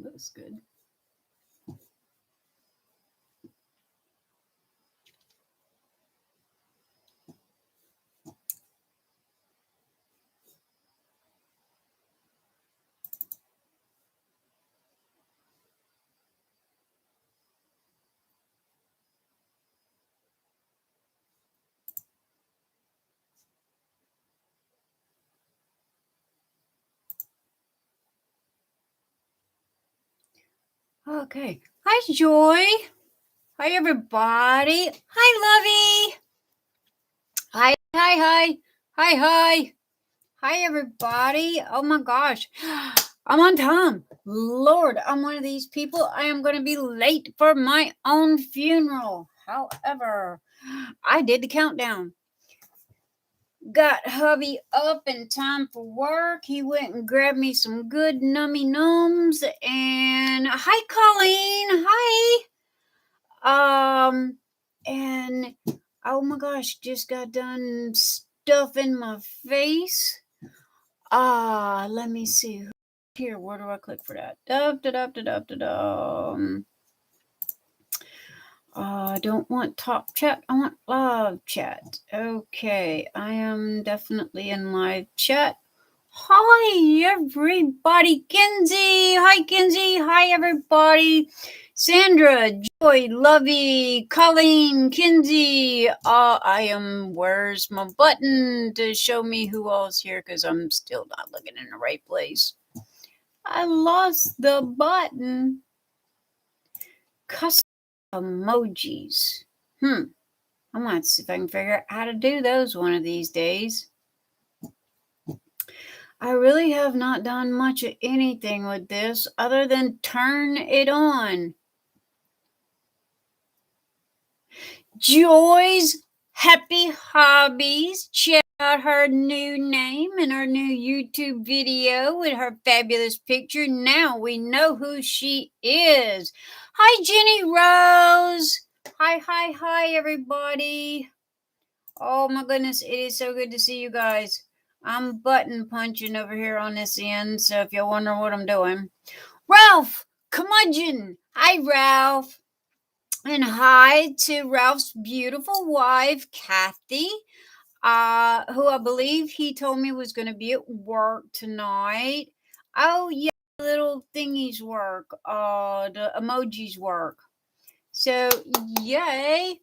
Looks good. Okay. Hi, Joy. Hi, everybody. Hi, Lovey. Hi, hi, hi. Hi, hi. Hi, everybody. Oh, my gosh. I'm on time. Lord, I'm one of these people. I am going to be late for my own funeral. However, I did the countdown. Got hubby up in time for work. He went and grabbed me some good nummy nums. And hi, Colleen. Hi. And oh my gosh, just got done stuffing my face. Let me see. Here, where do I click for that? I don't want top chat. I want live chat. Okay, I am definitely in live chat. Hi, everybody. Kinsey. Hi, Kinsey. Hi, everybody. Sandra, Joy, Lovey, Colleen, Kinsey. Where's my button to show me who all's here? Because I'm still not looking in the right place. I lost the button. Custom emojis. I'm going to see if I can figure out how to do those one of these days. I really have not done much of anything with this other than turn it on. Joy's Happy Hobbies. Check out her new name and her new YouTube video with her fabulous picture. Now we know who she is. Hi, Jenny Rose. Hi, everybody. Oh my goodness, it is so good to see you guys. I'm button punching over here on this end, so if you're wondering what I'm doing. Ralph Curmudgeon. Hi, Ralph. And hi to Ralph's beautiful wife, Kathy, who I believe he told me was going to be at work tonight. Oh, yeah, little thingies work. The emojis work. So, yay.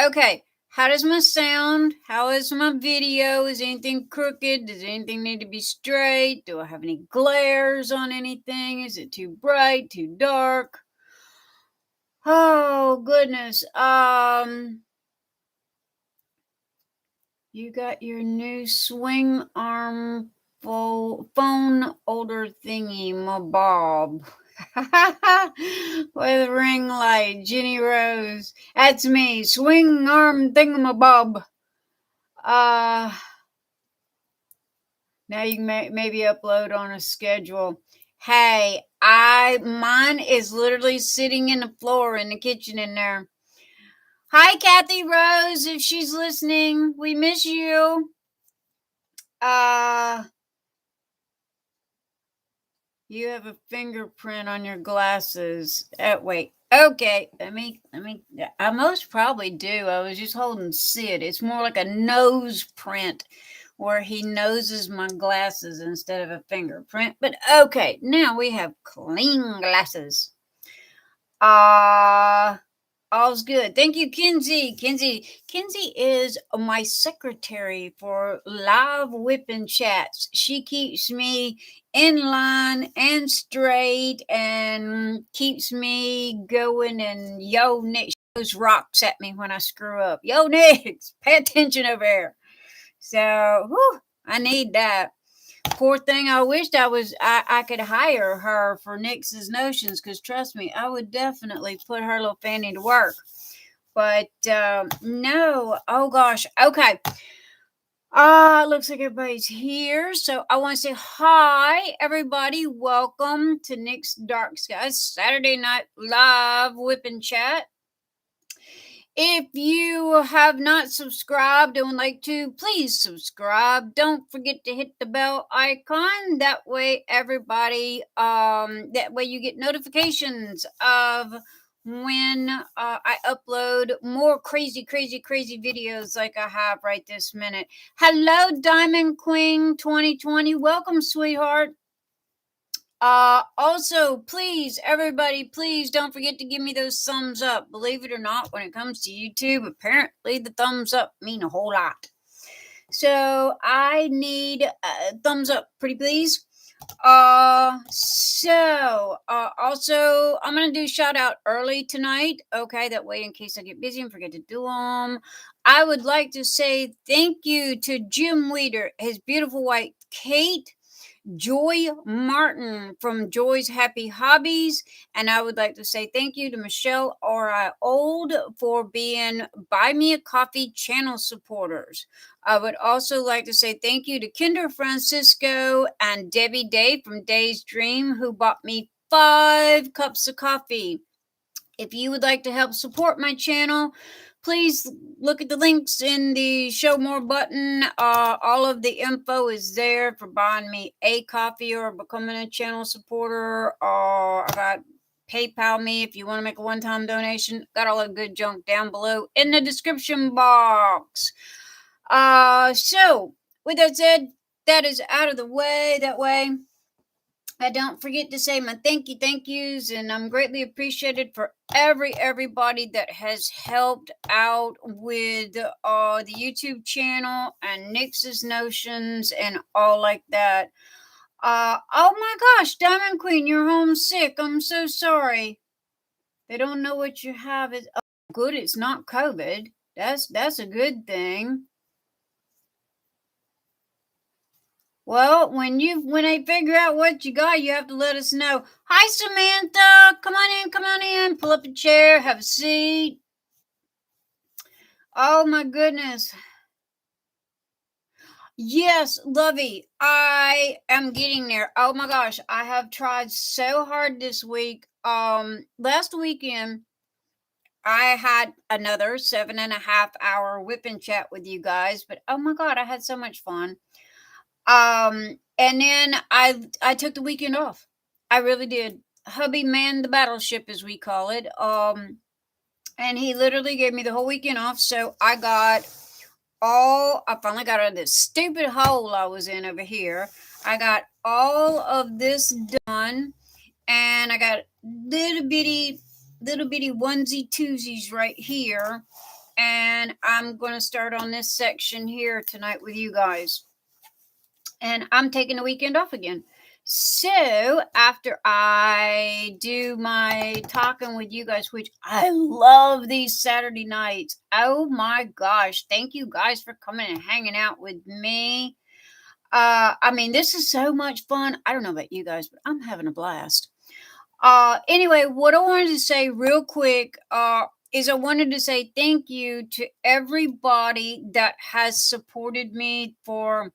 Okay. How does my sound? How is my video? Is anything crooked? Does anything need to be straight? Do I have any glares on anything? Is it too bright, too dark? Oh, goodness. You got your new swing arm phone holder thingy, my Bob. With a ring light, Jenny Rose. That's me, swing arm thingamabob. Now you can maybe upload on a schedule. Hey, mine is literally sitting in the floor in the kitchen in there. Hi, Kathy Rose, if she's listening, we miss you. You have a fingerprint on your glasses. Wait. Okay. I most probably do. I was just holding Sid. It's more like a nose print where he noses my glasses instead of a fingerprint. But okay. Now we have clean glasses. All's good. Thank you, Kinsey. Kinsey is my secretary for live whipping chats. She keeps me in line and straight and keeps me going. And yo, Nick throws rocks at me when I screw up. Yo, Nick, pay attention over here. So, I need that. Poor thing, I wished I could hire her for Nyx's Notions, because trust me, I would definitely put her little fanny to work. But no. Oh gosh. Okay. Looks like everybody's here. So I want to say hi, everybody. Welcome to Nyx DarkSky Saturday Night Live Whipping Chat. If you have not subscribed and would like to, please subscribe. Don't forget to hit the bell icon. That way that way you get notifications of when I upload more crazy videos like I have right this minute. Hello, Diamond Queen 2020. Welcome, sweetheart. Also, please, everybody, please don't forget to give me those thumbs up. Believe it or not, when it comes to YouTube, apparently the thumbs up mean a whole lot. So I need a thumbs up, pretty please. Also, I'm gonna do shout out early tonight. Okay, that way in case I get busy and forget to do them. I would like to say thank you to Jim Weeder, his beautiful wife Cate, Joy Martin from Joy's Happy Hobbies. And I would like to say thank you to Michelle Oriold for being Buy Me a Coffee channel supporters. I would also like to say thank you to Kendra Francesco and Debbie Day from Day's Dream, who bought me 5 cups of coffee. If you would like to help support my channel, please look at the links in the show more button. All of the info is there for buying me a coffee or becoming a channel supporter. I got PayPal me if you want to make a one-time donation. Got all the good junk down below in the description box. So with that said, that is out of the way. That way I don't forget to say my thank yous, and I'm greatly appreciated for everybody that has helped out with the YouTube channel and Nyx's Notions and all like that. Oh my gosh, Diamond Queen, you're homesick. I'm so sorry. They don't know what you have. Is good. It's not COVID. That's a good thing. Well, when they figure out what you got, you have to let us know. Hi, Samantha. Come on in. Pull up a chair. Have a seat. Oh my goodness. Yes, Lovey. I am getting there. Oh my gosh, I have tried so hard this week. Last weekend I had another 7.5 hour whipping chat with you guys, but oh my god, I had so much fun. And then I took the weekend off. I really did. Hubby manned the battleship, as we call it. And he literally gave me the whole weekend off. So I finally got out of this stupid hole I was in over here. I got all of this done, and I got little bitty onesie twosies right here. And I'm going to start on this section here tonight with you guys. And I'm taking the weekend off again. So after I do my talking with you guys, which I love these Saturday nights. Oh my gosh. Thank you guys for coming and hanging out with me. I mean, this is so much fun. I don't know about you guys, but I'm having a blast. Anyway, what I wanted to say real quick, is I wanted to say thank you to everybody that has supported me for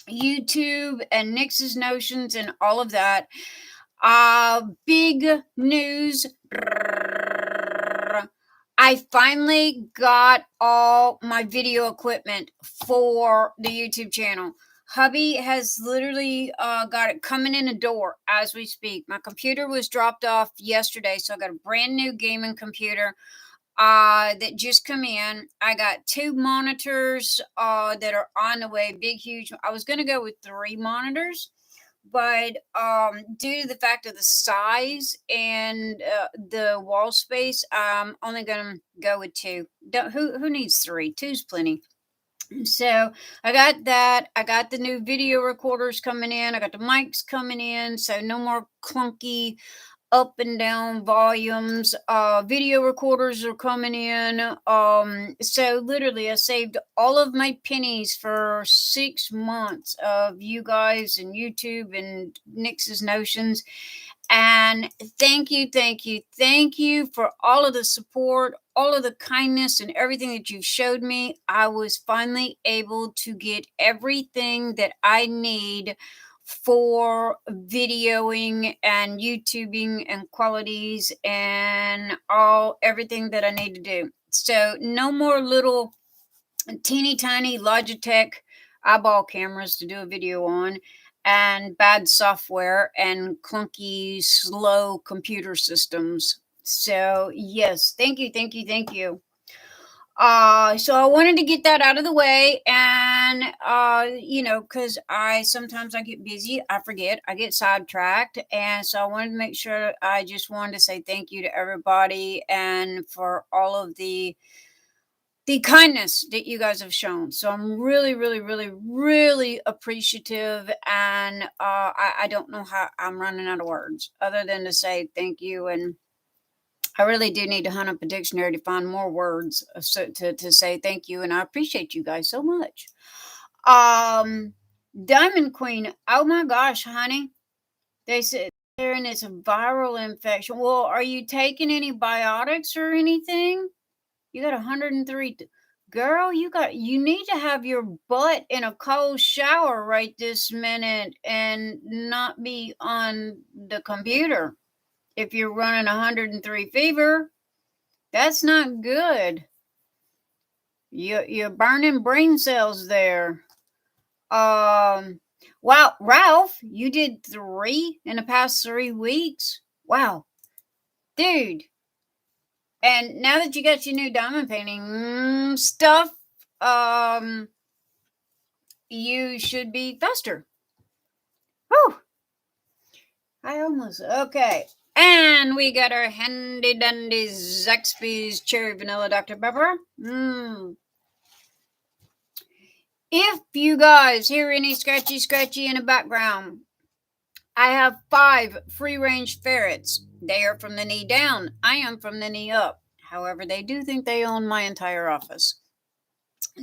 YouTube and Nyx's Notions and all of that. Big news. I finally got all my video equipment for the YouTube channel. Hubby has literally got it coming in the door as we speak. My computer was dropped off yesterday, so I got a brand new gaming computer that just come in. I got 2 monitors that are on the way, big huge. I was going to go with 3 monitors, but due to the fact of the size and the wall space, I'm only going to go with 2. Who needs 3? 2's plenty. So I got that. I got the new video recorders coming in. I got the mics coming in, so no more clunky up and down volumes. Video recorders are coming in. So literally I saved all of my pennies for 6 months of you guys and YouTube and Nyx's Notions. And thank you for all of the support, all of the kindness and everything that you've showed me. I was finally able to get everything that I need for videoing and YouTubing and qualities and everything that I need to do. So no more little teeny tiny Logitech eyeball cameras to do a video on, and bad software and clunky, slow computer systems. So yes, thank you, thank you, thank you. So I wanted to get that out of the way, and because sometimes I get busy, I forget, I get sidetracked, and so I wanted to make sure. I just wanted to say thank you to everybody and for all of the kindness that you guys have shown. So I'm really, really, really, really appreciative, and I don't know how I'm running out of words other than to say thank you. And I really do need to hunt up a dictionary to find more words to say thank you, and I appreciate you guys so much. Diamond Queen, oh my gosh, honey, they said there and it's a viral infection. Well, are you taking any biotics or anything? You got 103. Girl, you need to have your butt in a cold shower right this minute and not be on the computer. If you're running 103 fever, that's not good. You're burning brain cells there. Wow, Ralph, you did 3 in the past 3 weeks. Wow, dude. And now that you got your new diamond painting stuff, you should be faster. Whew. Okay. And we got our handy dandy Zaxby's cherry vanilla Dr. Pepper. If you guys hear any scratchy in the background, I have 5 free range ferrets. They are from the knee down. I am from the knee up. However, they do think they own my entire office.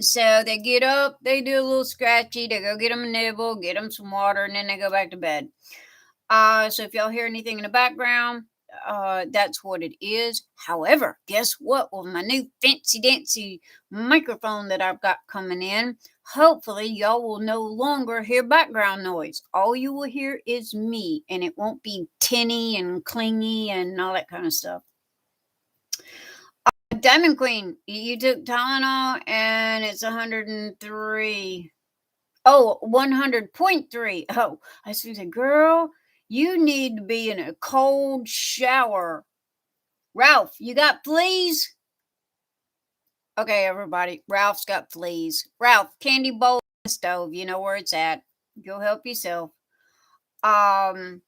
So they get up, they do a little scratchy, they go get them a nibble, get them some water, and then they go back to bed. So if y'all hear anything in the background, that's what it is. However, guess what? With my new fancy dancy microphone that I've got coming in, hopefully y'all will no longer hear background noise. All you will hear is me, and it won't be tinny and clingy and all that kind of stuff. Diamond Queen, you took Tylenol and it's 103. Oh, 100.3. Oh, I was going to say, girl, you need to be in a cold shower. Ralph, you got fleas? Okay, everybody. Ralph's got fleas. Ralph, candy bowl on the stove. You know where it's at. Go help yourself. No.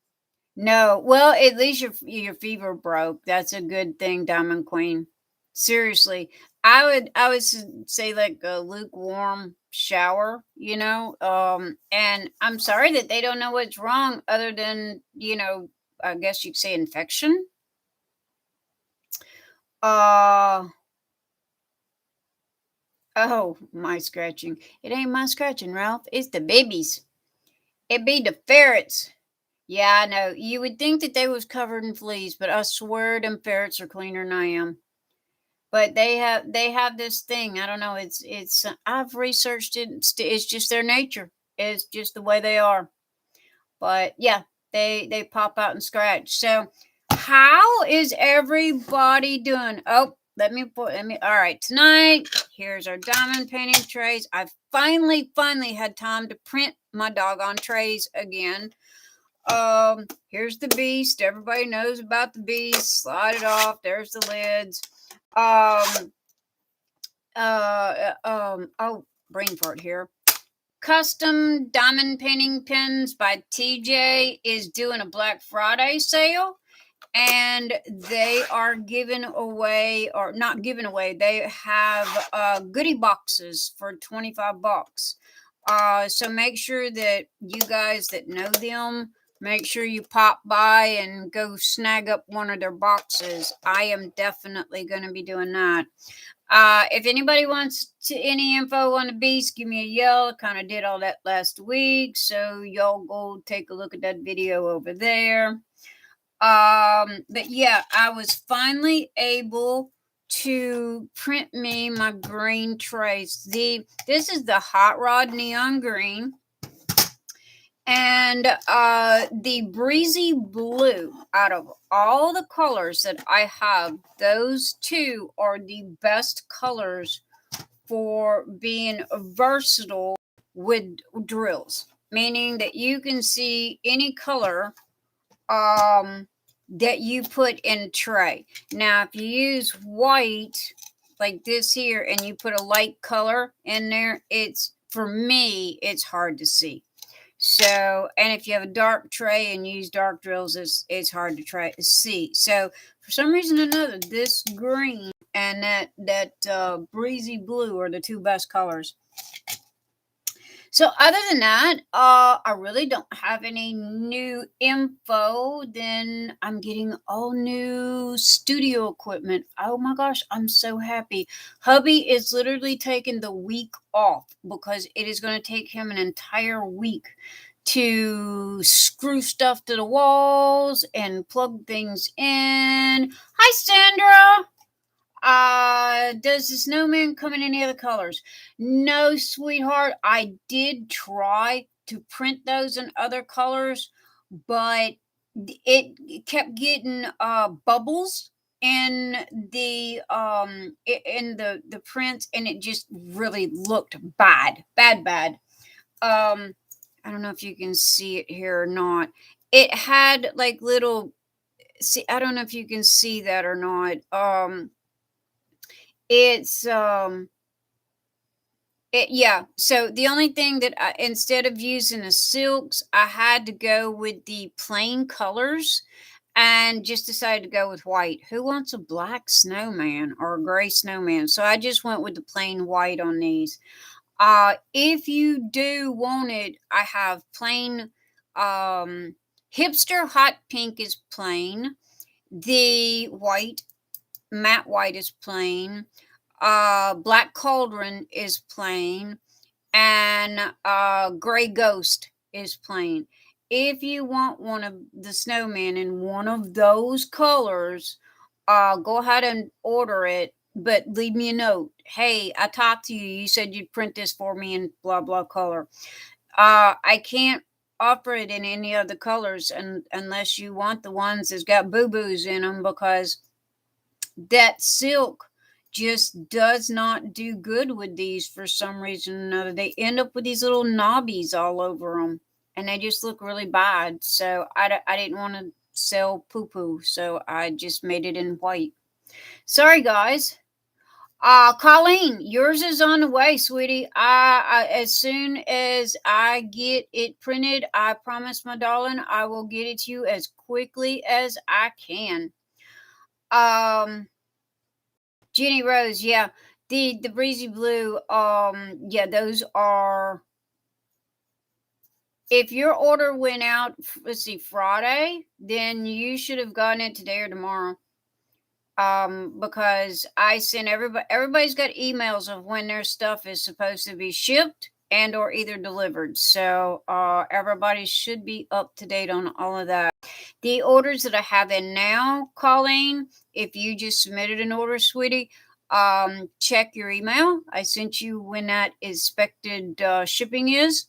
Well, at least your fever broke. That's a good thing, Diamond Queen. Seriously. I would say like a lukewarm shower, and I'm sorry that they don't know what's wrong other than, I guess you could say infection. Oh, my scratching. It ain't my scratching, Ralph. It's the babies. It be the ferrets. Yeah, I know. You would think that they was covered in fleas, but I swear them ferrets are cleaner than I am. But they have this thing. I don't know. It's I've researched it. It's just their nature. It's just the way they are. But yeah, they pop out and scratch. So how is everybody doing? Oh, let me. All right, tonight here's our diamond painting trays. I finally had time to print my doggone trays again. Here's the beast. Everybody knows about the beast. Slide it off. There's the lids. Brain fart here. Custom diamond painting pens by TJ is doing a Black Friday sale, and they are giving away, or not giving away, they have goodie boxes for $25. So make sure that you guys that know them, make sure you pop by and go snag up one of their boxes. I am definitely going to be doing that. If anybody wants any info on the beast, give me a yell. I kind of did all that last week, so y'all go take a look at that video over there. But yeah, I was finally able to print me my green trays. This is the Hot Rod Neon Green. And the breezy blue, out of all the colors that I have, those two are the best colors for being versatile with drills, meaning that you can see any color that you put in a tray. Now, if you use white like this here and you put a light color in there, it's, for me, it's hard to see. So, and if you have a dark tray and use dark drills, it's hard to try to see. So, for some reason or another, this green and that breezy blue are the two best colors. So, other than that, I really don't have any new info. Then I'm getting all new studio equipment. Oh my gosh, I'm so happy. Hubby is literally taking the week off because it is going to take him an entire week to screw stuff to the walls and plug things in. Hi, Sandra. Does the snowman come in any other colors? No, sweetheart. I did try to print those in other colors, but it kept getting bubbles in the prints, and it just really looked bad. I don't know if you can see it here or not. It had like little, see, I don't know if you can see that or not. It's yeah. So the only thing that instead of using the silks, I had to go with the plain colors and just decided to go with white. Who wants a black snowman or a gray snowman? So I just went with the plain white on these. If you do want it, I have plain hipster hot pink is plain. The white, matte white is plain. Black Cauldron is plain, and Gray Ghost is plain. If you want one of the snowmen in one of those colors, go ahead and order it, but leave me a note. Hey, I talked to you. You said you'd print this for me in blah blah color. I can't offer it in any other colors unless you want the ones that's got boo boos in them, because that silk just does not do good with these for some reason or another. They end up with these little knobbies all over them, and they just look really bad. So I didn't want to sell poo poo, so I just made it in white. Sorry, guys. Colleen, yours is on the way, sweetie. As soon as I get it printed, I promise, my darling, I will get it to you as quickly as I can. Jenny Rose, yeah. The breezy blue, yeah, those are, if your order went out, let's see, Friday, then you should have gotten it today or tomorrow. Because I sent everybody's got emails of when their stuff is supposed to be shipped and or either delivered. So everybody should be up to date on all of that. The orders that I have in now, Colleen, if you just submitted an order, sweetie, check your email. I sent you when that expected shipping is.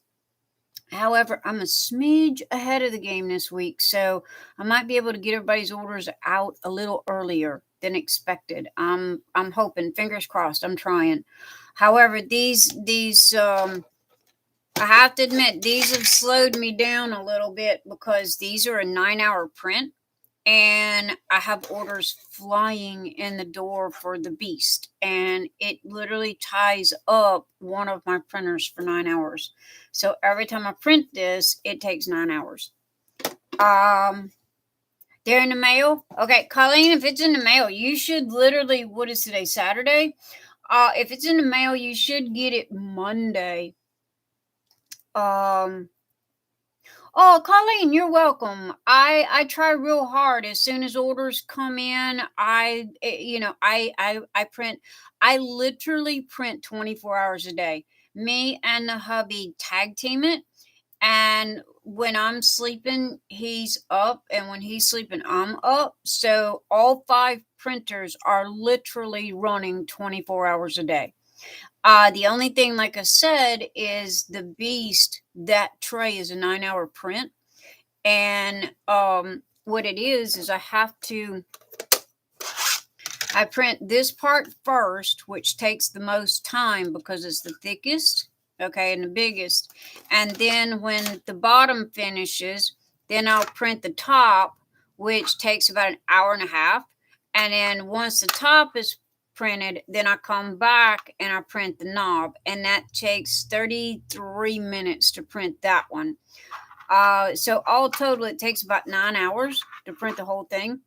However, I'm a smidge ahead of the game this week, so I might be able to get everybody's orders out a little earlier than expected. I'm hoping, fingers crossed. I'm trying. However, these I have to admit, these have slowed me down a little bit because these are a 9-hour print, and I have orders flying in the door for the beast, and it literally ties up one of my printers for 9 hours. So every time I print this, it takes 9 hours. They're in the mail. Okay, Colleen, if it's in the mail, you should literally, what is today, Saturday? If it's in the mail, you should get it Monday. Oh, Colleen, you're welcome. I try real hard. As soon as orders come in, I print. I literally print 24 hours a day. Me and the hubby tag team it, and when I'm sleeping, he's up, and when he's sleeping, I'm up. So all 5 printers are literally running 24 hours a day. The only thing, like I said, is the beast. That tray is a 9-hour print. And what it is I print this part first, which takes the most time because it's the thickest, okay, and the biggest. And then when the bottom finishes, then I'll print the top, which takes about an hour and a half. And then once the top is printed, then I come back and I print the knob, and that takes 33 minutes to print that one. So all total, it takes about 9 hours to print the whole thing.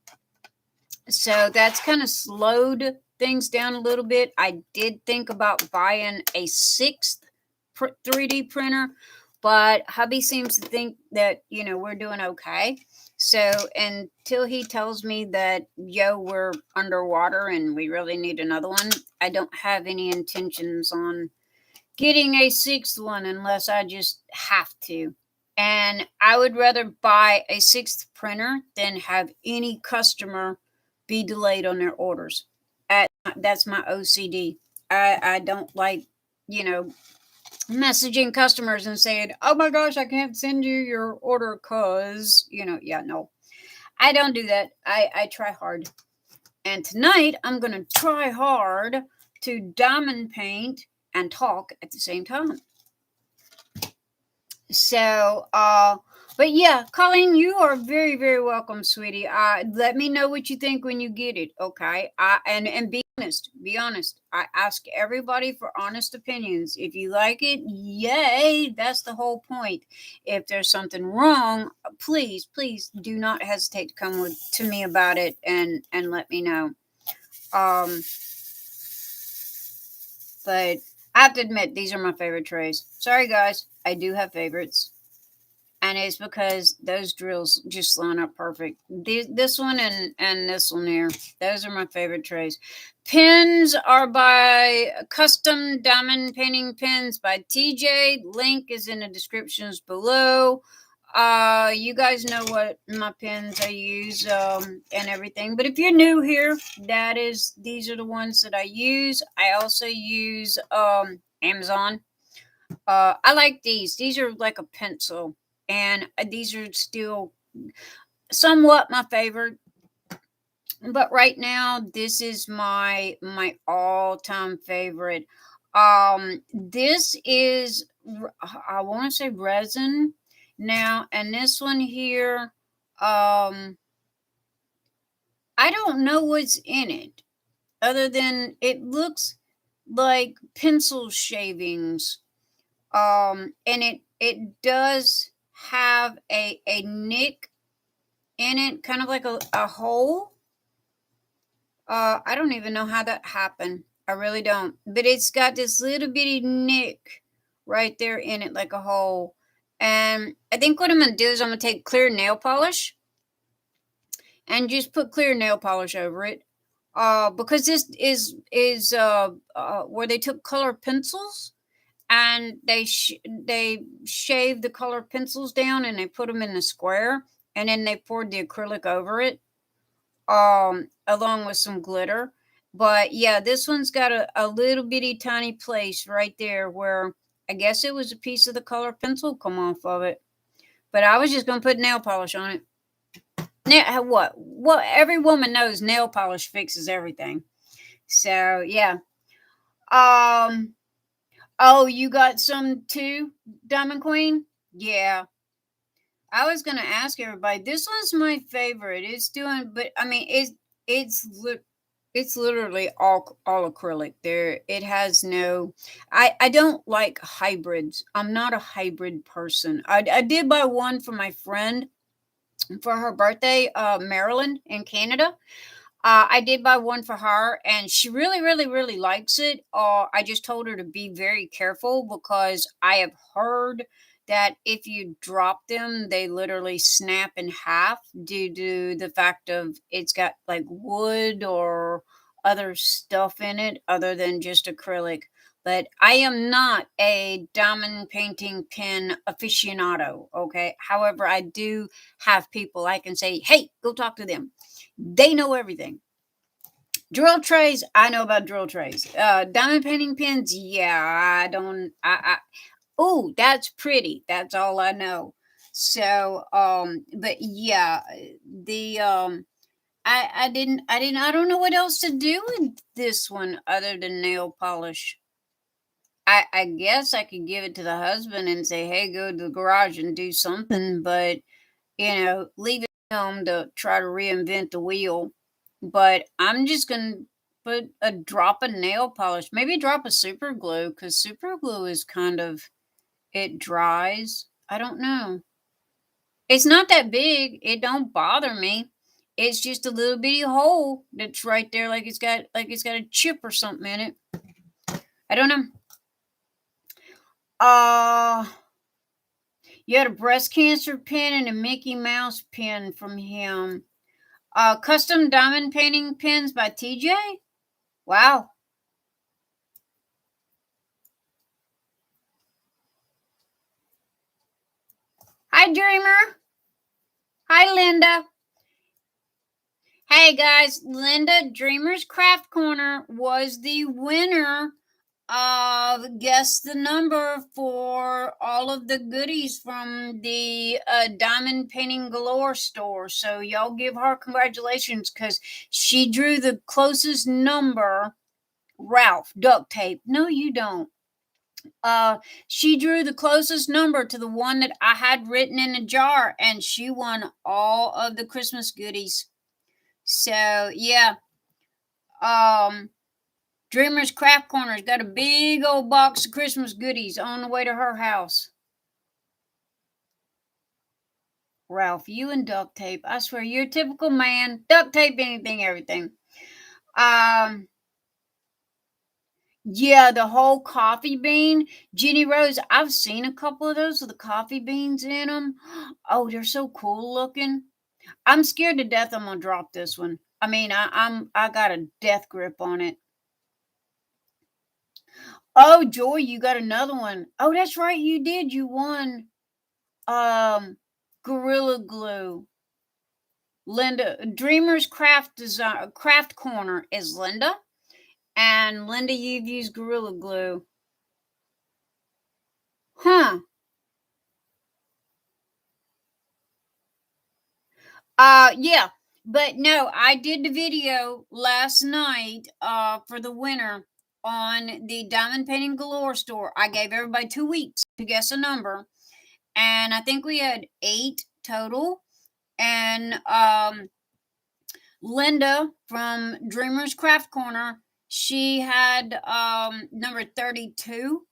So that's kind of slowed things down a little bit. I did think about buying a 6th 3D printer, but hubby seems to think that, we're doing okay. So until he tells me that, we're underwater and we really need another one, I don't have any intentions on getting a 6th one unless I just have to. And I would rather buy a 6th printer than have any customer be delayed on their orders. That's my OCD. I don't like, messaging customers and saying, oh my gosh, I can't send you your order because, no. I don't do that. I try hard. And tonight I'm going to try hard to diamond paint and talk at the same time. So, but yeah, Colleen, you are very, very welcome, sweetie. Let me know what you think when you get it, okay? And be honest. Be honest. I ask everybody for honest opinions. If you like it, yay! That's the whole point. If there's something wrong, please, please do not hesitate to come to me about it and let me know. But I have to admit, these are my favorite trays. Sorry, guys. I do have favorites. And it's because those drills just line up perfect. This one and this one here. Those are my favorite trays. Pins are by Custom Diamond Painting Pins by TJ. Link is in the descriptions below. You guys know what my pins I use and everything. But if you're new here, these are the ones that I use. I also use Amazon. I like these. These are like a pencil, and these are still somewhat my favorite. But right now, this is my all-time favorite. This is, I want to say resin now, and this one here, I don't know what's in it, other than it looks like pencil shavings. And it does have a nick in it, kind of like a hole. I don't even know how that happened. I really don't. But it's got this little bitty nick right there in it, like a hole. And I think what I'm going to do is I'm going to take clear nail polish and just put clear nail polish over it. Because this is where they took color pencils and they shaved the color pencils down and they put them in the square, and then they poured the acrylic over it, along with some glitter. But yeah, this one's got a little bitty tiny place right there where I guess it was a piece of the color pencil come off of it. But I was just going to put nail polish on it. Now, what? Well, every woman knows nail polish fixes everything. So yeah. Oh, you got some too, Diamond Queen? Yeah. I was gonna ask everybody. This one's my favorite. It's doing, but I mean, it's literally all acrylic. There, it has no. I don't like hybrids. I'm not a hybrid person. I did buy one for my friend for her birthday, Maryland in Canada. I did buy one for her, and she really, really, really likes it. I just told her to be very careful because I have heard that if you drop them, they literally snap in half due to the fact of it's got like wood or other stuff in it other than just acrylic. But I am not a diamond painting pen aficionado, okay? However, I do have people I can say, hey, go talk to them. They know everything. Drill trays, I know about drill trays. Diamond painting pens, yeah, I don't. Oh, that's pretty. That's all I know. So, but yeah, the I don't know what else to do with this one other than nail polish. I guess I could give it to the husband and say, hey, go to the garage and do something, but leave it home to try to reinvent the wheel. But I'm just gonna put a drop of nail polish, maybe a drop of super glue, because super glue is kind of, it dries. I don't know. It's not that big. It don't bother me. It's just a little bitty hole that's right there, like it's got a chip or something in it. I don't know. Uh you had a breast cancer pin and a Mickey Mouse pin from him. Custom diamond painting pins by TJ. Wow. Hi, Dreamer. Hi, Linda. Hey, guys. Linda, Dreamer's Craft Corner was the winner of Guess the Number for all of the goodies from the Diamond Painting Galore store. So, y'all give her congratulations because she drew the closest number. Ralph, duct tape. No, you don't. She drew the closest number to the one that I had written in a jar, and she won all of the Christmas goodies. So yeah, um, Dreamer's Craft Corner's got a big old box of Christmas goodies on the way to her house. Ralph, you and duct tape. I swear, you're a typical man. Duct tape, anything, everything. Um, Yeah, the whole coffee bean. Jenny Rose, I've seen a couple of those with the coffee beans in them. Oh, they're so cool looking. I'm scared to death I'm gonna drop this one. I mean, I got a death grip on it. Oh, Joy, you got another one. Oh, that's right, you did. You won Gorilla Glue. Linda, Dreamer's Craft Corner is Linda. And Linda, you've used Gorilla Glue. Huh. Yeah, but no, I did the video last night for the winner on the Diamond Painting Galore store. I gave everybody 2 weeks to guess a number, and I think we had 8 total. And Linda from Dreamer's Craft Corner, she had number 32,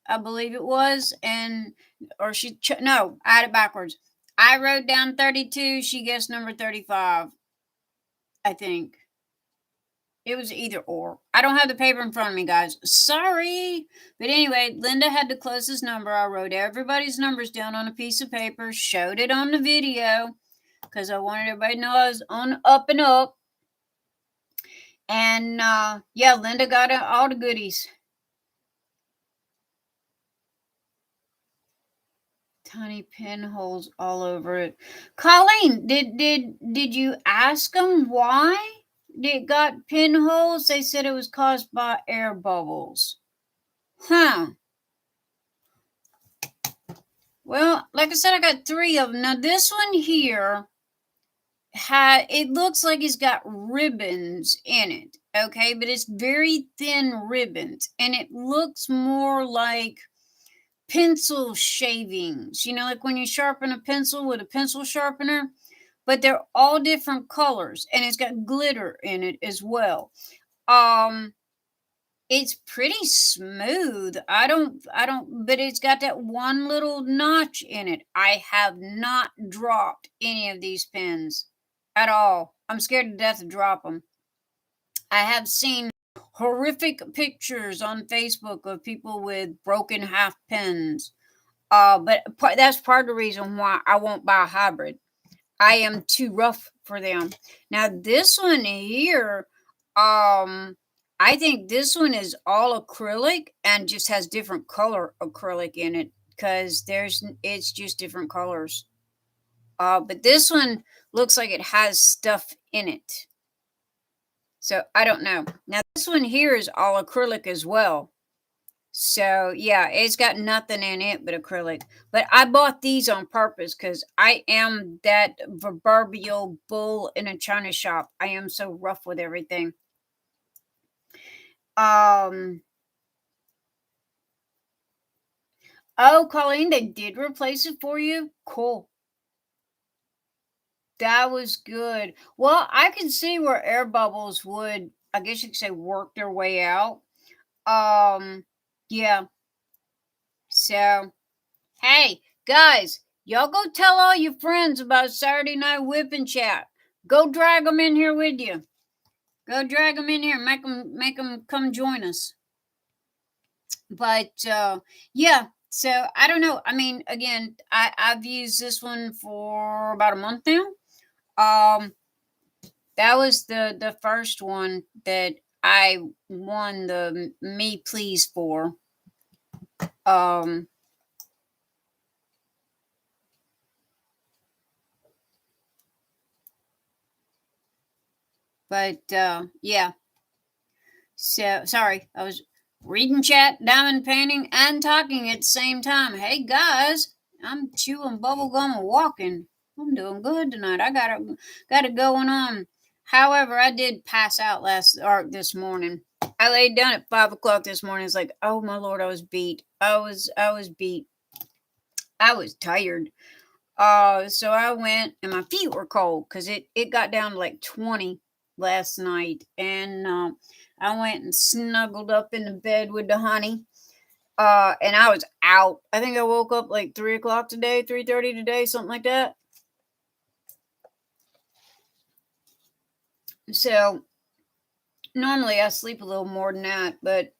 I believe it was, and or no, I had it backwards. I wrote down 32. She guessed number 35. I think it was either or. I don't have the paper in front of me, guys. Sorry. But anyway, Linda had the closest number. I wrote everybody's numbers down on a piece of paper, showed it on the video because I wanted everybody to know I was on up and up. And yeah, Linda got all the goodies. Tiny pinholes all over it. Colleen, did you ask them why it got pinholes? They said it was caused by air bubbles. Huh. Well, like I said, I got 3 of them. Now this one here it looks like it's got ribbons in it. Okay, but it's very thin ribbons, and it looks more like pencil shavings. Like when you sharpen a pencil with a pencil sharpener, but they're all different colors, and it's got glitter in it as well. It's pretty smooth. But it's got that one little notch in it. I have not dropped any of these pens at all. I'm scared to death to drop them. I have seen horrific pictures on Facebook of people with broken half pens. But that's part of the reason why I won't buy a hybrid. I am too rough for them. Now this one here, I think this one is all acrylic and just has different color acrylic in it because it's just different colors. But this one looks like it has stuff in it. So I don't know. Now this one here is all acrylic as well. So yeah, it's got nothing in it but acrylic. But I bought these on purpose because I am that proverbial bull in a china shop. I am so rough with everything. Oh, Colleen, they did replace it for you? Cool. That was good. Well, I can see where air bubbles would, I guess you could say, work their way out. Yeah. So, hey, guys, y'all go tell all your friends about Saturday Night Whip and Chat. Go drag them in here with you. Go drag them in here. Make them come join us. But yeah, so I don't know. I mean, again, I've used this one for about a month now. That was the first one that I won the Me Please for. Um, but yeah. So sorry, I was reading chat, diamond painting, and talking at the same time. Hey guys, I'm chewing bubble gum and walking. I'm doing good tonight. I got it going on. However, I did pass out this morning. I laid down at 5 o'clock this morning. It's like, oh my lord, I was beat. I was beat. I was tired. So I went and my feet were cold because it got down to like 20 last night, and I went and snuggled up in the bed with the honey. And I was out. I think I woke up like 3 o'clock today, 3:30 today, something like that. So normally I sleep a little more than that, but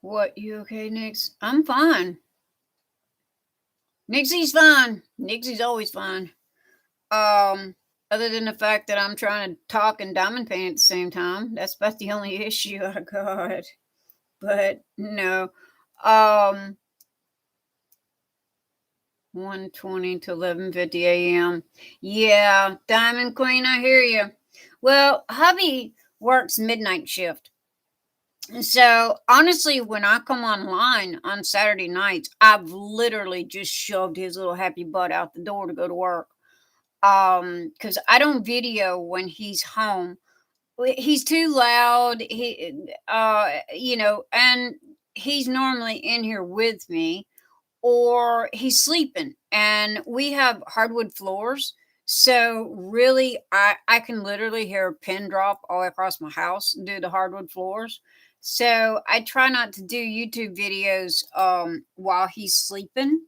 what, you okay, Nix? I'm fine. Nixie's fine. Nixie's always fine. Other than the fact that I'm trying to talk and diamond paint at the same time. That's about the only issue I got. But no. 1:20 to 11:50 a.m. Yeah, Diamond Queen, I hear you. Well, hubby works midnight shift. So honestly, when I come online on Saturday nights, I've literally just shoved his little happy butt out the door to go to work. Because I don't video when he's home. He's too loud. And he's normally in here with me, or he's sleeping, and we have hardwood floors. So really, I can literally hear a pin drop all across my house due to the hardwood floors. So I try not to do YouTube videos while he's sleeping,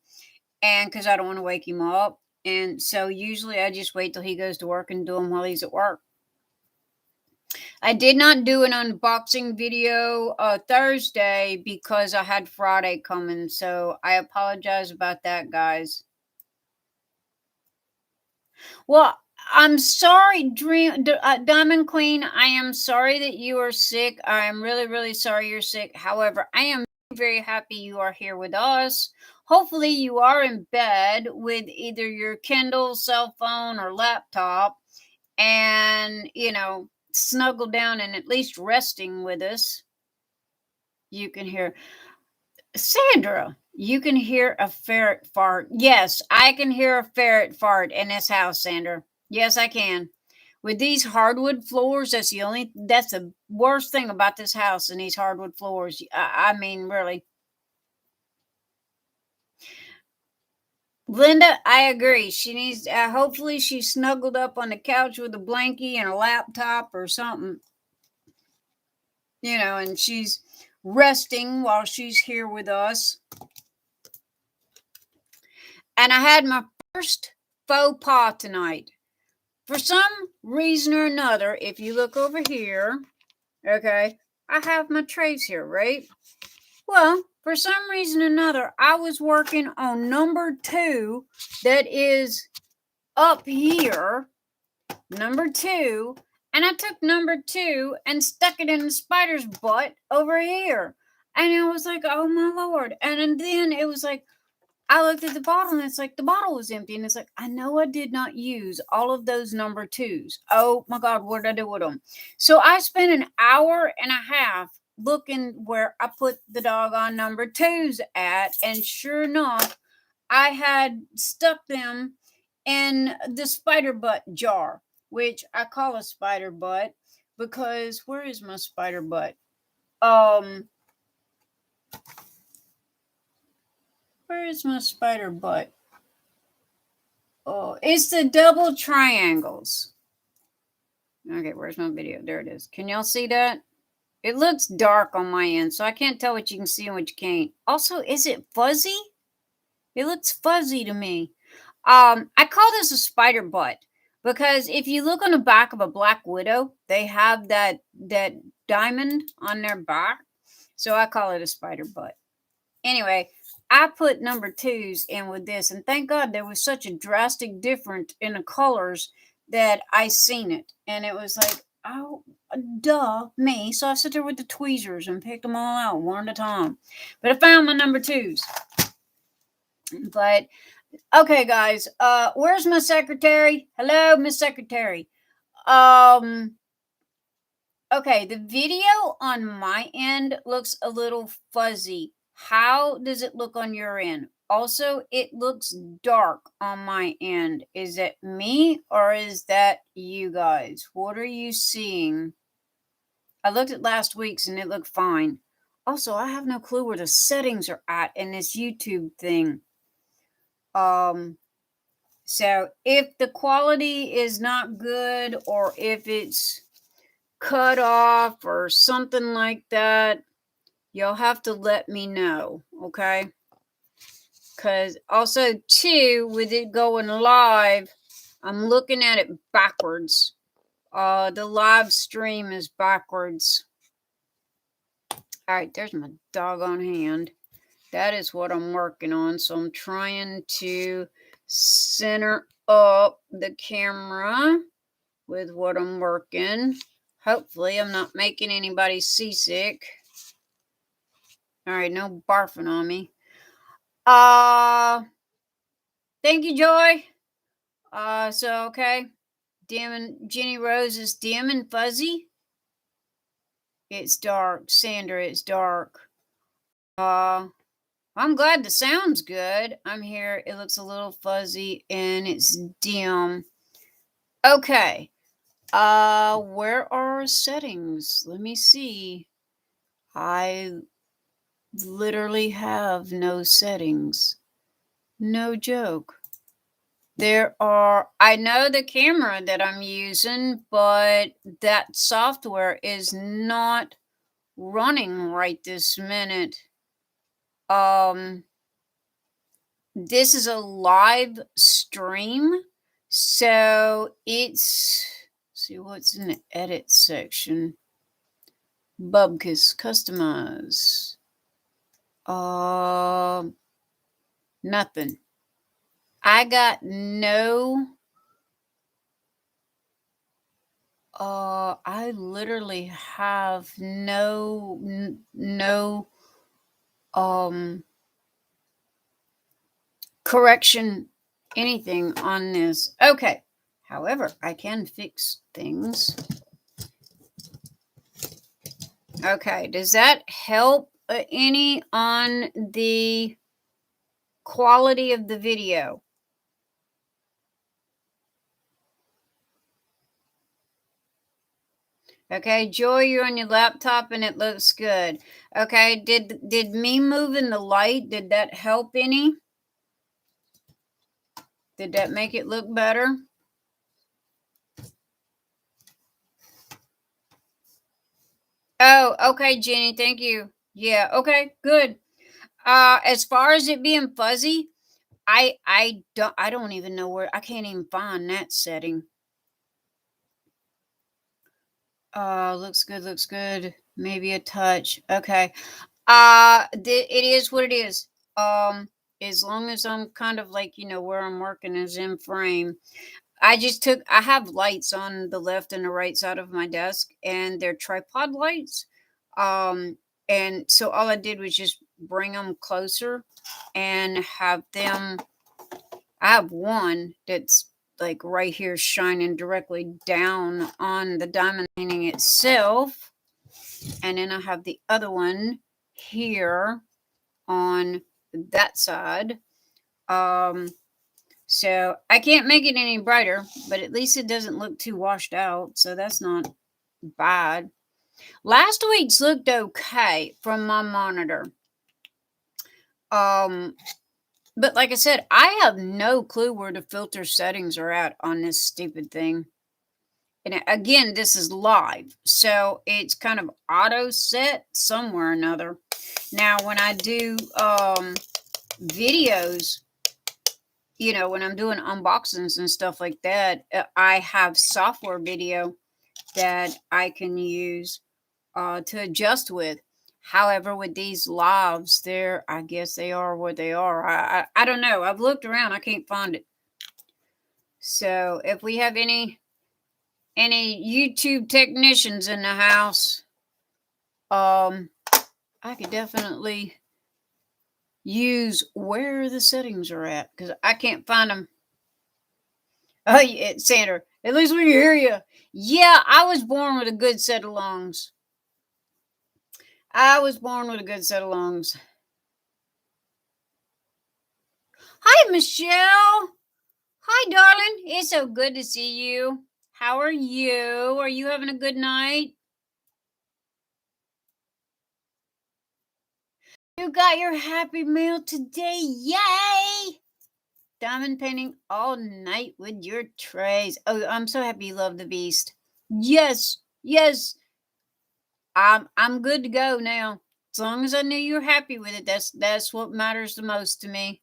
and because I don't want to wake him up. And so usually I just wait till he goes to work and do them while he's at work. I did not do an unboxing video Thursday because I had Friday coming, so I apologize about that, guys. Well, I'm sorry, Diamond Queen. I am sorry that you are sick. I am really, really sorry you're sick. However, I am very happy you are here with us. Hopefully, you are in bed with either your Kindle, cell phone, or laptop, and snuggle down and at least resting with us. You can hear Sandra. You can hear a ferret fart. Yes, I can hear a ferret fart in this house, Sandra. Yes, I can. With these hardwood floors, that's the worst thing about this house and these hardwood floors. I mean, really. Linda, I agree. She needs, hopefully, she's snuggled up on the couch with a blankie and a laptop or something. And she's resting while she's here with us. And I had my first faux pas tonight. For some reason or another, if you look over here, okay, I have my trays here, right? Well, for some reason or another, I was working on number 2 that is up here, number 2, and I took number 2 and stuck it in the spider's butt over here. And I was like, oh my lord. And then it was like, I looked at the bottle and it's like the bottle was empty. And it's like, I know I did not use all of those number 2s. Oh my God, what did I do with them? So I spent an hour and a half looking where I put the doggone number 2s at. And sure enough, I had stuck them in the spider butt jar, which I call a spider butt because where is my spider butt? Where is my spider butt? Oh, it's the double triangles. Okay, where's my video? There it is. Can y'all see that? It looks dark on my end, so I can't tell what you can see and what you can't. Also, is it fuzzy? It looks fuzzy to me. I call this a spider butt because if you look on the back of a black widow, they have that diamond on their back. So I call it a spider butt. Anyway, I put number 2s in with this, and thank God there was such a drastic difference in the colors that I seen it. And it was like, oh, duh, me. So I sat there with the tweezers and picked them all out one at a time. But I found my number 2s. But, okay, guys, where's my secretary? Hello, Miss Secretary. Okay, the video on my end looks a little fuzzy. How does it look on your end? Also, it looks dark on my end. Is it me or is that you guys? What are you seeing? I looked at last week's and it looked fine. Also, I have no clue where the settings are at in this YouTube thing. So if the quality is not good or if it's cut off or something like that, you'll have to let me know, okay? Because also, too, with it going live, I'm looking at it backwards. The live stream is backwards. All right, there's my doggone hand. That is what I'm working on. So I'm trying to center up the camera with what I'm working. Hopefully, I'm not making anybody seasick. All right, no barfing on me. Thank you, Joy. So okay. Dim and Jenny Rose is dim and fuzzy. It's dark. Sandra, it's dark. I'm glad the sound's good. I'm here. It looks a little fuzzy and it's dim. Okay. Where are our settings? Let me see. I literally have no settings. No joke. I know the camera that I'm using, but that software is not running right this minute. This is a live stream, so let's see what's in the edit section. Bubkiss, customize. Nothing. I got no. I literally have no correction, anything on this. Okay. However, I can fix things. Okay. Does that help any on the quality of the video? Okay, Joy, you're on your laptop and it looks good. Okay, did me moving the light, did that help any? Did that make it look better? Oh, okay, Jenny, thank you. Yeah, okay, good. As far as it being fuzzy, I don't even know where. I can't even find that setting. Looks good. Maybe a touch. Okay. It is what it is. As long as I'm kind of like, where I'm working is in frame. I have lights on the left and the right side of my desk, and they're tripod lights. And so all I did was just bring them closer and have them. I have one that's like right here shining directly down on the diamond painting itself. And then I have the other one here on that side. So I can't make it any brighter, but at least it doesn't look too washed out. So that's not bad. Last week's looked okay from my monitor. But like I said, I have no clue where the filter settings are at on this stupid thing. And again, this is live, so it's kind of auto set somewhere or another. Now, when I do videos, you know, when I'm doing unboxings and stuff like that, I have software video that I can use to adjust with. However, with these lives, I guess they are what they are. I don't know. I've looked around. I can't find it. So if we have any YouTube technicians in the house, I could definitely use where the settings are at, because I can't find them. Oh, yeah, Sandra, at least we can hear you. Yeah, I was born with a good set of lungs. Hi, Michelle. Hi, darling. It's so good to see you. How are you? Are you having a good night? You got your happy meal today. Yay! Diamond painting all night with your trays. Oh, I'm so happy you love the beast. Yes. I'm good to go now. As long as I knew you were happy with it, that's what matters the most to me.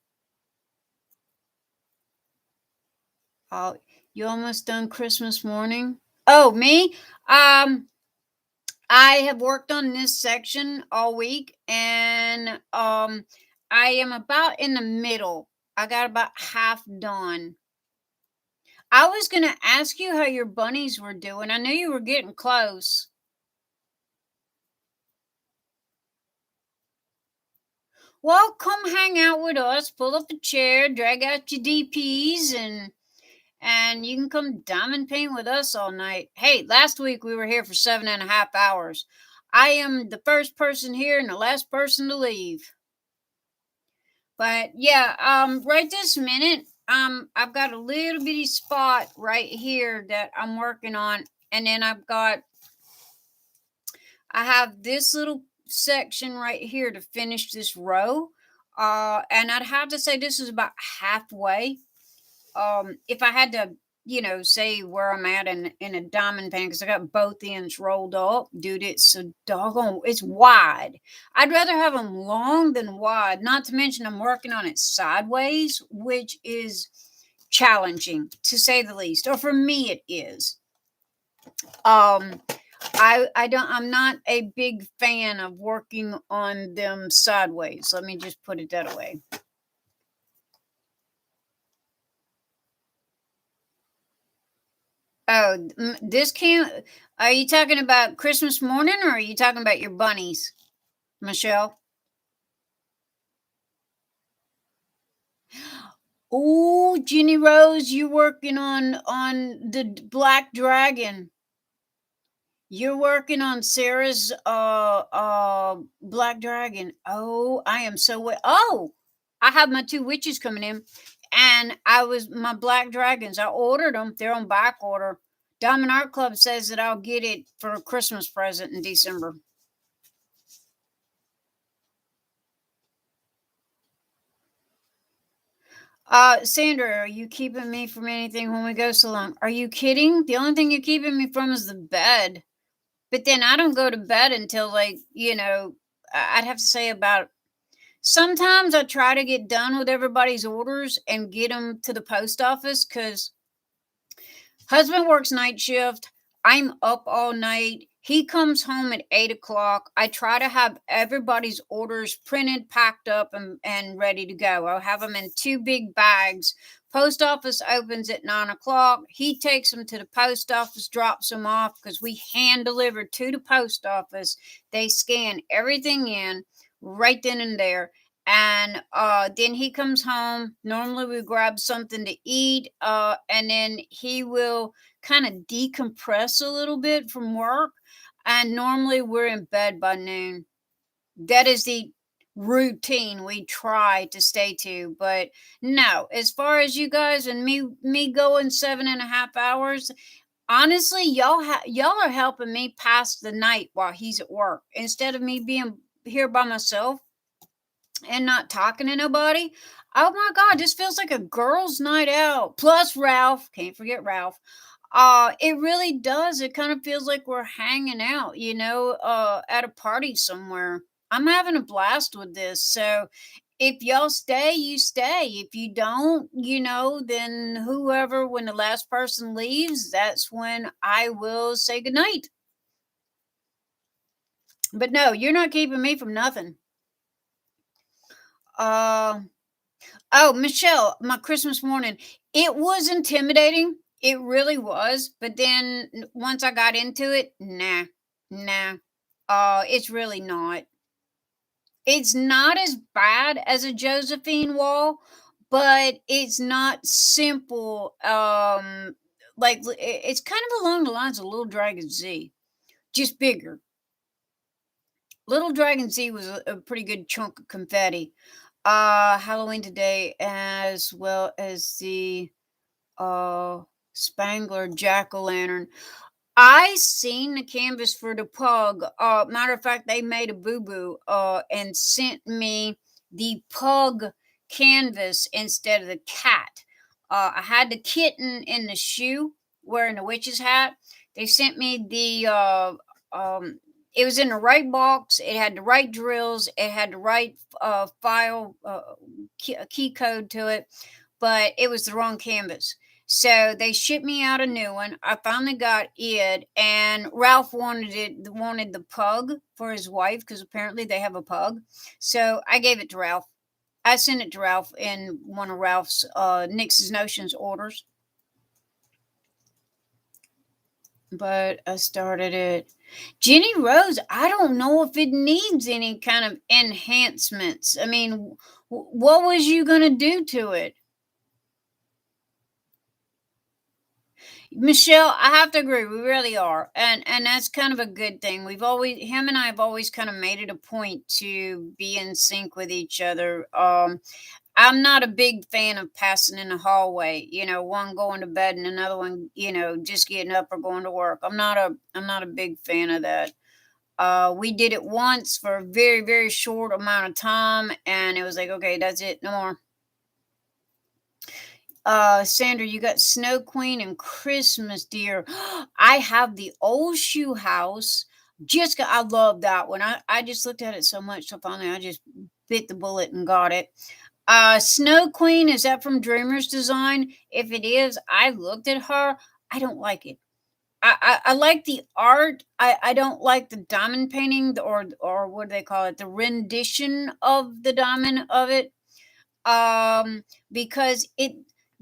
Oh, you almost done Christmas morning? Oh, me? I have worked on this section all week, and I am about in the middle. I got about half done. I was going to ask you how your bunnies were doing. I knew you were getting close. Well, come hang out with us. Pull up a chair, drag out your DPs, and you can come diamond paint with us all night. Hey, last week we were here for 7.5 hours. I am the first person here and the last person to leave. But yeah, right this minute, I've got a little bitty spot right here that I'm working on, and then I have this little section right here to finish this row. And I'd have to say this is about halfway. If I had to, say where I'm at in a diamond pan, because I got both ends rolled up, dude, it's so doggone, it's wide. I'd rather have them long than wide. Not to mention I'm working on it sideways, which is challenging to say the least, or for me it is. I'm not a big fan of working on them sideways. Let me just put it that way. Oh, this can't. Are you talking about Christmas morning, or are you talking about your bunnies, Michelle? Oh, Jenny Rose, you're working on the Black Dragon. You're working on Sarah's Black Dragon. Oh, I am so oh, I have my 2 witches coming in, and my Black Dragons. I ordered them. They're on back order. Diamond Art Club says that I'll get it for a Christmas present in December. Sandra, are you keeping me from anything when we go so long? Are you kidding? The only thing you're keeping me from is the bed. But then I don't go to bed until, like, I'd have to say about, sometimes I try to get done with everybody's orders and get them to the post office, because husband works night shift. I'm up all night. He comes home at 8 o'clock. I try to have everybody's orders printed, packed up, and ready to go. I'll have them in 2 big bags. Post office opens at 9 o'clock. He takes them to the post office, drops them off, because we hand deliver to the post office. They scan everything in. right then and there. And then he comes home. Normally we grab something to eat, and then he will kind of decompress a little bit from work. And normally we're in bed by noon. That is the routine we try to stay to. But no, as far as you guys and me going 7.5 hours, honestly, y'all are helping me pass the night while he's at work instead of me being here by myself and not talking to nobody. Oh my god, this feels like a girls' night out. Plus Ralph, can't forget Ralph. It really does. It kind of feels like we're hanging out, at a party somewhere. I'm having a blast with this. So if y'all stay, you stay. If you don't, then whoever, when the last person leaves, that's when I will say goodnight. But no, you're not keeping me from nothing. Uh, oh, Michelle, my Christmas morning, it was intimidating. It really was. But then once I got into it, nah. It's really not. It's not as bad as a Josephine wall, but it's not simple. It's kind of along the lines of Little Dragon Z, just bigger. Little Dragon Z was a pretty good chunk of confetti. Halloween today, as well as the Spangler jack-o'-lantern. I seen the canvas for the pug. Matter of fact, they made a boo-boo and sent me the pug canvas instead of the cat. I had the kitten in the shoe wearing the witch's hat. They sent me the it was in the right box. It had the right drills. It had the right file key code to it, but it was the wrong canvas. So they shipped me out a new one. I finally got it, and Ralph wanted the pug for his wife because apparently they have a pug. So I gave it to Ralph. I sent it to Ralph in one of Ralph's Nyx's Notions orders. But I started it. Jenny Rose, I don't know if it needs any kind of enhancements. I mean, what was you going to do to it? Michelle, I have to agree. We really are, and that's kind of a good thing. Him and I have always kind of made it a point to be in sync with each other. I'm not a big fan of passing in the hallway. One going to bed and another one, just getting up or going to work. I'm not a big fan of that. We did it once for a very, very short amount of time, and it was like, okay, that's it, no more. Sandra, you got Snow Queen and Christmas Deer. I have the old shoe house. I love that one. I just looked at it so much, so finally I just bit the bullet and got it. Snow Queen, is that from Dreamer's Design? If it is, I looked at her. I don't like it. I like the art. I don't like the diamond painting or what do they call it? The rendition of the diamond of it. Because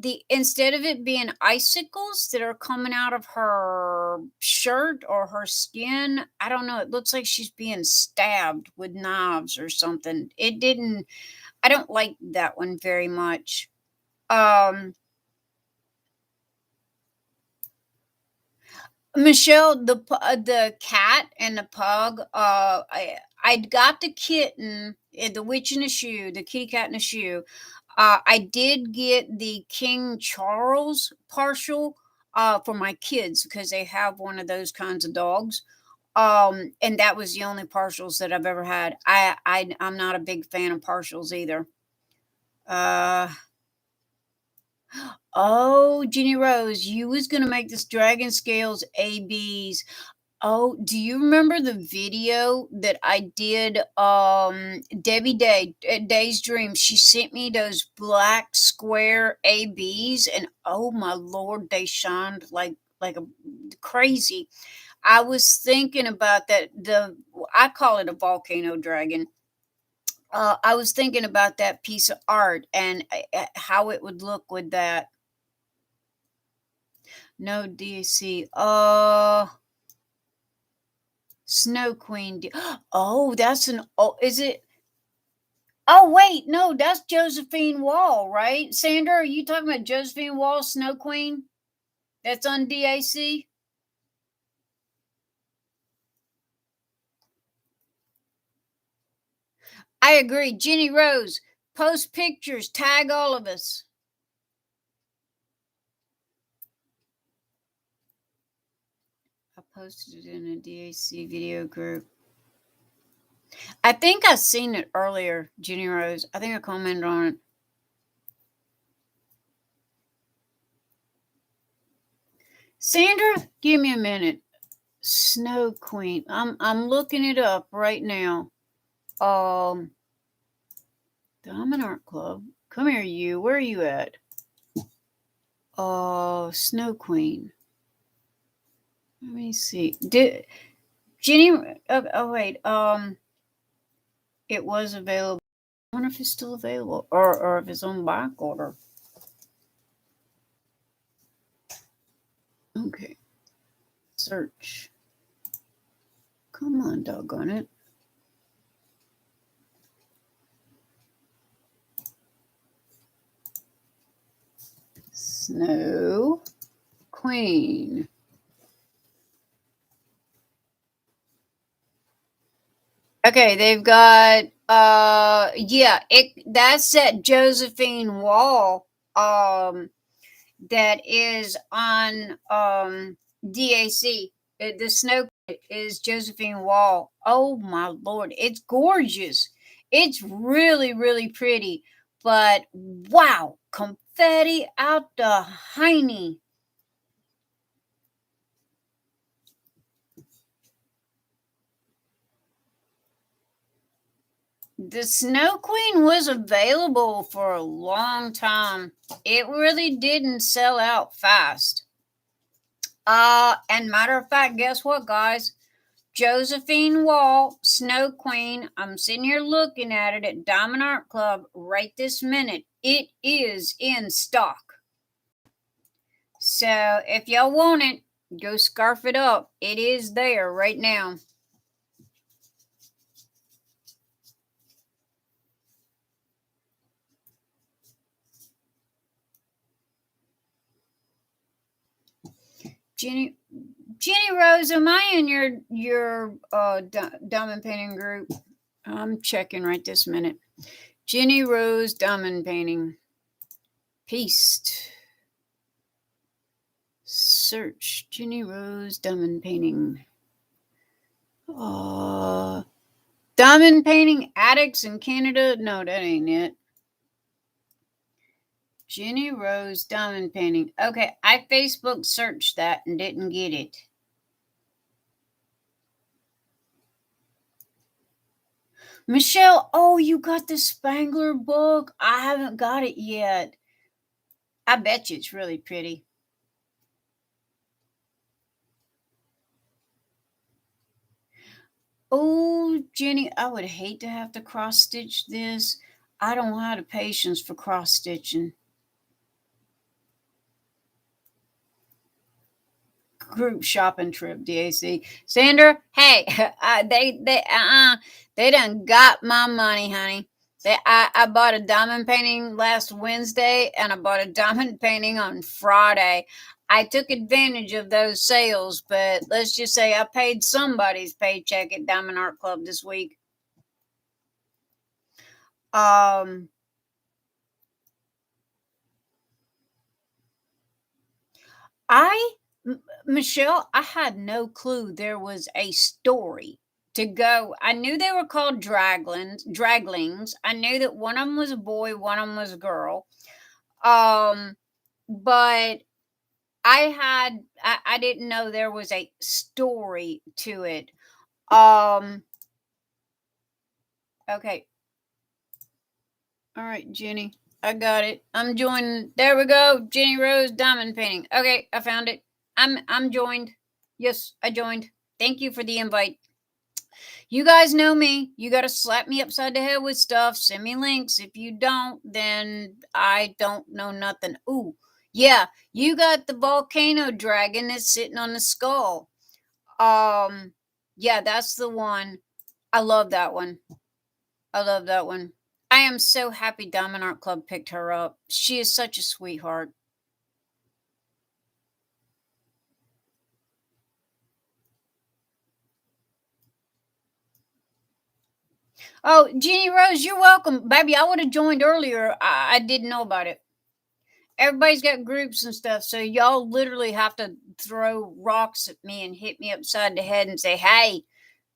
the instead of it being icicles that are coming out of her shirt or her skin, I don't know, it looks like she's being stabbed with knives or something. I don't like that one very much. um Michelle, the cat and the pug. I got the kitten, the witch in a shoe, the kitty cat in a shoe. I did get the King Charles partial for my kids because they have one of those kinds of dogs. And that was the only partials that I've ever had. I'm not a big fan of partials either. Uh, oh, Jenny Rose, you was gonna make this dragon scales ABs. Oh, do you remember the video that I did? Debbie Day's Dream. She sent me those black square ABs, and oh my lord, they shined like a crazy. I was thinking about that. I call it a volcano dragon. I was thinking about that piece of art and how it would look with that. No DC. Snow Queen. Oh, that's an. Oh, is it? Oh, wait, no, that's Josephine Wall, right? Sandra, are you talking about Josephine Wall, Snow Queen? That's on DAC? I agree. Jenny Rose, post pictures, tag all of us. I posted it in a DAC video group. I think I seen it earlier, Jenny Rose. I think I commented on it. Sandra, give me a minute. Snow Queen. I'm looking it up right now. Diamond Art Club. Come here, you. Where are you at? Snow Queen. Let me see. Did Jenny? Oh wait. It was available. I wonder if it's still available, or if it's on back order. Okay. Search. Come on, doggone it. Snow Queen. Okay, they've got yeah, that's that Josephine Wall that is on DAC. The snow is Josephine Wall. Oh my lord, it's gorgeous. It's really, really pretty. But wow, confetti out the hiney. The Snow Queen was available for a long time. It really didn't sell out fast. And matter of fact, guess what, guys? Josephine Wall, Snow Queen. I'm sitting here looking at it at Diamond Art Club right this minute. It is in stock. So if y'all want it, go scarf it up. It is there right now. Jenny Rose, am I in your diamond painting group? I'm checking right this minute. Jenny Rose diamond painting. Paste. Search Jenny Rose diamond painting. Diamond painting addicts in Canada? No, that ain't it. Jenny Rose diamond painting. Okay, I Facebook searched that and didn't get it. Michelle, oh, you got the Spangler book? I haven't got it yet. I bet you it's really pretty. Oh, Jenny, I would hate to have to cross stitch this. I don't have the patience for cross stitching. Group shopping trip, DAC. Sandra, hey, they done got my money, honey. I bought a diamond painting last Wednesday, and I bought a diamond painting on Friday. I took advantage of those sales, but let's just say I paid somebody's paycheck at Diamond Art Club this week. Michelle, I had no clue there was a story to go. I knew they were called draglings. I knew that one of them was a boy, one of them was a girl. But I didn't know there was a story to it. Okay. All right, Jenny. I got it. I'm joining. There we go. Jenny Rose diamond painting. Okay, I found it. I'm joined. Yes, I joined. Thank you for the invite. You guys know me. You got to slap me upside the head with stuff. Send me links. If you don't, then I don't know nothing. Ooh, yeah. You got the volcano dragon that's sitting on the skull. Yeah, that's the one. I love that one. I love that one. I am so happy Diamond Art Club picked her up. She is such a sweetheart. Oh, Jeannie Rose, you're welcome. Baby, I would have joined earlier. I didn't know about it. Everybody's got groups and stuff, so y'all literally have to throw rocks at me and hit me upside the head and say, hey,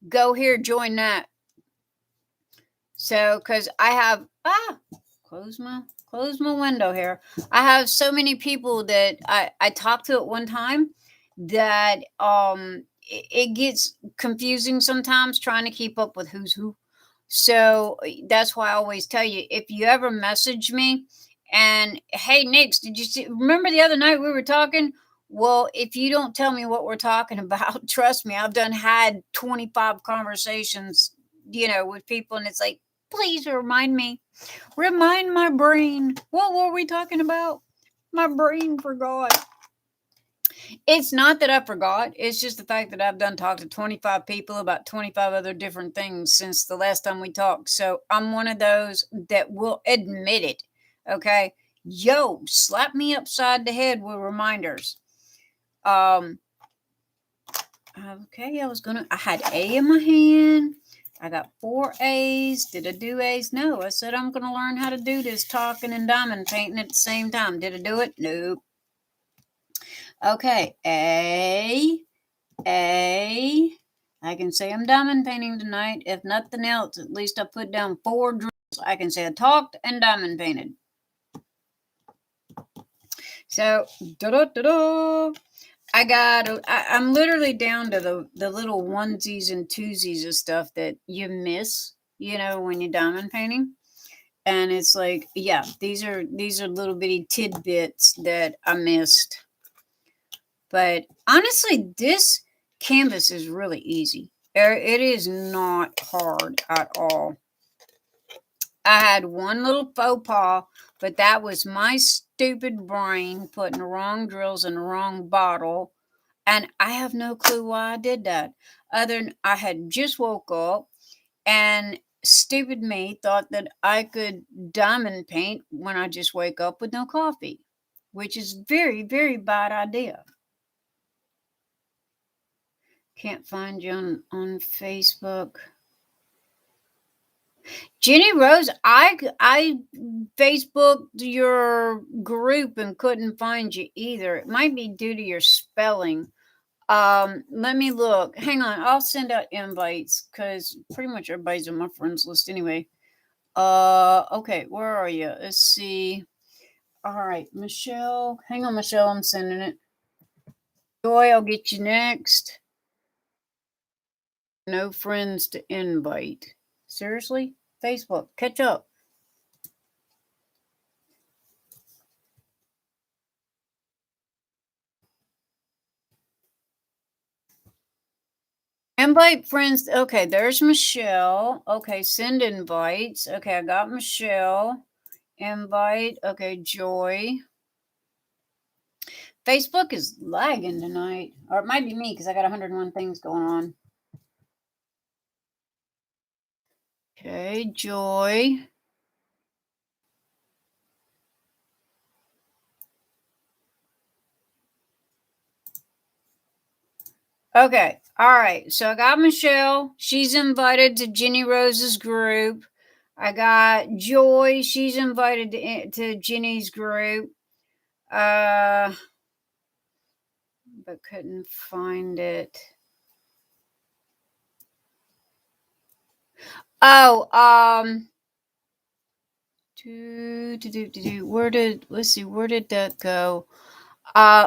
go here, join that. So, because I have, close my window here. I have so many people that I talked to at one time that it gets confusing sometimes trying to keep up with who's who. So that's why I always tell you, if you ever message me and hey Nyx, did you see, remember the other night we were talking? Well, if you don't tell me what we're talking about, trust me, I've done had 25 conversations, with people, and it's like, please remind me. Remind my brain. What were we talking about? My brain forgot. It's not that I forgot. It's just the fact that I've done talked to 25 people about 25 other different things since the last time we talked. So I'm one of those that will admit it. Okay. Yo, slap me upside the head with reminders. Okay, I had A in my hand. I got 4 A's. Did I do A's? No. I said I'm going to learn how to do this talking and diamond painting at the same time. Did I do it? Nope. Okay, A. I can say I'm diamond painting tonight. If nothing else, at least I put down 4 drills. I can say I talked and diamond painted. So, da-da-da-da. I'm literally down to the little onesies and twosies of stuff that you miss, when you're diamond painting. And it's like, yeah, these are little bitty tidbits that I missed. But honestly, this canvas is really easy. It is not hard at all. I had one little faux pas, but that was my stupid brain putting the wrong drills in the wrong bottle. And I have no clue why I did that. Other than I had just woke up and stupid me thought that I could diamond paint when I just wake up with no coffee, which is very, very bad idea. Can't find you on Facebook. Jenny Rose, I Facebooked your group and couldn't find you either. It might be due to your spelling. Let me look. Hang on, I'll send out invites because pretty much everybody's on my friends list anyway. Okay, where are you? Let's see. All right, Michelle. Hang on, Michelle. I'm sending it. Joy, I'll get you next. No friends to invite. Seriously? Facebook, catch up. Invite friends. Okay, there's Michelle. Okay, send invites. Okay, I got Michelle. Invite. Okay, Joy. Facebook is lagging tonight. Or it might be me because I got 101 things going on. Okay, Joy. Okay, all right. So I got Michelle. She's invited to Jenny Rose's group. I got Joy. She's invited to Jenny's group. But couldn't find it. Oh, where did that go?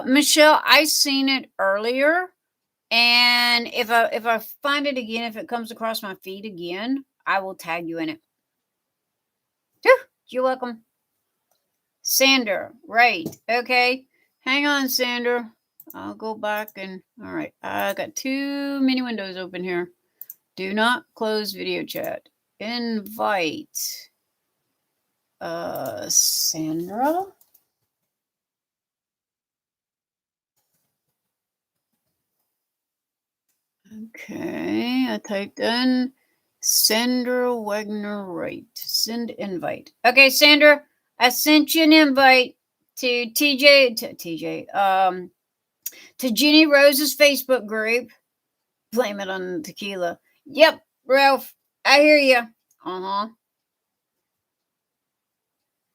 Michelle, I seen it earlier, and if I find it again, if it comes across my feed again, I will tag you in it. You're welcome. Sander, right. Okay. Hang on, Sander. I'll go back and all right. I got too many windows open here. Do not close video chat. Invite Sandra. Okay, I typed in Sandra Wagner Wright. Send invite. Okay, Sandra, I sent you an invite to to Jenny Rose's Facebook group. Blame it on the tequila. Yep, Ralph, I hear you. Uh-huh.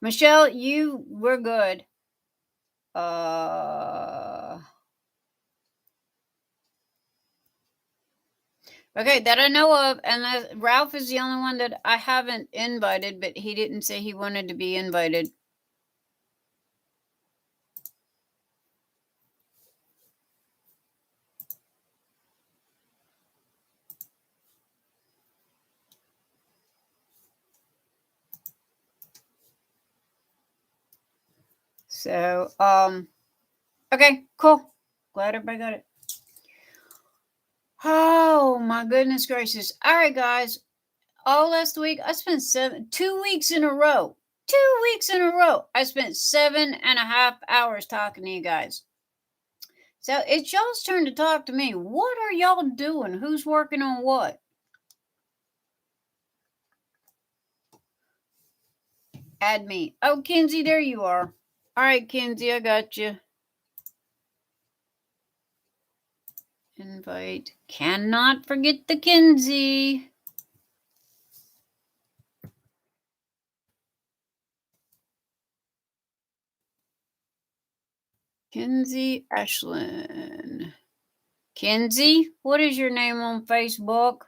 Michelle, we're good. Okay, that I know of, and Ralph is the only one that I haven't invited, but he didn't say he wanted to be invited. So, okay, cool. Glad everybody got it. Oh my goodness gracious! All right, guys. All last week I spent 2 weeks in a row. 2 weeks in a row. I spent 7.5 hours talking to you guys. So it's y'all's turn to talk to me. What are y'all doing? Who's working on what? Add me. Oh, Kenzie, there you are. All right, Kenzie, I got you. Invite. Cannot forget the Kenzie. Kenzie Ashlyn. Kenzie, what is your name on Facebook?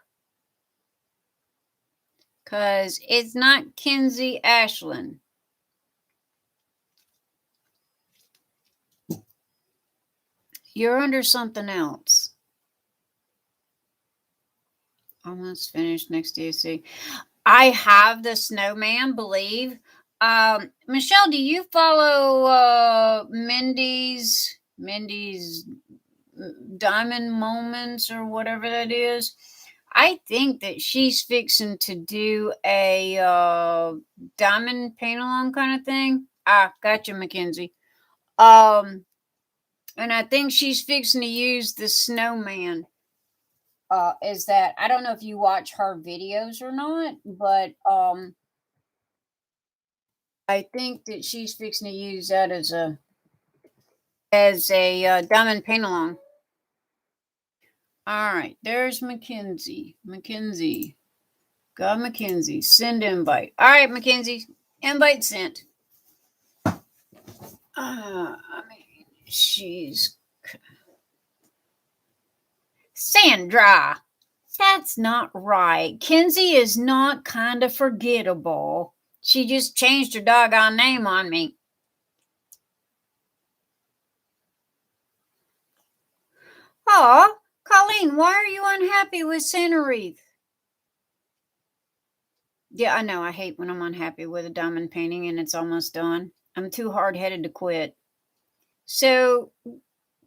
Because it's not Kenzie Ashlyn. You're under something else. Almost finished next DSC. I have the snowman, believe. Michelle, do you follow Mindy's Diamond Moments or whatever that is? I think that she's fixing to do a diamond paint along kind of thing. Ah, gotcha, Mackenzie. And I think she's fixing to use the snowman. Is that I don't know if you watch her videos or not, but I think that she's fixing to use that as a diamond paint along. All right, there's Mackenzie. Got Mackenzie. Send invite. All right, Mackenzie. Invite sent. I mean, she's Sandra. That's not right. Kenzie is not kind of forgettable. She just changed her doggone name on me. Aw, Colleen, why are you unhappy with Santa Wreath? Yeah, I know. I hate when I'm unhappy with a diamond painting and it's almost done. I'm too hard-headed to quit. So,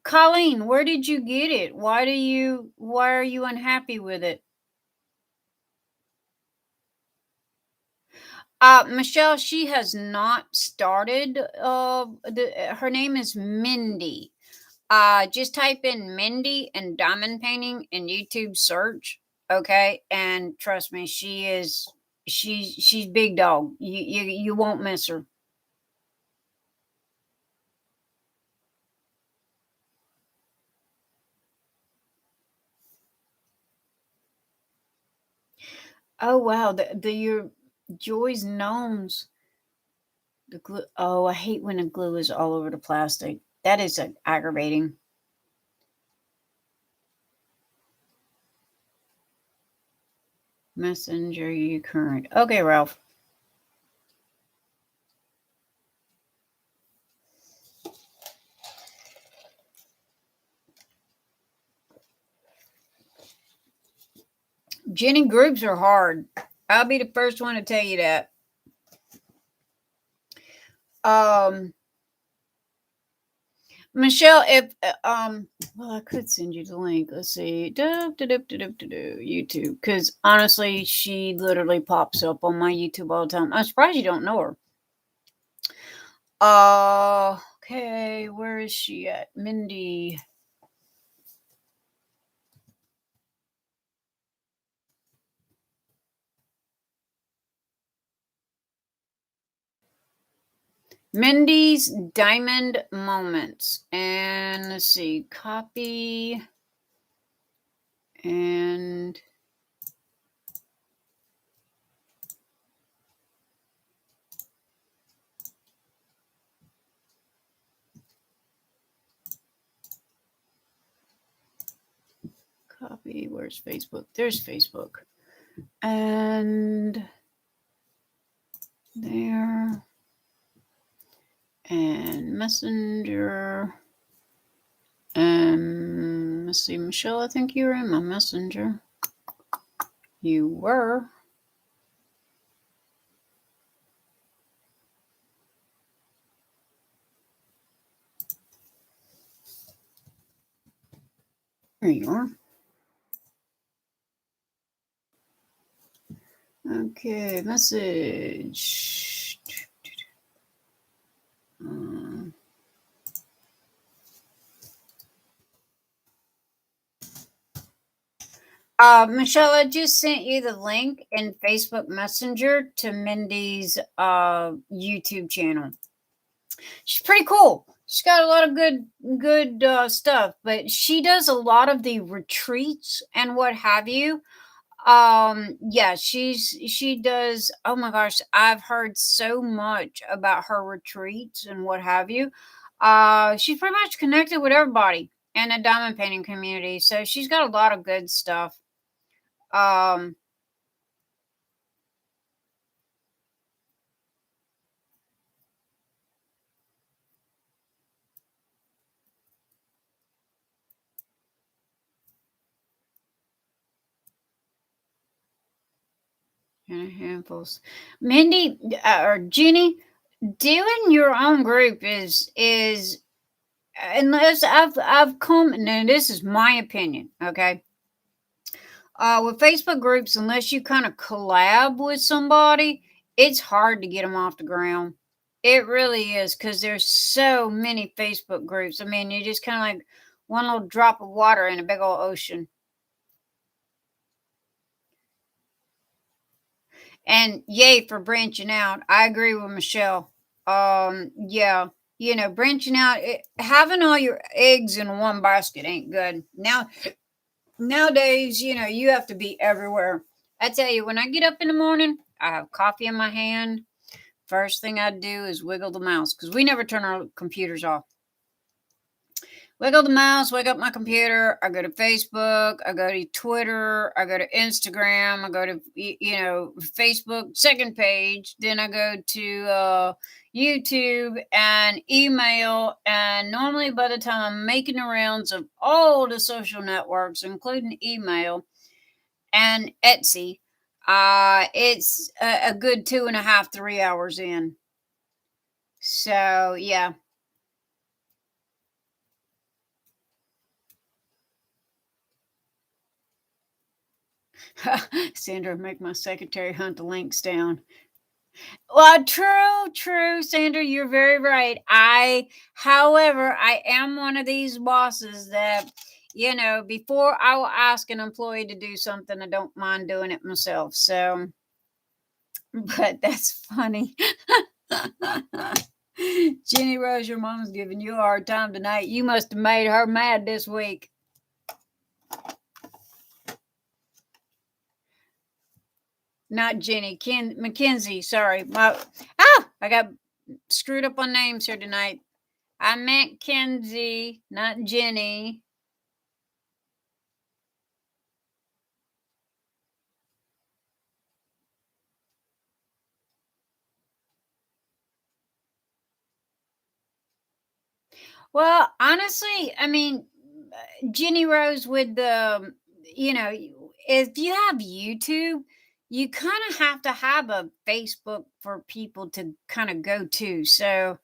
Colleen, where did you get it? Why are you unhappy with it? Michelle, she has not started. Her name is Mindy. Just type in Mindy and diamond painting in YouTube search. Okay, and trust me, she's big dog. You won't miss her. Oh wow, your Joy's gnomes. The glue. Oh, I hate when the glue is all over the plastic. That is aggravating. Messenger, you current. Okay, Ralph. Jenny, groups are hard. I'll be the first one to tell you that. Michelle, if well, I could send you the link. Let's see, YouTube, because honestly, she literally pops up on my YouTube all the time. I'm surprised you don't know her. Okay, where is she at? Mindy. Mindy's Diamond Moments. And let's see, copy and copy. Where's Facebook? There's Facebook. And there. And Messenger. Let's see, Michelle, I think you were in my Messenger. You were. There you are. Okay, message. Michelle, I just sent you the link in Facebook Messenger to Mindy's YouTube channel. She's pretty cool. She's got a lot of good stuff, but she does a lot of the retreats and what have you. Yeah, she does. Oh my gosh, I've heard so much about her retreats and what have you. She's pretty much connected with everybody in the diamond painting community, so she's got a lot of good stuff. And handfuls. Mindy or Jenny, doing your own group is unless I've come. Now this is my opinion, okay. With Facebook groups, unless you kind of collab with somebody, it's hard to get them off the ground. It really is, because there's so many Facebook groups. I mean, you're just kind of like one little drop of water in a big old ocean. And yay for branching out. I agree with Michelle. Yeah, branching out, having all your eggs in one basket ain't good. Nowadays, you have to be everywhere. I tell you, when I get up in the morning, I have coffee in my hand. First thing I do is wiggle the mouse, because we never turn our computers off. Wiggle the mouse, wake up my computer. I go to Facebook. I go to Twitter. I go to Instagram. I go to, Facebook second page. Then I go to YouTube and email. And normally by the time I'm making the rounds of all the social networks, including email and Etsy, it's a good 2.5, 3 hours in. So, yeah. Sandra, make my secretary hunt the links down. Well, true, Sandra, you're very right. However, I am one of these bosses that, before I will ask an employee to do something, I don't mind doing it myself. So, but that's funny. Jenny Rose, your mom's giving you a hard time tonight. You must have made her mad this week. Not Jenny, Mackenzie. Sorry, I got screwed up on names here tonight. I meant Kenzie, not Jenny. Well, honestly, I mean, Jenny Rose with the, if you have YouTube, you kind of have to have a Facebook for people to kind of go to. So,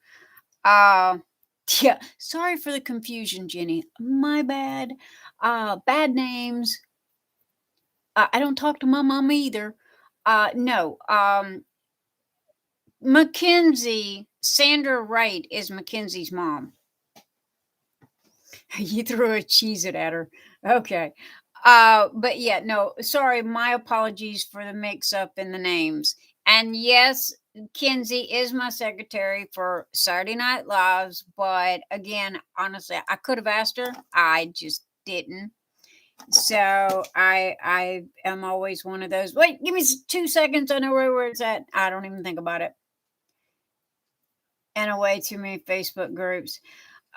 yeah, sorry for the confusion, Jenny. My bad. Bad names. I don't talk to my mom either. No. Mackenzie, Sandra Wright is Mackenzie's mom. You threw a cheese at her. Okay. But yeah, no, sorry. My apologies for the mix up in the names. And yes, Kenzie is my secretary for Saturday Night Lives, but again, honestly, I could have asked her. I just didn't. So I am always one of those. Wait, give me 2 seconds. I know where it's at. I don't even think about it. And away too many Facebook groups.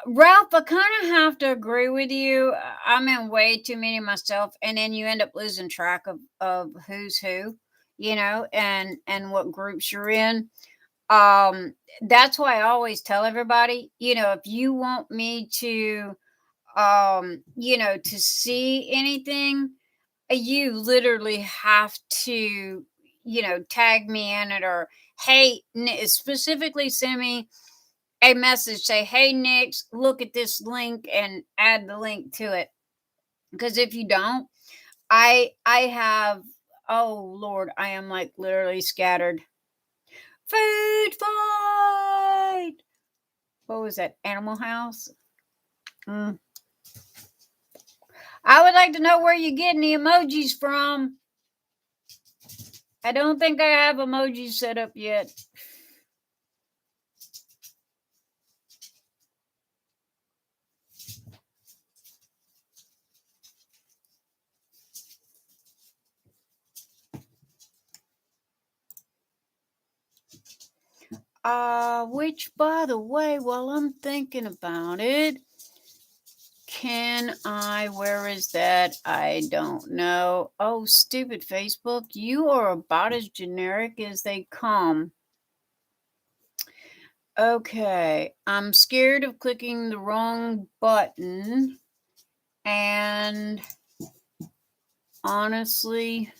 Ralph, I kind of have to agree with you. I'm in way too many myself, and then you end up losing track of who's who, and what groups you're in. That's why I always tell everybody, if you want me to, to see anything, you literally have to, tag me in it, or hey, specifically send me a message, say, hey, Nyx, look at this link and add the link to it. Because if you don't, I have, oh Lord, I am like literally scattered. Food fight. What was that? Animal House? I would like to know where you're getting the emojis from. I don't think I have emojis set up yet. Which, by the way, while I'm thinking about it, where is that? I don't know. Oh, stupid Facebook. You are about as generic as they come. Okay. I'm scared of clicking the wrong button. And honestly,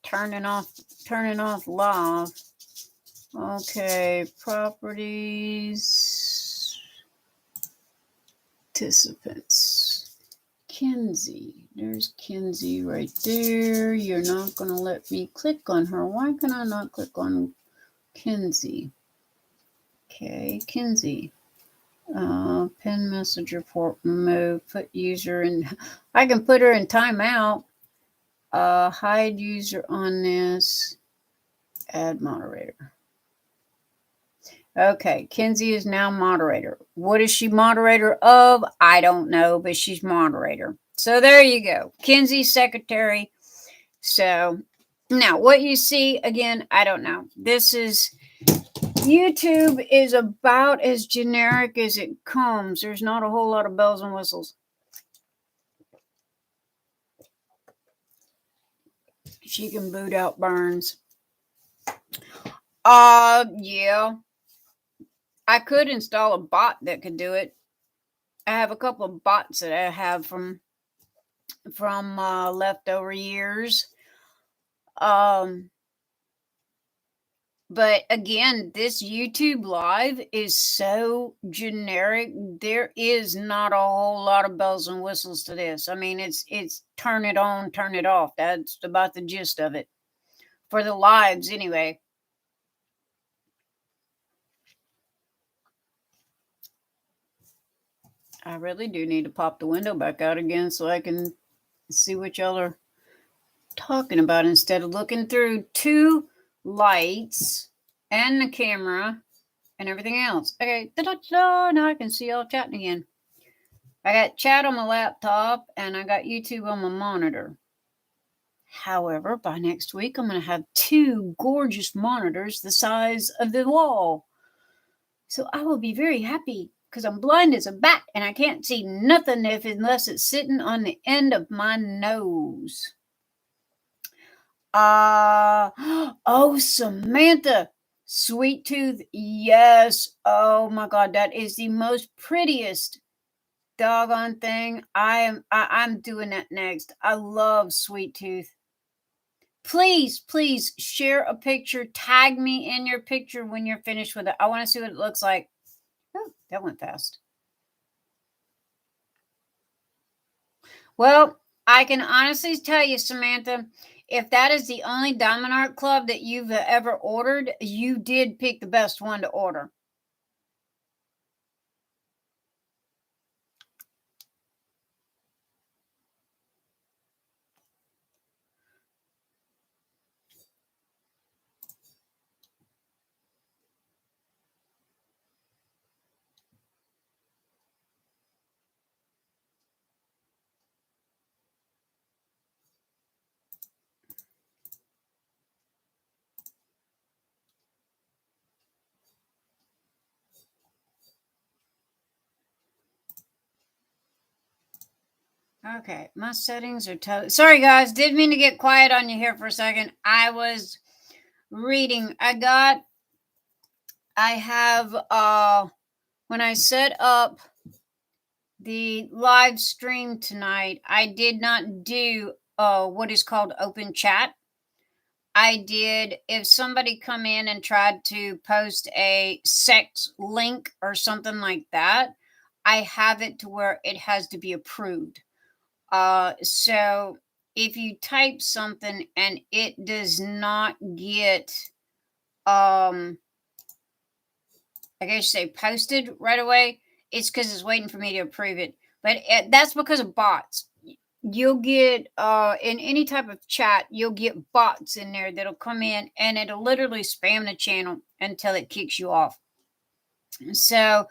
turning off live. Okay. Properties. Participants. Kenzie. There's Kenzie right there. You're not going to let me click on her. Why can I not click on Kenzie? Okay, Kenzie. Pin messenger port move. Put user in. I can put her in timeout. Hide user on this. Add moderator. Okay, Kenzie is now moderator. What is she moderator of? I don't know, but she's moderator. So there you go. Kenzie's secretary. So now what you see, again, I don't know. YouTube is about as generic as it comes. There's not a whole lot of bells and whistles. She can boot out Burns. Yeah. I could install a bot that could do it. I have a couple of bots that I have from leftover years. But again, this YouTube live is so generic. There is not a whole lot of bells and whistles to this. I mean, it's turn it on, turn it off. That's about the gist of it. For the lives, anyway. I really do need to pop the window back out again so I can see what y'all are talking about instead of looking through two lights and the camera and everything else. Okay, now I can see y'all chatting again. I got chat on my laptop and I got YouTube on my monitor. However, by next week, I'm going to have two gorgeous monitors the size of the wall. So I will be very happy because I'm blind as a bat and I can't see nothing unless it's sitting on the end of my nose. Oh, Samantha, Sweet Tooth, yes. Oh my God, that is the most prettiest doggone thing. I'm doing that next. I love Sweet Tooth. Please share a picture. Tag me in your picture when you're finished with it. I want to see what it looks like. Oh, that went fast. Well, I can honestly tell you, Samantha, if that is the only Diamond Art Club that you've ever ordered, you did pick the best one to order. Okay, my settings are totally sorry, guys. Didn't mean to get quiet on you here for a second. I was reading. I have when I set up the live stream tonight, I did not do what is called open chat. I did if somebody come in and tried to post a sex link or something like that, I have it to where it has to be approved. So if you type something and it does not get I guess you say posted right away, it's because it's waiting for me to approve it. But that's because of bots. You'll get in any type of chat, you'll get bots in there that'll come in and it'll literally spam the channel until it kicks you off. So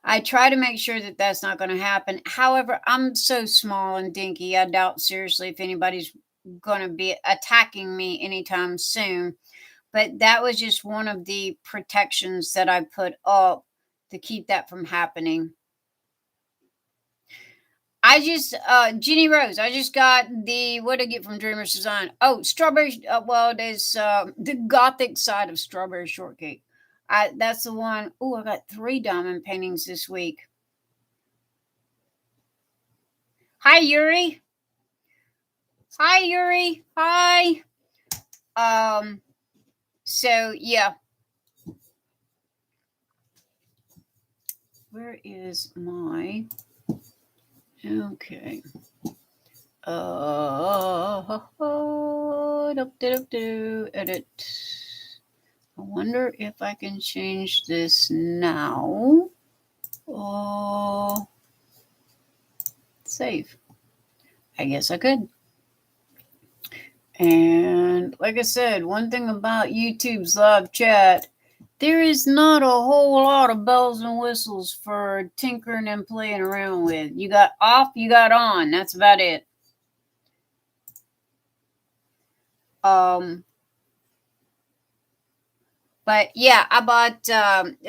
I try to make sure that that's not going to happen. However, I'm so small and dinky, I doubt seriously if anybody's going to be attacking me anytime soon. But that was just one of the protections that I put up to keep that from happening. I just, Jenny Rose, I just got what did I get from Dreamers Design? Oh, strawberry, well, there's the gothic side of strawberry shortcake. That's the one. Oh, I got 3 diamond paintings this week. Hi, Yuri. Hi, Yuri. Hi. So yeah. Where is my okay. Edit. I wonder if I can change this now. Save. I guess I could. And like I said, one thing about YouTube's live chat, there is not a whole lot of bells and whistles for tinkering and playing around with. You got off, you got on. That's about it. But yeah, I bought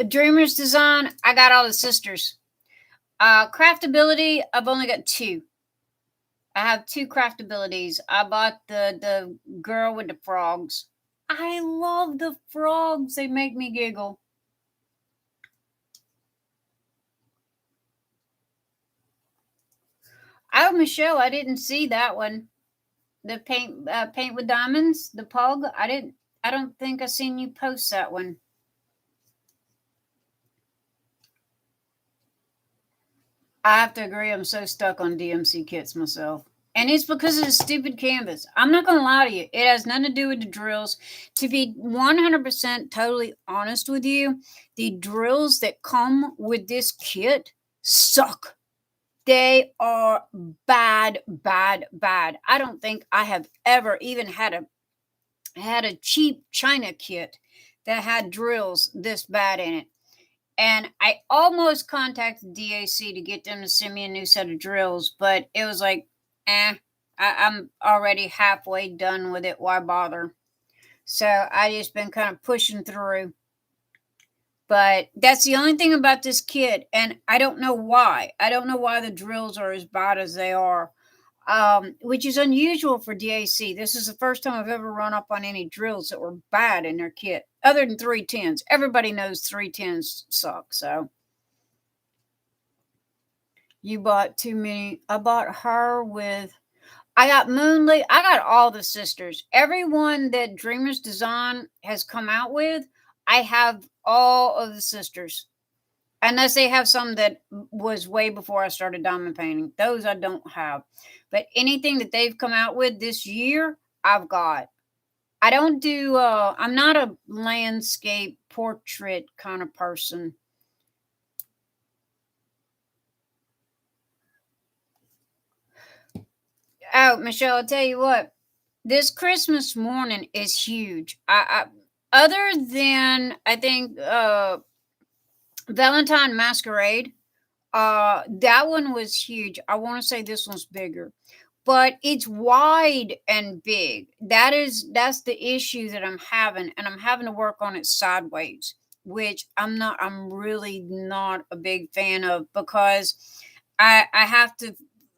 Dreamers Design. I got all the sisters. Craftability, I've only got 2. I have 2 craftabilities. I bought the girl with the frogs. I love the frogs. They make me giggle. Oh, Michelle, I didn't see that one. The paint with diamonds, the pug. I don't think I seen you post that one. I have to agree. I'm so stuck on DMC kits myself. And it's because of the stupid canvas. I'm not going to lie to you. It has nothing to do with the drills. To be 100% totally honest with you, the drills that come with this kit suck. They are bad, bad, bad. I don't think I have ever even had a cheap China kit that had drills this bad in it. And I almost contacted DAC to get them to send me a new set of drills, but it was like, I'm already halfway done with it. Why bother? So I just been kind of pushing through. But that's the only thing about this kit, and I don't know why. I don't know why the drills are as bad as they are, which is unusual for DAC. This is the first time I've ever run up on any drills that were bad in their kit, other than 310s. Everybody knows 310s suck, so. You bought too many. I bought her with. I got Moonlit. I got all the sisters. Everyone that Dreamers Design has come out with, I have all of the sisters. Unless they have some that was way before I started diamond painting. Those I don't have. But anything that they've come out with this year, I've got. I don't do, I'm not a landscape portrait kind of person. Oh, Michelle, I'll tell you what. This Christmas morning is huge. Other than I think Valentine Masquerade, that one was huge. I want to say this one's bigger, but it's wide and big. That's the issue that I'm having, and I'm having to work on it sideways, which I'm really not a big fan of because I have to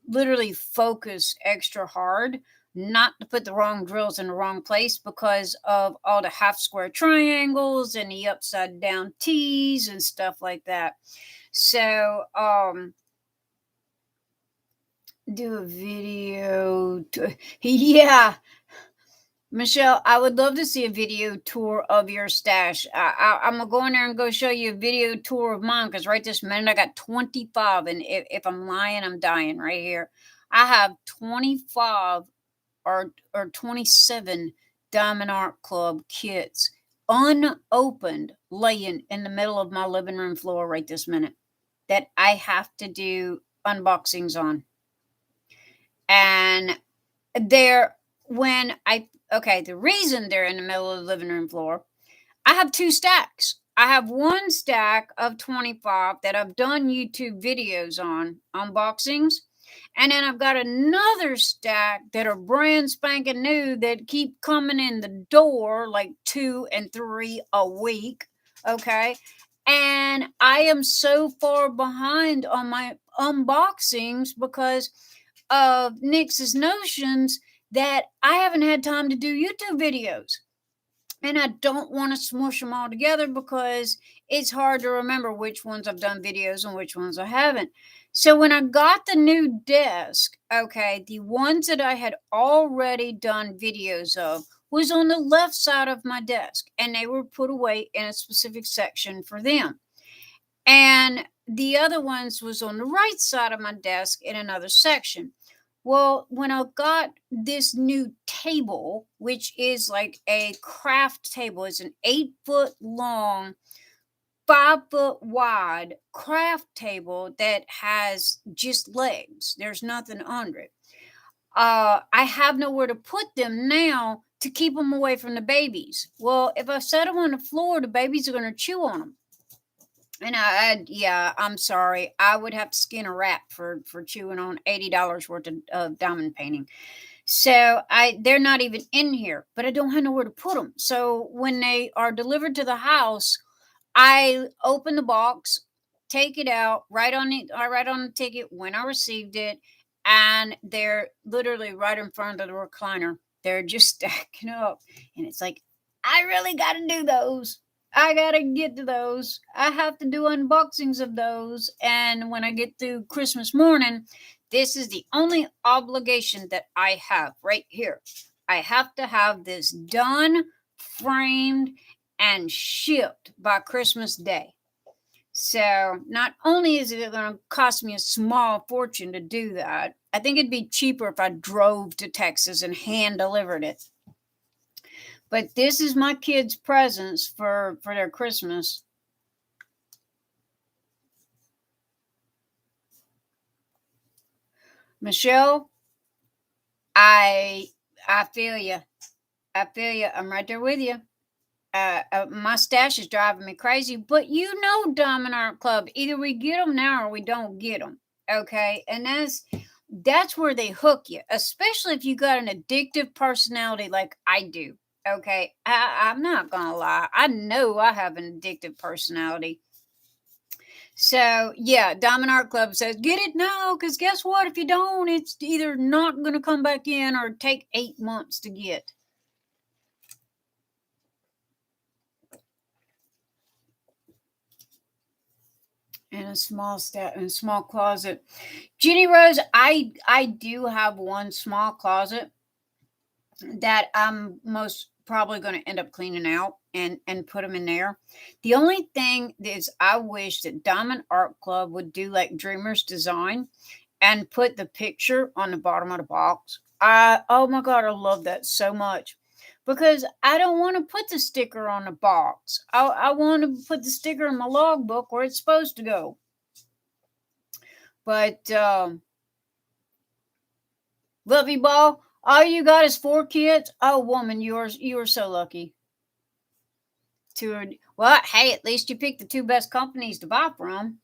literally focus extra hard not to put the wrong drills in the wrong place because of all the half square triangles and the upside down T's and stuff like that. So, do a video. Yeah, Michelle, I would love to see a video tour of your stash. I'm gonna go in there and go show you a video tour of mine because right this minute I got 25, and if I'm lying, I'm dying right here. I have 25 or 27 Diamond Art Club kits unopened laying in the middle of my living room floor right this minute that I have to do unboxings on. And they're the reason they're in the middle of the living room floor, I have two stacks. I have one stack of 25 that I've done YouTube videos on, unboxings. And then I've got another stack that are brand spanking new that keep coming in the door like 2 and 3 a week. Okay. And I am so far behind on my unboxings because of Nyx's notions that I haven't had time to do YouTube videos. And I don't want to smush them all together because it's hard to remember which ones I've done videos and which ones I haven't. So when I got the new desk, okay, the ones that I had already done videos of was on the left side of my desk, and they were put away in a specific section for them. And the other ones was on the right side of my desk in another section. Well, when I got this new table, which is like a craft table, it's an 8-foot long, 5-foot wide craft table that has just legs. There's nothing under it. I have nowhere to put them now to keep them away from the babies. Well, if I set them on the floor, the babies are going to chew on them. And I'm sorry. I would have to skin a rat for chewing on $80 worth of diamond painting. So they're not even in here, but I don't have nowhere to put them. So when they are delivered to the house, I open the box, take it out, I write on the ticket when I received it, and they're literally right in front of the recliner. They're just stacking up, and it's like, I really got to do those. I gotta get to those. I have to do unboxings of those. And when I get through Christmas morning, this is the only obligation that I have right here. I have to have this done, framed, and shipped by Christmas Day. So not only is it going to cost me a small fortune to do that, I think it'd be cheaper if I drove to Texas and hand delivered it. But this is my kids' presents for their Christmas. Michelle, I feel you. I feel you. I'm right there with you. My stash is driving me crazy, but you know, Diamond Art Club, either we get them now or we don't get them. Okay, and that's where they hook you, especially if you got an addictive personality like I do. Okay, I'm not gonna lie. I know I have an addictive personality. So yeah, Diamond Art Club says get it now, because guess what? If you don't, it's either not gonna come back in or take 8 months to get. In a small closet. Jenny Rose, I do have one small closet that I'm most probably going to end up cleaning out and put them in there. The only thing is I wish that Diamond Art Club would do like Dreamer's Design and put the picture on the bottom of the box. Oh my God, I love that so much. Because I don't want to put the sticker on the box. I want to put the sticker in my logbook where it's supposed to go. But Lovey Ball, all you got is 4 kids. Oh, woman, you are so lucky. Well, hey, at least you picked the 2 best companies to buy from.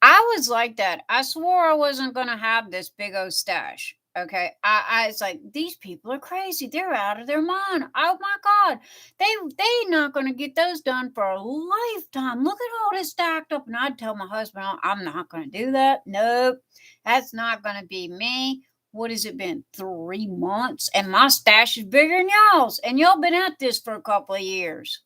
I was like that. I swore I wasn't going to have this big old stash. Okay. I it's like these people are crazy. They're out of their mind. Oh my God. They not gonna get those done for a lifetime. Look at all this stacked up. And I'd tell my husband, "Oh, I'm not gonna do that. Nope. That's not gonna be me. What has it been? 3 months? And my stash is bigger than y'all's. And y'all been at this for a couple of years.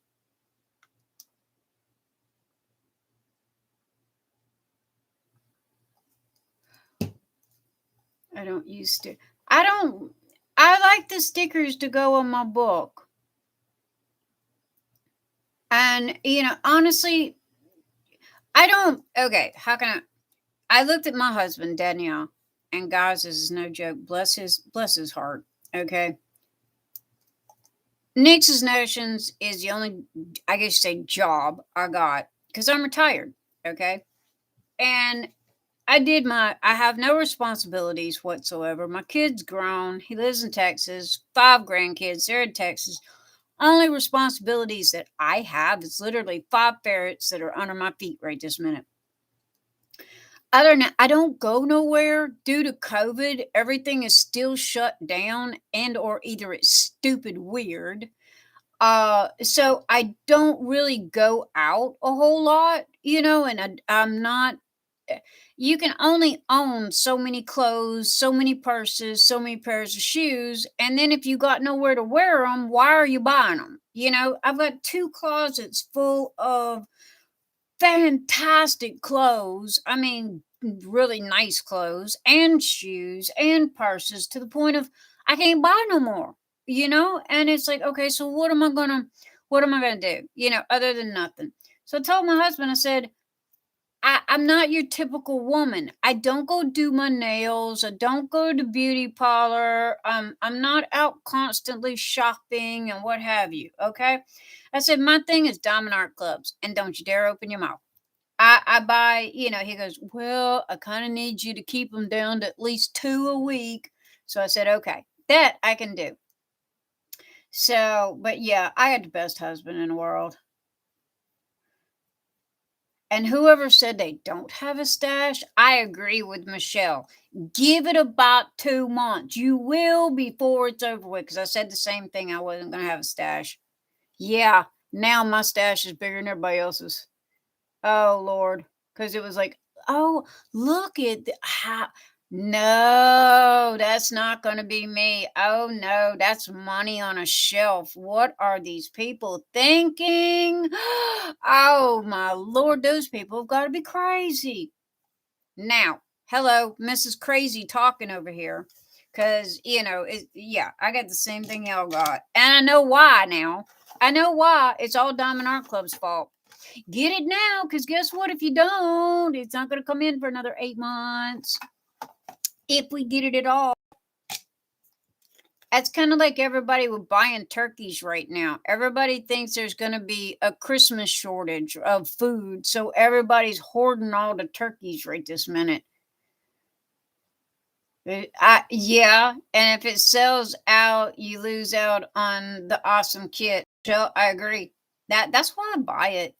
I don't use to. I don't. I like the stickers to go on my book. And, honestly, I don't. Okay, how can I looked at my husband, Danielle, and guys, this is no joke. Bless his heart. Okay. Nyx's Notions is the only, I guess you say, job I got because I'm retired. Okay. And I have no responsibilities whatsoever. My kid's grown. He lives in Texas, 5 grandkids. They're in Texas. Only responsibilities that I have is literally 5 ferrets that are under my feet right this minute. Other than that, I don't go nowhere due to COVID. Everything is still shut down and or either it's stupid weird. So I don't really go out a whole lot, and I'm not you can only own so many clothes, so many purses, so many pairs of shoes, and then if you got nowhere to wear them, why are you buying them? I've got 2 closets full of fantastic clothes. I mean, really nice clothes and shoes and purses to the point of I can't buy no more, And it's like, okay, so what am I gonna do? Other than nothing. So I told my husband, I said, I'm not your typical woman. I don't go do my nails. I don't go to the beauty parlor. I'm not out constantly shopping and what have you. Okay. I said, my thing is diamond art clubs, and don't you dare open your mouth. I buy, he goes, well, I kind of need you to keep them down to at least 2 a week. So I said, okay, that I can do. So, but yeah, I had the best husband in the world. And whoever said they don't have a stash, I agree with Michelle. Give it about 2 months. You will before it's over with. Because I said the same thing. I wasn't going to have a stash. Yeah, now my stash is bigger than everybody else's. Oh, Lord. Because it was like, oh, look at how. No, that's not going to be me. Oh, no, that's money on a shelf. What are these people thinking? Oh, my Lord, those people have got to be crazy. Now, hello, Mrs. Crazy talking over here. Because, yeah, I got the same thing y'all got. And I know why now. I know why. It's all Diamond Art Club's fault. Get it now, because guess what? If you don't, it's not going to come in for another 8 months. If we get it at all. That's kind of like everybody with buying turkeys right now. Everybody thinks there's going to be a Christmas shortage of food, so everybody's hoarding all the turkeys right this minute. Yeah, and if it sells out, you lose out on the awesome kit. So I agree. That's why I buy it.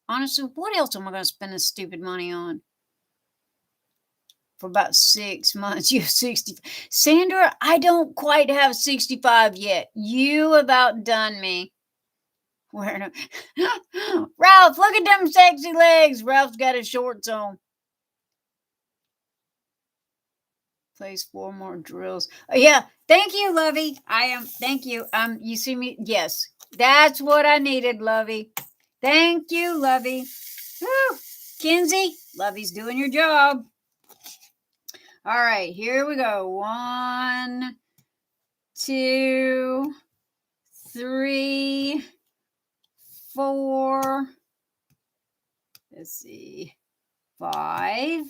Honestly, what else am I going to spend this stupid money on? For about 6 months. You have 60. Sandra, I don't quite have 65 yet. You about done me. Wearing a Ralph, look at them sexy legs. Ralph's got his shorts on. Plays 4 more drills. Oh, yeah. Thank you, Lovey. Thank you. You see me? Yes. That's what I needed, Lovey. Thank you, Lovey. Woo. Kinsey, Lovey's doing your job. All right, here we go. 1, 2, 3, 4. Let's see. 5,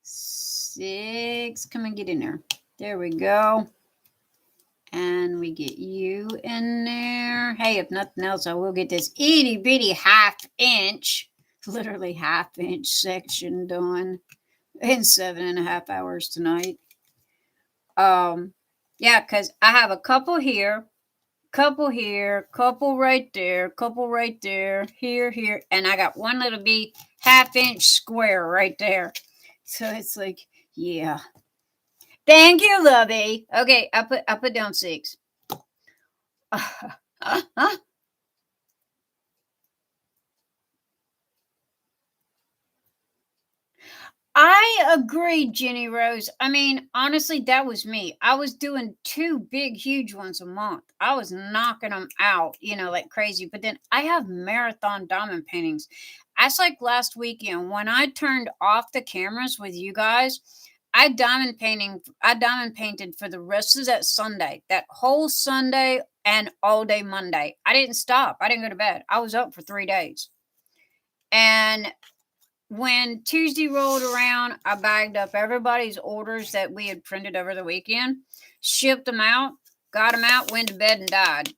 6. Come and get in there. There we go. And we get you in there. Hey, if nothing else, I will get this itty bitty half-inch, literally half-inch section done in 7.5 hours tonight. Yeah, because I have a couple here, couple right there, couple right there, here, and I got one little bitty half-inch square right there. So it's like, yeah. Thank you, lovey. Okay, I put down 6. I agree, Jenny Rose. I mean, honestly, that was me. I was doing 2 big, huge ones a month. I was knocking them out, like crazy. But then I have marathon diamond paintings. That's like last weekend when I turned off the cameras with you guys. I diamond painted for the rest of that Sunday, that whole Sunday and all day Monday. I didn't stop. I didn't go to bed. I was up for 3 days. And when Tuesday rolled around, I bagged up everybody's orders that we had printed over the weekend, shipped them out, got them out, went to bed, and died.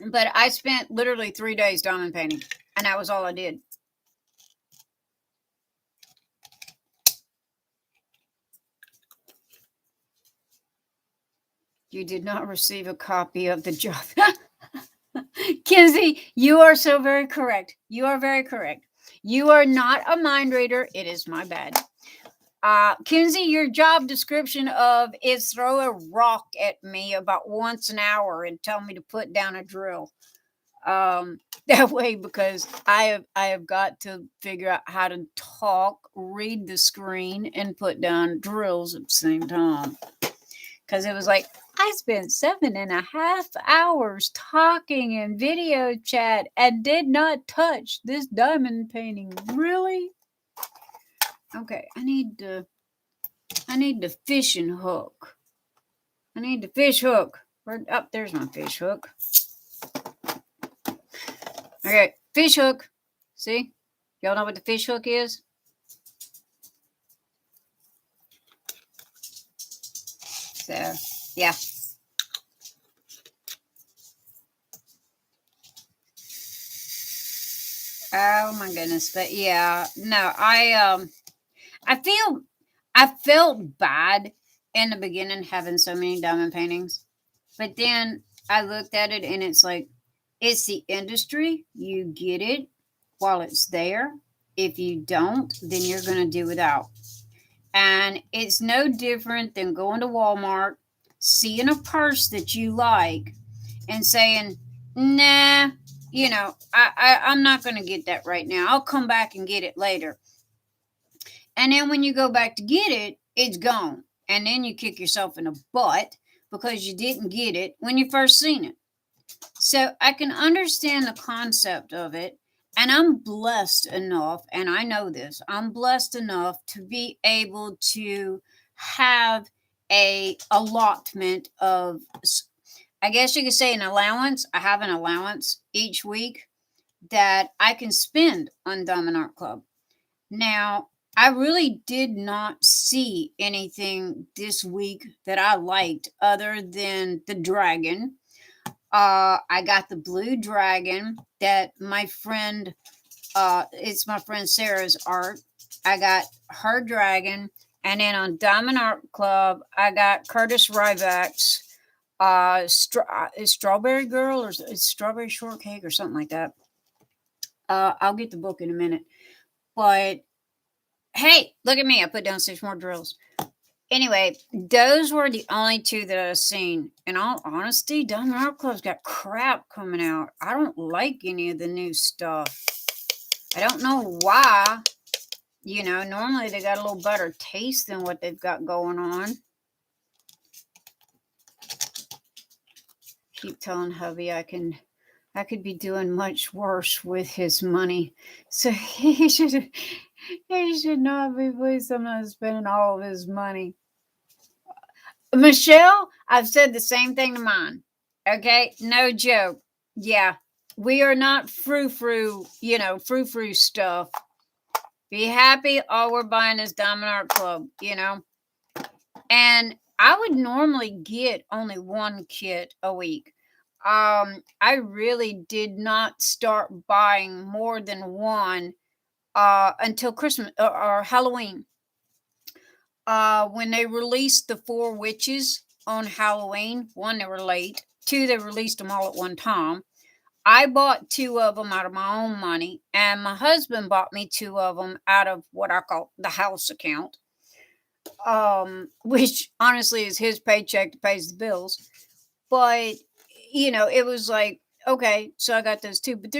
But I spent literally 3 days diamond painting, and that was all I did. You did not receive a copy of the job. Kinsey, you are so very correct. You are very correct. You are not a mind reader. It is my bad. Kinsey, your job description is throw a rock at me about once an hour and tell me to put down a drill. That way, because I have got to figure out how to talk, read the screen, and put down drills at the same time. Because it was like, I spent 7.5 hours talking in video chat and did not touch this diamond painting. Really? Okay, I need the fishing hook. I need the fish hook. Oh, there's my fish hook. Okay, fish hook. See? Y'all know what the fish hook is? So, yeah. Oh my goodness. But yeah, no, I felt bad in the beginning having so many diamond paintings. But then I looked at it and it's like, it's the industry. You get it while it's there. If you don't, then you're going to do without. And it's no different than going to Walmart, seeing a purse that you like, and saying, nah, I'm not going to get that right now. I'll come back and get it later. And then when you go back to get it, it's gone. And then you kick yourself in the butt because you didn't get it when you first seen it. So I can understand the concept of it. And I'm blessed enough, and I know this, I'm blessed enough to be able to have a allotment of, I guess you could say an allowance. I have an allowance each week that I can spend on Diamond Art Club. Now, I really did not see anything this week that I liked other than the dragon. I got the blue dragon that my friend, it's my friend Sarah's art. I got her dragon. And then on Diamond Art Club, I got Curtis Ryback's Strawberry Girl, or it's Strawberry Shortcake or something like that. I'll get the book in a minute. But hey, look at me. I put down 6 more drills. Anyway, those were the only 2 that I've seen. In all honesty, Diamond Art Club's got crap coming out. I don't like any of the new stuff. I don't know why. Normally they got a little better taste than what they've got going on. Keep telling hubby I could be doing much worse with his money. So he should not be pleased. I'm not spending all of his money. Michelle, I've said the same thing to mine. Okay, no joke. Yeah, we are not frou-frou stuff. Be happy. All we're buying is Diamond Art Club, And I would normally get only 1 kit a week. I really did not start buying more than 1 until Christmas or Halloween. When they released the 4 witches on Halloween, 1, they were late. 2, they released them all at one time. I bought 2 of them out of my own money, and my husband bought me 2 of them out of what I call the house account. which honestly is his paycheck that pays the bills. But it was like, okay, so I got those two, but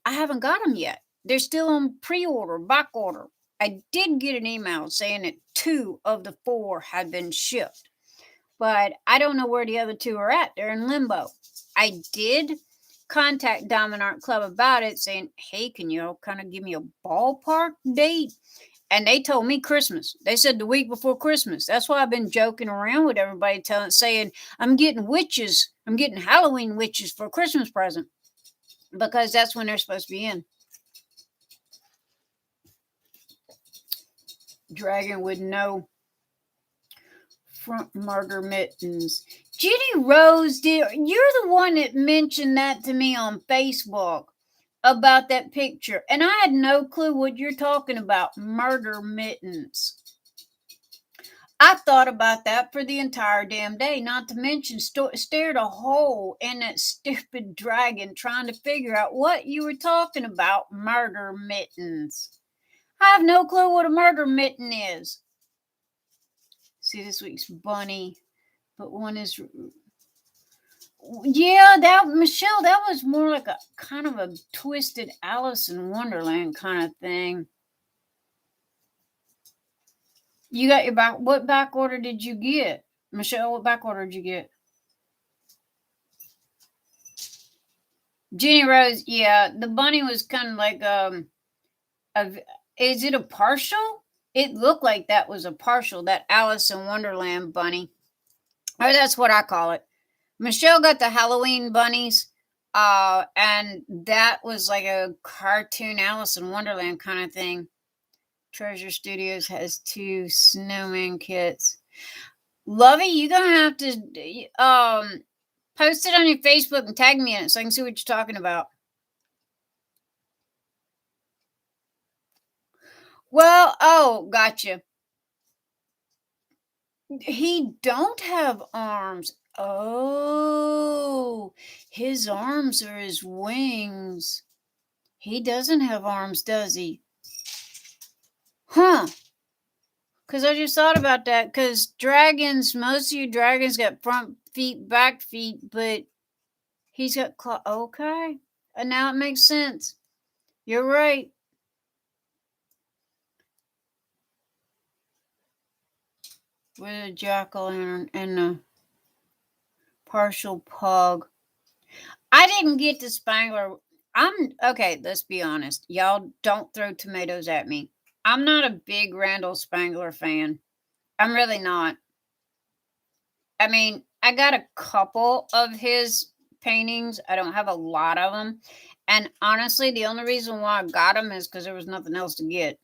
I haven't got them yet. They're still on pre-order, back order. I did get an email saying that two of the four had been shipped, but I don't know where the other two are at. They're in limbo. I did contact Diamond Art Club about it, saying, hey, can you kind of give me a ballpark date? And they told me Christmas. They said the week before Christmas. That's why I've been joking around with everybody, saying I'm getting witches. I'm getting Halloween witches for a Christmas present, because that's when they're supposed to be in. Dragon with no front murder mittens. Jenny Rose, you're the one that mentioned that to me on Facebook about that picture, and I had no clue what you're talking about. Murder mittens. I thought about that for the entire damn day, not to mention stared a hole in that stupid dragon trying to figure out what you were talking about. Murder mittens. I have no clue what a murder mitten is. See this week's bunny, but one is... Yeah, Michelle, that was more like a kind of a twisted Alice in Wonderland kind of thing. You got your back... What back order did you get? Michelle, what back order did you get? Jenny Rose, yeah, the bunny was kind of like is it a partial? It looked like that was a partial, that Alice in Wonderland bunny. Or that's what I call it. Michelle got the Halloween bunnies, and that was like a cartoon Alice in Wonderland kind of thing. Treasure Studios has 2 snowman kits. Lovey, you're gonna have to post it on your Facebook and tag me in it so I can see what you're talking about. Well, oh, gotcha. He don't have arms. Oh, his arms are his wings. He doesn't have arms, does he? Huh. Because I just thought about that. Because dragons, most of you dragons got front feet, back feet, but he's got claw. Okay. And now it makes sense. You're right. With a jack-o'-lantern and a partial pug. I didn't get the Spangler. Okay, let's be honest. Y'all don't throw tomatoes at me. I'm not a big Randall Spangler fan. I'm really not. I mean, I got a couple of his paintings. I don't have a lot of them. And honestly, the only reason why I got them is because there was nothing else to get.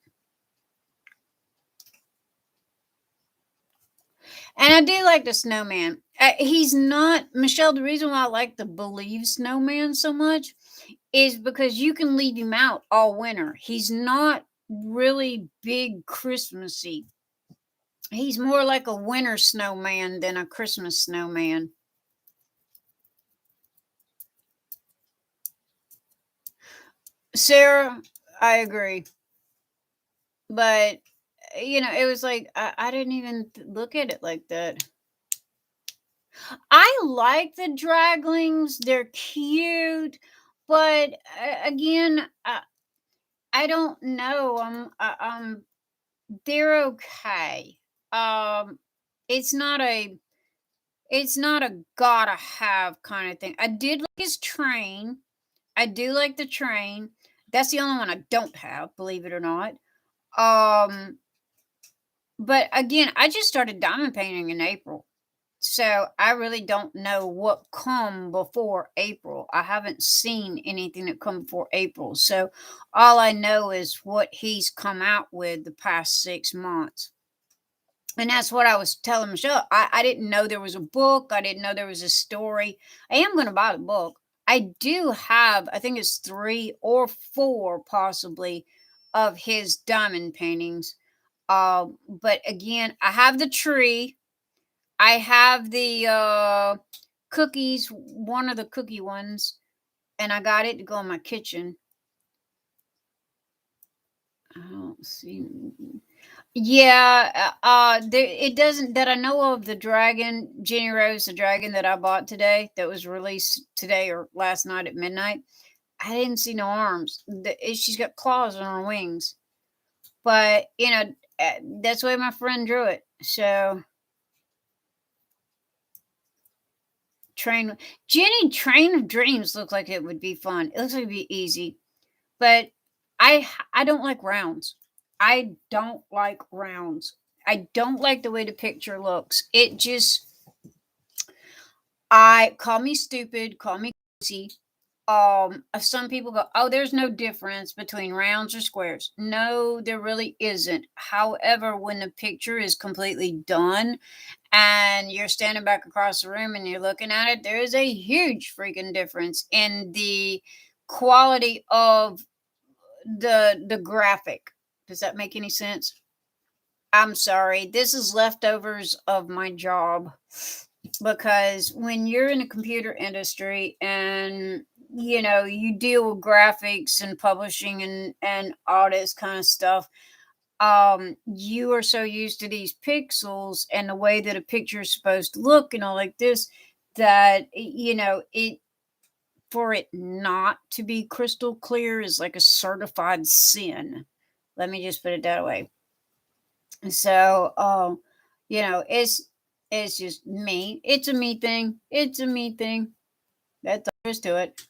And I do like the snowman. He's not... Michelle, the reason why I like the Believe snowman so much is because you can leave him out all winter. He's not really big Christmassy. He's more like a winter snowman than a Christmas snowman. Sarah, I agree. But, it was like, I didn't even look at it like that. I like the draglings. They're cute. But, again, I don't know. They're okay. It's not a gotta have kind of thing. I did like his train. I do like the train. That's the only one I don't have, believe it or not. But again, I just started diamond painting in April. So I really don't know what come before April. I haven't seen anything that come before April. So all I know is what he's come out with the past 6 months. And that's what I was telling Michelle. I didn't know there was a book. I didn't know there was a story. I am going to buy the book. I do have, I think it's 3 or 4 possibly, of his diamond paintings. But again, I have the tree. I have the cookies, one of the cookie ones, and I got it to go in my kitchen. I don't see. Yeah, it doesn't that I know of. The dragon, Jenny Rose, the dragon that I bought today, that was released today or last night at midnight. I didn't see no arms. She's got claws on her wings, but that's the way my friend drew it. So train Train of Dreams looks like it would be fun. It looks like it'd be easy, but I don't like rounds. I don't like rounds. I don't like the way the picture looks. It just I call me stupid, call me crazy. Some people go, "Oh, there's no difference between rounds or squares." No, there really isn't. However, when the picture is completely done and you're standing back across the room and you're looking at it, there is a huge freaking difference in the quality of the graphic. Does that make any sense? I'm sorry. This is leftovers of my job, because when you're in the computer industry and you deal with graphics and publishing and all this kind of stuff, you are so used to these pixels and the way that a picture is supposed to look and all like this, that it for it not to be crystal clear is like a certified sin. Let me just put it that way. So, it's just me. It's a me thing. It's a me thing. That's all there is to it.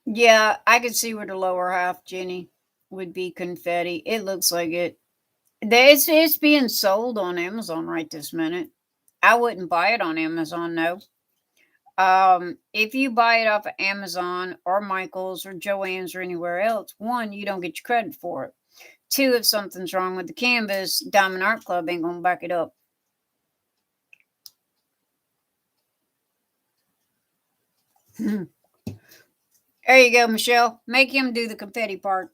Yeah, I could see where the lower half, Jenny, would be confetti. It looks like it. It's being sold on Amazon right this minute. I wouldn't buy it on Amazon, no. If you buy it off of Amazon or Michael's or Joann's or anywhere else, one, you don't get your credit for it. Two, if something's wrong with the canvas, Diamond Art Club ain't gonna back it up. There you go, Michelle. Make him do the confetti part.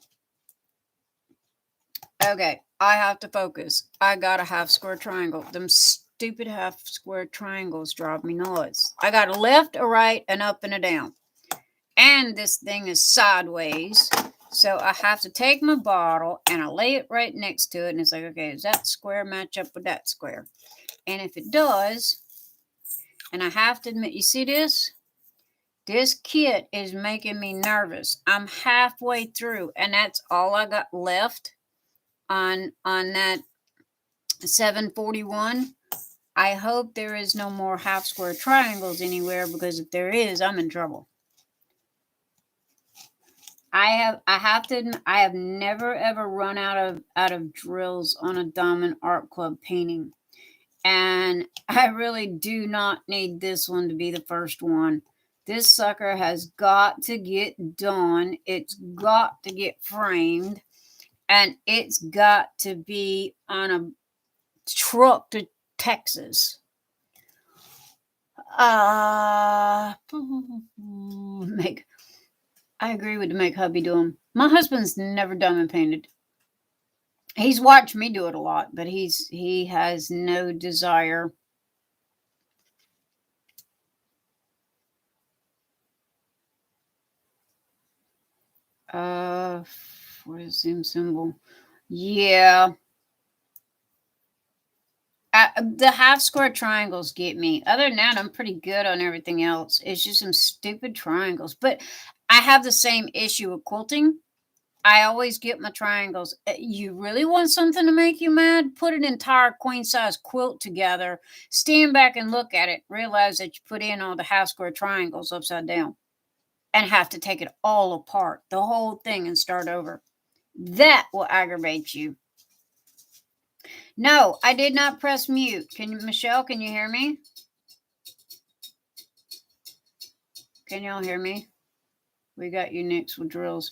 Okay, I have to focus. I got a half square triangle. Them stupid half square triangles drive me nuts. I got a left, a right, an up, and a down. And this thing is sideways. So I have to take my bottle and I lay it right next to it. And it's like, okay, does that square match up with that square? And if it does, and I have to admit, you see this? This kit is making me nervous. I'm halfway through, and that's all I got left on that 741. I hope there is no more half square triangles anywhere, because if there is, I'm in trouble. I have to admit, I have never ever run out of drills on a Diamond Art Club painting. And I really do not need this one to be the first one. This sucker has got to get done. It's got to get framed. And it's got to be on a truck to Texas. Make I agree with the make hubby do them. My husband's never diamond painted. He's watched me do it a lot, but he has no desire. What is Zoom symbol? Yeah. The half square triangles get me. Other than that, I'm pretty good on everything else. It's just some stupid triangles. But I have the same issue with quilting. I always get my triangles. You really want something to make you mad? Put an entire queen size quilt together, stand back and look at it, realize that you put in all the half square triangles upside down, and have to take it all apart, the whole thing, and start over. That will aggravate you. No, I did not press mute. Michelle, can you hear me? Can y'all hear me? We got you next with drills.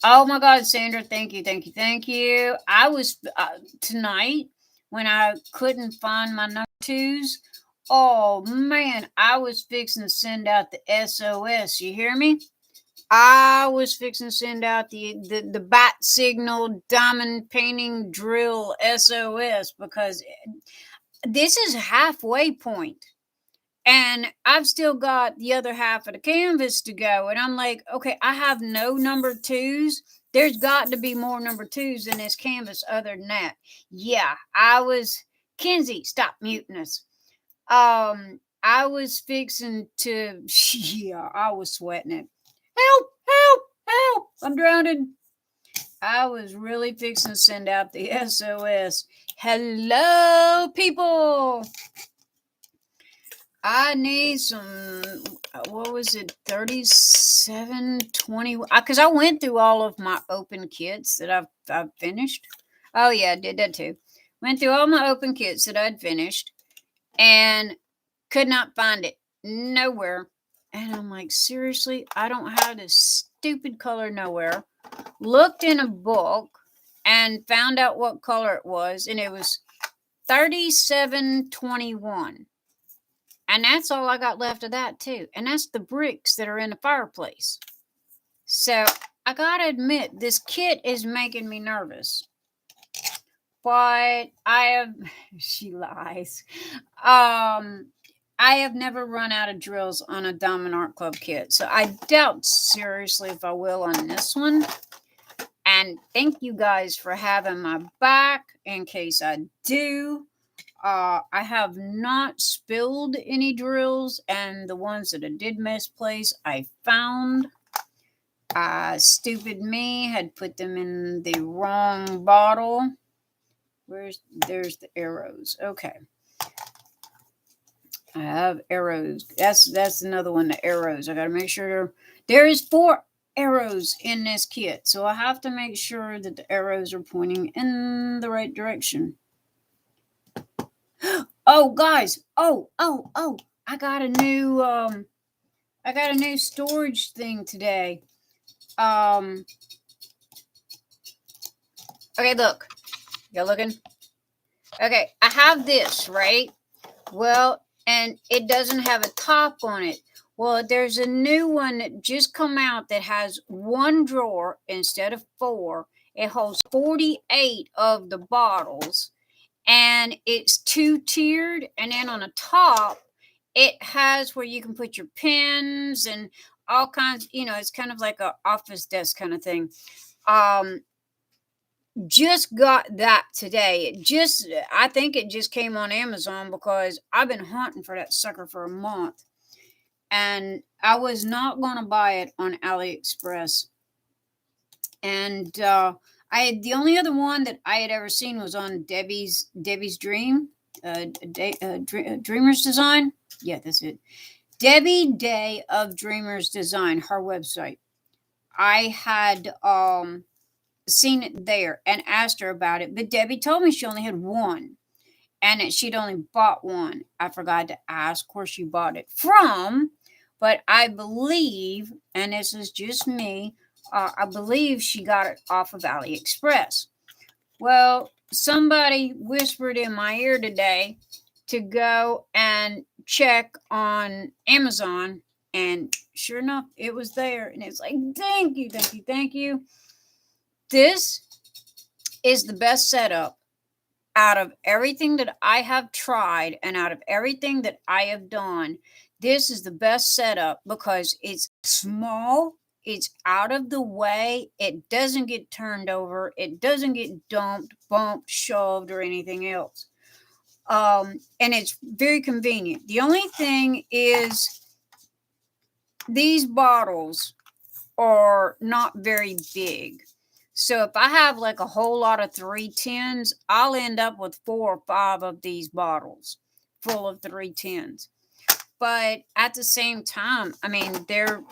Oh my God, Sandra, thank you, thank you, thank you. I was tonight when I couldn't find my number twos. Oh man, I was fixing to send out the SOS. You hear me? I was fixing to send out the bat signal diamond painting drill SOS, because this is halfway point. And I've still got the other half of the canvas to go. And I'm like, okay, I have no number 2s. There's got to be more number 2s in this canvas other than that. Yeah, Kinsey, stop muting us. I was fixing to, yeah, I was sweating it. Help, help, help, I'm drowning. I was really fixing to send out the SOS. Hello, people. I need some, what was it, 3720? Because I went through all of my open kits that I've finished. Oh, yeah, I did that too. Went through all my open kits that I'd finished and could not find it nowhere. And I'm like, seriously, I don't have this stupid color nowhere. Looked in a book and found out what color it was, and it was 3721. And that's all I got left of that too. And that's the bricks that are in the fireplace. So I gotta admit, this kit is making me nervous. But she lies. I have never run out of drills on a Diamond Art Club kit. So I doubt seriously if I will on this one. And thank you guys for having my back in case I do. I have not spilled any drills, and the ones that I did misplace, I found. Stupid me had put them in the wrong bottle. There's the arrows. Okay. I have arrows. That's another one, the arrows. I got to make sure there is 4 arrows in this kit. So I have to make sure that the arrows are pointing in the right direction. Oh, guys. Oh. I got a new storage thing today. Okay, look. You looking? Okay, I have this, right? Well, and it doesn't have a top on it. Well, there's a new one that just come out that has 1 drawer instead of 4. It holds 48 of the bottles. And it's 2-tiered, and then on the top it has where you can put your pens and all kinds, it's kind of like an office desk kind of thing. Just got that today. I think it just came on Amazon because I've been hunting for that sucker for a month, and I was not going to buy it on AliExpress. And the only other one that I had ever seen was on Debbie's Dream, Dreamer's Design. Yeah, that's it. Debbie Day of Dreamer's Design, her website. I had seen it there and asked her about it, but Debbie told me she only had 1 and that she'd only bought 1. I forgot to ask where she bought it from, but I believe, and this is just me, I believe she got it off of AliExpress. Well, somebody whispered in my ear today to go and check on Amazon, and sure enough, it was there. And it's like, thank you. This is the best setup out of everything that I have tried and out of everything that I have done. This is the best setup because it's small. It's out of the way. It doesn't get turned over. It doesn't get dumped, bumped, shoved, or anything else. And it's very convenient. The only thing is these bottles are not very big. So if I have like a whole lot of 310s, I'll end up with 4 or 5 of these bottles full of 310s. But at the same time, I mean, they're,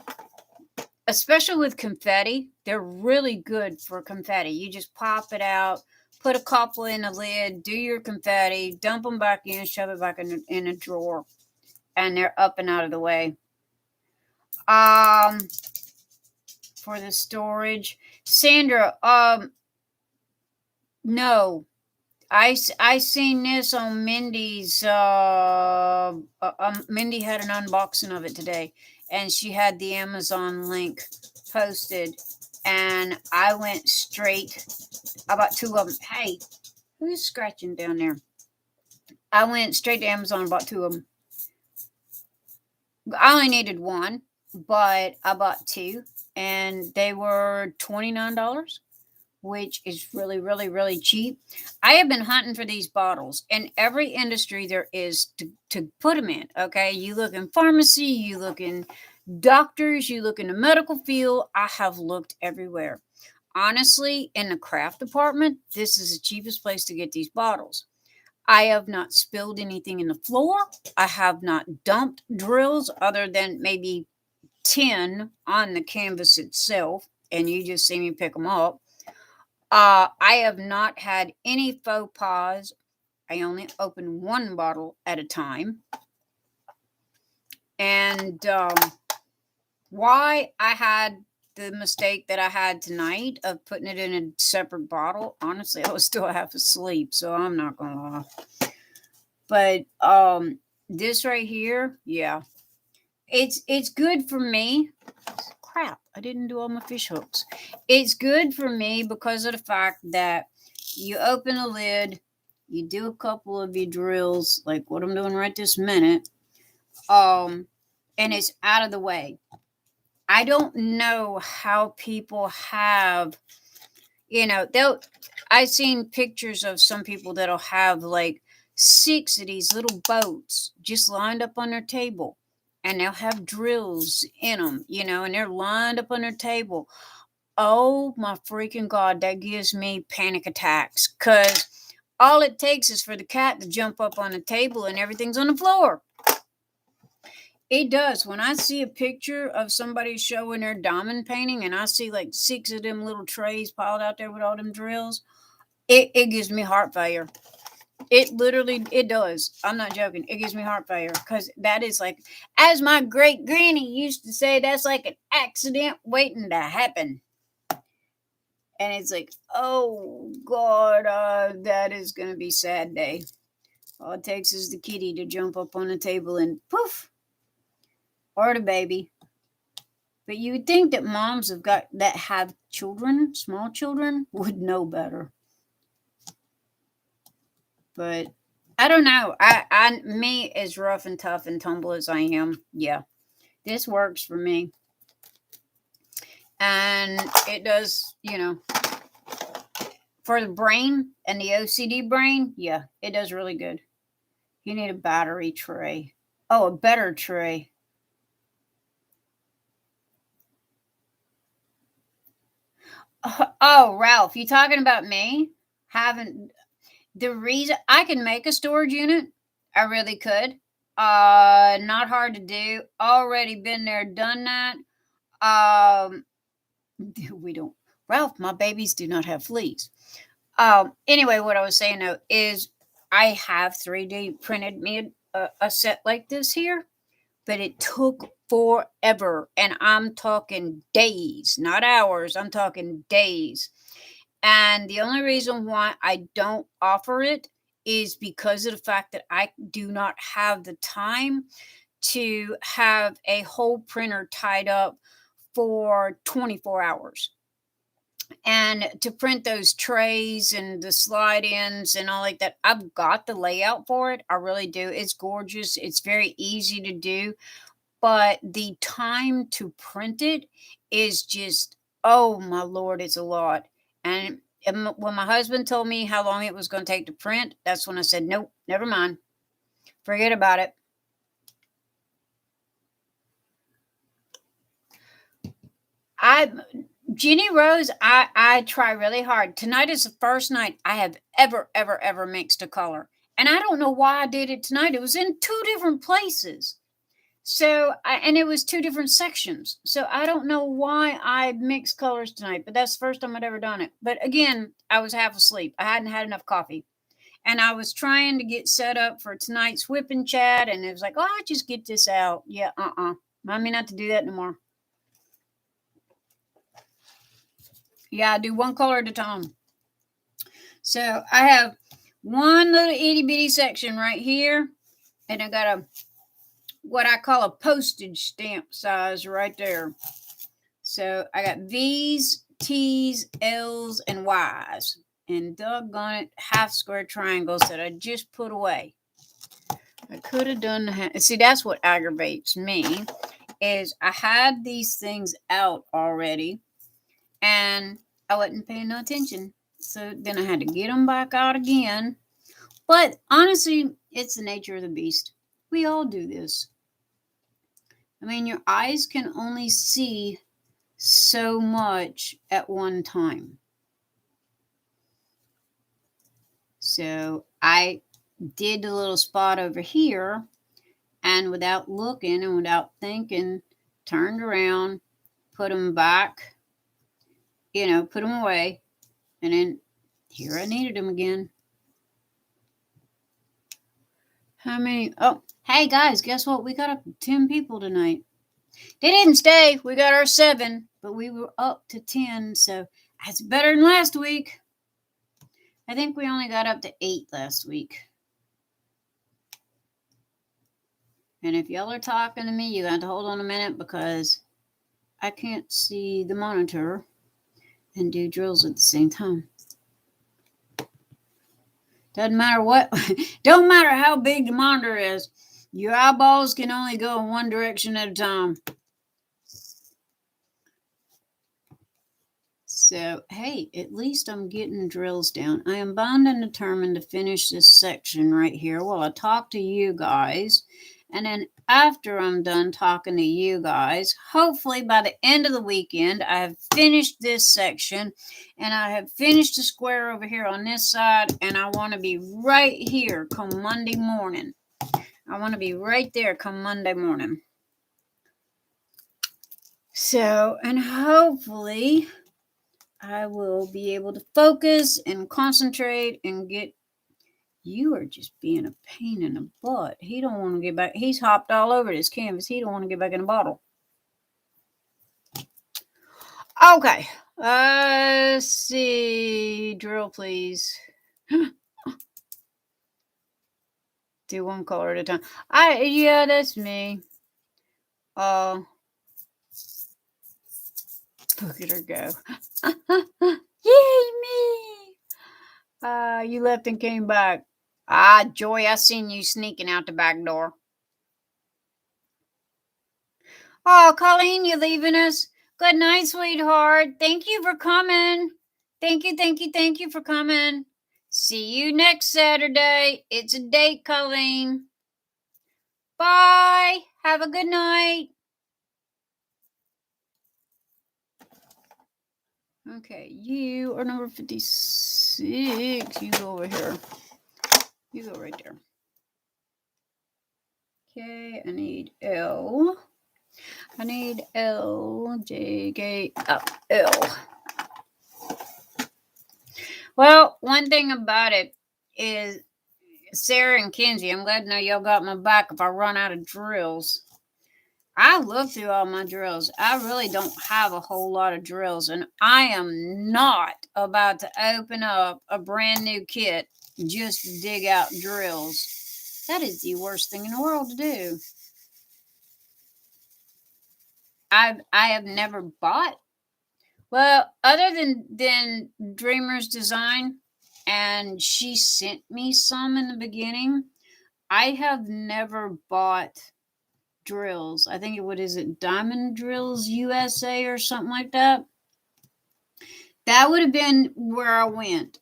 especially with confetti, they're really good for confetti. You just pop it out, put a couple in the lid, do your confetti, dump them back in, shove it back in a drawer, and they're up and out of the way. For the storage, Sandra, no, I seen this on Mindy's. Mindy had an unboxing of it today, and she had the Amazon link posted, and I went straight. I bought 2 of them. Hey, who's scratching down there? I went straight to Amazon and bought 2 of them. I only needed one, but I bought two, and they were $29, which is really, really, really cheap. I have been hunting for these bottles in every industry there is to put them in. Okay, you look in pharmacy, you look in doctors, you look in the medical field. I have looked everywhere. Honestly, in the craft department, this is the cheapest place to get these bottles. I have not spilled anything in the floor. I have not dumped drills other than maybe 10 on the canvas itself, and you just see me pick them up. I have not had any faux pas. I only open one bottle at a time. And why I had the mistake that I had tonight of putting it in a separate bottle, honestly, I was still half asleep, so I'm not going to lie. But this right here, yeah, it's good for me. Crap, I didn't do all my fish hooks. It's good for me because of the fact that you open the lid, you do a couple of your drills, like what I'm doing right this minute, and it's out of the way. I don't know how people have, I've seen pictures of some people that'll have like 6 of these little boats just lined up on their table, and they'll have drills in them, and they're lined up on their table. Oh my freaking God, that gives me panic attacks, because all it takes is for the cat to jump up on the table and everything's on the floor. It does. When I see a picture of somebody showing their diamond painting and I see like 6 of them little trays piled out there with all them drills, it gives me heart failure. It does. I'm not joking. It gives me heart failure, because that is like, as my great granny used to say, that's like an accident waiting to happen. And it's like, oh God, that is going to be a sad day. All it takes is the kitty to jump up on the table and poof, or the baby. But you would think that moms that have children, small children, would know better. But I don't know. Me, as rough and tough and tumble as I am, yeah, this works for me. And it does, for the brain and the OCD brain, yeah, it does really good. You need a battery tray. Oh, a better tray. Oh, Ralph, you talking about me? The reason I can make a storage unit, I really could. Not hard to do. Already been there, done that. We don't. Ralph, my babies do not have fleas. Anyway, what I was saying though is I have 3D printed me a set like this here, but it took forever, and I'm talking days, not hours. I'm talking days. And the only reason why I don't offer it is because of the fact that I do not have the time to have a whole printer tied up for 24 hours. And to print those trays and the slide ins and all like that, I've got the layout for it. I really do. It's gorgeous. It's very easy to do. But the time to print it is just, oh my Lord, it's a lot. And when my husband told me how long it was going to take to print, that's when I said, nope, never mind. Forget about it. Jenny Rose, I try really hard. Tonight is the first night I have ever mixed a color. And I don't know why I did it tonight. It was in 2 different places. And it was 2 different sections. So I don't know why I mixed colors tonight, but that's the first time I'd ever done it. But again, I was half asleep. I hadn't had enough coffee. And I was trying to get set up for tonight's whipping chat. And it was like, oh, I'll just get this out. Yeah, Remind me not to do that anymore. Yeah, I do one color at a time. So I have one little itty bitty section right here. And I got what I call a postage stamp size right there. So I got V's, T's, L's, and Y's. And doggone it, half square triangles that I just put away. I could have done, see, that's what aggravates me, is I had these things out already, and I wasn't paying no attention. So then I had to get them back out again. But honestly, it's the nature of the beast. We all do this. I mean, your eyes can only see so much at one time. So I did the little spot over here, and without looking and without thinking, turned around, put them back, put them away, and then here I needed them again. How many? Oh, hey guys, guess what? We got up to 10 people tonight. They didn't stay. We got our 7, but we were up to 10, so that's better than last week. I think we only got up to 8 last week. And if y'all are talking to me, you got to hold on a minute because I can't see the monitor and do drills at the same time. Doesn't matter what, don't matter how big the monitor is, your eyeballs can only go in one direction at a time. So, hey, at least I'm getting drills down. I am bound and determined to finish this section right here while I talk to you guys. And then after I'm done talking to you guys, hopefully by the end of the weekend, I have finished this section and I have finished the square over here on this side. And I want to be right here come Monday morning. I want to be right there come Monday morning. So, and hopefully I will be able to focus and concentrate and get. You are just being a pain in the butt. He don't want to get back. He's hopped all over this canvas. He don't want to get back in the bottle. Okay. Let's see. Drill, please. Do one color at a time. Yeah, that's me. Look at her go. Yay, me. You left and came back. Joy, I seen you sneaking out the back door. Oh, Colleen, you leaving us? Good night, sweetheart. Thank you for coming. Thank you for coming. See you next Saturday. It's a date, Colleen. Bye. Have a good night. Okay, you are number 56. You go over here. You go right there. Okay, I need L. I need L, J, K, L. Well, one thing about it is Sarah and Kenzie, I'm glad to know y'all got my back if I run out of drills. I looked through all my drills. I really don't have a whole lot of drills, and I am not about to open up a brand new kit just to dig out drills. That is the worst thing in the world to do. I have never bought. Well, other than Dreamer's Design, and she sent me some in the beginning, I have never bought drills. I think is it Diamond Drills USA or something like that. That would have been where I went.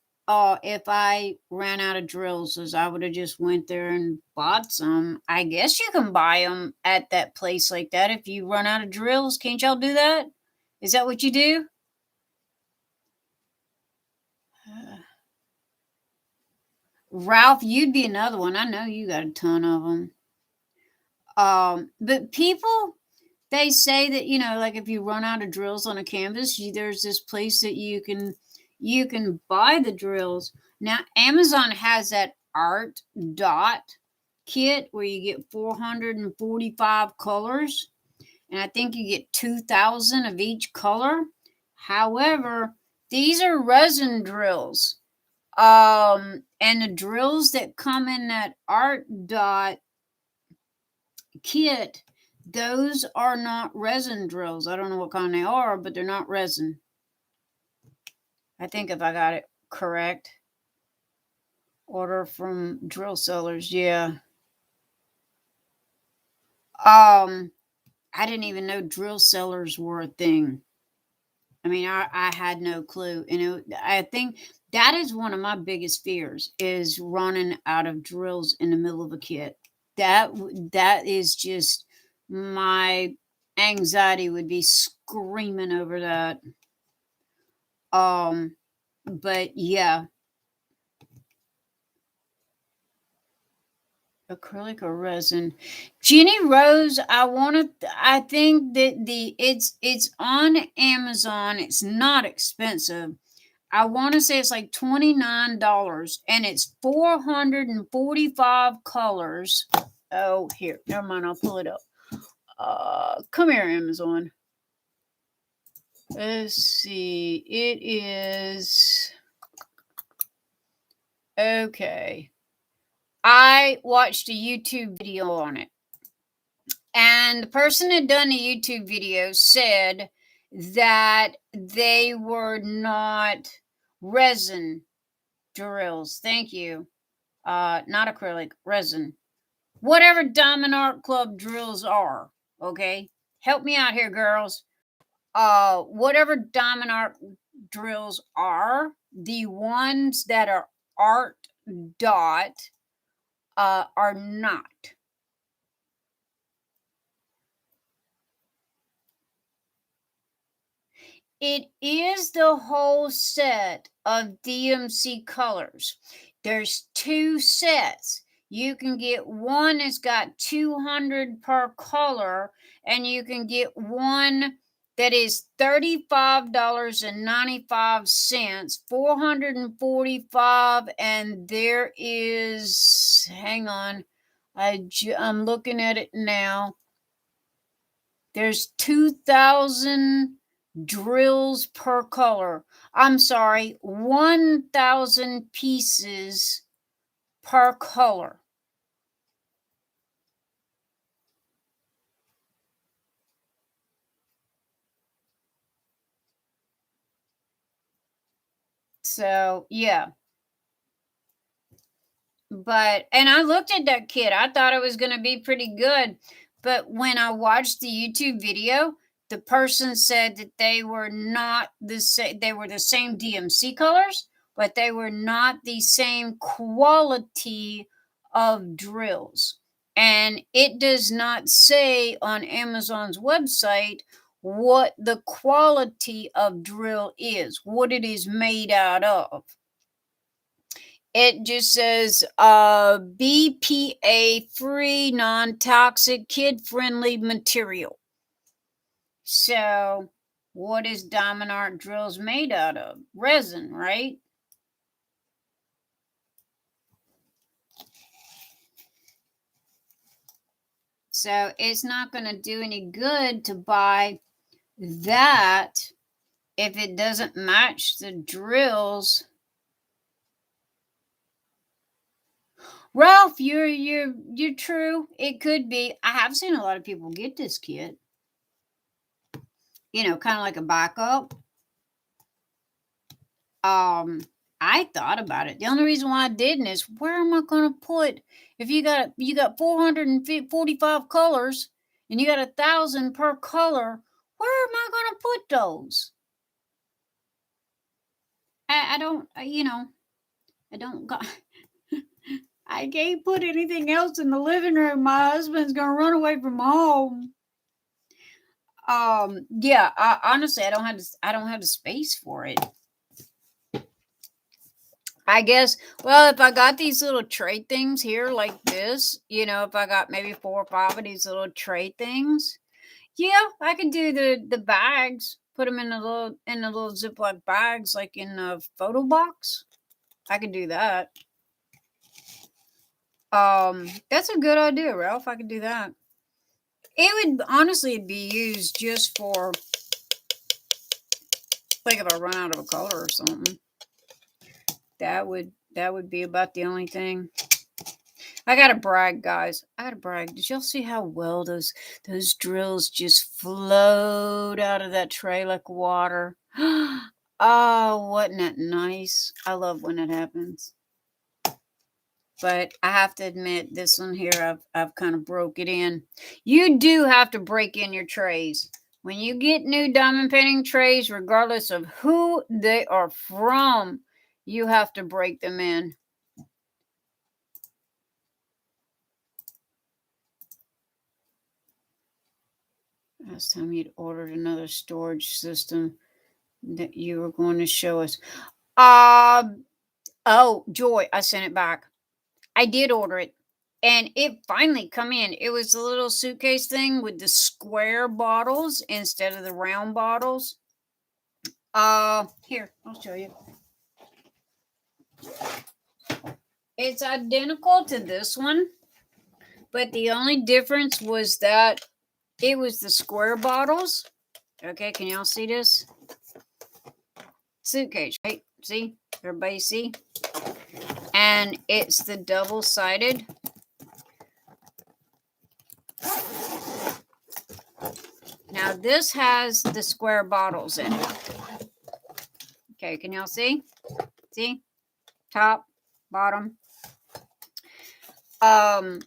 If I ran out of drills, as I would have just went there and bought some. I guess you can buy them at that place like that if you run out of drills. Can't y'all do that? Is that what you do? Ralph, you'd be another one. I know you got a ton of them. But people, they say that, like if you run out of drills on a canvas, there's this place that you can buy the drills. Now, Amazon has that art dot kit where you get 445 colors, and I think you get 2,000 of each color. However, these are resin drills. And the drills that come in that art dot kit, those are not resin drills. I don't know what kind they are, but they're not resin. I think if I got it correct. Order from drill sellers, yeah. I didn't even know drill sellers were a thing. I mean, I had no clue. I think that is one of my biggest fears is running out of drills in the middle of a kit. That is just my anxiety would be screaming over that. But yeah, acrylic or resin. Jenny Rose, I think that it's on Amazon. It's not expensive. I want to say it's like $29 and it's 445 colors. Oh, here, never mind, I'll pull it up. Come here, Amazon. Let's see. It is okay. I watched a YouTube video on it. And the person that done the YouTube video said that they were not resin drills. Thank you. Not acrylic, resin. Whatever Diamond Art Club drills are. Okay? Help me out here, girls. Whatever Diamond Art drills are, the ones that are art dot are not. It is the whole set of DMC colors. There's 2 sets. You can get one that's got 200 per color, and you can get one that is $35.95, 445, and there is, hang on, I'm looking at it now. There's 2,000 drills per color. I'm sorry, 1,000 pieces per color. So, yeah. And I looked at that kit. I thought it was going to be pretty good. But when I watched the YouTube video, the person said that they were not the same. They were the same DMC colors, but they were not the same quality of drills. And it does not say on Amazon's website what the quality of drill is, what it is made out of. It just says BPA free, non toxic, kid friendly material. So, what is Diamond Art drills made out of? Resin, right? So, it's not going to do any good to buy that if it doesn't match the drills. Ralph, you're true. It could be. I have seen a lot of people get this kit. Kind of like a backup. I thought about it. The only reason why I didn't is where am I going to put if you got 445 colors and you got 1,000 per color? Where am I going to put those? I don't. I don't got. I can't put anything else in the living room. My husband's going to run away from home. Yeah. Honestly, I don't have the space for it. I guess, well, if I got these little tray things here like this, if I got maybe 4 or 5 of these little tray things, yeah, I can do the bags, put them in the little Ziploc bags like in a photo box. I could do that. That's a good idea, Ralph. I could do that. It would honestly be used just for like if I run out of a color or something. That would be about the only thing. I gotta brag, guys. I gotta brag. Did y'all see how well those drills just flowed out of that tray like water? Oh, wasn't that nice? I love when that happens. But I have to admit, this one here, I've kind of broke it in. You do have to break in your trays. When you get new diamond painting trays, regardless of who they are from, you have to break them in. Last time you'd ordered another storage system that you were going to show us. Oh, Joy, I sent it back. I did order it. And it finally come in. It was the little suitcase thing with the square bottles instead of the round bottles. Here, I'll show you. It's identical to this one, but the only difference was that it was the square bottles. Okay, can y'all see this? Suitcase, right? See? Everybody see? And it's the double-sided. Now, this has the square bottles in it. Okay, can y'all see? See? Top, bottom. And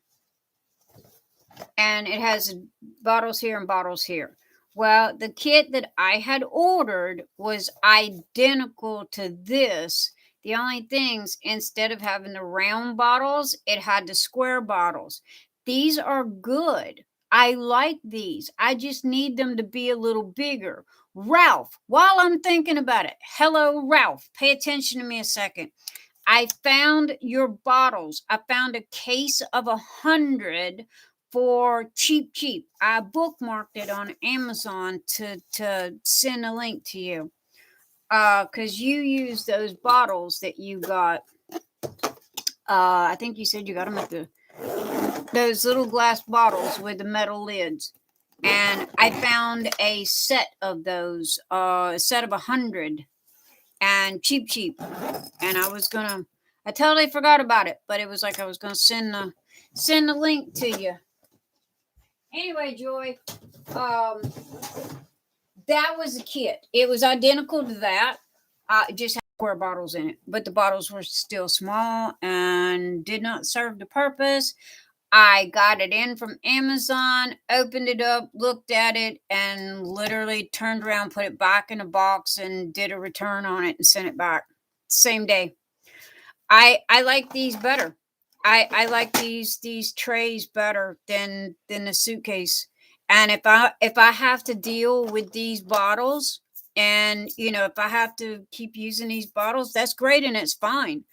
it has bottles here and bottles here. Well, the kit that I had ordered was identical to this. The only things, instead of having the round bottles, it had the square bottles. These are good. I like these. I just need them to be a little bigger. Ralph, while I'm thinking about it, hello, Ralph, pay attention to me a second. I found your bottles. I found a case of 100 for cheap. I bookmarked it on Amazon to send a link to you. Because you use those bottles that you got. I think you said you got them at those little glass bottles with the metal lids. And I found a set of those, a set of 100. And cheap. And I totally forgot about it, but it was like I was gonna send the link to you. Anyway, Joy, that was a kit. It was identical to that. It just had square bottles in it, but the bottles were still small and did not serve the purpose. I got it in from Amazon, opened it up, looked at it, and literally turned around, put it back in a box, and did a return on it and sent it back same day. I like these better. I like these trays better than the suitcase. And if I have to deal with these bottles, and if I have to keep using these bottles, that's great and it's fine.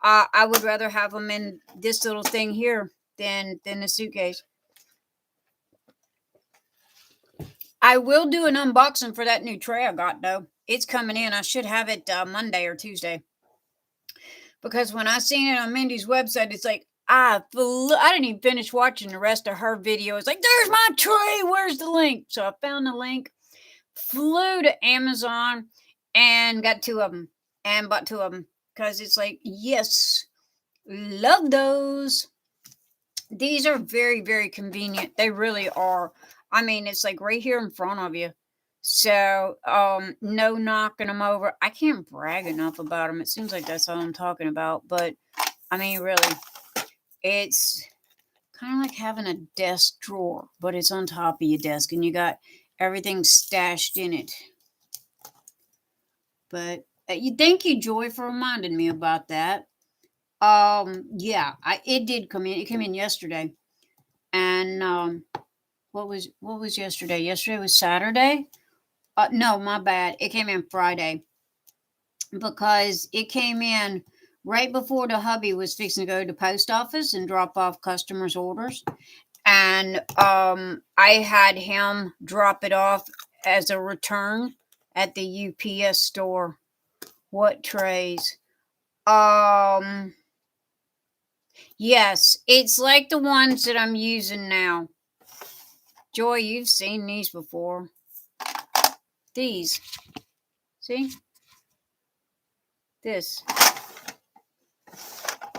I would rather have them in this little thing here than the suitcase. I will do an unboxing for that new tray I got, though. It's coming in. I should have it Monday or Tuesday. Because when I seen it on Mindy's website, it's like, I didn't even finish watching the rest of her video. It's like, there's my tray. Where's the link? So I found the link, flew to Amazon, and got 2 of them. And bought 2 of them. Because it's like, yes, love those. These are very, very convenient. They really are. I mean, it's like right here in front of you. So, no knocking them over. I can't brag enough about them. It seems like that's all I'm talking about. But, I mean, really, it's kind of like having a desk drawer, but it's on top of your desk, and you got everything stashed in it. But, thank you, Joy, for reminding me about that. Yeah, it did come in. It came in yesterday. And, what was yesterday? Yesterday was Saturday? No, my bad. It came in Friday because it came in right before the hubby was fixing to go to the post office and drop off customers' orders. And I had him drop it off as a return at the UPS store. What trays? Yes, it's like the ones that I'm using now. Joy, you've seen these before. These. See? This.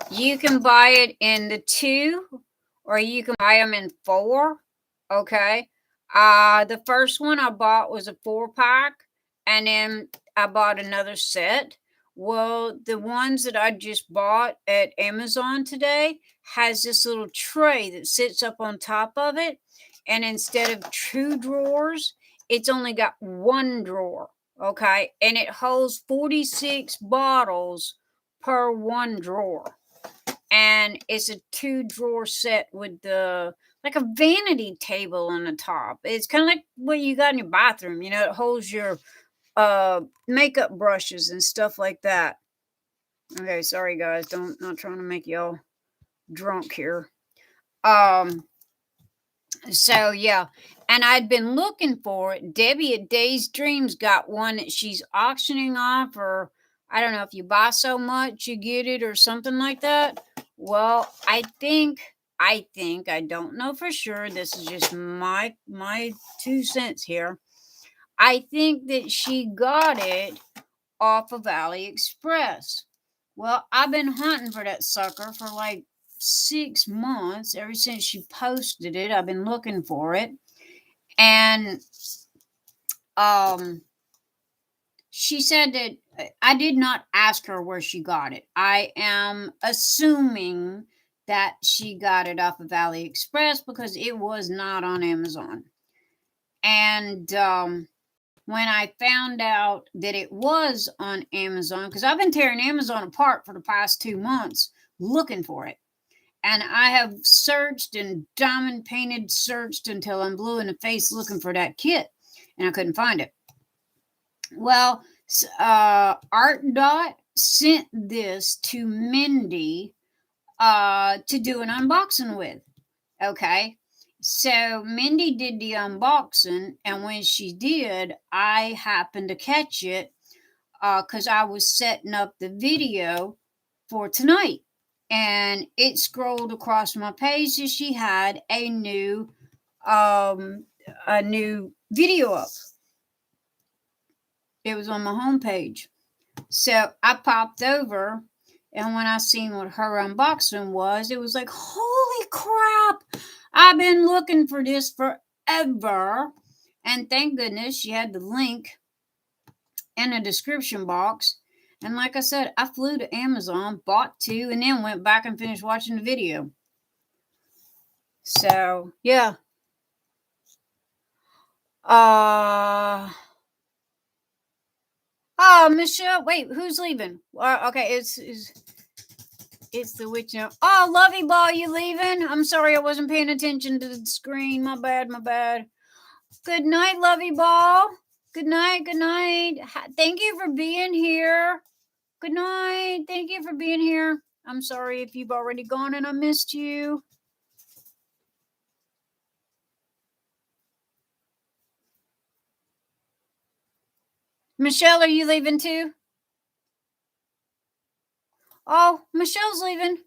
You can buy it in the 2, or you can buy them in 4. Okay. The first one I bought was a 4-pack, and then I bought another set. Well, the ones that I just bought at Amazon today has this little tray that sits up on top of it. And instead of two drawers, it's only got one drawer. Okay. And it holds 46 bottles per one drawer. And it's a two drawer set with the like a vanity table on the top. It's kind of like what you got in your bathroom. You know, it holds your makeup brushes and stuff like that. Okay, sorry guys, not trying to make y'all drunk here. So yeah, and I'd been looking for it. Debbie at Day's Dreams got one that she's auctioning off, or I don't know, if you buy so much you get it or something like that. Well, I don't know for sure. This is just my 2 cents here. I think that she got it off of AliExpress. Well, I've been hunting for that sucker for like 6 months. Ever since she posted it, I've been looking for it. And she said that I did not ask her where she got it. I am assuming that she got it off of AliExpress because it was not on Amazon. And when I found out that it was on Amazon, because I've been tearing Amazon apart for the past 2 months looking for it. And I have searched and diamond painted searched until I'm blue in the face looking for that kit. And I couldn't find it. Well, Art Dot sent this to Mindy to do an unboxing with. Okay. So Mindy did the unboxing, and when she did, I happened to catch it because I was setting up the video for tonight, and it scrolled across my page that she had a new video up. It was on my homepage, so I popped over. And when I seen what her unboxing was, it was like, holy crap! I've been looking for this forever. And thank goodness she had the link in the description box. And like I said, I flew to Amazon, bought 2, and then went back and finished watching the video. So, yeah. Oh, Michelle, wait, who's leaving? Okay, it's the witch now. Oh, Lovey Ball, you leaving? I'm sorry, I wasn't paying attention to the screen. My bad. Good night, Lovey Ball. Good night. Thank you for being here. Good night. Thank you for being here. I'm sorry if you've already gone and I missed you. Michelle, are you leaving too? Oh, Michelle's leaving.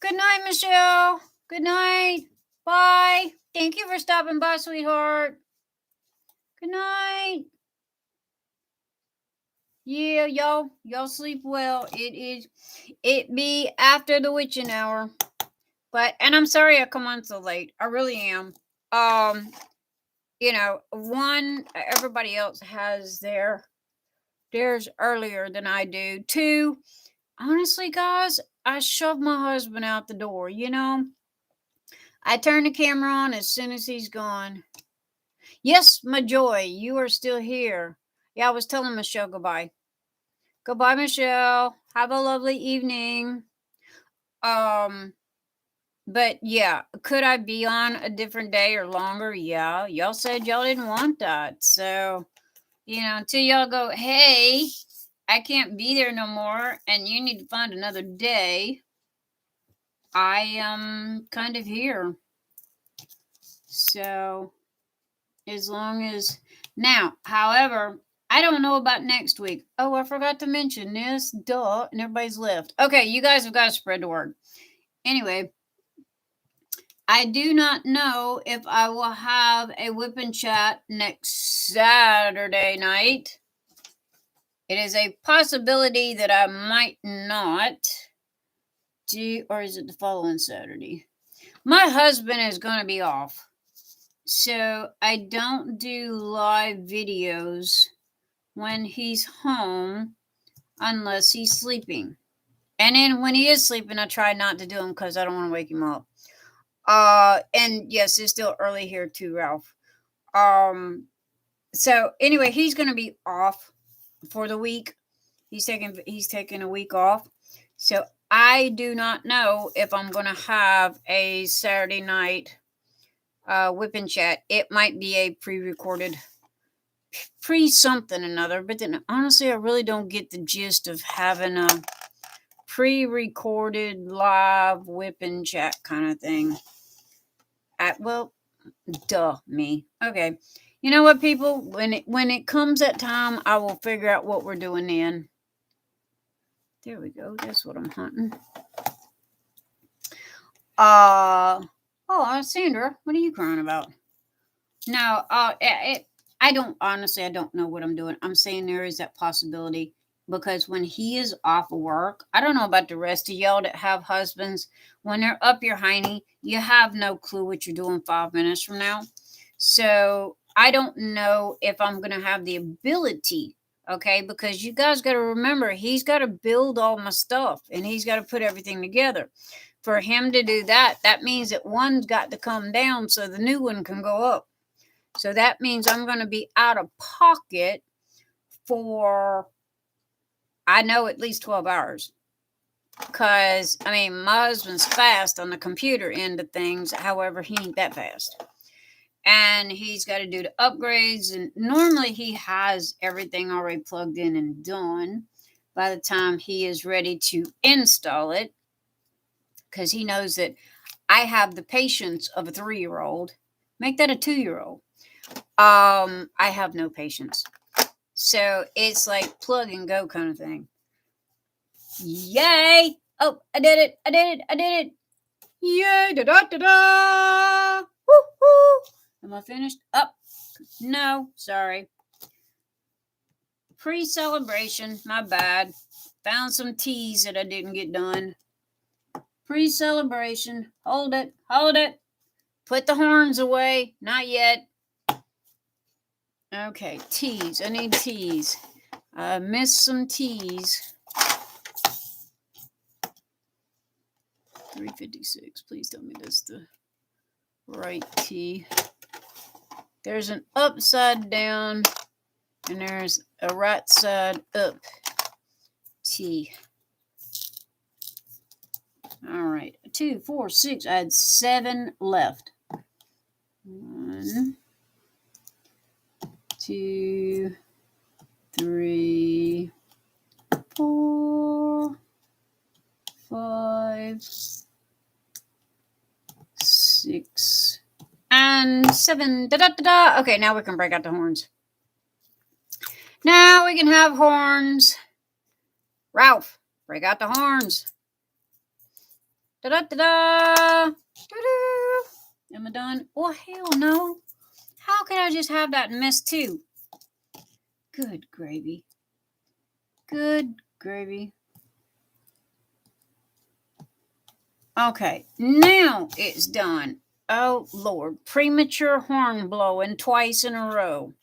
Good night, Michelle. Good night. Bye. Thank you for stopping by, sweetheart. Good night. Yeah, y'all sleep well. It be after the witching hour. And I'm sorry I come on so late. I really am. One, everybody else has theirs earlier than I do. 2, honestly, guys, I shoved my husband out the door, I turn the camera on as soon as he's gone. Yes, my joy, you are still here. Yeah, I was telling Michelle goodbye. Goodbye, Michelle. Have a lovely evening. But yeah, could I be on a different day or longer? Yeah, y'all said y'all didn't want that. So, until y'all go, hey, I can't be there no more and you need to find another day, I am kind of here. So, as long as now, however, I don't know about next week. Oh, I forgot to mention this. Duh, and everybody's left. Okay, you guys have got to spread the word. Anyway, I do not know if I will have a whip and chat next Saturday night. It is a possibility that I might not do, or is it the following Saturday? My husband is going to be off. So I don't do live videos when he's home unless he's sleeping. And then when he is sleeping, I try not to do them because I don't want to wake him up. And yes, it's still early here too, Ralph. So anyway, he's going to be off for the week. He's taking a week off. So I do not know if I'm going to have a Saturday night WIP and chat. It might be a pre-recorded, something another. But then honestly, I really don't get the gist of having a pre-recorded live WIP and chat kind of thing. Well, duh me. Okay. You know what, people? When it comes that time, I will figure out what we're doing then. There we go. That's what I'm hunting. Oh, Sandra, what are you crying about? No, I don't know what I'm doing. I'm saying there is that possibility because when he is off of work, I don't know about the rest of y'all that have husbands. When they're up your hiney, you have no clue what you're doing 5 minutes from now. So I don't know if I'm going to have the ability, okay? Because you guys got to remember, he's got to build all my stuff and he's got to put everything together. For him to do that, that means that one's got to come down so the new one can go up. So that means I'm going to be out of pocket for, I know, at least 12 hours. Because, I mean, my husband's fast on the computer end of things. However, he ain't that fast. And he's got to do the upgrades. And normally he has everything already plugged in and done by the time he is ready to install it. Because he knows that I have the patience of a 3-year-old. Make that a 2-year-old. I have no patience. So it's like plug and go kind of thing. Yay! Oh, I did it. Yay! Da-da-da-da! Woo-hoo! Am I finished? Up. No, sorry. Pre-celebration. My bad. Found some teas that I didn't get done. Pre-celebration. Hold it. Put the horns away. Not yet. Okay, teas. I need teas. I missed some teas. 356. Please tell me that's the right tea. There's an upside down and there's a right side up tea. All right. 2, 4, 6. I had 7 left. 1, 2, 3, 4, 5, 6, and 7. Da-da-da-da. Okay, now we can break out the horns. Now we can have horns. Ralph, break out the horns. Da-da-da-da. Da-da. Am I done? Oh, hell no. How could I just have that and miss 2? Good gravy. Good gravy. Okay, now it's done. Oh, Lord. Premature horn blowing twice in a row.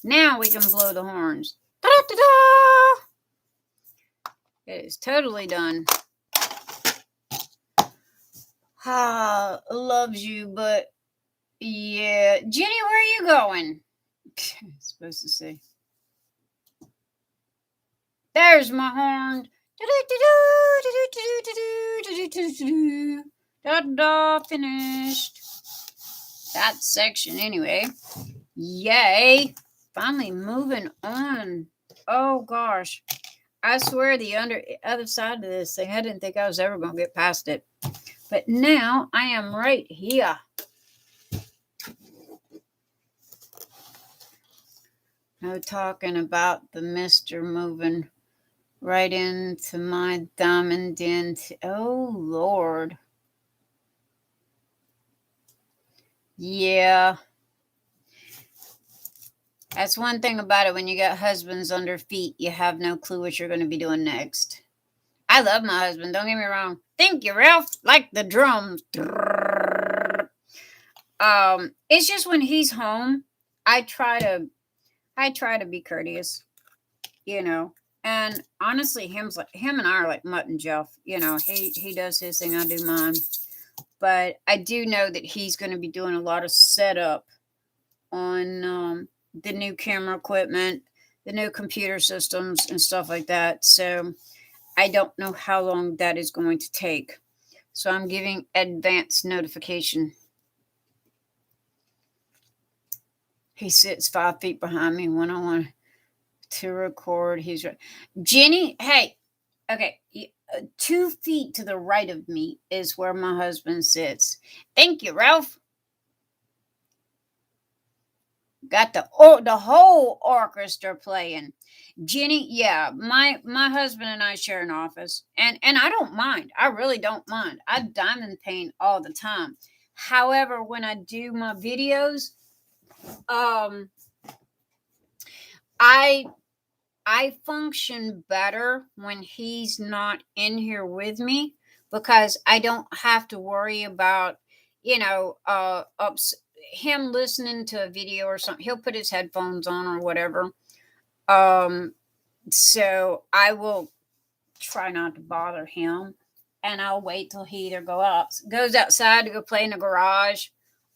Now we can blow the horns. Da-da-da-da! It is totally done. Loves you, but yeah. Jenny, where are you going? Supposed to say. There's my horn. Da-da, finished. That section anyway. Yay. Finally moving on. Oh gosh. I swear the other side of this thing, I didn't think I was ever going to get past it. But now I am right here. No talking about the mister moving right into my diamond dent. Oh, Lord. Yeah. That's one thing about it. When you got husbands under feet, you have no clue what you're going to be doing next. I love my husband. Don't get me wrong. Thank you, Ralph. Like the drums. It's just when he's home, I try to I try to be courteous, you know. And honestly, him and I are like Mutt and Jeff. You know, he does his thing, I do mine. But I do know that he's going to be doing a lot of setup on the new camera equipment, the new computer systems, and stuff like that. So I don't know how long that is going to take. So I'm giving advance notification. He sits 5 feet behind me when I want to record. He's right. Jenny, hey, okay. 2 feet to the right of me is where my husband sits. Thank you, Ralph. Got the whole orchestra playing. Jenny, yeah, my husband and I share an office, and I don't mind. I really don't mind. I diamond paint all the time. However, when I do my videos, I function better when he's not in here with me because I don't have to worry about, him listening to a video or something. He'll put his headphones on or whatever. So I will try not to bother him, and I'll wait till he either goes outside to go play in the garage.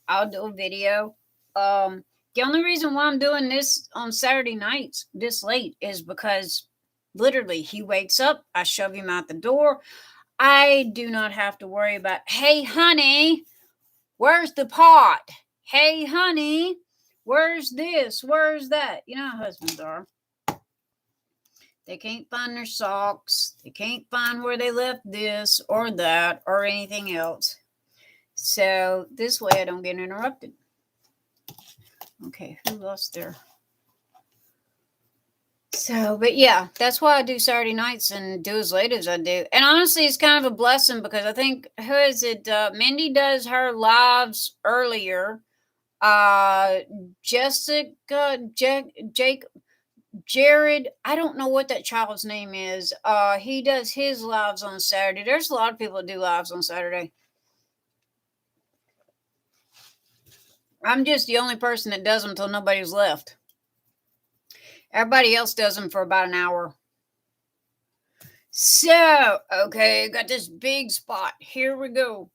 I'll do a video. The only reason why I'm doing this on Saturday nights this late is because literally he wakes up, I shove him out the door. I do not have to worry about, hey, honey, where's the pot? Hey, honey, where's this? Where's that? You know how husbands are. They can't find their socks. They can't find where they left this or that or anything else. So this way I don't get interrupted. Okay, who lost there? So, but yeah, that's why I do Saturday nights and do as late as I do. And honestly, it's kind of a blessing because I think, who is it? Mindy does her lives earlier. Jessica, Jake, Jared, I don't know what that child's name is. He does his lives on Saturday. There's a lot of people that do lives on Saturday. I'm just the only person that does them until nobody's left. Everybody else does them for about an hour. So, okay, got this big spot. Here we go.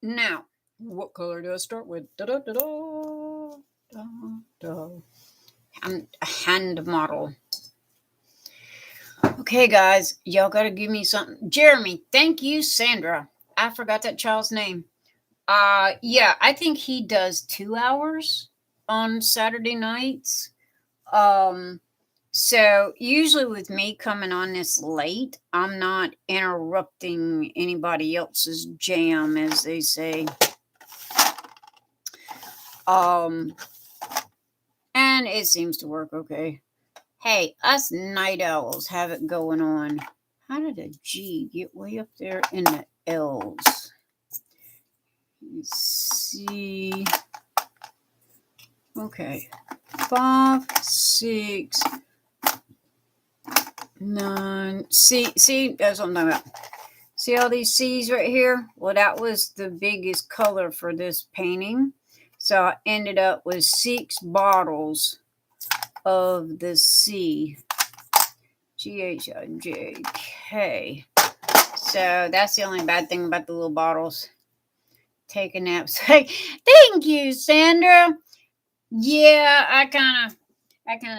Now, what color do I start with? I'm a hand model. Okay, guys, y'all got to give me something. Jeremy, thank you, Sandra. I forgot that child's name. Yeah, I think he does 2 hours on Saturday nights. So usually with me coming on this late, I'm not interrupting anybody else's jam, as they say. And it seems to work okay. Hey, us night owls have it going on. How did a G get way up there in the L's? Let's see. Okay. 5, 6, 9. See, that's what I'm talking about. See all these C's right here? Well, that was the biggest color for this painting. So I ended up with 6 bottles of the C. GHIJK. So that's the only bad thing about the little bottles. Take a nap. Thank you, Sandra. Yeah, I kind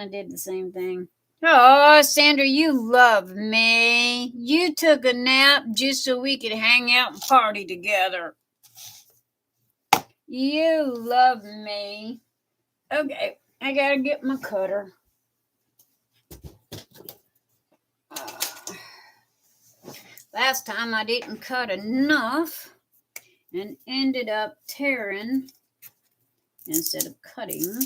of did the same thing. Oh, Sandra, you love me. You took a nap just so we could hang out and party together. You love me. Okay, I gotta get my cutter. Last time I didn't cut enough and ended up tearing instead of cutting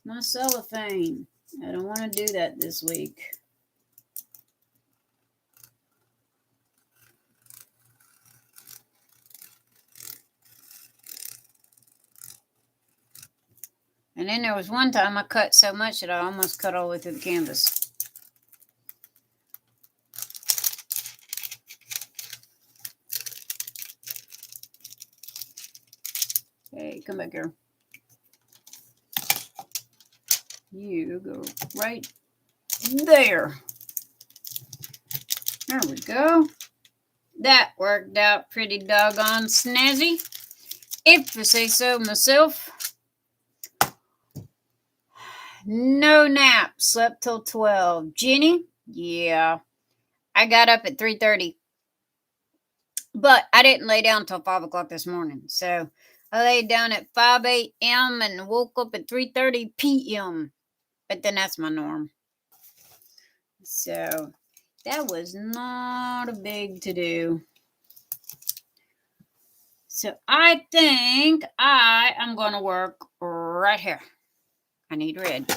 my cellophane. I don't want to do that this week. And then there was one time I cut so much that I almost cut all the way through the canvas. Hey, come back here. You go right there. There we go. That worked out pretty doggone snazzy, if I say so myself. No nap. Slept till 12. Jenny? Yeah. I got up at 3:30. But I didn't lay down till 5 o'clock this morning. So I laid down at 5 a.m. and woke up at 3:30 p.m. But then that's my norm. So that was not a big to-do. So I think I am going to work right here. I need red.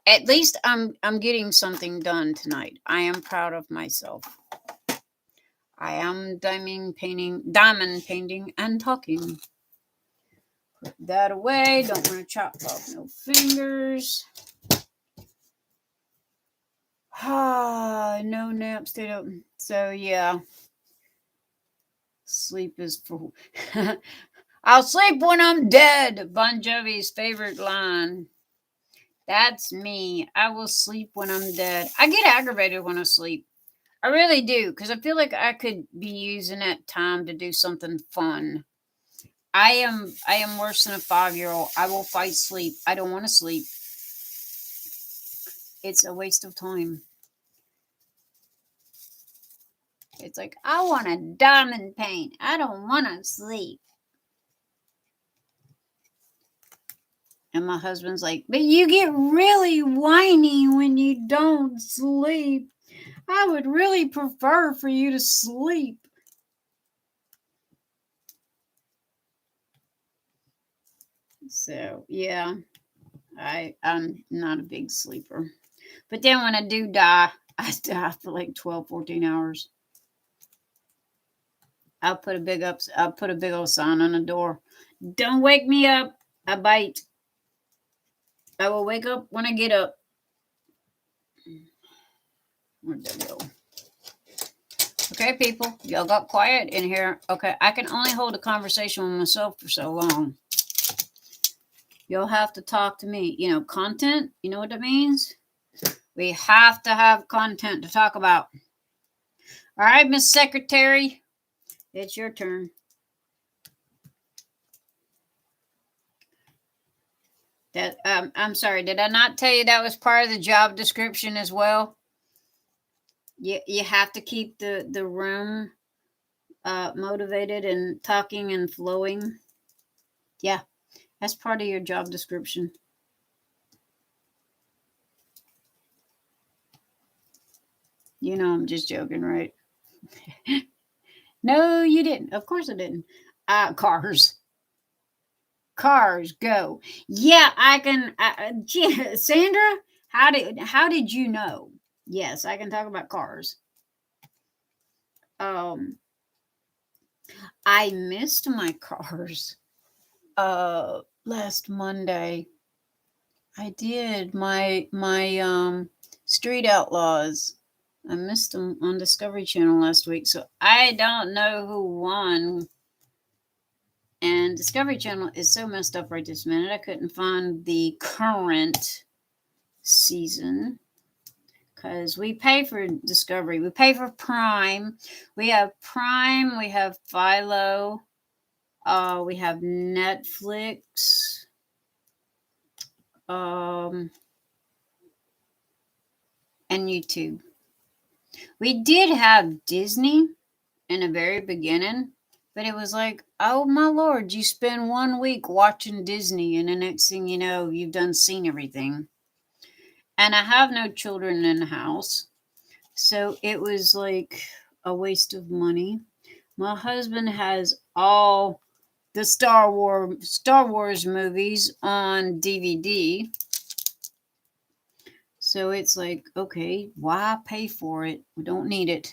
At least I'm getting something done tonight. I am proud of myself. I am diamond painting and talking. Put that away. Don't want to chop off no fingers. No nap, stayed up. So yeah. Sleep is for I'll sleep when I'm dead. Bon Jovi's favorite line. That's me. I will sleep when I'm dead. I get aggravated when I sleep. I really do, because I feel like I could be using that time to do something fun. I am worse than a 5-year-old. I will fight sleep. I don't want to sleep. It's a waste of time. It's like, I want to diamond paint. I don't want to sleep. And my husband's like, but you get really whiny when you don't sleep. I would really prefer for you to sleep. So, yeah, I'm not a big sleeper. But then when I do die, I die for like 12, 14 hours. I'll put a big old sign on the door. Don't wake me up. I bite. I will wake up when I get up. Where'd that go? Okay, people, y'all got quiet in here. Okay, I can only hold a conversation with myself for so long. You'll have to talk to me. Content, you know what that means? We have to have content to talk about. All right, Miss Secretary, it's your turn. I'm sorry, did I not tell you that was part of the job description as well? You have to keep the room motivated and talking and flowing. Yeah, that's part of your job description. I'm just joking, right? No, you didn't. Of course I didn't. Cars. Cars, go. Yeah, I can. Sandra, how did you know? Yes, I can talk about cars. I missed my cars. Last Monday. I did my Street Outlaws. I missed them on Discovery Channel last week, so I don't know who won. And Discovery Channel is so messed up right this minute. I couldn't find the current season because we pay for Discovery. We pay for Prime. We have Prime. We have Philo. We have Netflix. And YouTube. We did have Disney in the very beginning, but it was like, oh my Lord, you spend 1 week watching Disney and the next thing you know, you've seen everything. And I have no children in the house. So it was like a waste of money. My husband has all the Star Wars movies on DVD. So it's like, okay, why pay for it? We don't need it.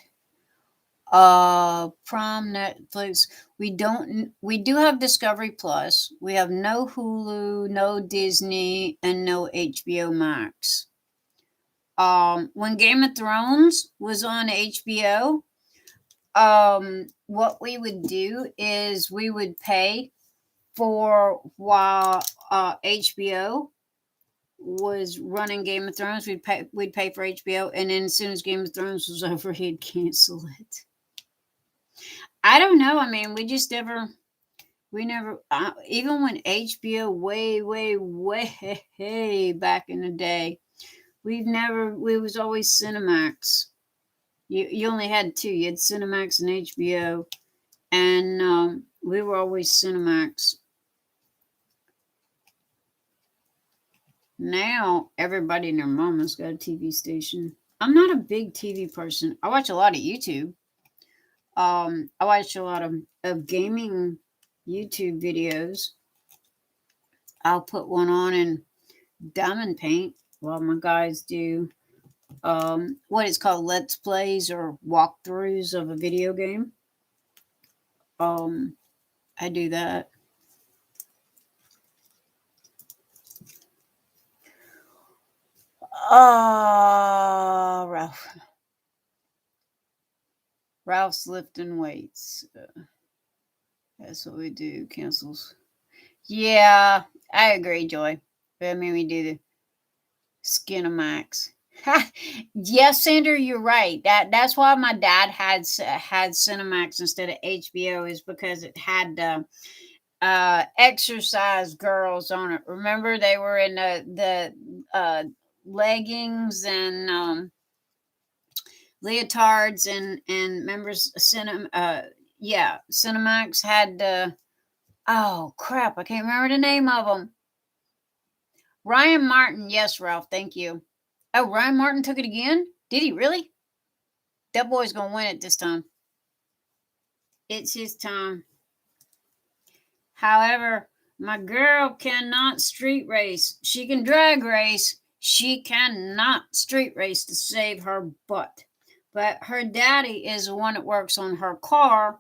Prime, Netflix. We do have Discovery Plus. We have no Hulu, no Disney, and no HBO Max. When Game of Thrones was on HBO, what we would do is we would pay for while HBO was running Game of Thrones, we'd pay for HBO, and then as soon as Game of Thrones was over, he'd cancel it. I don't know. I mean, we never, even when HBO way back in the day, we was always Cinemax. You only had two. You had Cinemax and HBO, and we were always Cinemax. Now everybody and their mama's got a TV station. I'm not a big TV person. I watch a lot of YouTube. I watch a lot of gaming YouTube videos. I'll put one on in Diamond Paint while my guys do what is called Let's Plays or walkthroughs of a video game. I do that. Ralph's lifting weights. That's what we do. Cancels. Yeah, I agree, Joy. I mean, we do the Skinamax. Yes, Sandra, you're right. That's why my dad had Cinemax instead of HBO, is because it had exercise girls on it. Remember, they were in the leggings and leotards and members Cinemax had oh crap, I can't remember the name of them. Ryan Martin. Yes, Ralph, thank you. Oh, Ryan Martin took it again? Did he really? That boy's gonna win it this time. It's his time. However, my girl cannot street race. She can drag race. She cannot street race to save her butt. But her daddy is the one that works on her car,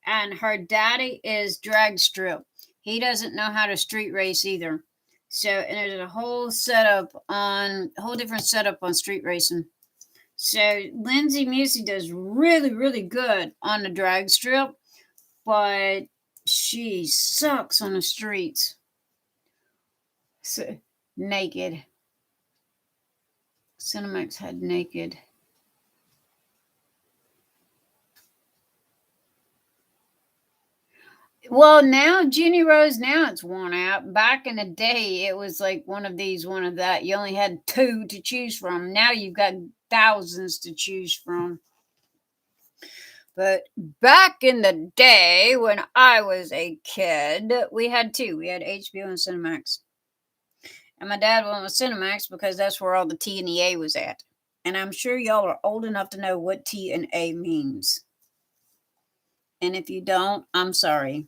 and her daddy is drag strip. He doesn't know how to street race either. So, and there's a whole different setup on street racing. So Lindsay Musey does really, really good on the drag strip, but she sucks on the streets. So, naked. Cinemax had naked. Well, now Jenny Rose, now it's worn out. Back in the day, it was like one of these, one of that. You only had two to choose from. Now you've got thousands to choose from. But back in the day when I was a kid, we had two. We had HBO and Cinemax. And my dad went with Cinemax because that's where all the T and the A was at. And I'm sure y'all are old enough to know what T and A means. And if you don't, I'm sorry.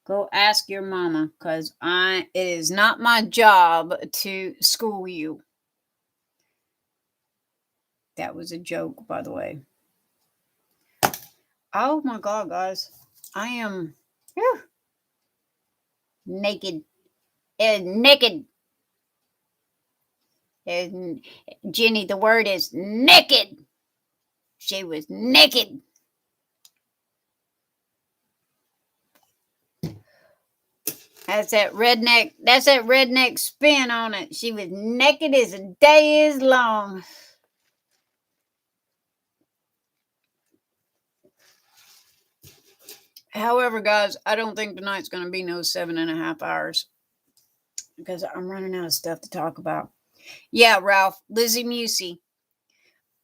Go ask your mama, because it is not my job to school you. That was a joke, by the way. Oh my God, guys. I am naked. Naked. Jenny, the word is naked. She was naked. That's that redneck spin on it. She was naked as a day is long. However, guys, I don't think tonight's going to be no 7.5 hours because I'm running out of stuff to talk about. Yeah, Ralph, Lizzie Musey.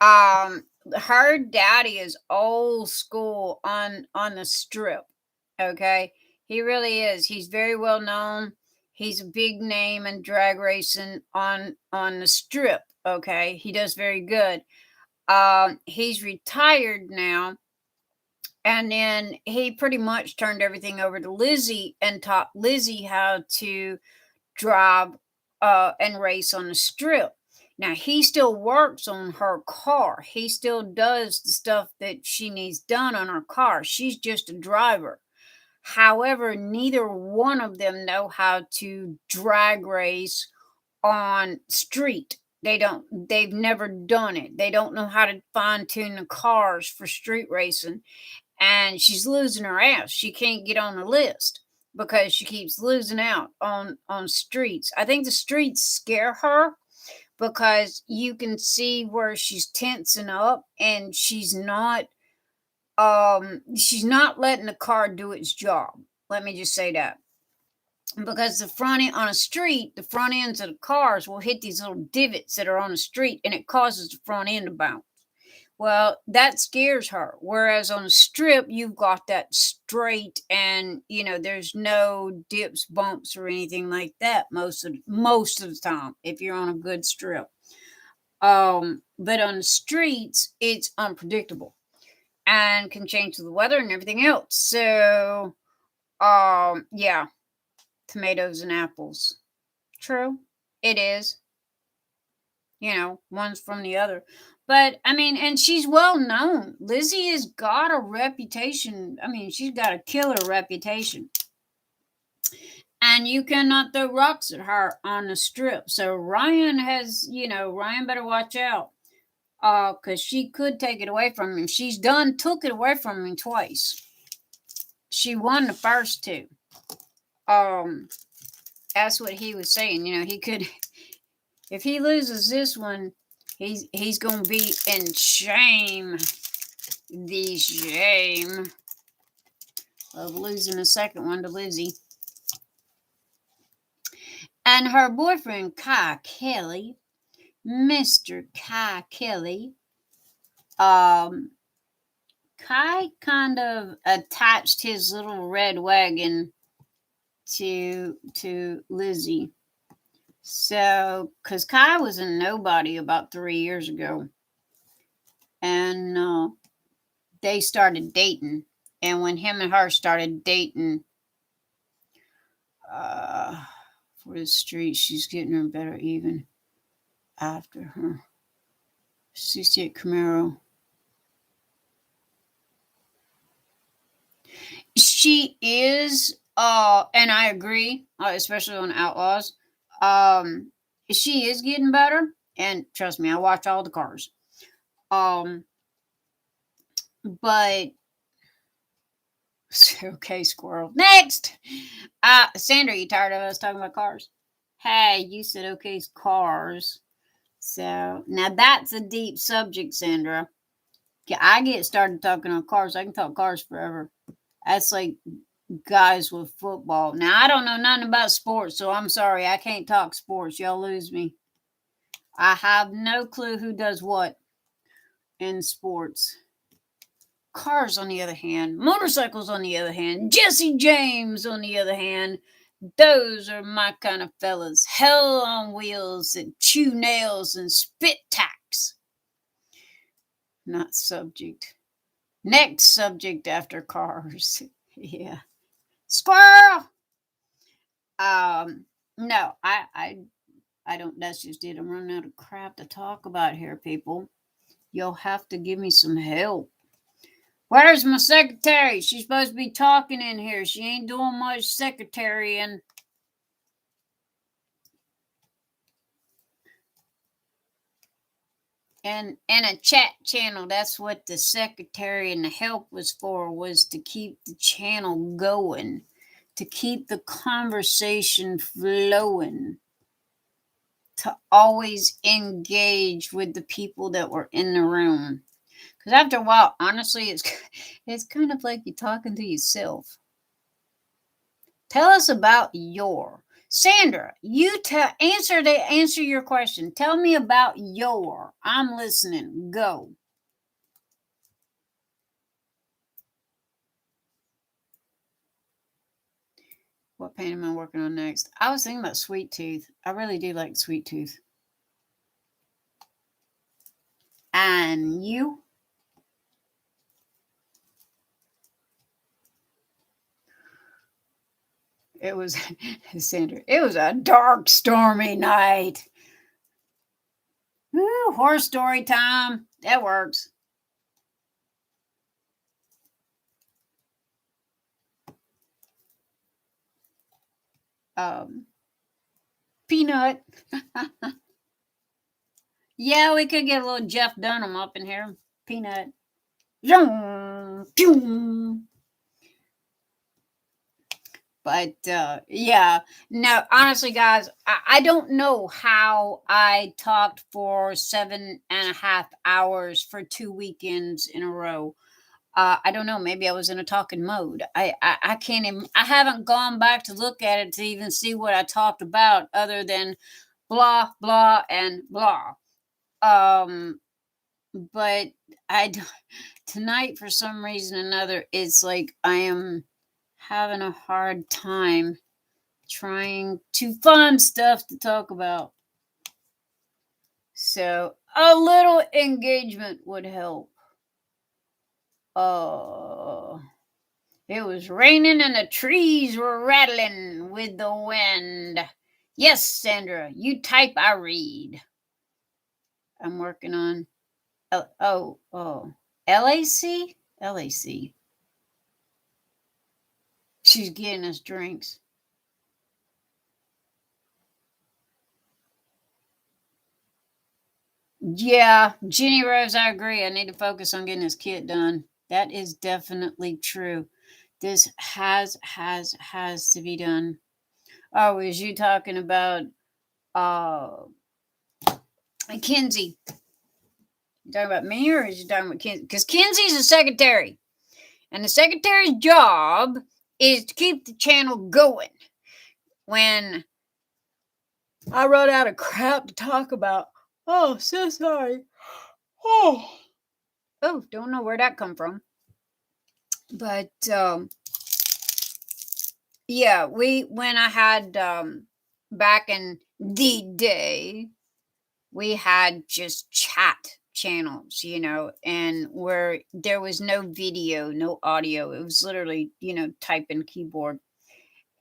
Her daddy is old school on the strip. Okay. He really is. He's very well known. He's a big name in drag racing on the strip. Okay. He does very good. He's retired now. And then he pretty much turned everything over to Lizzie and taught Lizzie how to drive and race on the strip. Now, he still works on her car. He still does the stuff that she needs done on her car. She's just a driver. However, neither one of them know how to drag race on street. They've never done it. They don't know how to fine tune the cars for street racing. And she's losing her ass. She can't get on the list. because she keeps losing out on streets. I think the streets scare her because you can see where she's tensing up and she's not letting the car do its job. Let me just say that. Because the front end on a street, the front ends of the cars will hit these little divots that are on the street and it causes the front end to bounce. Well, that scares her. Whereas on a strip, you've got that straight and, there's no dips, bumps, or anything like that most of the time if you're on a good strip. But on the streets, it's unpredictable and can change with the weather and everything else. So, yeah, tomatoes and apples. True, it is. One's from the other. But, and she's well known. Lizzie has got a reputation. She's got a killer reputation. And you cannot throw rocks at her on the strip. So Ryan better watch out. Because she could take it away from him. She's took it away from him twice. She won the first two. That's what he was saying. He could, if he loses this one, he's gonna be in shame. The shame of losing the second one to Lizzie. And her boyfriend, Kai Kelly, Mr. Kai Kelly, Kai kind of attached his little red wagon to Lizzie. So, because Kai was a nobody about 3 years ago. And they started dating. And when him and her started dating, for the street, she's getting her better even after her 68 Camaro. She is, and I agree, especially on Outlaws. She is getting better, and trust me, I watch all the cars. But okay, squirrel. Next, Sandra, you tired of us talking about cars? Hey, you said okay, cars. So now that's a deep subject, Sandra. I get started talking on cars. I can talk cars forever. That's like guys with football. Now, I don't know nothing about sports, so I'm sorry. I can't talk sports. Y'all lose me. I have no clue who does what in sports. Cars, on the other hand. Motorcycles, on the other hand. Jesse James, on the other hand. Those are my kind of fellas. Hell on wheels and chew nails and spit tacks. Not subject. Next subject after cars. Yeah. Squirrel! No, I don't, that's just it. I'm running out of crap to talk about here, people. You'll have to give me some help. Where's my secretary? She's supposed to be talking in here. She ain't doing much secretarying. And a chat channel, that's what the secretary and the help was for, was to keep the channel going, to keep the conversation flowing, to always engage with the people that were in the room. Because after a while, honestly, it's kind of like you're talking to yourself. Tell us about your Sandra. You answer your question. Tell me about your. I'm listening. Go. What paint am I working on next? I was thinking about Sweet Tooth. I really do like Sweet Tooth. And you? It was, Sandra, it was a dark, stormy night. Woo, horror story time. That works. Peanut. Yeah, we could get a little Jeff Dunham up in here. Peanut. But yeah, no, honestly, guys, I don't know how I talked for 7.5 hours for 2 weekends in a row. I don't know. Maybe I was in a talking mode. I can't even. I haven't gone back to look at it to even see what I talked about, other than blah blah and blah. Um, but I d- tonight, for some reason or another, it's like I am having a hard time trying to find stuff to talk about. So a little engagement would help. Oh, it was raining and the trees were rattling with the wind. Yes, Sandra, you type, I read. I'm working on LAC? LAC. She's getting us drinks. Yeah, Jenny Rose, I agree. I need to focus on getting this kit done. That is definitely true. This has to be done. Oh, was you talking about uh Kinsey? You talking about me, or is you talking about Kinsey? Because Kinsey's a secretary, and the secretary's job is to keep the channel going. When I run out of crap to talk about, oh, so sorry. Oh, don't know where that come from. But yeah, when I had back in the day, we had just chat channels, and where there was no video, no audio. It was literally, typing keyboard.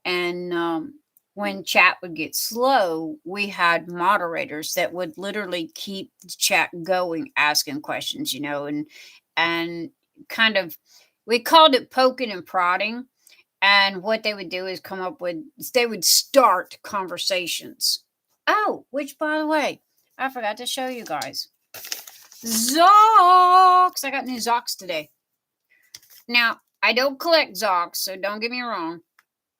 And when chat would get slow, we had moderators that would literally keep the chat going, asking questions, and kind of, we called it poking and prodding. And what they would do is they would start conversations. Oh, which, by the way, I forgot to show you guys. Zocs! I got new Zocs today. Now, I don't collect Zocs, so don't get me wrong.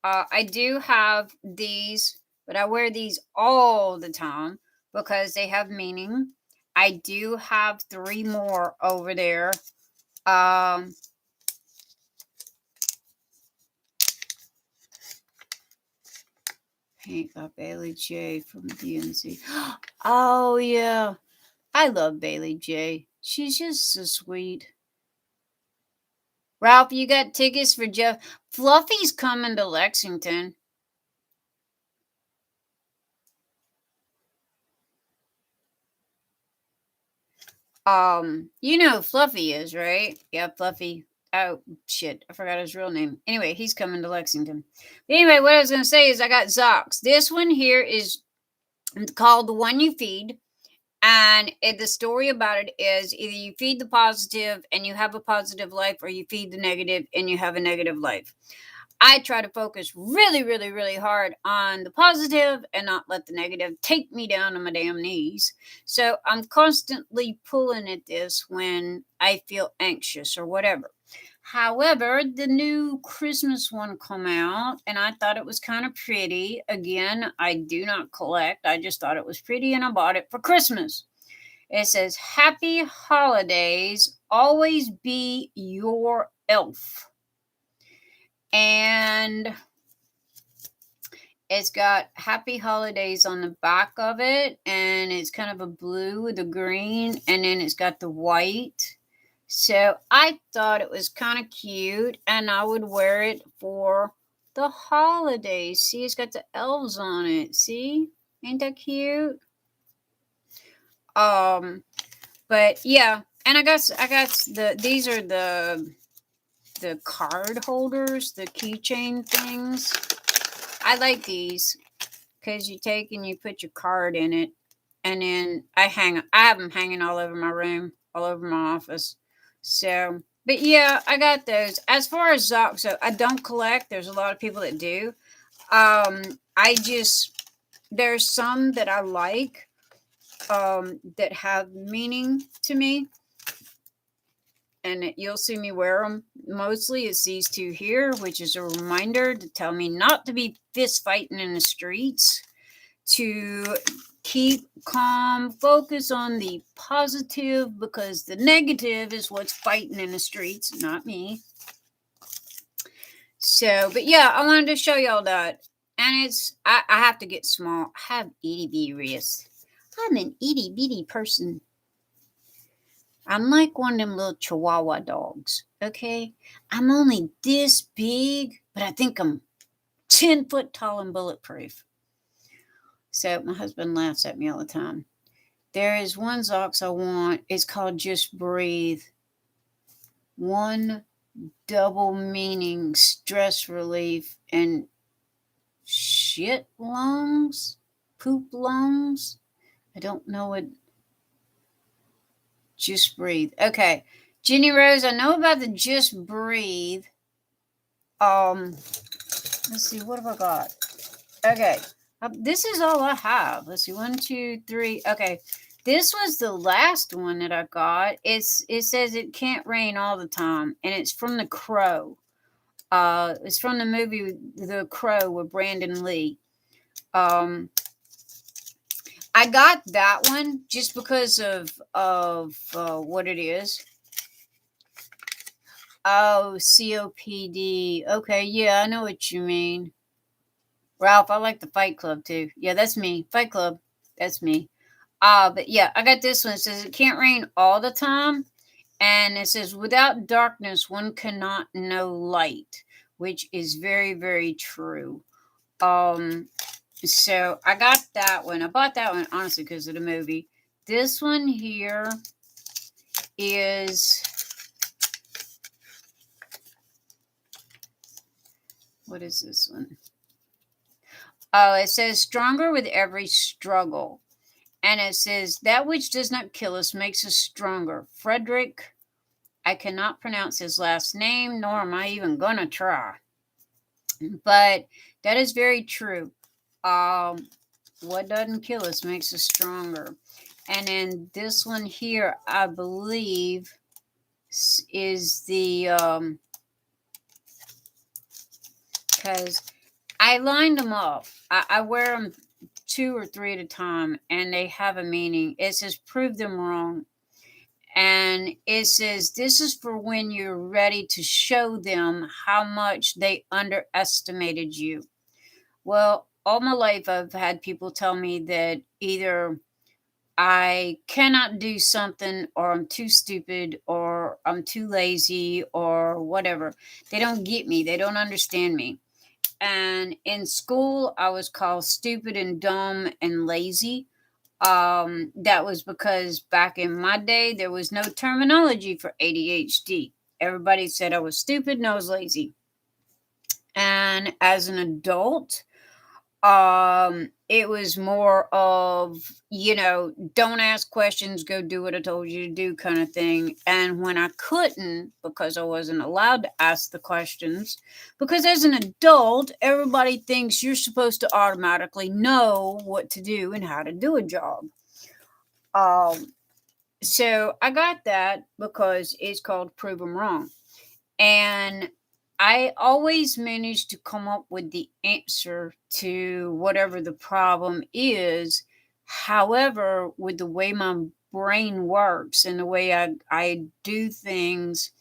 I do have these, but I wear these all the time because they have meaning. I do have 3 more over there. Paint by Bailey J from DNC. Oh, yeah. I love Bailey J. She's just so sweet. Ralph, you got tickets for Jeff? Fluffy's coming to Lexington. You know who Fluffy is, right? Yeah, Fluffy. Oh, shit. I forgot his real name. Anyway, he's coming to Lexington. But anyway, what I was going to say is I got Zocs. This one here is called The One You Feed. And the story about it is either you feed the positive and you have a positive life, or you feed the negative and you have a negative life. I try to focus really, really, really hard on the positive and not let the negative take me down on my damn knees. So I'm constantly pulling at this when I feel anxious or whatever. However, the new Christmas one come out and I thought it was kind of pretty. Again, I do not collect. I just thought it was pretty and I bought it for Christmas. It says, "Happy Holidays, always be your elf." And it's got Happy Holidays on the back of it, and it's kind of a blue with a green, and then it's got the white. So I thought it was kind of cute, and I would wear it for the holidays. See, it's got the elves on it. See? Ain't that cute? But yeah, and I got these are the card holders, the keychain things. I like these because you take and you put your card in it, and then I have them hanging all over my room, all over my office. So, but yeah, I got those. As far as Zoc, so I don't collect. There's a lot of people that do. There's some that I like, that have meaning to me. and you'll see me wear them. Mostly it's these two here, which is a reminder to tell me not to be fist fighting in the streets, to keep calm, focus on the positive, because the negative is what's fighting in the streets, not me. So, but yeah, I wanted to show y'all that. And I have to get small. I have itty bitty wrists. I'm an itty bitty person. I'm like one of them little Chihuahua dogs, okay? I'm only this big, but I think I'm 10 foot tall and bulletproof. So my husband laughs at me all the time. There is one socks I want. It's called Just Breathe. One double meaning, stress relief, and shit lungs, poop lungs. I don't know what. Just Breathe. Okay, Jenny Rose, I know about the Just Breathe. Let's see, what have I got? Okay, this is all I have. Let's see, 1, 2, 3. Okay, this was the last one that I got. It says it can't rain all the time, and it's from The Crow. It's from the movie The Crow with Brandon Lee. I got that one just because of what it is. Oh, COPD. Okay, yeah, I know what you mean. Ralph, I like the Fight Club too. Yeah, that's me. Fight Club. That's me. But yeah, I got this one. It says it can't rain all the time. And it says without darkness, one cannot know light, which is very, very true. So I got that one. I bought that one honestly because of the movie. This one here is, what is this one? Oh, it says stronger with every struggle. And it says that which does not kill us makes us stronger. Frederick, I cannot pronounce his last name, nor am I even going to try. But that is very true. What doesn't kill us makes us stronger. And then this one here, I believe, is the, because I lined them up. I wear them 2 or 3 at a time, and they have a meaning. It says, prove them wrong. And it says, this is for when you're ready to show them how much they underestimated you. Well, all my life, I've had people tell me that either I cannot do something, or I'm too stupid, or I'm too lazy, or whatever. They don't get me. They don't understand me. And in school, I was called stupid and dumb and lazy. That was because back in my day, there was no terminology for ADHD. Everybody said I was stupid and I was lazy. And as an adult, it was more of, don't ask questions, go do what I told you to do kind of thing. And when I couldn't, because I wasn't allowed to ask the questions, because as an adult, everybody thinks you're supposed to automatically know what to do and how to do a job. So I got that because it's called Prove 'em Wrong. And I always manage to come up with the answer to whatever the problem is. However, with the way my brain works and the way I do things,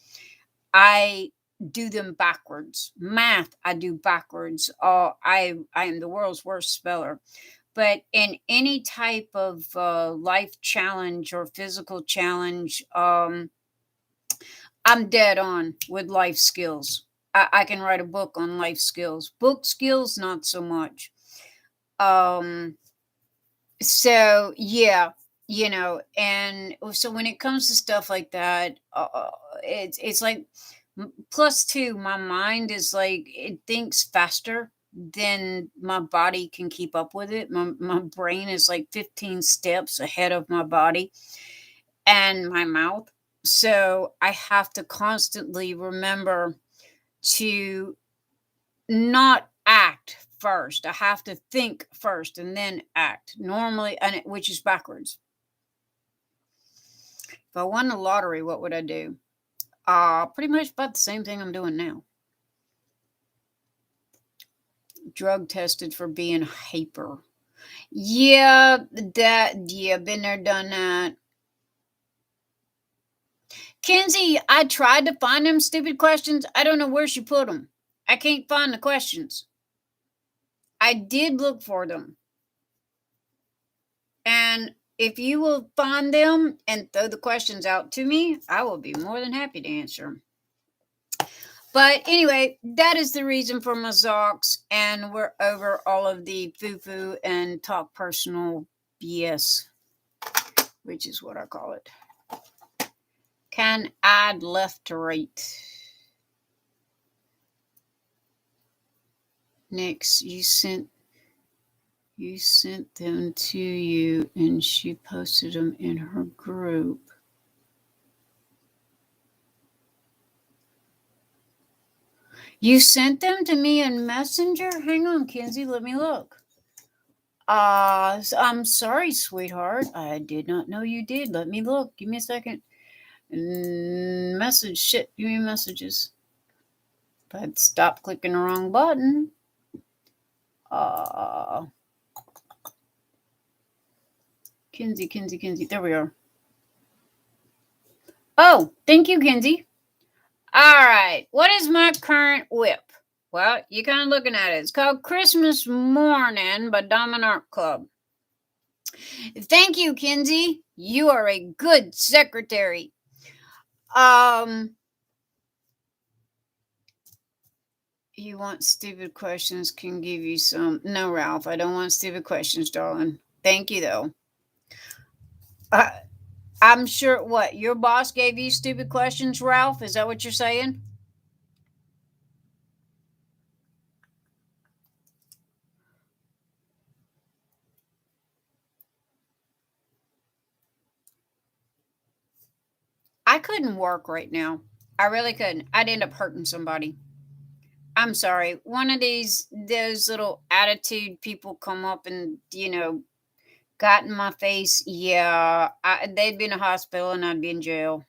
I do them backwards. Math, I do backwards. I am the world's worst speller. But in any type of life challenge or physical challenge, I'm dead on with life skills. I can write a book on life skills. Book skills, not so much. So yeah, and so when it comes to stuff like that, it's like +2. My mind is like, it thinks faster than my body can keep up with it. My brain is like 15 steps ahead of my body and my mouth. So I have to constantly remember to not act first. I have to think first and then act normally, which is backwards. If I won the lottery, what would I do? Pretty much about the same thing I'm doing now. Drug tested for being hyper. Yeah, been there, done that. Kenzie, I tried to find them stupid questions. I don't know where she put them. I can't find the questions. I did look for them. And if you will find them and throw the questions out to me, I will be more than happy to answer them. But anyway, that is the reason for my Zox, and we're over all of the foo-foo and talk personal BS, which is what I call it. Can add left to right. Nyx, you sent them to you, and she posted them in her group. You sent them to me in Messenger? Hang on, Kenzie, let me look. I'm sorry, sweetheart. I did not know you did. Let me look. Give me a second. Message. Shit, give me messages. But stop clicking the wrong button. Kenzie. There we are. Oh, thank you, Kenzie. All right. What is my current WIP? Well, you're kind of looking at it. It's called Christmas Morning by Diamond Art Club. Thank you, Kenzie. You are a good secretary. You want stupid questions, can give you some. No, Ralph, I don't want stupid questions, darling. Thank you, though. I'm sure, what, your boss gave you stupid questions, Ralph? Is that what you're saying? I couldn't work right now. I really couldn't. I'd end up hurting somebody. I'm sorry. One of those little attitude people come up and, got in my face. Yeah, they'd be in a hospital and I'd be in jail.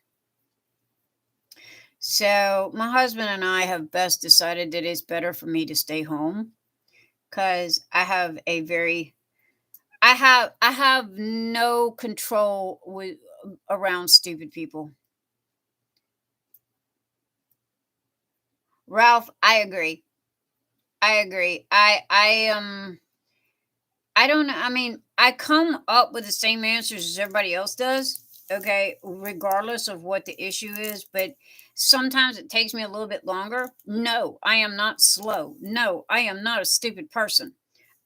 So my husband and I have best decided that it's better for me to stay home because I have no control around stupid people. Ralph, I agree. I don't know. I mean, I come up with the same answers as everybody else does, okay, regardless of what the issue is, but sometimes it takes me a little bit longer. No, I am not slow. No, I am not a stupid person.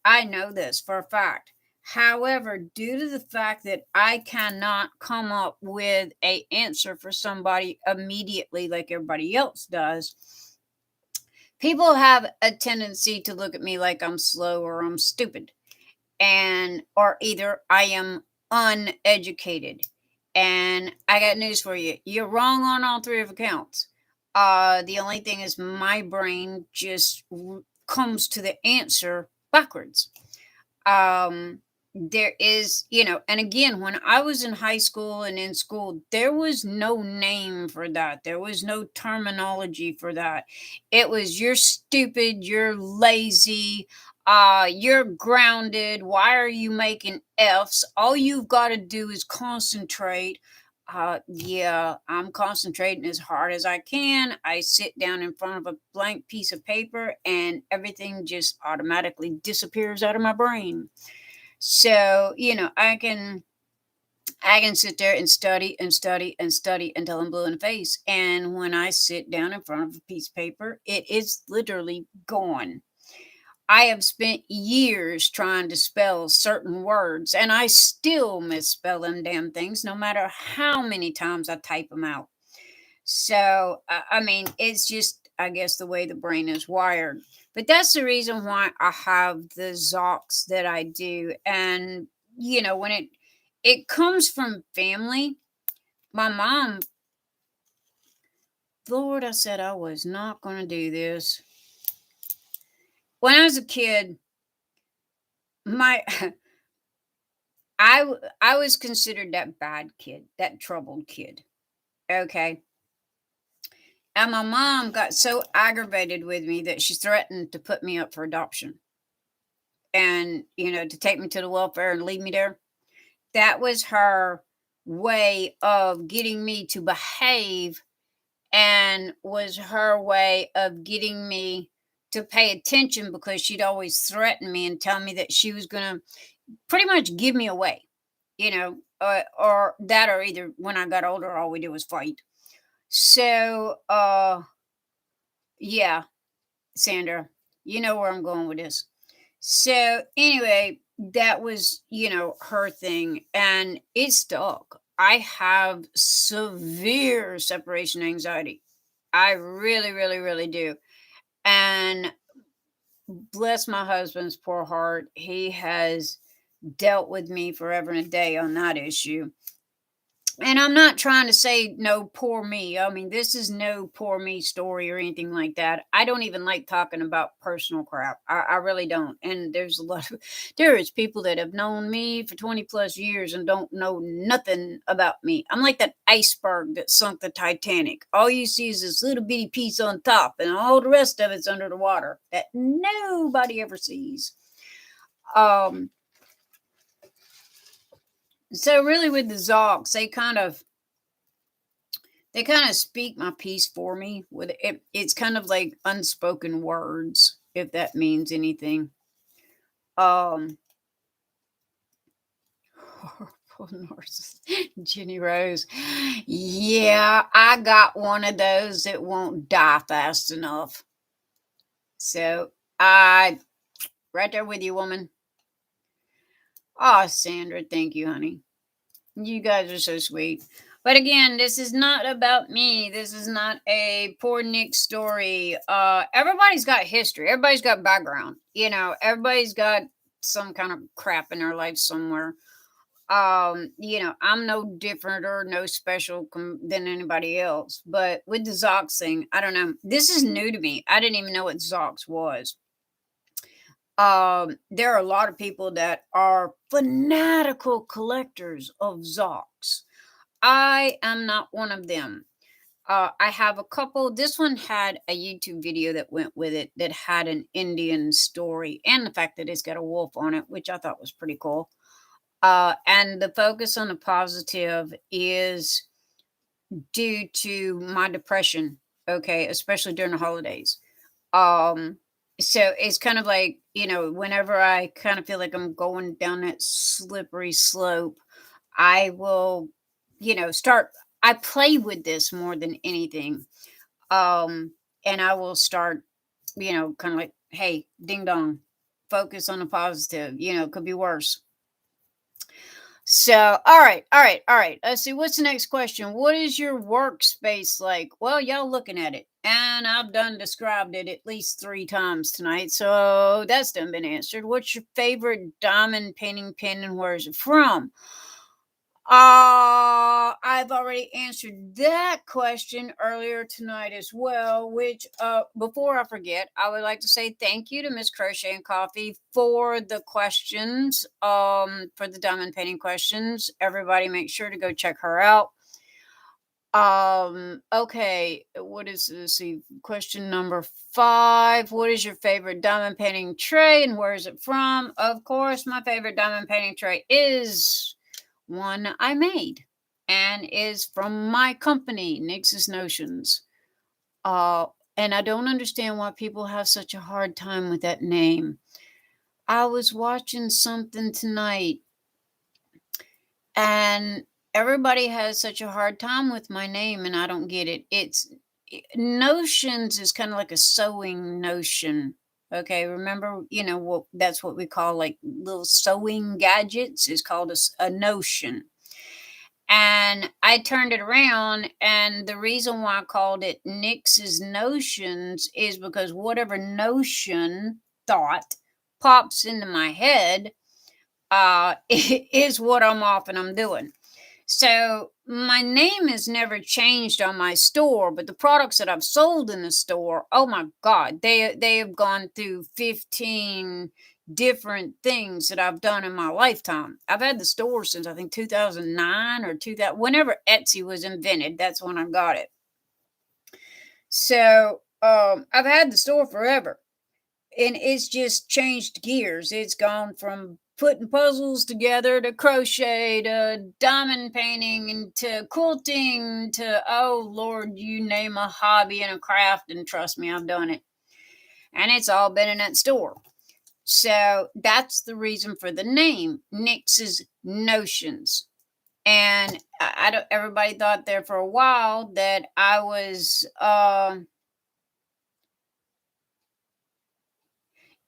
I know this for a fact. However, due to the fact that I cannot come up with a answer for somebody immediately like everybody else does, people have a tendency to look at me like I'm slow or I'm stupid, and or either I am uneducated. And I got news for you. You're wrong on all three of accounts. The only thing is my brain just comes to the answer backwards. There is, and again, when I was in high school and in school, there was no name for that. There was no terminology for that. It was, you're stupid, you're lazy, you're grounded. Why are you making F's? All you've got to do is concentrate. Yeah, I'm concentrating as hard as I can. I sit down in front of a blank piece of paper and everything just automatically disappears out of my brain. So, I can sit there and study and study and study until I'm blue in the face. And when I sit down in front of a piece of paper, it is literally gone. I have spent years trying to spell certain words, and I still misspell them damn things, no matter how many times I type them out. So, I mean, it's just, I guess, the way the brain is wired. But that's the reason why I have the Zox that I do. And, when it comes from family, my mom, Lord, I said I was not going to do this. When I was a kid, my I was considered that bad kid, that troubled kid. Okay. And my mom got so aggravated with me that she threatened to put me up for adoption and, to take me to the welfare and leave me there. That was her way of getting me to behave, and was her way of getting me to pay attention, because she'd always threaten me and tell me that she was going to pretty much give me away, or that, or either when I got older, all we did was fight. So, yeah, Sandra, you know where I'm going with this. So, anyway, that was, her thing, and it stuck. I have severe separation anxiety. I really, really, really do. And bless my husband's poor heart, he has dealt with me forever and a day on that issue. And I'm not trying to say no, poor me. I mean, this is no poor me story or anything like that. I don't even like talking about personal crap. I really don't. And there is people that have known me for 20 plus years and don't know nothing about me. I'm like that iceberg that sunk the Titanic. All you see is this little bitty piece on top, and all the rest of it's under the water that nobody ever sees. So really, with the Zocs, they kind of speak my piece for me. With it, it's kind of like unspoken words, if that means anything. Horrible narcissist, Jenny Rose. Yeah, I got one of those that won't die fast enough. So right there with you, woman. Oh, Sandra, thank you, honey. You guys are so sweet. But again, this is not about me. This is not a poor Nick story. Everybody's got history. Everybody's got background. Everybody's got some kind of crap in their life somewhere. I'm no different or no special than anybody else. But with the Zocs thing, I don't know. This is new to me. I didn't even know what Zocs was. There are a lot of people that are fanatical collectors of Zocs. I am not one of them. I have a couple. This one had a YouTube video that went with it that had an Indian story, and the fact that it's got a wolf on it, which I thought was pretty cool. And the focus on the positive is due to my depression, okay, especially during the holidays. So it's kind of like, whenever I kind of feel like I'm going down that slippery slope, I will, I play with this more than anything. And I will start, kind of like, hey, ding dong, focus on the positive, could be worse. So, all right. Let's see. What's the next question? What is your workspace like? Well, y'all looking at it, and I've described it at least 3 times tonight. So that's done been answered. What's your favorite diamond painting pen, and where is it from? I've already answered that question earlier tonight as well, which, before I forget, I would like to say thank you to Miss Crochet and Coffee for the questions, for the diamond painting questions. Everybody make sure to go check her out. Okay, what is this? See, question number 5. What is your favorite diamond painting tray, and where is it from? Of course, my favorite diamond painting tray is one I made, and is from my company, Nyx's Notions. And I don't understand why people have such a hard time with that name. I was watching something tonight, and everybody has such a hard time with my name, and I don't get it. Notions is kind of like a sewing notion. Okay, remember, that's what we call like little sewing gadgets, is called a notion. And I turned it around, and the reason why I called it Nyx's Notions is because whatever notion thought pops into my head is what I'm off and I'm doing. So my name is never changed on my store, but the products that I've sold in the store, oh my God, they have gone through 15 different things that I've done in my lifetime. I've had the store since I think 2009 or 2000, whenever Etsy was invented. That's when I got it. So I've had the store forever, and it's just changed gears. It's gone from putting puzzles together to crochet to diamond painting and to quilting to, oh Lord, you name a hobby and a craft, and trust me, I've done it. And it's all been in that store. So that's the reason for the name, Nyx's Notions. And I don't. Everybody thought there for a while that I was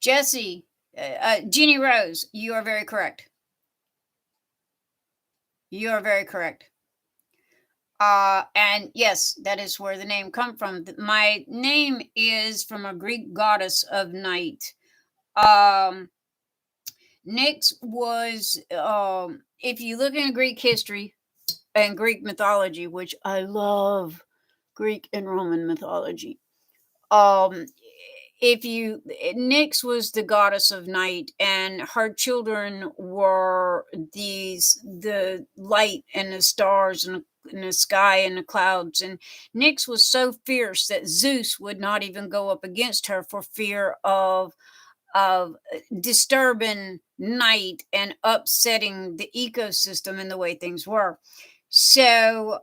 Jesse, Jeannie Rose. You are very correct. You are very correct. And yes, that is where the name come from. My name is from a Greek goddess of night. Um, Nyx was, if you look in Greek history and Greek mythology, which I love Greek and Roman mythology. Um, if you, Nyx was the goddess of night, and her children were the light and the stars and the sky and the clouds. And Nyx was so fierce that Zeus would not even go up against her for fear of disturbing night and upsetting the ecosystem and the way things were. So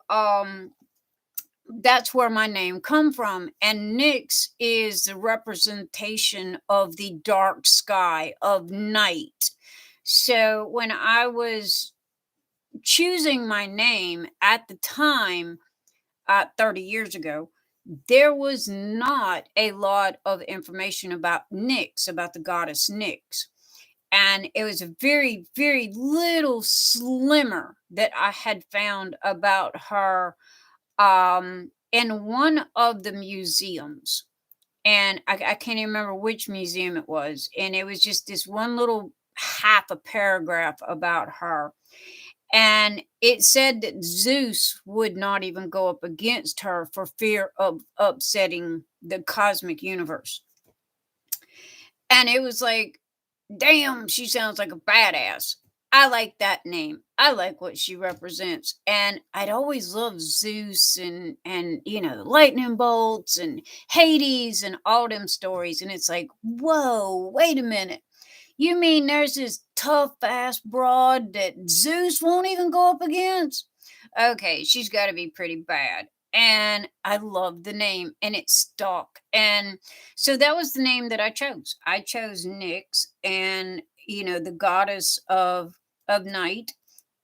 that's where my name come from. And Nyx is the representation of the dark sky of night. So when I was choosing my name at the time, 30 years ago, there was not a lot of information about Nyx, about the goddess Nyx. And it was a very, very little slimmer that I had found about her in one of the museums. And I can't even remember which museum it was. And it was just this one little half a paragraph about her. And it said that Zeus would not even go up against her for fear of upsetting the cosmic universe. And it was like, damn, she sounds like a badass. I like that name. I like what she represents. And I'd always loved Zeus and the lightning bolts and Hades and all them stories. And it's like, whoa, wait a minute. You mean there's this tough ass broad that Zeus won't even go up against? Okay, she's got to be pretty bad. And I love the name, and it stuck. And so that was the name that I chose. I chose Nyx, and the goddess of night,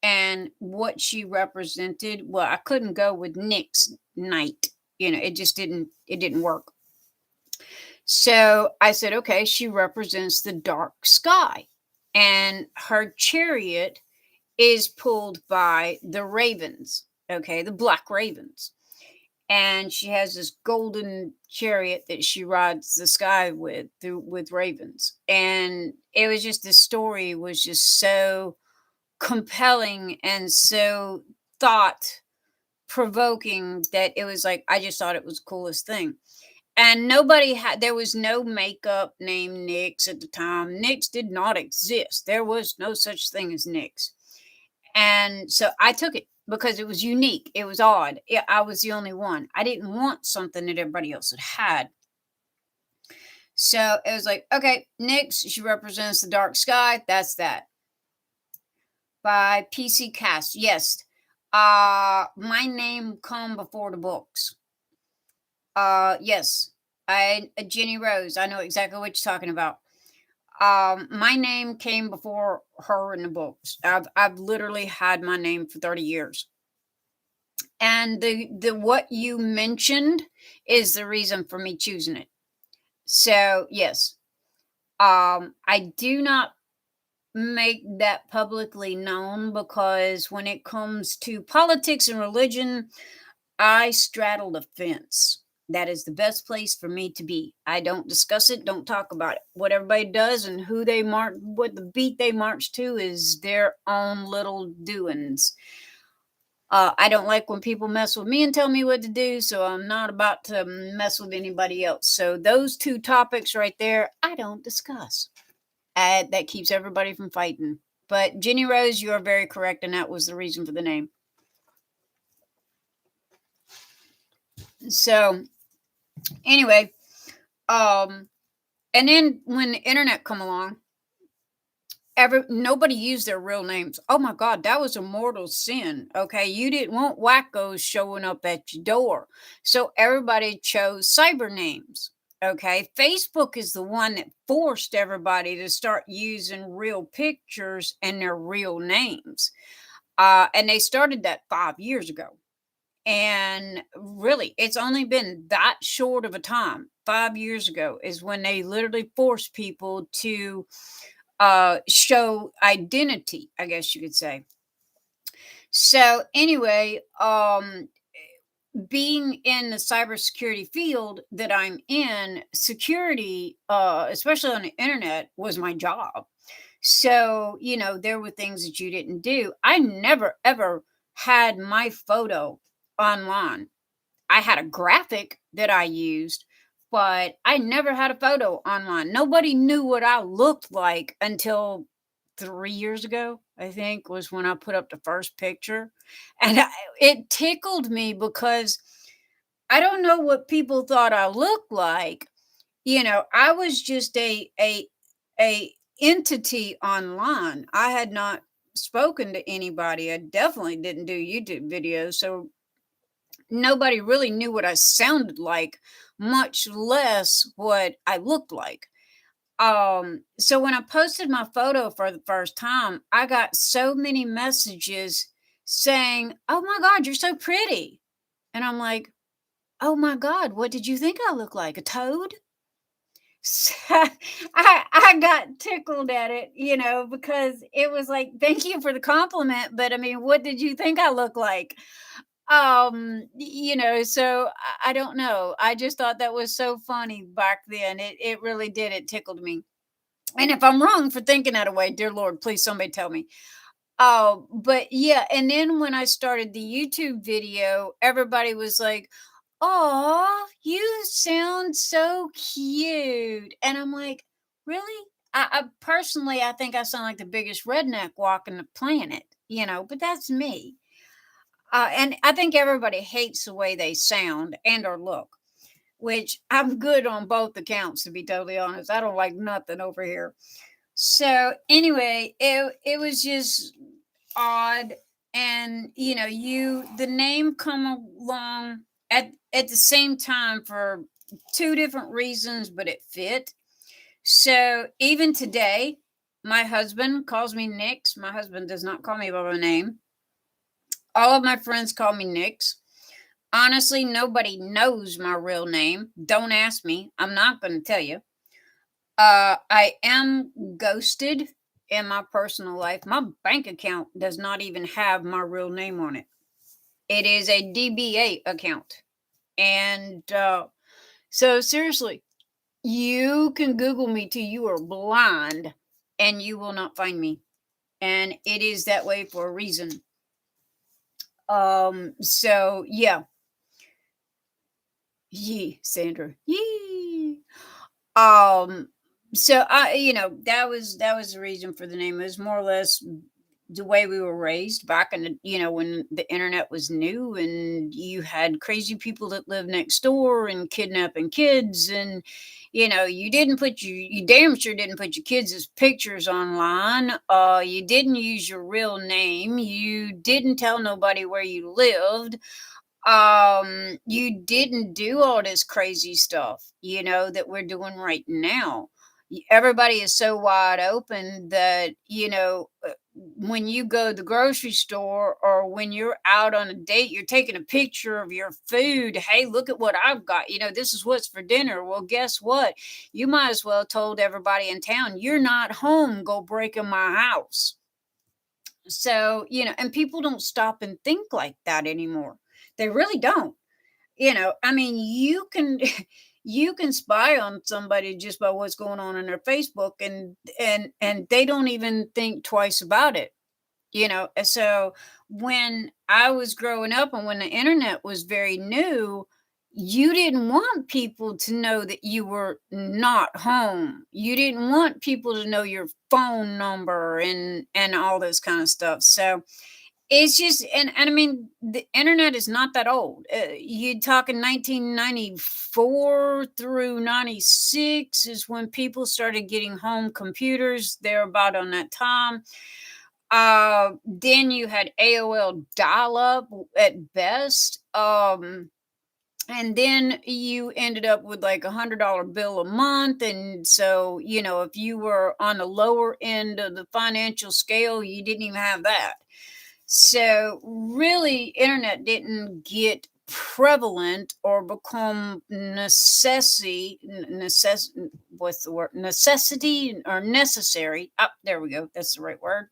and what she represented. Well, I couldn't go with Nyx night. It didn't work. So I said, okay, she represents the dark sky, and her chariot is pulled by the ravens, okay, the black ravens. And she has this golden chariot that she rides the sky with ravens. And it was just, the story was just so compelling and so thought provoking that it was like, I just thought it was the coolest thing. And there was no makeup named Nyx at the time. Nyx did not exist. There was no such thing as Nyx. And so I took it because it was unique. It was odd. I was the only one. I didn't want something that everybody else had. So it was like, okay, Nyx, she represents the dark sky. That's that. By PC Cast. Yes. My name come before the books. Yes. Jenny Rose. I know exactly what you're talking about. My name came before her in the books. I've literally had my name for 30 years. And the what you mentioned is the reason for me choosing it. So yes. I do not make that publicly known because when it comes to politics and religion, I straddle the fence. That is the best place for me to be. I don't discuss it, don't talk about it. What everybody does and who they march, what the beat they march to is their own little doings. I don't like when people mess with me and tell me what to do, so I'm not about to mess with anybody else. So those two topics right there, I don't discuss. That keeps everybody from fighting. But Jenny Rose, you are very correct, and that was the reason for the name. So Anyway, um, and then when the internet come along, nobody used their real names. Oh my God, that was a mortal sin. Okay, you didn't want wackos showing up at your door, so everybody chose cyber names. Okay, Facebook is the one that forced everybody to start using real pictures and their real names. And they started that 5 years ago. And really, it's only been that short of a time. 5 years ago is when they literally forced people to show identity, I guess you could say. So anyway, being in the cybersecurity field that I'm in, security, especially on the internet, was my job. So, there were things that you didn't do. I never ever had my photo online. I had a graphic that I used, but I never had a photo online. Nobody knew what I looked like until 3 years ago, I think, was when I put up the first picture. And it tickled me because I don't know what people thought I looked like. I was just a entity online. I had not spoken to anybody. I definitely didn't do YouTube videos, so nobody really knew what I sounded like, much less what I looked like. So when I posted my photo for the first time, I got so many messages saying, "Oh my God, you're so pretty." And I'm like, "Oh my God, what did you think I look like? A toad?" So I got tickled at it, because it was like, "Thank you for the compliment, but I mean, what did you think I look like?" So I don't know. I just thought that was so funny back then. It really did. It tickled me. And if I'm wrong for thinking that way, dear Lord, please somebody tell me. But yeah, and then when I started the YouTube video, everybody was like, "Oh, you sound so cute." And I'm like, "Really?" I personally, I think I sound like the biggest redneck walking the planet, but that's me. And I think everybody hates the way they sound and or look, which I'm good on both accounts, to be totally honest. I don't like nothing over here. So anyway, it was just odd. And the name come along at the same time for two different reasons, but it fit. So even today, my husband calls me Nyx. My husband does not call me by my name. All of my friends call me Nyx. Honestly, nobody knows my real name. Don't ask me. I'm not going to tell you. I am ghosted in my personal life. My bank account does not even have my real name on it. It is a DBA account. And so, seriously, you can Google me till you are blind and you will not find me. And it is that way for a reason. So yeah. Yee, Sandra. Yee. Um, so that was the reason for the name. It was more or less the way we were raised back in when the internet was new and you had crazy people that lived next door and kidnapping kids. And you damn sure didn't put your kids' pictures online. You didn't use your real name. You didn't tell nobody where you lived. You didn't do all this crazy stuff that we're doing right now. Everybody is so wide open that when you go to the grocery store or when you're out on a date, you're taking a picture of your food. Hey, look at what I've got. This is what's for dinner. Well, guess what? You might as well told everybody in town, you're not home, go break in my house. So and people don't stop and think like that anymore. They really don't. I mean, you can you can spy on somebody just by what's going on in their Facebook, and they don't even think twice about it. And so when I was growing up and when the internet was very new, you didn't want people to know that you were not home. You didn't want people to know your phone number and all this kind of stuff. So It's just, and I mean, the internet is not that old. You talking 1994 through 96 is when people started getting home computers. They're about on that time. Then you had AOL dial up at best. And then you ended up with like $100 bill a month. And so, if you were on the lower end of the financial scale, you didn't even have that. So really, internet didn't get prevalent or become what's the word? Necessity or necessary. Oh, there we go. That's the right word.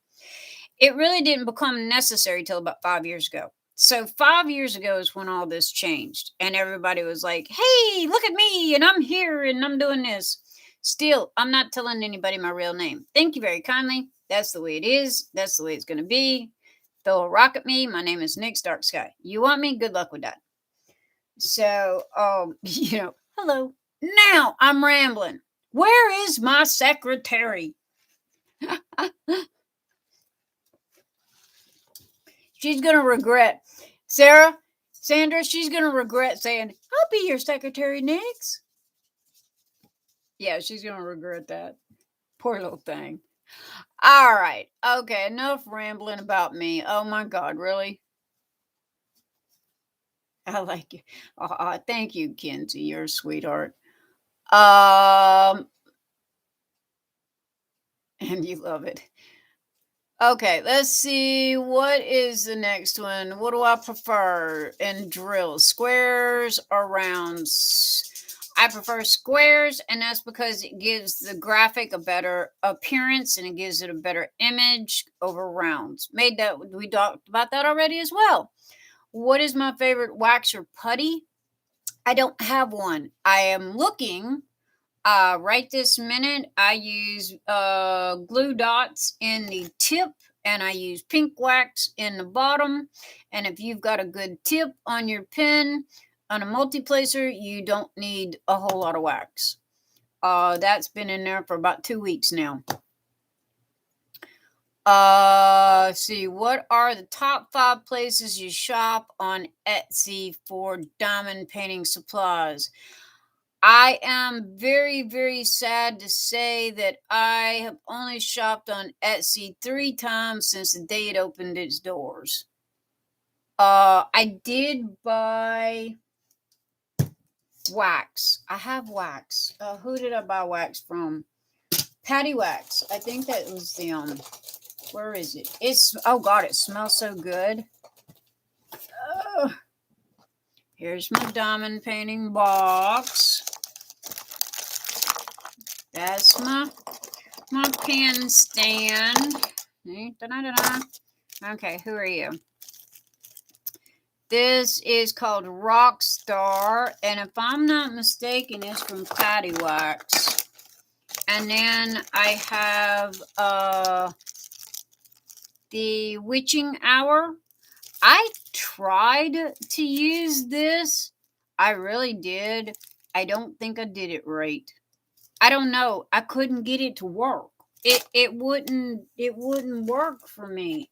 It really didn't become necessary till about 5 years ago. So 5 years ago is when all this changed, and everybody was like, "Hey, look at me, and I'm here, and I'm doing this." Still, I'm not telling anybody my real name. Thank you very kindly. That's the way it is. That's the way it's going to be. Throw a rock at me. My name is Nyx DarkSky. You want me? Good luck with that. So, hello. Now I'm rambling. Where is my secretary? She's going to regret. Sandra, she's going to regret saying, "I'll be your secretary, Nyx." Yeah, she's going to regret that. Poor little thing. All right. Okay, enough rambling about me. Oh my God, really? I like you. Thank you, Kenzie. You're a sweetheart. And you love it. Okay, let's see. What is the next one? What do I prefer in drills? Squares or rounds? I prefer squares, and that's because it gives the graphic a better appearance and it gives it a better image over rounds. We talked about that already as well. What is my favorite wax or putty? I don't have one. I am looking. Right this minute, I use glue dots in the tip, and I use pink wax in the bottom. And if you've got a good tip on your pen on a multi-placer, you don't need a whole lot of wax. That's been in there for about 2 weeks now. See, what are the top 5 places you shop on Etsy for diamond painting supplies? I am very, very sad to say that I have only shopped on Etsy 3 times since the day it opened its doors. I did buy wax. I have wax. Who did I buy wax from? Patty Wax. I think that was the where is it? Oh God, it smells so good. Here's my diamond painting box. That's my pen stand. Okay, who are you? This is called Rockstar, and if I'm not mistaken, it's from Cate Wax. And then I have the Witching Hour. I tried to use this. I really did. I don't think I did it right. I don't know. I couldn't get it to work. It wouldn't work for me.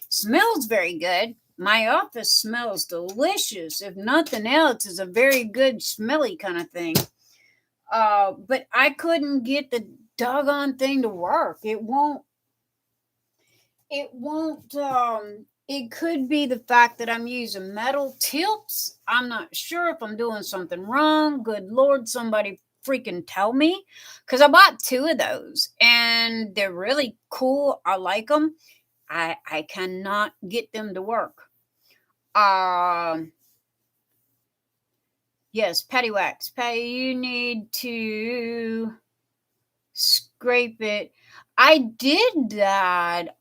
Smells very good. My office smells delicious. If nothing else, it's a very good smelly kind of thing. But I couldn't get the doggone thing to work. It won't. It could be the fact that I'm using metal tips. I'm not sure if I'm doing something wrong. Good Lord, somebody freaking tell me. Because I bought 2 of those and they're really cool. I like them. I cannot get them to work. Yes, Patty Wax. Patty, you need to scrape it. I did that.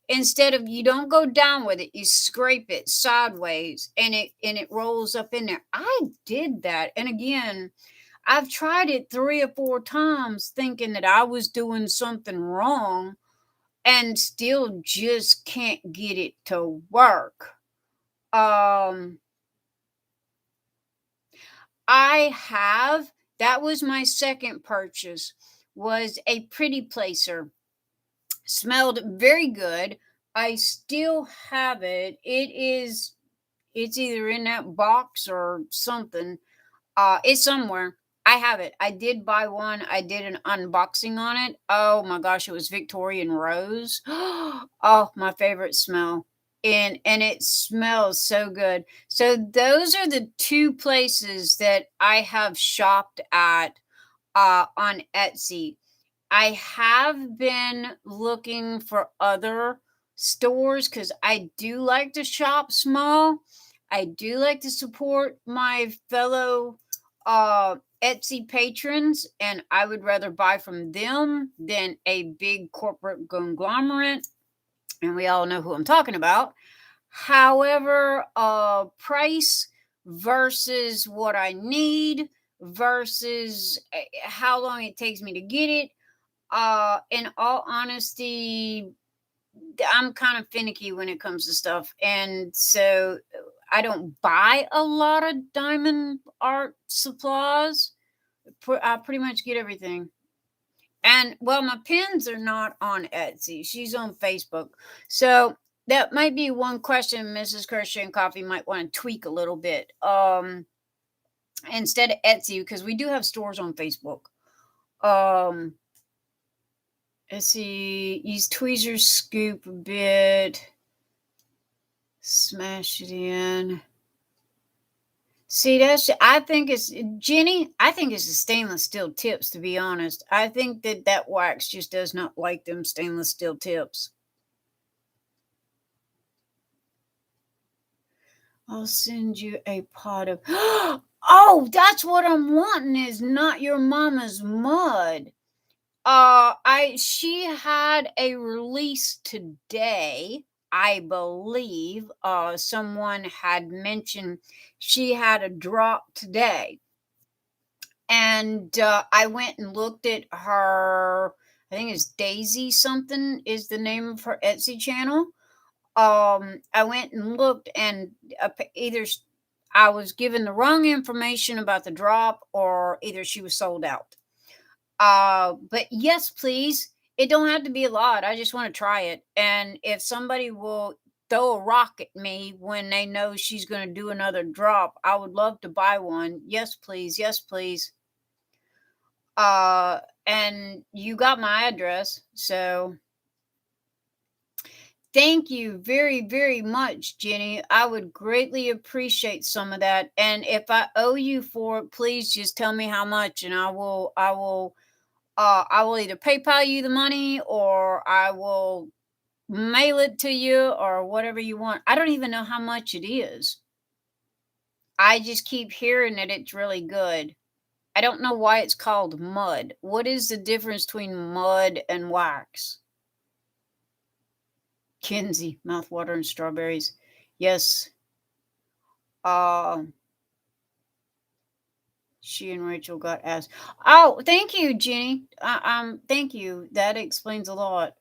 Instead of, you don't go down with it, you scrape it sideways and it rolls up in there. I did that. And again, I've tried it 3 or 4 times thinking that I was doing something wrong and still just can't get it to work. That was my second purchase, was a pretty placer. Smelled very good. I still have it. It's either in that box or something. It's somewhere. I have it. I did buy one. I did an unboxing on it. Oh my gosh, it was Victorian Rose. Oh, my favorite smell. And it smells so good. So those are the two places that I have shopped at on Etsy. I have been looking for other stores because I do like to shop small. I do like to support my fellow Etsy patrons, and I would rather buy from them than a big corporate conglomerate. And we all know who I'm talking about. However, price versus what I need versus how long it takes me to get it. In all honesty, I'm kind of finicky when it comes to stuff. And so I don't buy a lot of diamond art supplies. I pretty much get everything. And well, my pins are not on Etsy. She's on Facebook. So that might be one question Mrs. Crochet and Coffee might want to tweak a little bit. Instead of Etsy, because we do have stores on Facebook. Let's see. Use tweezers, scoop a bit. Smash it in. See, I think it's, Jenny, I think it's the stainless steel tips, to be honest. I think that wax just does not like them stainless steel tips. I'll send you a pot of, oh, that's what I'm wanting is Not Your Mama's Mud. She had a release today. I believe someone had mentioned she had a drop today. And I went and looked at her, I think it's Daisy something is the name of her Etsy channel. I went and looked, and either I was given the wrong information about the drop, or either she was sold out. But yes, please. It don't have to be a lot. I just want to try it. And if somebody will throw a rock at me when they know she's going to do another drop, I would love to buy one. Yes, please. Yes, please. And you got my address. So thank you very, very much, Jenny. I would greatly appreciate some of that. And if I owe you for it, please just tell me how much, and I will either PayPal you the money, or I will mail it to you, or whatever you want. I don't even know how much it is. I just keep hearing that it's really good. I don't know why it's called mud. What is the difference between mud and wax? Kinsey, mouthwater and strawberries. Yes. She and Rachel got asked. Oh, thank you, Jenny. Thank you. That explains a lot.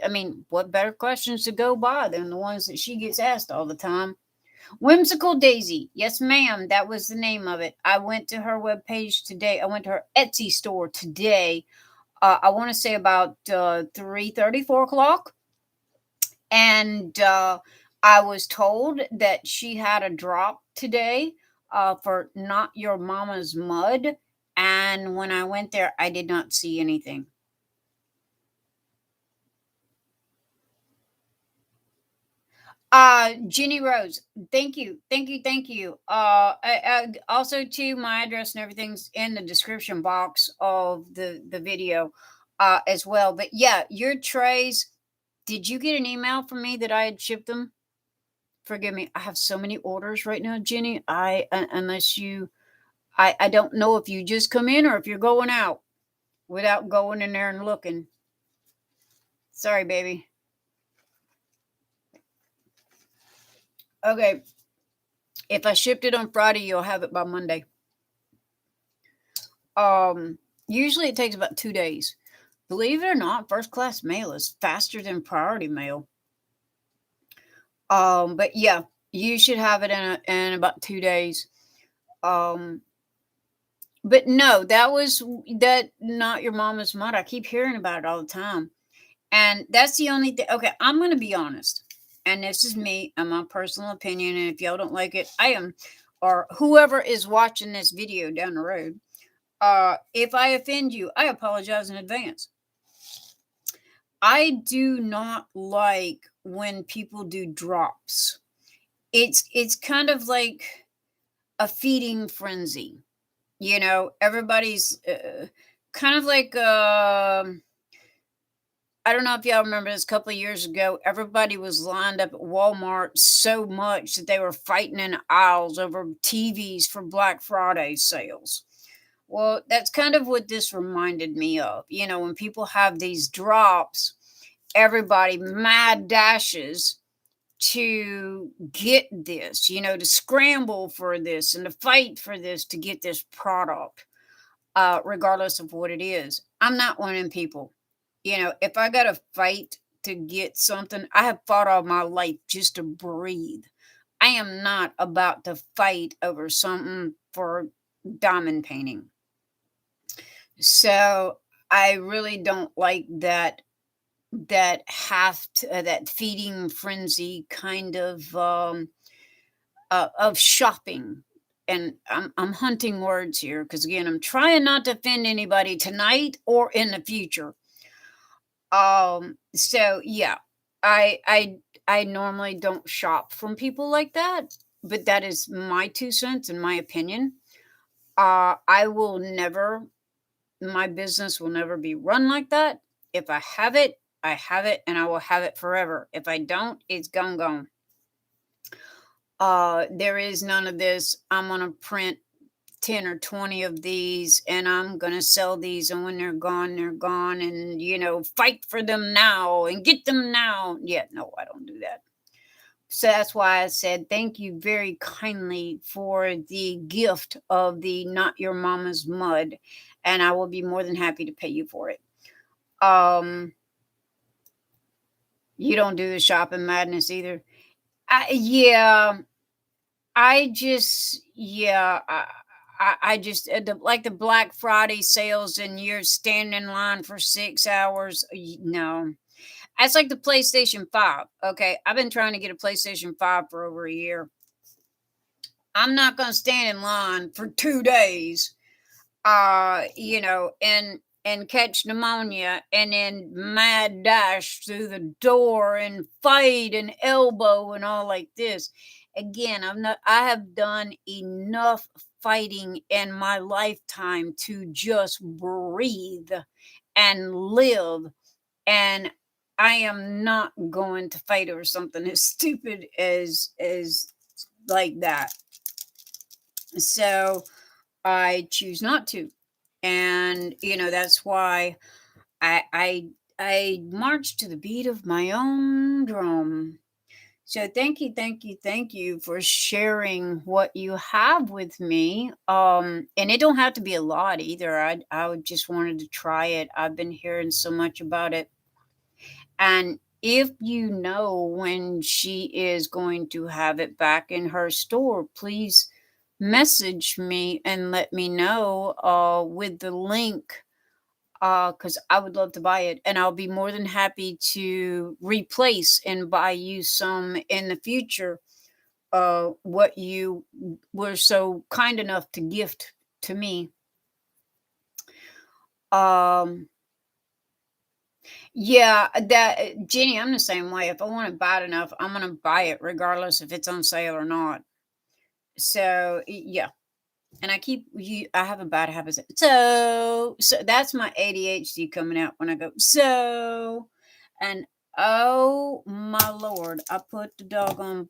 I mean, what better questions to go by than the ones that she gets asked all the time? Whimsical Daisy. Yes, ma'am. That was the name of it. I went to her webpage today. I went to her Etsy store today. I want to say about 3:30, 4 o'clock. And I was told that she had a drop today for Not Your Mama's Mud. And when I went there, I did not see anything. Jenny Rose, thank you. Also too, my address and everything's in the description box of the video as well. But yeah, your trays, did you get an email from me that I had shipped them? Forgive me, I have so many orders right now, Jenny. Unless you, I don't know if you just come in or if you're going out without going in there and looking. Sorry, baby. Okay. If I shipped it on Friday, you'll have it by Monday. Usually it takes about 2 days. Believe it or not, first class mail is faster than priority mail. But yeah, you should have it in about 2 days. But no, that Not Your Mama's Mud. I keep hearing about it all the time. And that's the only thing. Okay, I'm going to be honest. And this is me and my personal opinion. And if y'all don't like it, I am, or whoever is watching this video down the road, if I offend you, I apologize in advance. I do not like when people do drops. It's kind of like a feeding frenzy. You know, everybody's kind of like I don't know if y'all remember this, a couple of years ago, everybody was lined up at Walmart so much that they were fighting in aisles over TVs for Black Friday sales. Well, that's kind of what this reminded me of. You know, when people have these drops, everybody mad dashes to get this, you know, to scramble for this and to fight for this to get this product, regardless of what it is. I'm not one of them people. You know, if I got to fight to get something, I have fought all my life just to breathe. I am not about to fight over something for diamond painting. So I really don't like that feeding frenzy kind of shopping. And I'm hunting words here because again, I'm trying not to offend anybody tonight or in the future. So yeah, I normally don't shop from people like that, but that is my 2 cents and my opinion. I will never, my business will never be run like that. If I have it, I have it and I will have it forever. If I don't, it's gone. There is none of this. I'm gonna print 10 or 20 of these and I'm going to sell these, and when they're gone, and you know, fight for them now and get them now. Yeah, no, I don't do that. So that's why I said thank you very kindly for the gift of the Not Your Mama's mud, and I will be more than happy to pay you for it. You don't do the shopping madness either. Yeah, I just, yeah, I just like the Black Friday sales, and you're standing in line for 6 hours. No, that's like the PlayStation 5. Okay, I've been trying to get a PlayStation 5 for over a year. I'm not going to stand in line for 2 days, you know, and catch pneumonia and then mad dash through the door and fight and elbow and all like this. Again, I have done enough fighting in my lifetime to just breathe and live. And I am not going to fight over something as stupid as like that. So I choose not to. And you know, that's why I march to the beat of my own drum. So thank you for sharing what you have with me. And it don't have to be a lot either. I would just wanted to try it. I've been hearing so much about it. And if you know when she is going to have it back in her store, please message me and let me know with the link, because I would love to buy it, and I'll be more than happy to replace and buy you some in the future. What you were so kind enough to gift to me. Um, yeah, that Jenny, I'm the same way. If I want it bad enough, I'm gonna buy it regardless if it's on sale or not. So yeah, and I have a bad habit. So that's my ADHD coming out when I go so, and oh my lord, I put the doggone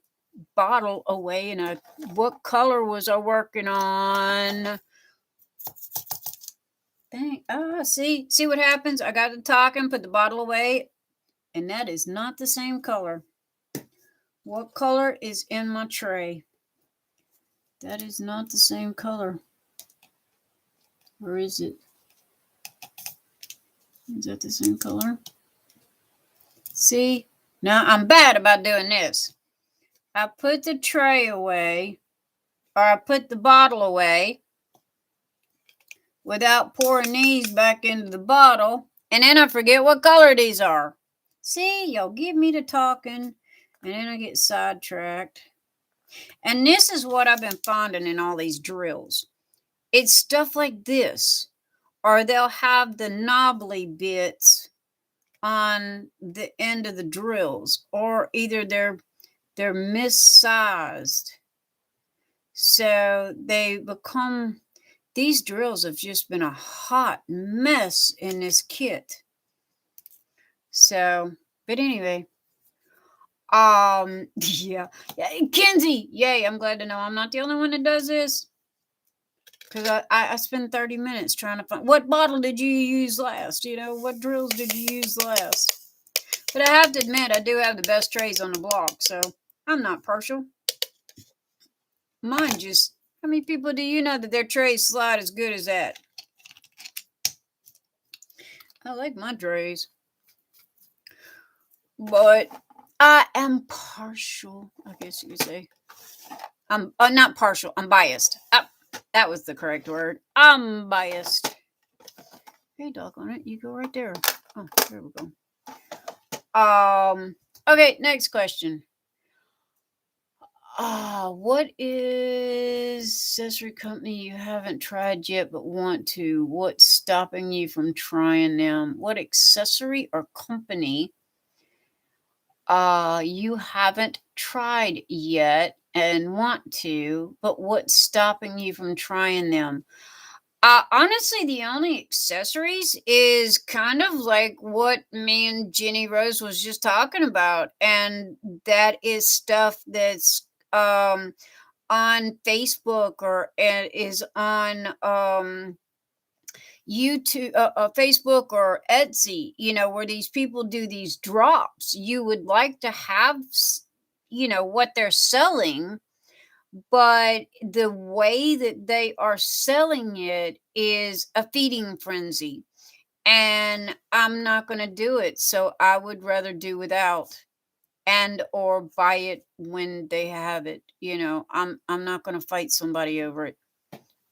bottle away, and what color was I working on? Dang, see what happens? I got to talking, put the bottle away, and that is not the same color. What color is in my tray? That is not the same color. Or is it? Is that the same color? See? Now I'm bad about doing this. I put the tray away, or I put the bottle away without pouring these back into the bottle, and then I forget what color these are. See, y'all give me to talking, and then I get sidetracked. And this is what I've been finding in all these drills. It's stuff like this, or they'll have the knobbly bits on the end of the drills, or either they're missized. So they become, these drills have just been a hot mess in this kit. So, but anyway, yeah, Kenzie, yay, I'm glad to know I'm not the only one that does this. Because I spend 30 minutes trying to find, what bottle did you use last? You know, what drills did you use last? But I have to admit, I do have the best trays on the block, so I'm not partial. Mine just, how many people do you know that their trays slide as good as that? I like my trays. But I am partial, I guess you could say. I'm not partial, I'm biased. That was the correct word. I'm biased. Hey, doggone it, you go right there. Oh, there we go. Okay, next question. What is accessory company you haven't tried yet but want to? What's stopping you from trying them? What accessory or company you haven't tried yet and want to, but what's stopping you from trying them? Honestly, the only accessories is kind of like what me and Jenny Rose was just talking about, and that is stuff that's on Facebook or is on YouTube, Facebook or Etsy, you know, where these people do these drops. You would like to have, you know, what they're selling, but the way that they are selling it is a feeding frenzy. And I'm not going to do it. So I would rather do without and or buy it when they have it. You know, I'm not going to fight somebody over it.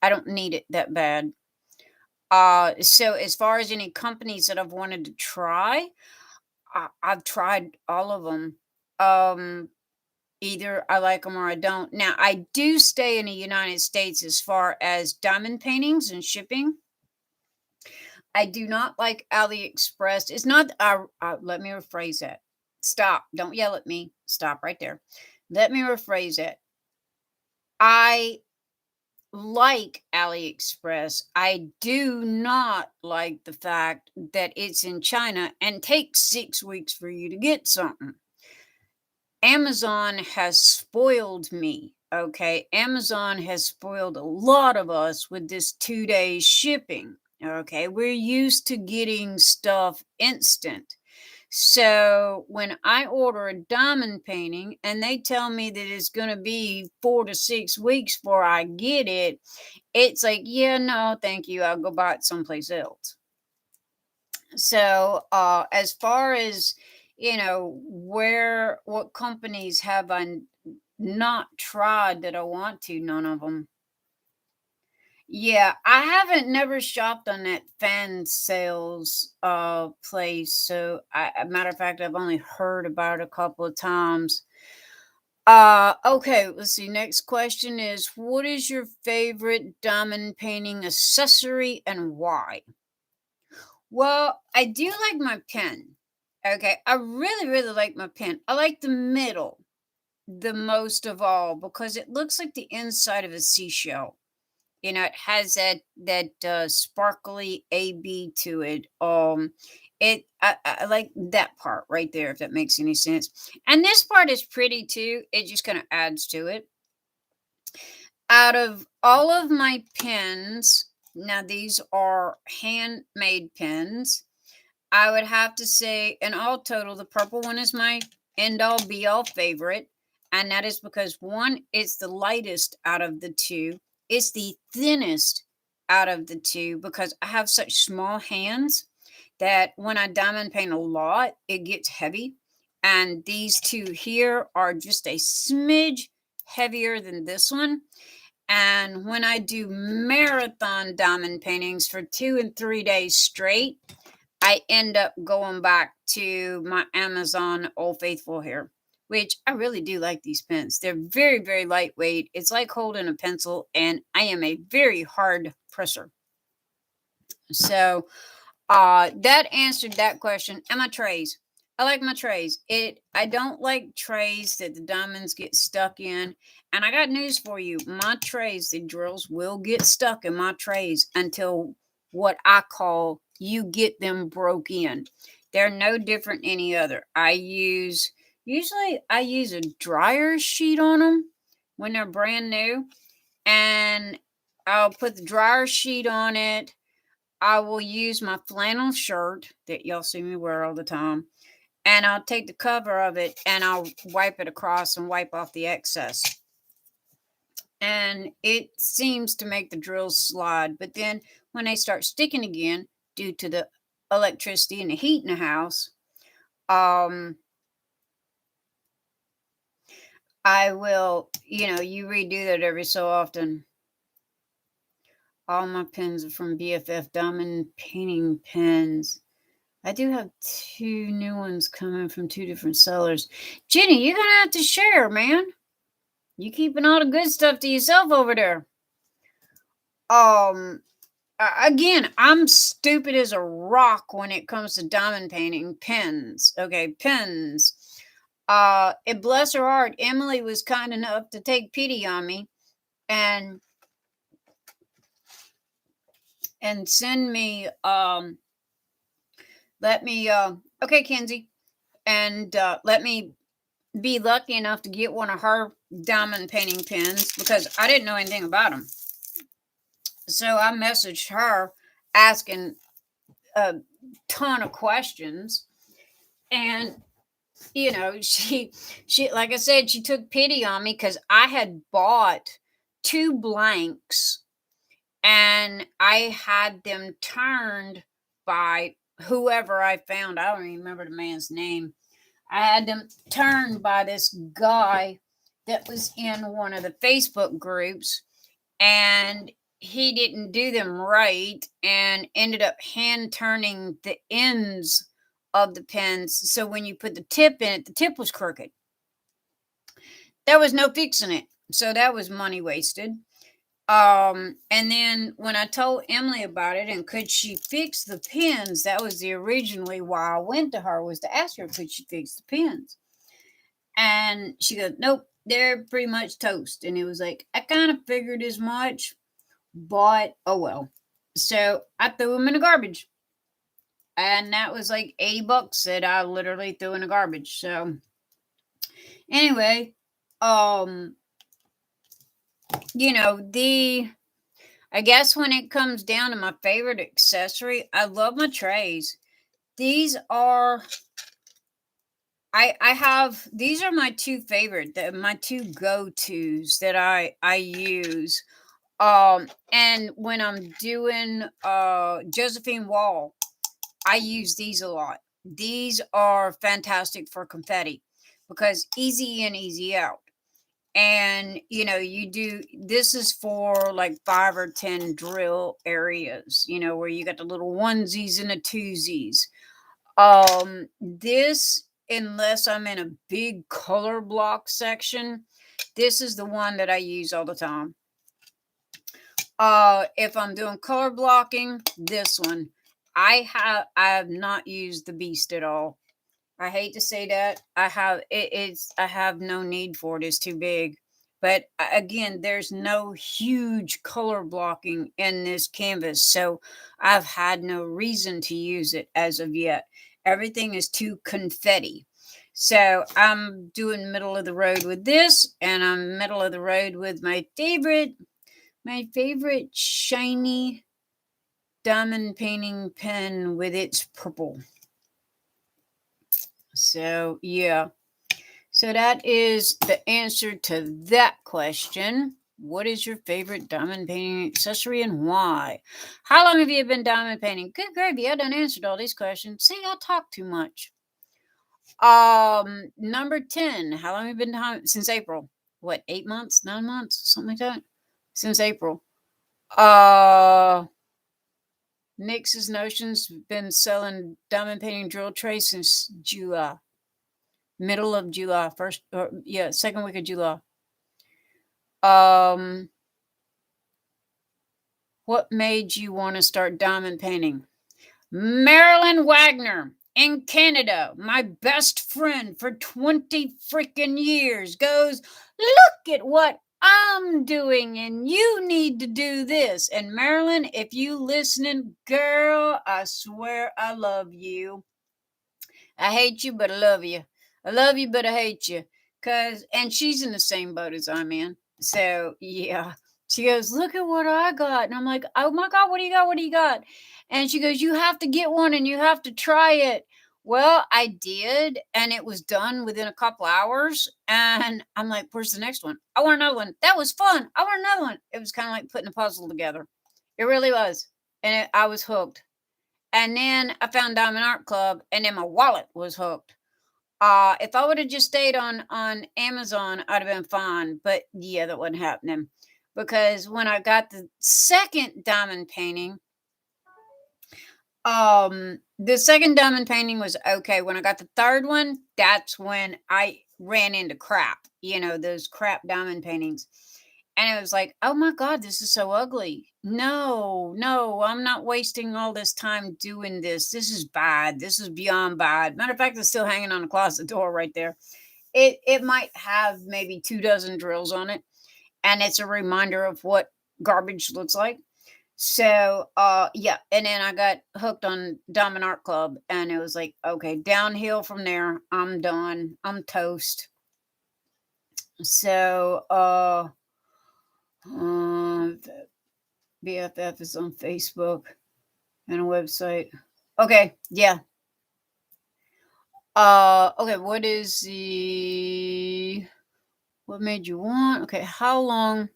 I don't need it that bad. So as far as any companies that I've wanted to try, I've tried all of them. Either I like them or I don't. Now, I do stay in the United States as far as diamond paintings and shipping. I do not like AliExpress. It's not, let me rephrase that. Stop. Don't yell at me. Stop right there. Let me rephrase it. I like AliExpress. I do not like the fact that it's in China and takes 6 weeks for you to get something. Amazon has spoiled me. Okay. Amazon has spoiled a lot of us with this 2-day shipping. Okay. We're used to getting stuff instant. So when I order a diamond painting and they tell me that it's going to be 4 to 6 weeks before I get it, it's like, yeah, no, thank you. I'll go buy it someplace else. So as far as, you know, what companies have I not tried that I want to? None of them. Yeah, I haven't never shopped on that fan sales place. So a matter of fact, I've only heard about it a couple of times. Okay, let's see. Next question is, what is your favorite diamond painting accessory and why? Well, I do like my pen. Okay, I really, really like my pen. I like the middle the most of all because it looks like the inside of a seashell. You know, it has that sparkly AB to it. I like that part right there, if that makes any sense. And this part is pretty too. It just kind of adds to it. Out of all of my pens, now these are handmade pens. I would have to say, in all total, the purple one is my end all be all favorite. And that is because one, it's the lightest out of the two. It's the thinnest out of the two because I have such small hands that when I diamond paint a lot, it gets heavy. And these two here are just a smidge heavier than this one. And when I do marathon diamond paintings for 2 and 3 days straight, I end up going back to my Amazon Old Faithful here, which I really do like these pens. They're very, very lightweight. It's like holding a pencil, and I am a very hard presser. So that answered that question. And my trays. I like my trays. I don't like trays that the diamonds get stuck in. And I got news for you. My trays, the drills will get stuck in my trays until what I call you get them broke in. They're no different than any other. Usually I use a dryer sheet on them when they're brand new. And I'll put the dryer sheet on it. I will use my flannel shirt that y'all see me wear all the time, and I'll take the cover of it and I'll wipe it across and wipe off the excess. And it seems to make the drills slide. But then when they start sticking again, due to the electricity and the heat in the house, I will, you redo that every so often. All my pens are from BFF Diamond Painting Pens. I do have 2 new ones coming from 2 different sellers. Jenny, you're going to have to share, man. You keeping all the good stuff to yourself over there. Again, I'm stupid as a rock when it comes to diamond painting pens. Okay, pens. And bless her heart, Emily was kind enough to take pity on me and send me, okay, Kenzie, and let me be lucky enough to get one of her diamond painting pens because I didn't know anything about them. So I messaged her asking a ton of questions, and she like I said, she took pity on me because I had bought 2 blanks and I had them turned by whoever I found. I don't even remember the man's name. I had them turned by this guy that was in one of the Facebook groups, and he didn't do them right and ended up hand turning the ends of the pens. So when you put the tip in it, the tip was crooked. There was no fixing it. So that was money wasted. And then when I told Emily about it and could she fix the pins, that was originally why I went to her, was to ask her, could she fix the pins? And she goes, nope, they're pretty much toast. And it was like, I kind of figured as much, but oh well. So I threw them in the garbage. And that was like $80 that I literally threw in the garbage. So anyway, I guess when it comes down to my favorite accessory, I love my trays. These are, these are my 2 favorite, my 2 go-tos that I use. And when I'm doing Josephine Wall, I use these a lot. These are fantastic for confetti because easy in, easy out. And this is for like 5 or 10 drill areas, where you got the little onesies and the twosies. This, unless I'm in a big color block section, this is the one that I use all the time. If I'm doing color blocking, this one. I have not used the Beast at all. I hate to say that. I have no need for it. It's too big. But again, there's no huge color blocking in this canvas, so I've had no reason to use it as of yet. Everything is too confetti. So I'm doing middle of the road with this, and I'm middle of the road with my favorite shiny diamond painting pen with its purple. So yeah, so that is the answer to that question. What is your favorite diamond painting accessory and why? How long have you been diamond painting? Good gravy, I done answered all these questions. See, I talk too much. Number 10, how long have you been since April? What, 8 months, 9 months, something like that? Since April. Nyx's Notions been selling diamond painting drill trays since July, middle of July, second week of July. What made you want to start diamond painting? Marilyn Wagner in Canada, my best friend for 20 freaking years, goes, look at what I'm doing, and you need to do this. And Marilyn, if you listening, girl, I swear I love you. I hate you, but I love you. I love you, but I hate you. And she's in the same boat as I'm in. So, yeah. She goes, look at what I got. And I'm like, oh my God, what do you got? What do you got? And she goes, you have to get one and you have to try it. Well, I did. And it was done within a couple hours. And I'm like, where's the next one? I want another one. That was fun. I want another one. It was kind of like putting a puzzle together. It really was. And I was hooked. And then I found Diamond Art Club, and then my wallet was hooked. If I would have just stayed on Amazon, I'd have been fine. But yeah, that wasn't happening because when I got the second diamond painting, the second diamond painting was okay. When I got the third one, that's when I ran into crap. You know, those crap diamond paintings. And it was like, oh my God, this is so ugly. No, I'm not wasting all this time doing this. This is bad. This is beyond bad. Matter of fact, it's still hanging on the closet door right there. It might have maybe 24 drills on it. And it's a reminder of what garbage looks like. So yeah. And then I got hooked on Diamond Art Club, and it was like, okay, downhill from there. I'm done. I'm toast. So BFF is on Facebook and a website. Okay, yeah. Okay, what made you want? Okay, how long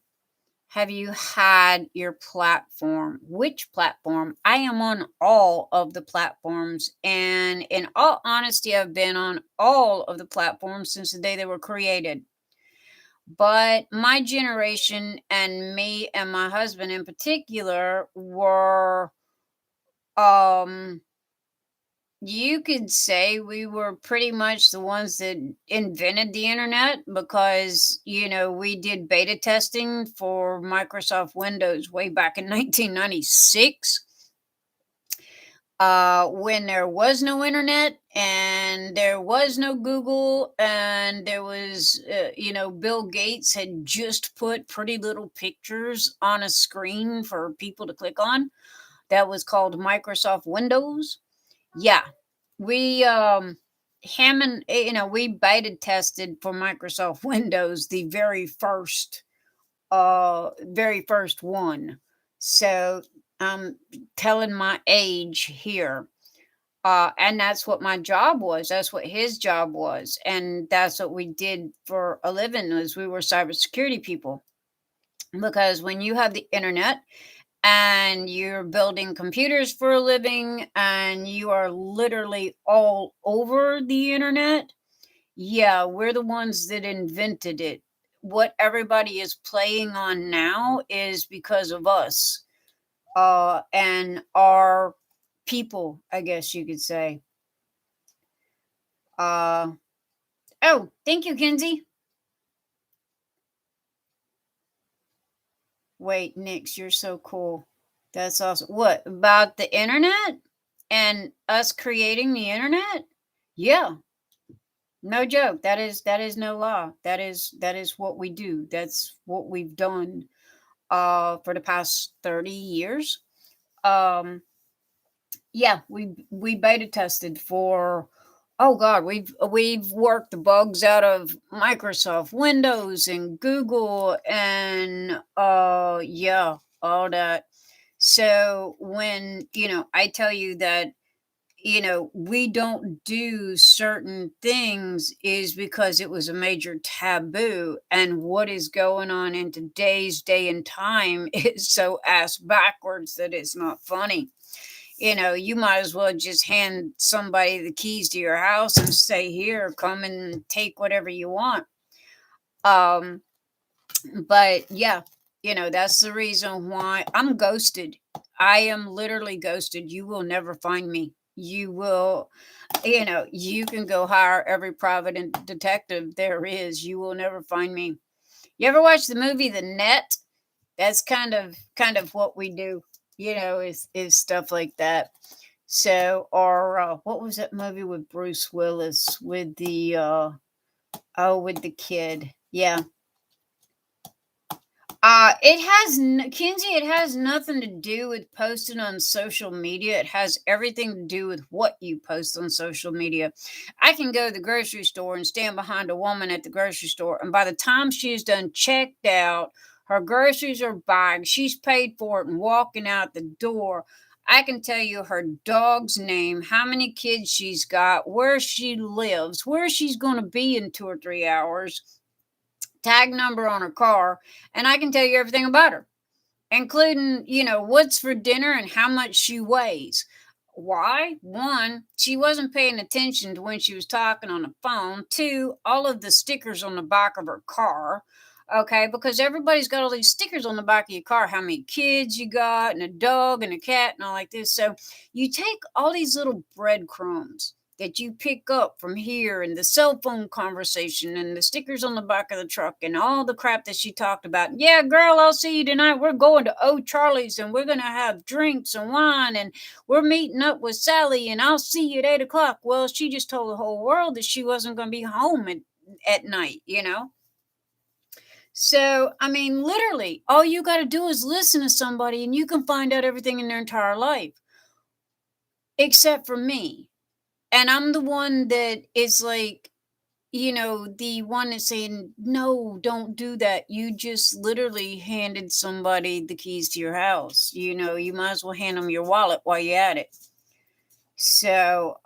have you had your platform? Which platform? I am on all of the platforms, and in all honesty, I've been on all of the platforms since the day they were created. But my generation and me and my husband in particular were you could say we were pretty much the ones that invented the internet because, we did beta testing for Microsoft Windows way back in 1996, when there was no internet and there was no Google, and there was, Bill Gates had just put pretty little pictures on a screen for people to click on. That was called Microsoft Windows. Yeah, we Hammond, we beta tested for Microsoft Windows, the very first one. So I'm telling my age here. And that's what my job was. That's what his job was. And that's what we did for a living, was we were cybersecurity people. Because when you have the internet and you're building computers for a living and you are literally all over the internet, yeah, we're the ones that invented it. What everybody is playing on now is because of us, and our people, I guess you could say. Oh, thank you, Kinsey. Wait, Nyx, you're so cool. That's awesome. What about the internet and us creating the internet? Yeah, no joke. That is no lie. That is what we do. That's what we've done for the past 30 years. Yeah, we beta tested for, oh God, we've worked the bugs out of Microsoft Windows and Google and yeah, all that. So when, I tell you that, we don't do certain things, is because it was a major taboo. And what is going on in today's day and time is so ass backwards that it's not funny. You might as well just hand somebody the keys to your house and say, here, come and take whatever you want. But yeah, that's the reason why I'm ghosted. I am literally ghosted. You will never find me. You will, you can go hire every private detective there is. You will never find me. You ever watch the movie The Net? That's kind of what we do, is stuff like that. So, or what was that movie with Bruce Willis with the with the kid? Yeah. Kinsey, it has nothing to do with posting on social media. It has everything to do with what you post on social media. I can go to the grocery store and stand behind a woman at the grocery store, and by the time she's done checked out, her groceries are bagged, she's paid for it and walking out the door, I can tell you her dog's name, how many kids she's got, where she lives, where she's going to be in 2 or 3 hours, tag number on her car, and I can tell you everything about her, including, what's for dinner and how much she weighs. Why? One, she wasn't paying attention to when she was talking on the phone. Two, all of the stickers on the back of her car. Okay, because everybody's got all these stickers on the back of your car, how many kids you got, and a dog and a cat, and all like this. So you take all these little breadcrumbs that you pick up from here, and the cell phone conversation and the stickers on the back of the truck and all the crap that she talked about. Yeah, girl, I'll see you tonight. We're going to Charlie's and we're going to have drinks and wine and we're meeting up with Sally and I'll see you at 8 o'clock. Well, she just told the whole world that she wasn't going to be home at night. So, I mean, literally, all you got to do is listen to somebody and you can find out everything in their entire life, except for me. And I'm the one that is like, the one that's saying, no, don't do that. You just literally handed somebody the keys to your house. You might as well hand them your wallet while you're at it. So,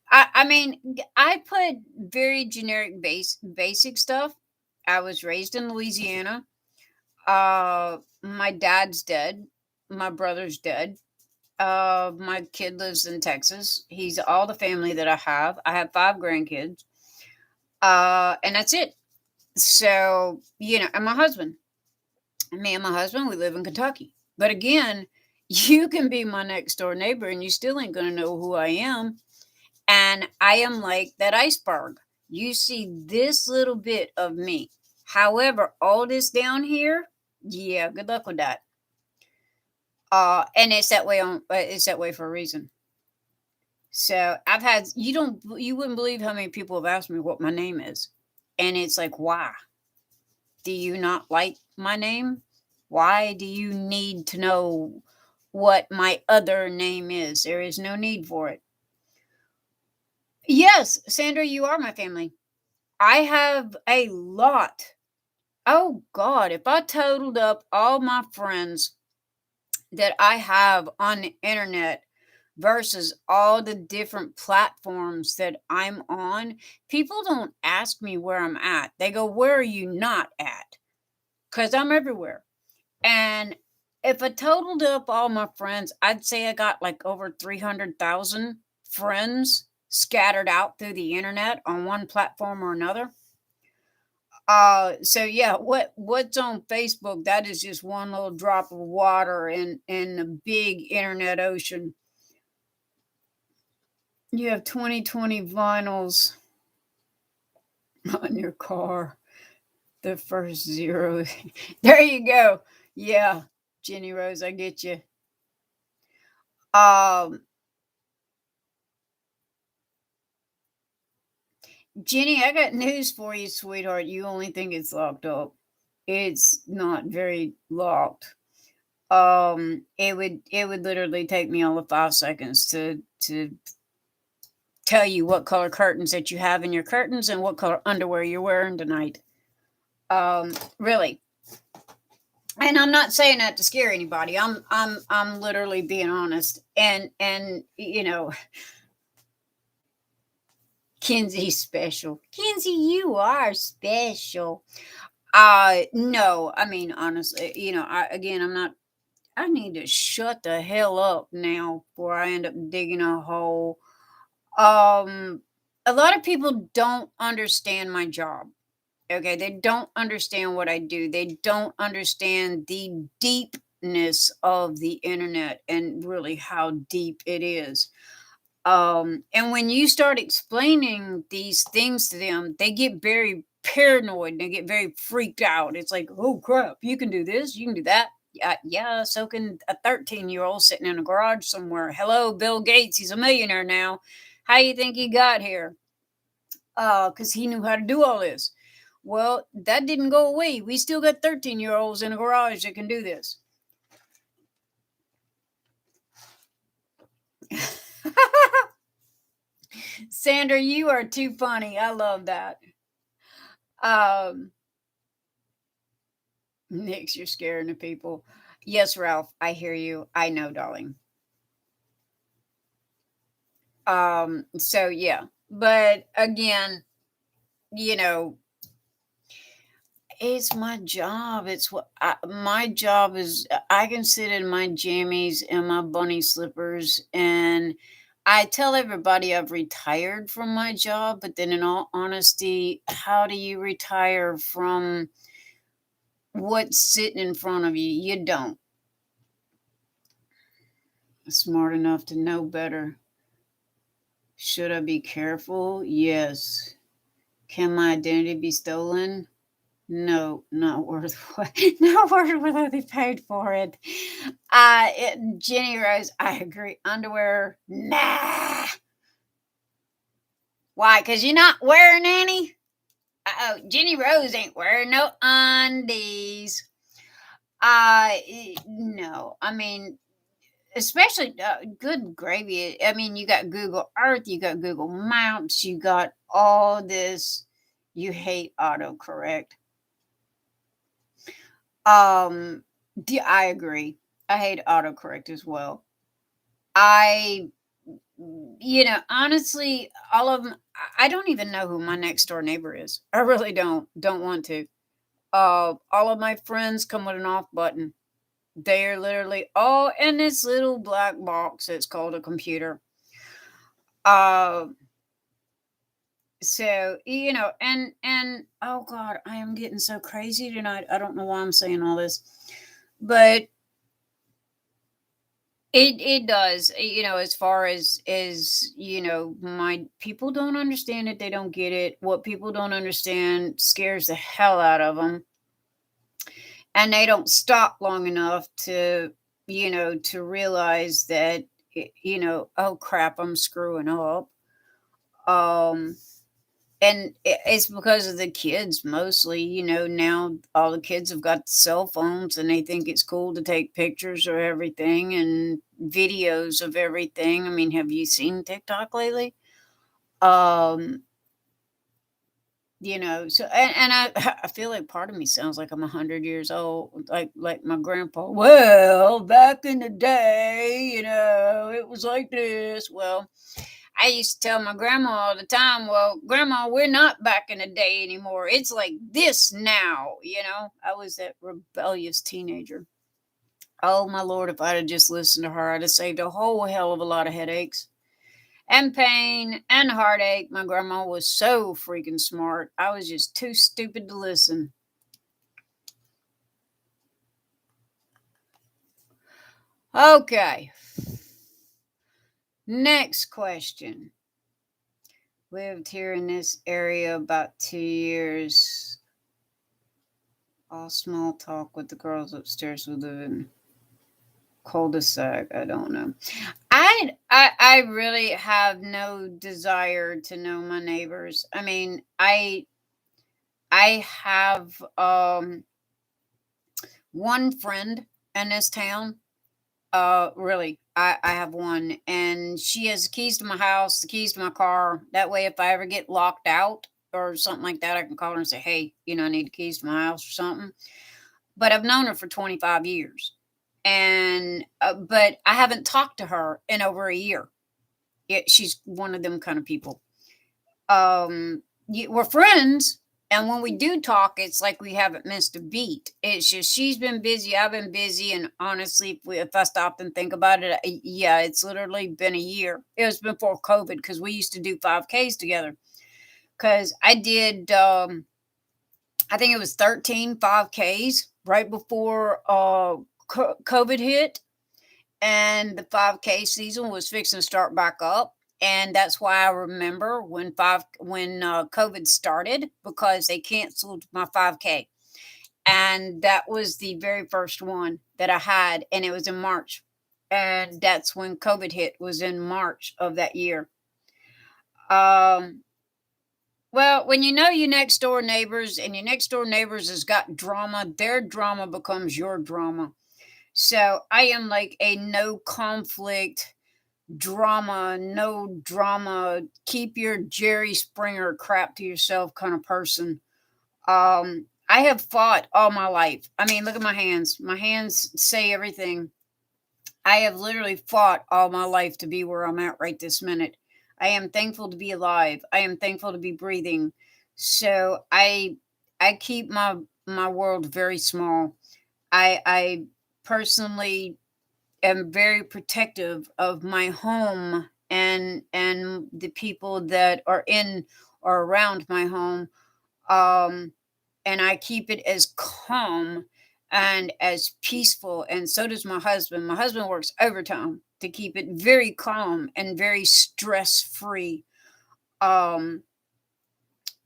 I mean, I put very generic basic stuff. I was raised in Louisiana. My dad's dead. My brother's dead. My kid lives in Texas. He's all the family that I have. I have 5 grandkids. And that's it. So, and my husband. Me and my husband, we live in Kentucky. But again, you can be my next door neighbor and you still ain't going to know who I am. And I am like that iceberg. You see this little bit of me. However, all this down here, yeah, good luck with that. And it's that way it's that way for a reason. So I've had, you wouldn't believe how many people have asked me what my name is. And it's like, why? Do you not like my name? Why do you need to know what my other name is? There is no need for it. Yes, Sandra, you are my family. I have a lot. Oh God, if I totaled up all my friends that I have on the internet versus all the different platforms that I'm on, people don't ask me where I'm at. They go, where are you not at? Because I'm everywhere. And if I totaled up all my friends, I'd say I got like over 300,000 friends scattered out through the internet on one platform or another. So yeah, what's on Facebook, that is just one little drop of water in the big internet ocean. You have 2020 vinyls on your car. The first zero. There you go. Yeah, Jenny Rose, I get you. Jenny, I got news for you, sweetheart. You only think it's locked up. It's not very locked. It would literally take me all of 5 seconds to tell you what color curtains that you have in your curtains and what color underwear you're wearing tonight. Really. And I'm not saying that to scare anybody. I'm literally being honest. And Kinsey's special. Kinsey, you are special. No, I mean honestly, I need to shut the hell up now before I end up digging a hole. A lot of people don't understand my job. Okay, they don't understand what I do. They don't understand the deep deepness of the internet and really how deep it is. And when you start explaining these things to them, they get very paranoid. They get very freaked out. It's like, oh crap, you can do this, you can do that. Yeah, so can a 13-year-old sitting in a garage somewhere. Hello, Bill Gates, he's a millionaire now. How you think he got here? Because he knew how to do all this. Well, that didn't go away. We still got 13-year-olds in a garage that can do this. Sandra, you are too funny. I love that. Um, Nix, you're scaring the people. Yes, Ralph, I hear you. I know, darling. So yeah. But again, you know, it's my job. It's what my job is. I can sit in my jammies and my bunny slippers, and I tell everybody I've retired from my job. But then, in all honesty, how do you retire from what's sitting in front of you? You don't. Smart enough to know better. Should I be careful? Yes. Can my identity be stolen? No, not worth what, not worth what they paid for it. Jenny Rose, I agree. Underwear, nah. Why? Because you're not wearing any? Oh, Jenny Rose ain't wearing no undies. No. I mean, especially good gravy. I mean, you got Google Earth, you got Google Maps, you got all this. You hate autocorrect. I agree. I hate autocorrect as well. I, honestly, all of them. I don't even know who my next door neighbor is. I really don't. Don't want to. All of my friends come with an off button. They're literally all in this little black box that's called a computer. Uh, so and oh god, I am getting so crazy tonight. I don't know why I'm saying all this, but it does, as far as my people don't understand it, they don't get it. What people don't understand scares the hell out of them, and they don't stop long enough to realize that oh crap, I'm screwing up. Um and it's because of the kids mostly. Now all the kids have got cell phones and they think it's cool to take pictures of everything and videos of everything. I mean, have you seen TikTok lately? um so and I feel like part of me sounds like I'm 100 years old, like my grandpa. Well, back in the day, it was like this. Well, I used to tell my grandma all the time, well, grandma, we're not back in the day anymore. It's like this now. I was that rebellious teenager. Oh my Lord, if I'd have just listened to her, I'd have saved a whole hell of a lot of headaches and pain and heartache. My grandma was so freaking smart. I was just too stupid to listen. Okay. Next question. Lived here in this area about 2 years. All small talk with the girls upstairs who live in cul-de-sac. I don't know. I really have no desire to know my neighbors. I mean, I have one friend in this town. Really, I have one, and she has the keys to my house, the keys to my car. That way, if I ever get locked out or something like that, I can call her and say, hey, I need the keys to my house or something. But I've known her for 25 years. And, but I haven't talked to her in over a year. She's one of them kind of people. We're friends. And when we do talk, it's like we haven't missed a beat. It's just she's been busy, I've been busy, and honestly, if I stop and think about it, yeah, it's literally been a year. It was before COVID because we used to do 5Ks together. Because I did, I think it was 13 5Ks right before COVID hit, and the 5K season was fixing to start back up. And that's why I remember when COVID started, because they canceled my 5K, and that was the very first one that I had, and it was in March, and that's when COVID hit, was in March of that year. Um, well, when you know your next door neighbors, and your next door neighbors has got drama, their drama becomes your drama. So I am like a no conflict drama, no drama, keep your Jerry Springer crap to yourself kind of person. I have fought all my life. I mean, look at my hands. My hands say everything. I have literally fought all my life to be where I'm at right this minute. I am thankful to be alive. I am thankful to be breathing. So I keep my world very small. I personally am very protective of my home and the people that are in or around my home. Um and I keep it as calm and as peaceful. And so does my husband. My husband works overtime to keep it very calm and very stress free. Um,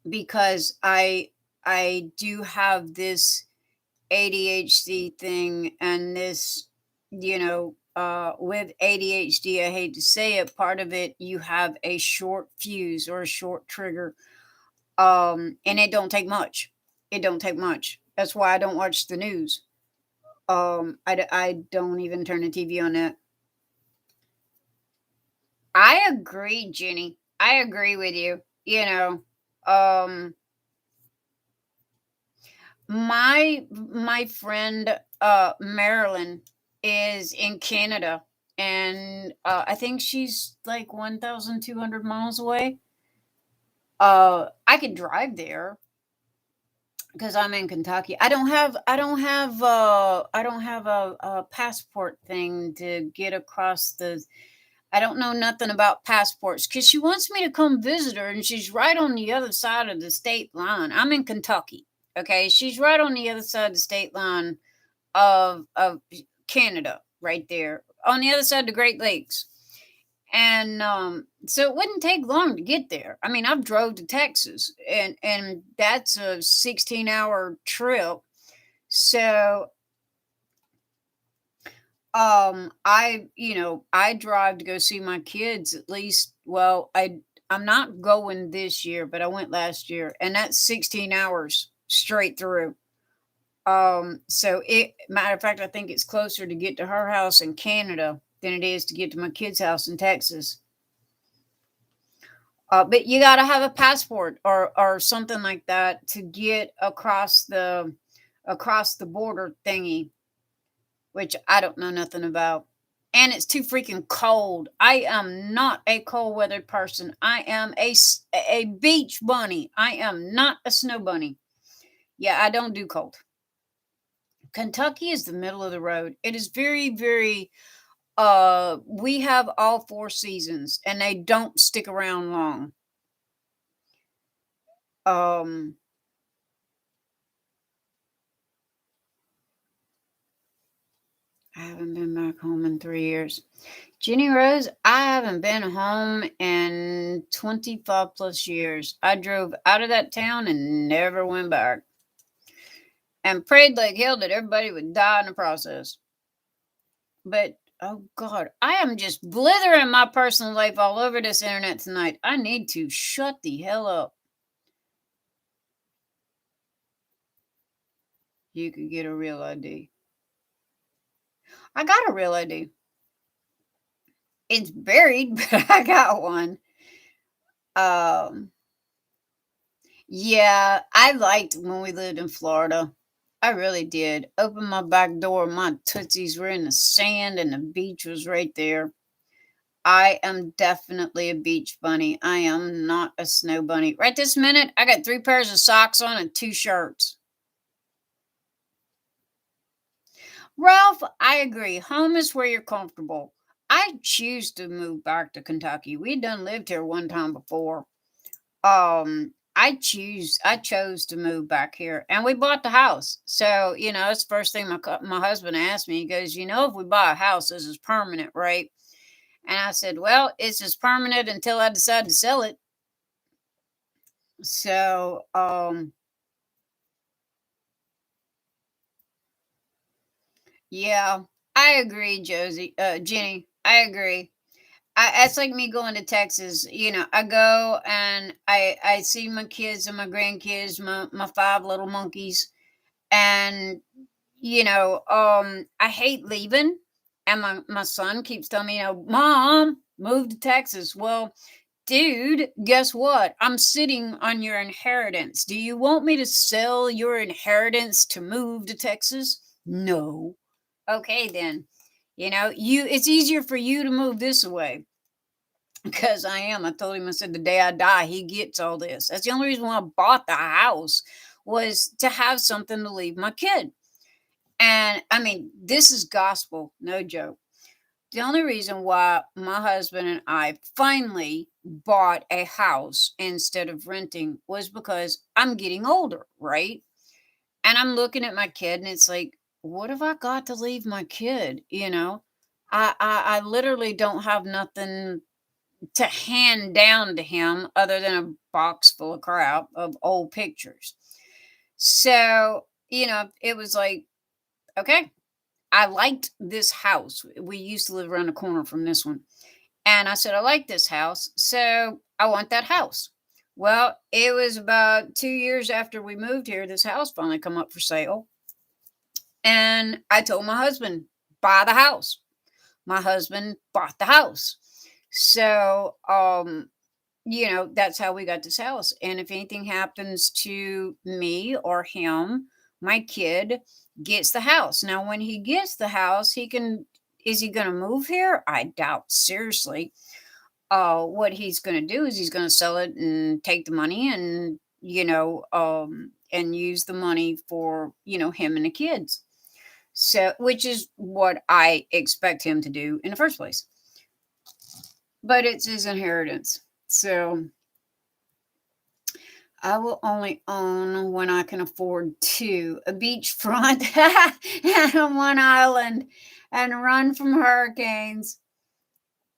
because I do have this ADHD thing, and this, with ADHD, I hate to say it, part of it, you have a short fuse or a short trigger. And it don't take much. It don't take much. That's why I don't watch the news. I don't even turn the TV on that. I agree, Jenny. I agree with you. Um, my friend Marilyn is in Canada, and I think she's like 1,200 miles away. I could drive there because I'm in Kentucky. I don't have a passport thing to get across the. I don't know nothing about passports because she wants me to come visit her, and she's right on the other side of the state line. I'm in Kentucky. Okay, she's right on the other side of the state line of Canada, right there on the other side of the Great Lakes. And so it wouldn't take long to get there. I mean, I've drove to Texas, and that's a 16-hour trip. So I drive to go see my kids at least. Well, I'm not going this year, but I went last year, and that's 16 hours straight through. So it matter of fact, I think it's closer to get to her house in Canada than it is to get to my kid's house in Texas. But you got to have a passport or something like that to get across the border thingy, which I don't know nothing about. And it's too freaking cold. I am not a cold weather person. I am a beach bunny. I am not a snow bunny. Yeah, I don't do cold. Kentucky is the middle of the road. It is very, very we have all four seasons, and they don't stick around long. Um I haven't been back home in 3 years. Jenny Rose, I haven't been home in 25 plus years. I drove out of that town and never went back. And prayed like hell that everybody would die in the process. But oh God, I am just blithering my personal life all over this internet tonight. I need to shut the hell up. You could get a real ID. I got a real ID. It's buried, but I got one. Um, yeah, I liked when we lived in Florida. I really did. Opened my back door, my tootsies were in the sand, and the beach was right there. I am definitely a beach bunny. I am not a snow bunny. Right this minute, I got 3 pairs of socks on and 2 shirts. Ralph, I agree. Home is where you're comfortable. I choose to move back to Kentucky. We done lived here one time before. I chose to move back here, and we bought the house. So, that's the first thing my husband asked me. He goes, if we buy a house, this is permanent, right? And I said, well, it's just permanent until I decide to sell it. So, yeah, I agree, Jenny. I agree. It's like me going to Texas. I go and I see my kids and my grandkids, my five little monkeys, and I hate leaving. And my son keeps telling me, Mom, move to Texas. Well, dude, guess what? I'm sitting on your inheritance. Do you want me to sell your inheritance to move to Texas? No. Okay, then. It's easier for you to move this way because I am. I told him, I said, the day I die, he gets all this. That's the only reason why I bought the house, was to have something to leave my kid. And I mean, this is gospel, no joke. The only reason why my husband and I finally bought a house instead of renting was because I'm getting older, right? And I'm looking at my kid and it's like, what have I got to leave my kid? I literally don't have nothing to hand down to him other than a box full of crap of old pictures. So, it was like, okay, I liked this house. We used to live around the corner from this one. And I said, I like this house. So I want that house. Well, it was about 2 years after we moved here, this house finally come up for sale. And I told my husband, buy the house. My husband bought the house. So, that's how we got this house. And if anything happens to me or him, my kid gets the house. Now, when he gets the house, is he going to move here? I doubt seriously. What he's going to do is he's going to sell it and take the money and, and use the money for, him and the kids. So, which is what I expect him to do in the first place. But it's his inheritance. So I will only own when I can afford two, a beachfront and on one island, and run from hurricanes.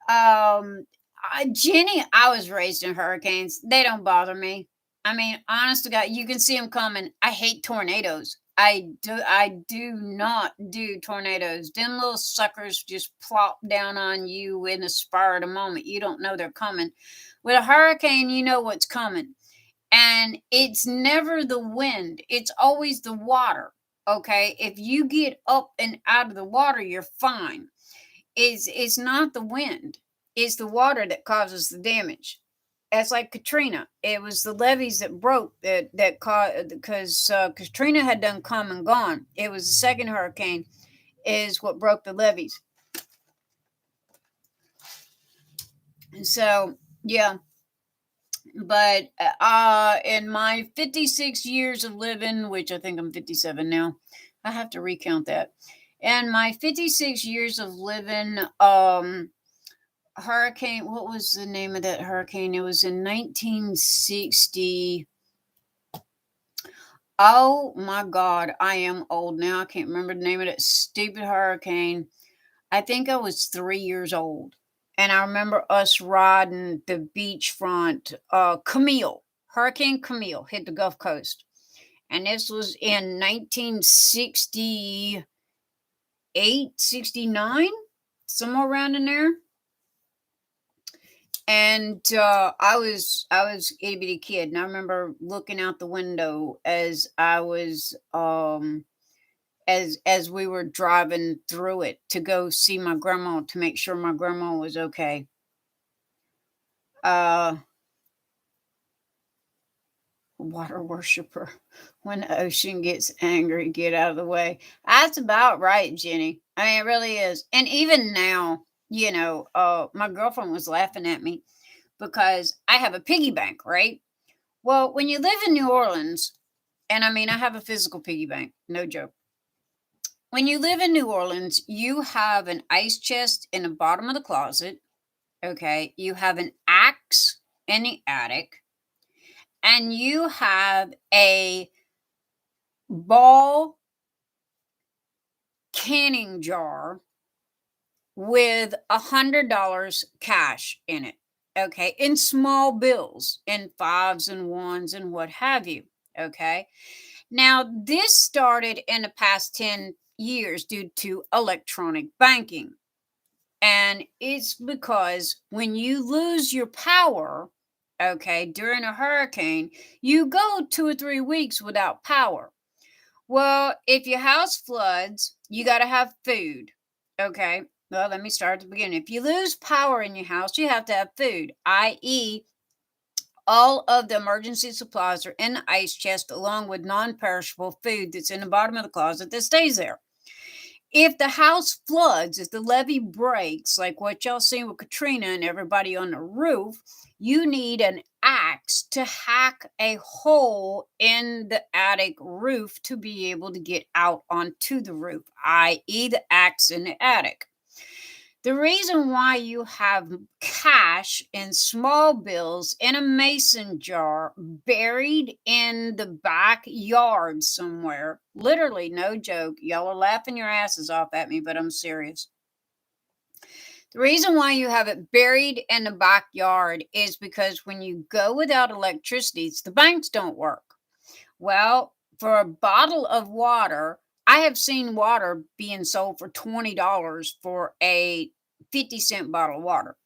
Jenny, I was raised in hurricanes. They don't bother me. I mean, honest to God, you can see them coming. I hate tornadoes. I do not do tornadoes. Them little suckers just plop down on you in the spur of the moment. You don't know they're coming. With a hurricane, you know what's coming. And it's never the wind, it's always the water. Okay. If you get up and out of the water, you're fine. It's not the wind, it's the water that causes the damage. It's like Katrina. It was the levees that broke that caused, because Katrina had done come and gone. It was the second hurricane is what broke the levees. And so, yeah. But in my 56 years of living, which I think I'm 57 now, I have to recount that. And my 56 years of living, hurricane, what was the name of that hurricane? It was in 1960. Oh my God, I am old now. I can't remember the name of that stupid hurricane. I think I was 3 years old. And I remember us riding the beachfront. Hurricane Camille hit the Gulf Coast. And this was in 1968, 69, somewhere around in there. And I was itty bitty kid, and I remember looking out the window as I was as we were driving through it to go see my grandma to make sure my grandma was okay. Uh, Water worshiper. When the ocean gets angry, get out of the way. That's about right, Jenny. I mean, it really is. And even now, my girlfriend was laughing at me because I have a piggy bank, right? Well, when you live in New Orleans, and I mean, I have a physical piggy bank, no joke. When you live in New Orleans, you have an ice chest in the bottom of the closet. Okay. You have an axe in the attic. and you have a ball canning jar with $100 cash in it. Okay. In small bills, in fives and ones and what have you. Okay. Now, this started in the past 10 years due to electronic banking. And it's because when you lose your power, okay, during a hurricane, you go 2 or 3 weeks without power. Well, if your house floods, you got to have food. Okay. Well, let me start at the beginning. If you lose power in your house, you have to have food, i.e., all of the emergency supplies are in the ice chest along with non perishable food that's in the bottom of the closet that stays there. If the house floods, if the levee breaks, like what y'all seen with Katrina and everybody on the roof, you need an axe to hack a hole in the attic roof to be able to get out onto the roof, i.e., the axe in the attic. The reason why you have cash in small bills in a mason jar buried in the backyard somewhere, literally, no joke. Y'all are laughing your asses off at me, but I'm serious. The reason why you have it buried in the backyard is because when you go without electricity, the banks don't work. Well, for a bottle of water, I have seen water being sold for $20 for a 50-cent bottle of water.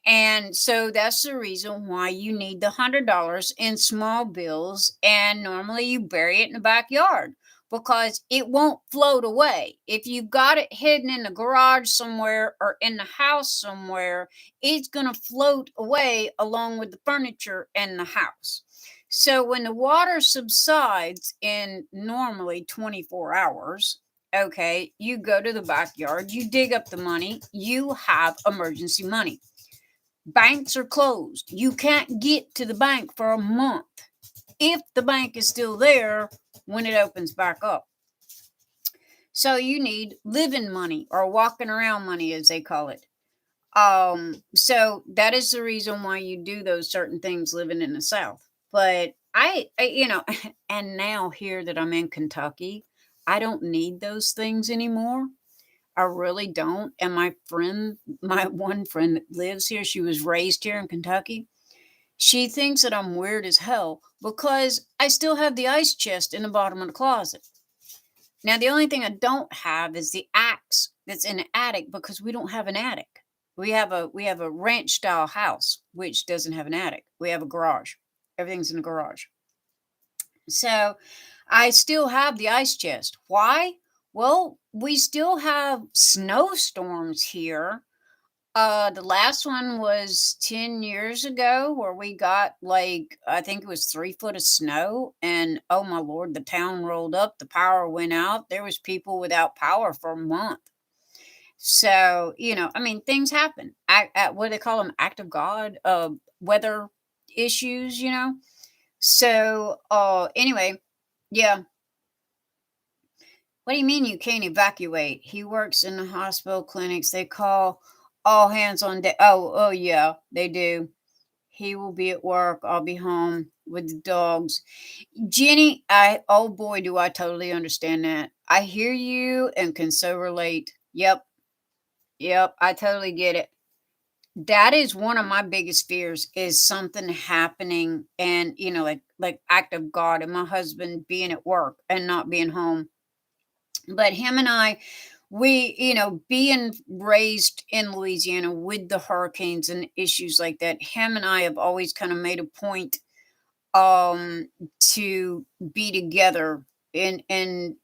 And so that's the reason why you need the $100 in small bills. And normally you bury it in the backyard because it won't float away. If you've got it hidden in the garage somewhere or in the house somewhere, it's going to float away along with the furniture in the house. So when the water subsides in normally 24 hours, okay, you go to the backyard, you dig up the money, you have emergency money. Banks are closed. You can't get to the bank for a month if the bank is still there when it opens back up. So you need living money or walking around money, as they call it. So that is the reason why you do those certain things living in the South. But and now here that I'm in Kentucky, I don't need those things anymore. I really don't. And my one friend that lives here, she was raised here in Kentucky. She thinks that I'm weird as hell because I still have the ice chest in the bottom of the closet. Now, the only thing I don't have is the axe that's in the attic because we don't have an attic. We have a ranch style house which doesn't have an attic. We have a garage. Everything's in the garage. So I still have the ice chest. Why? Well, we still have snowstorms here. The last one was 10 years ago where we got like, I think it was 3 foot of snow. And oh my Lord, the town rolled up, the power went out. There was people without power for a month. So, I mean, things happen. What do they call them? Act of God, weather issues. So, anyway, yeah. What do you mean you can't evacuate? He works in the hospital clinics. They call all hands on deck. Oh yeah, they do. He will be at work. I'll be home with the dogs. Jenny, oh boy, do I totally understand that. I hear you and can so relate. Yep. I totally get it. That is one of my biggest fears is something happening and like act of God and my husband being at work and not being home. But him and I, we, being raised in Louisiana with the hurricanes and issues like that, him and I have always kind of made a point to be together in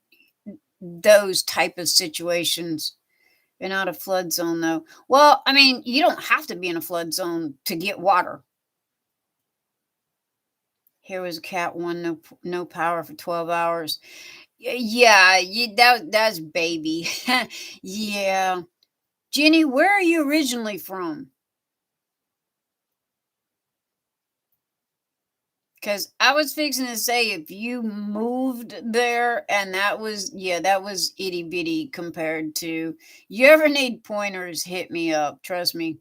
those type of situations. You're not a flood zone though. Well, I mean, you don't have to be in a flood zone to get water. Here was a cat one, no power for 12 hours. Yeah, that's baby. Yeah. Jenny, where are you originally from? Because I was fixing to say if you moved there and that was itty bitty compared to you ever need pointers, hit me up. Trust me.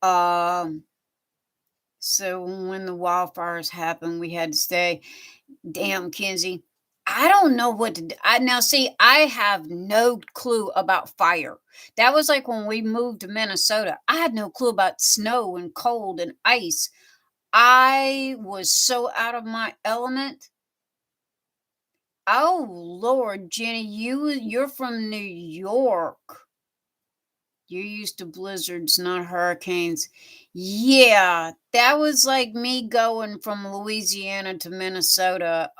Um So when the wildfires happened, we had to stay. Damn, Kenzie. I don't know what to do. Now, see, I have no clue about fire. That was like when we moved to Minnesota. I had no clue about snow and cold and ice. I was so out of my element. Oh Lord, Jenny, you're from New York. You're used to blizzards, not hurricanes. Yeah, that was like me going from Louisiana to Minnesota.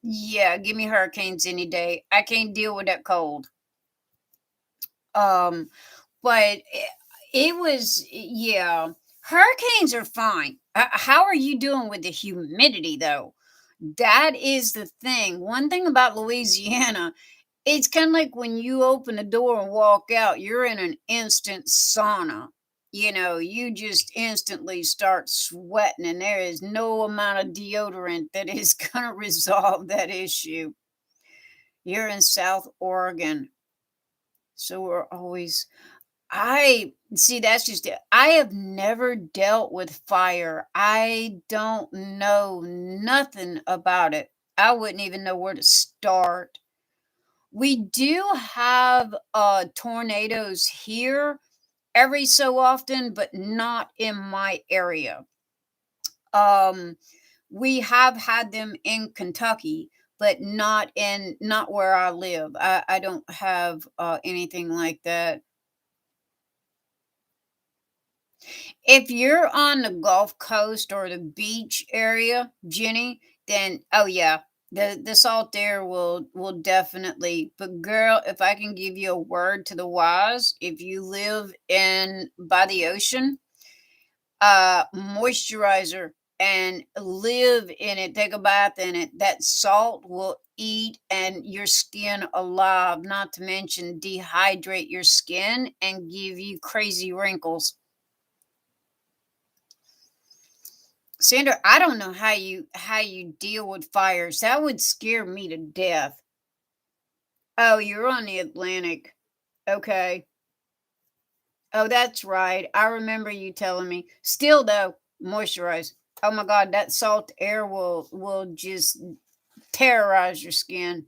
Yeah, give me hurricanes any day. I can't deal with that cold. Um, but it was, yeah, hurricanes are fine. How are you doing with the humidity though? That is the thing. One thing about Louisiana, it's kind of like when you open the door and walk out, you're in an instant sauna. You know, you just instantly start sweating, and there is no amount of deodorant that is going to resolve that issue. You're in South Oregon. So we're always, I see, that's just it. I have never dealt with fire. I don't know nothing about it. I wouldn't even know where to start. We do have tornadoes here every so often, but not in my area. Um, we have had them in Kentucky, but not where I live. I don't have anything like that. If you're on the Gulf Coast or the beach area, Jenny, then oh yeah, the salt air will definitely. But girl, if I can give you a word to the wise, if you live in by the ocean, moisturizer and live in it, take a bath in it. That salt will eat and your skin alive, not to mention dehydrate your skin and give you crazy wrinkles. Sandra, I don't know how you deal with fires. That would scare me to death. Oh, you're on the Atlantic. Okay. Oh, that's right. I remember you telling me. Still though, moisturize. Oh my God, that salt air will just terrorize your skin.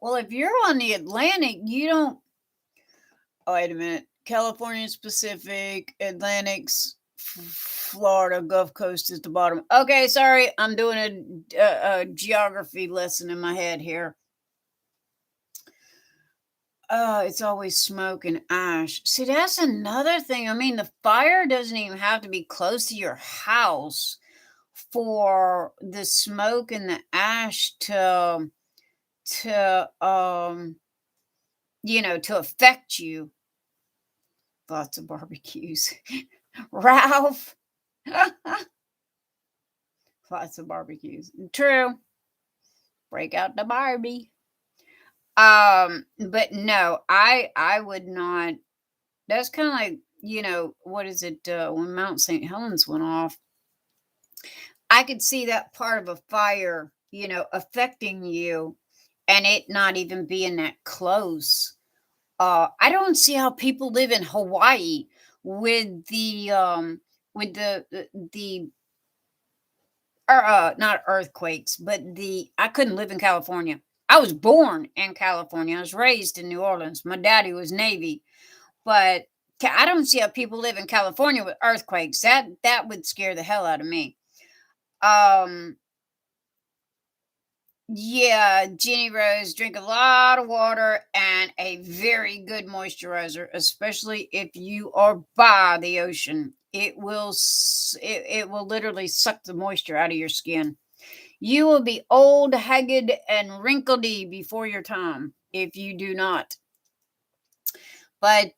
Well, if you're on the Atlantic, you don't. Oh, wait a minute. California Pacific, Atlantic's Florida Gulf Coast is the bottom. Okay, sorry, I'm doing a geography lesson in my head here. It's always smoke and ash. See, that's another thing. I mean, the fire doesn't even have to be close to your house for the smoke and the ash to to affect you. Lots of barbecues. Ralph. Lots of barbecues. True. Break out the Barbie. But no, I would not. That's kind of like, what is it, when Mount St. Helens went off? I could see that part of a fire, affecting you and it not even being that close. I don't see how people live in Hawaii with the not earthquakes, but I couldn't live in California. I was born in California. I was raised in New Orleans. My daddy was Navy, but I don't see how people live in California with earthquakes. That would scare the hell out of me. Um, Yeah, Jenny Rose, drink a lot of water and a very good moisturizer, especially if you are by the ocean. It will literally suck the moisture out of your skin. You will be old, haggard, and wrinkledy before your time if you do not. But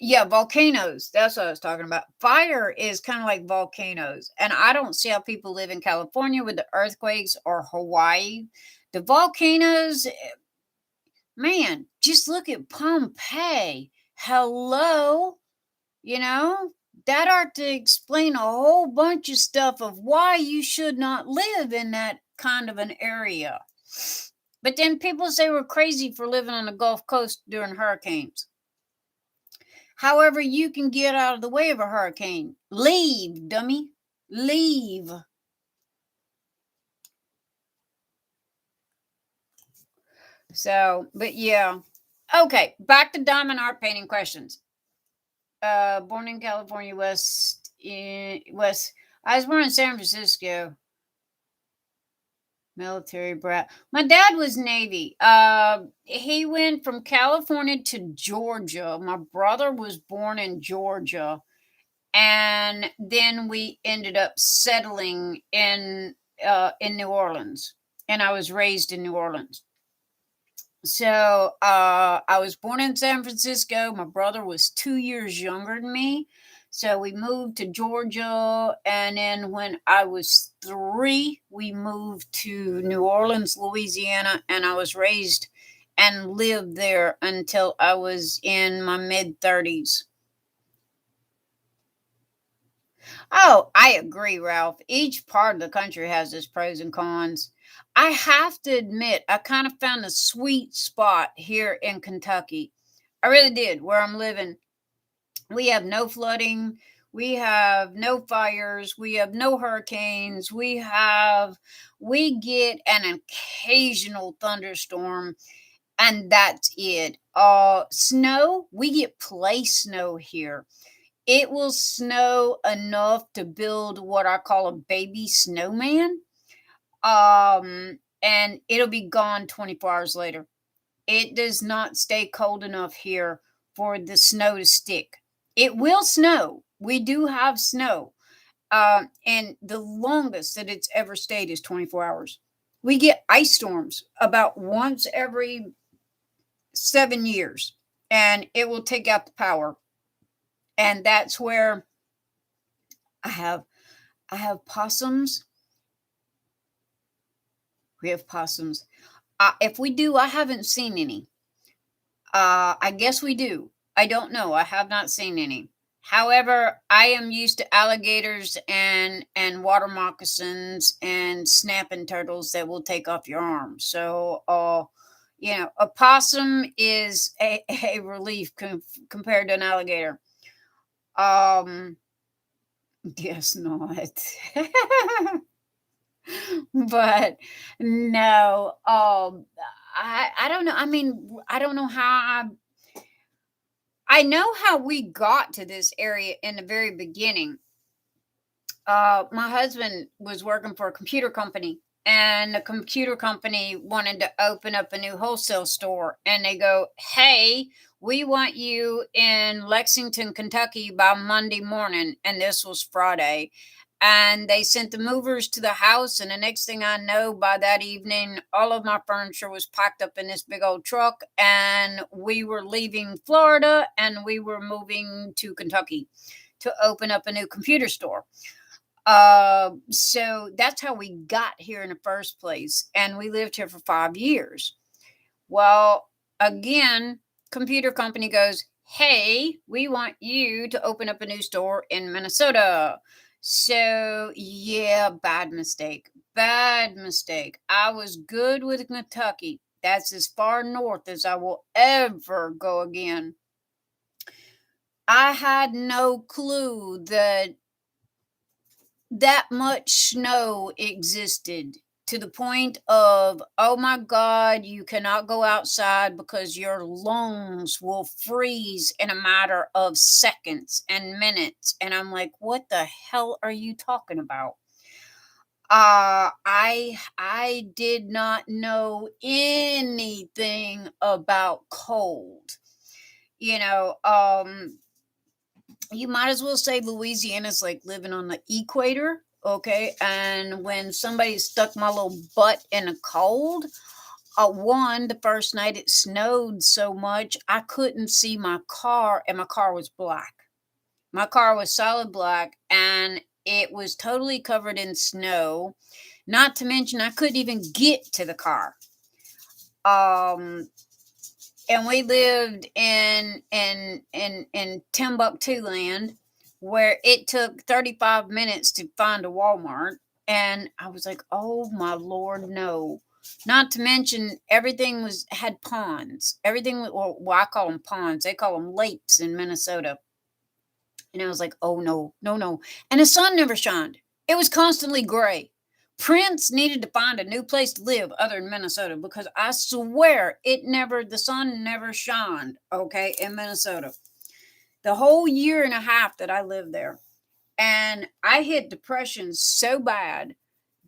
yeah, volcanoes. That's what I was talking about. Fire is kind of like volcanoes. And I don't see how people live in California with the earthquakes or Hawaii. The volcanoes, man, just look at Pompeii. Hello. You know, that ought to explain a whole bunch of stuff of why you should not live in that kind of an area. But then people say we're crazy for living on the Gulf Coast during hurricanes. However, you can get out of the way of a hurricane. Leave, dummy. Leave. So, but yeah. Okay, back to diamond art painting questions. Born in California, West. I was born in San Francisco. Military brat. My dad was Navy. He went from California to Georgia. My brother was born in Georgia, and then we ended up settling in New Orleans. And I was raised in New Orleans. So I was born in San Francisco. My brother was 2 years younger than me. So we moved to Georgia. And then when I was 3, we moved to New Orleans, Louisiana. And I was raised and lived there until I was in my mid 30s. Oh, I agree, Ralph. Each part of the country has its pros and cons. I have to admit, I kind of found a sweet spot here in Kentucky. I really did, where I'm living. We have no flooding, we have no fires, we have no hurricanes, we get an occasional thunderstorm, and that's it. Snow, we get play snow here. It will snow enough to build what I call a baby snowman. And it'll be gone 24 hours later. It does not stay cold enough here for the snow to stick. It will snow. We do have snow. And the longest that it's ever stayed is 24 hours. We get ice storms about once every 7 years, and it will take out the power. And that's where I have I have possums. We have possums. If we do, I haven't seen any. I guess we do. I don't know. I have not seen any. However, I am used to alligators and water moccasins and snapping turtles that will take off your arm. So, a possum is a relief compared to an alligator. Um, guess not. But no, I don't know. I mean, I don't know how I know how we got to this area in the very beginning. My husband was working for a computer company, and the computer company wanted to open up a new wholesale store, and they go, "Hey, we want you in Lexington, Kentucky by Monday morning," and this was Friday. And they sent the movers to the house, and the next thing I know, by that evening, all of my furniture was packed up in this big old truck, and we were leaving Florida, and we were moving to Kentucky to open up a new computer store. So that's how we got here in the first place, and we lived here for 5 years. Well, again, computer company goes, "Hey, we want you to open up a new store in Minnesota." So, yeah, bad mistake. Bad mistake. I was good with Kentucky. That's as far north as I will ever go again. I had no clue that much snow existed, to the point of, oh my God, you cannot go outside because your lungs will freeze in a matter of seconds and minutes. And I'm like, what the hell are you talking about? I did not know anything about cold. You know, you might as well say Louisiana's like living on the equator. Okay. And when somebody stuck my little butt in a cold, the first night it snowed so much, I couldn't see my car, and my car was black. My car was solid black, and it was totally covered in snow. Not to mention, I couldn't even get to the car. Um, and we lived in Timbuktu land, where it took 35 minutes to find a Walmart. And I was like, oh my Lord, no. Not to mention everything had ponds. Everything, well, I call them ponds. They call them lakes in Minnesota. And I was like, oh no, no, no. And the sun never shined. It was constantly gray. Prince needed to find a new place to live other than Minnesota, because I swear the sun never shined, okay, in Minnesota. The whole year and a half that I lived there. And I hit depression so bad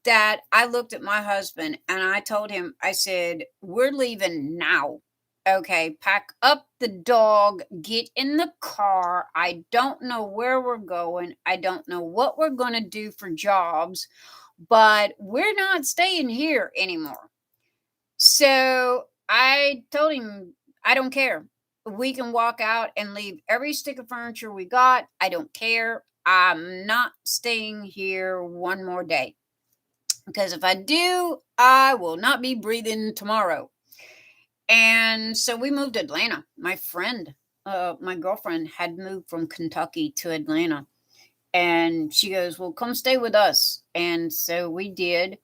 that I looked at my husband and I told him, I said, we're leaving now. Okay, pack up the dog, get in the car. I don't know where we're going. I don't know what we're going to do for jobs, but we're not staying here anymore. So I told him, I don't care. We can walk out and leave every stick of furniture we got. I don't care. I'm not staying here one more day, because if I do, I will not be breathing tomorrow. And so we moved to Atlanta. My girlfriend had moved from Kentucky to Atlanta. And she goes, well, come stay with us. And so we did.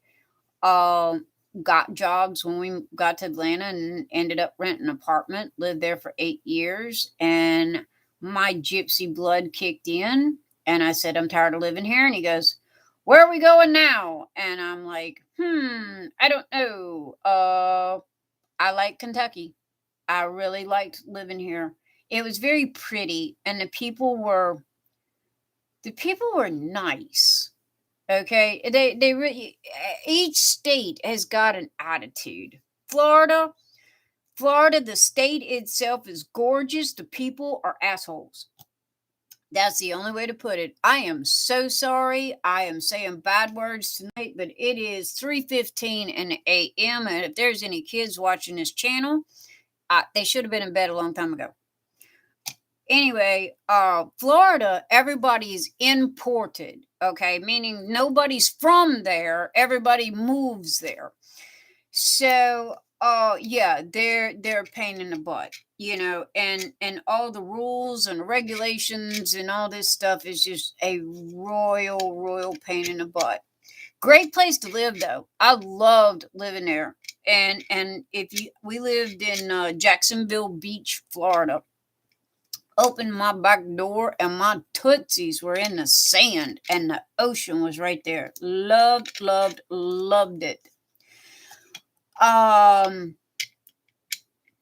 Got jobs when we got to Atlanta and ended up renting an apartment. Lived there for 8 years. And my gypsy blood kicked in. And I said, I'm tired of living here. And he goes, where are we going now? And I'm like, I don't know. I like Kentucky. I really liked living here. It was very pretty, and the people were nice. Okay, they really, each state has got an attitude. Florida, the state itself is gorgeous. The people are assholes. That's the only way to put it. I am so sorry. I am saying bad words tonight, but it is 3:15 in the a.m. And if there's any kids watching this channel, they should have been in bed a long time ago. Anyway, Florida, everybody's imported, okay? Meaning nobody's from there. Everybody moves there. So, yeah, they're a pain in the butt, and all the rules and regulations and all this stuff is just a royal pain in the butt. Great place to live, though. I loved living there. And we lived in Jacksonville Beach, Florida. Opened my back door and my tootsies were in the sand and the ocean was right there. Loved it.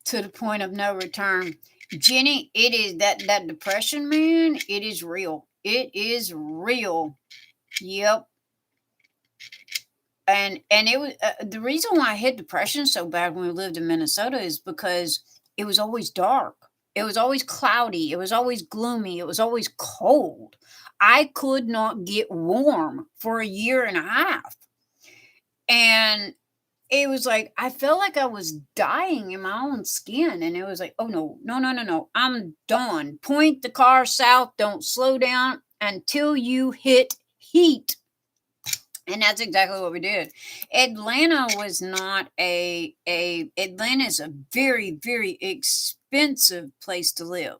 To the point of no return. Jenny, it is that depression, man. It is real. It is real. Yep. And it was the reason why I hit depression so bad when we lived in Minnesota is because it was always dark. It was always cloudy. It was always gloomy. It was always cold. I could not get warm for a year and a half. And it was like, I felt like I was dying in my own skin. And it was like, oh, no. I'm done. Point the car south. Don't slow down until you hit heat. And that's exactly what we did. Atlanta was not Atlanta is a very, very expensive place to live.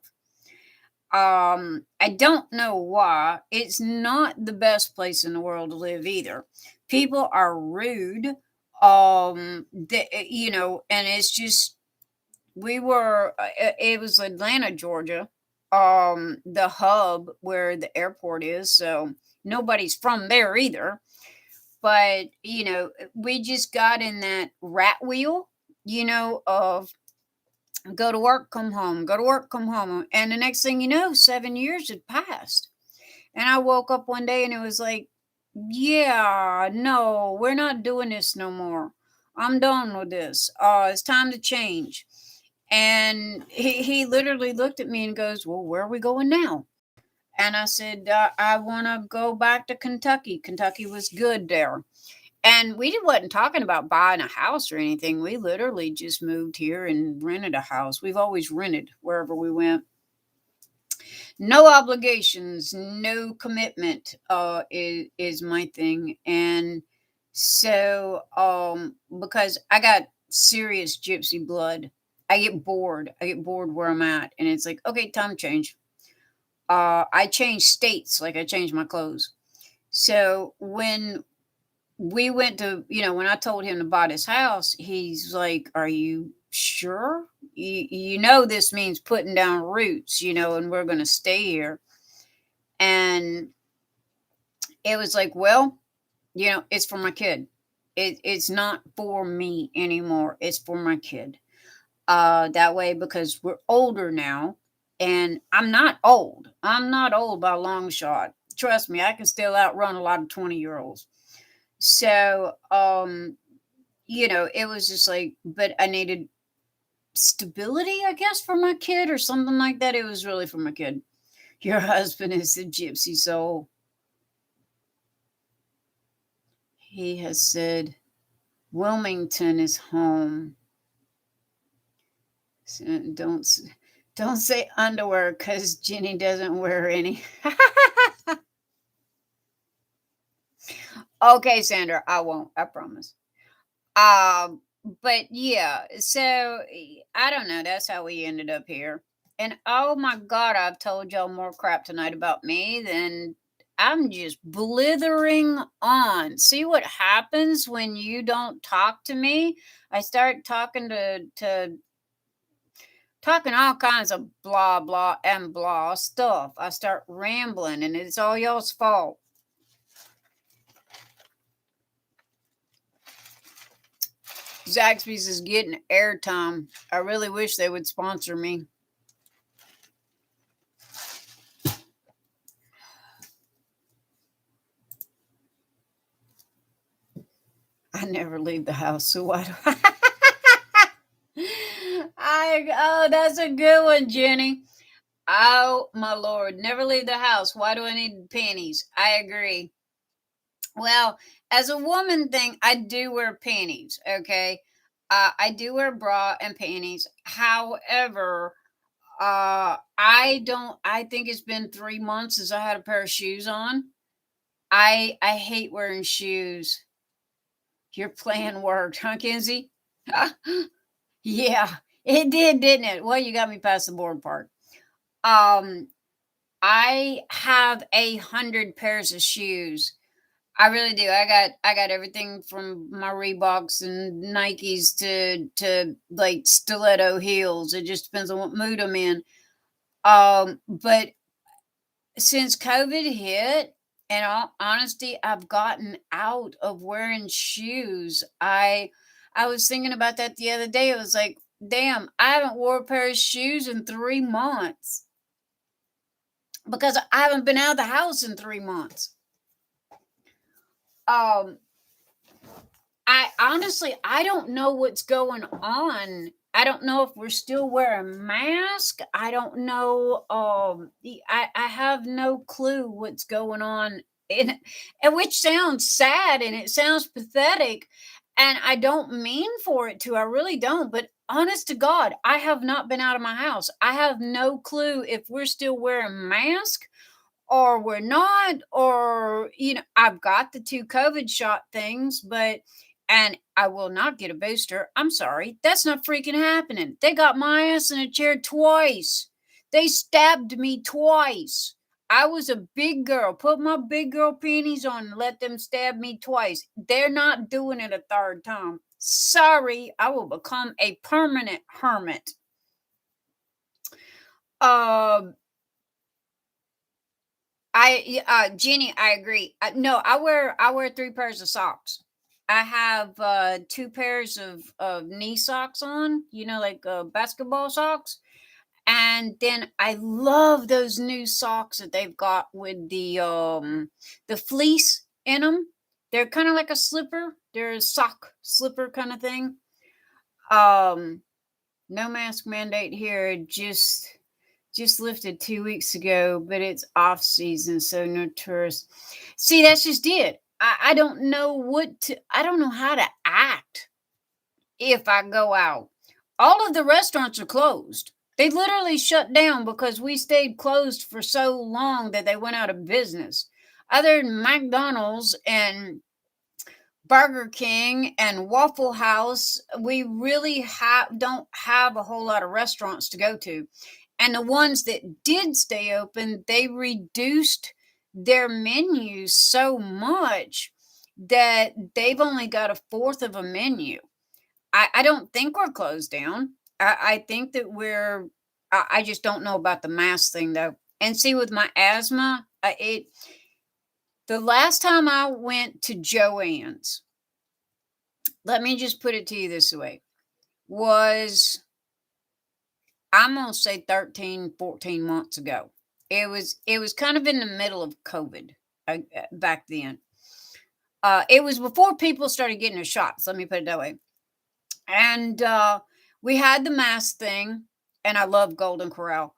I don't know why. It's not the best place in the world to live either. People are rude. And it's just, it was Atlanta, Georgia, the hub where the airport is. So nobody's from there either. But, we just got in that rat wheel, of go to work, come home, go to work, come home. And the next thing you know, 7 years had passed. And I woke up one day and it was like, yeah, no, we're not doing this no more. I'm done with this. It's time to change. And he literally looked at me and goes, well, where are we going now? And I said, I want to go back to Kentucky. Kentucky was good there. And we wasn't talking about buying a house or anything. We literally just moved here and rented a house. We've always rented wherever we went. No obligations, no commitment is my thing. And so because I got serious gypsy blood, I get bored. I get bored where I'm at. And it's like, okay, time change. I change states like I change my clothes. So when we went to, when I told him to buy this house, he's like, "Are you sure? This means putting down roots, and we're going to stay here." And it was like, well, it's for my kid. It's not for me anymore. It's for my kid. That way, because we're older now, and I'm not old. I'm not old by a long shot. Trust me, I can still outrun a lot of 20-year-olds. So, it was just like, but I needed stability, I guess, for my kid or something like that. It was really for my kid. Your husband is a gypsy soul. He has said Wilmington is home. So don't say underwear because Jenny doesn't wear any. Okay, Sandra, I won't. I promise. But yeah, so I don't know. That's how we ended up here. And oh my God, I've told y'all more crap tonight about me than I'm just blithering on. See what happens when you don't talk to me? I start talking all kinds of blah blah and blah stuff. I start rambling, and it's all y'all's fault. Zaxby's is getting airtime. I really wish they would sponsor me. I never leave the house, so why do oh, that's a good one, Jenny. Oh my Lord, never leave the house. Why do I need panties? I agree. Well, as a woman thing, I do wear panties. Okay, I do wear bra and panties. However, I don't. I think it's been 3 months since I had a pair of shoes on. I hate wearing shoes. Your plan worked, huh, Kenzie? Yeah, it did, didn't it? Well, you got me past the board part. I have 100 pairs of shoes. I really do. I got everything from my Reeboks and Nikes to like stiletto heels. It just depends on what mood I'm in. But since COVID hit, in all honesty, I've gotten out of wearing shoes. I was thinking about that the other day. It was like, damn, I haven't wore a pair of shoes in 3 months because I haven't been out of the house in 3 months. Um, I honestly, I don't know what's going on. I don't know if we're still wearing masks. I don't know. I have no clue what's going on, and which sounds sad and it sounds pathetic, and I don't mean for it to. I really don't. But honest to God, I have not been out of my house. I have no clue if we're still wearing masks or we're not, or I've got the 2 COVID shot things, and I will not get a booster. I'm sorry, that's not freaking happening. They got my ass in a chair twice. They stabbed me twice. I was a big girl, put my big girl panties on and let them stab me twice. They're not doing it a third time. Sorry, I will become a permanent hermit. Jenny, I agree. No, I wear 3 pairs of socks. I have 2 pairs of knee socks on, like basketball socks. And then I love those new socks that they've got with the fleece in them. They're kind of like a slipper. They're a sock slipper kind of thing. No mask mandate here. Just lifted 2 weeks ago, but it's off season, so no tourists. See, that's just it. I don't know I don't know how to act if I go out. All of the restaurants are closed. They literally shut down because we stayed closed for so long that they went out of business. Other than McDonald's and Burger King and Waffle House, we really don't have a whole lot of restaurants to go to. And the ones that did stay open, they reduced their menus so much. that they've only got a fourth of a menu. I don't think we're closed down. I think that I just don't know about the mask thing though. And see, with my asthma, the last time I went to Joann's, let me just put it to you this way, was, I'm going to say 13, 14 months ago. It was kind of in the middle of COVID back then. It was before people started getting their shots. Let me put it that way. And we had the mask thing, and I love Golden Corral.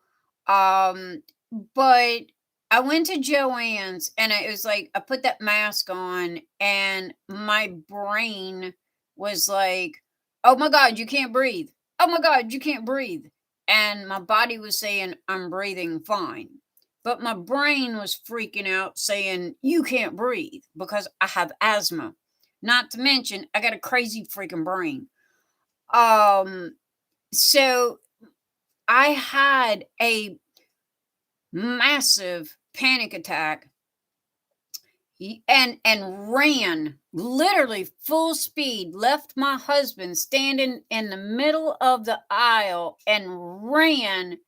But I went to Joann's, and it was like I put that mask on, and my brain was like, "Oh my God, you can't breathe! Oh my God, you can't breathe!" And my body was saying, "I'm breathing fine." But my brain was freaking out saying, "You can't breathe," because I have asthma. Not to mention, I got a crazy freaking brain. So I had a massive panic attack and ran literally full speed, left my husband standing in the middle of the aisle and ran.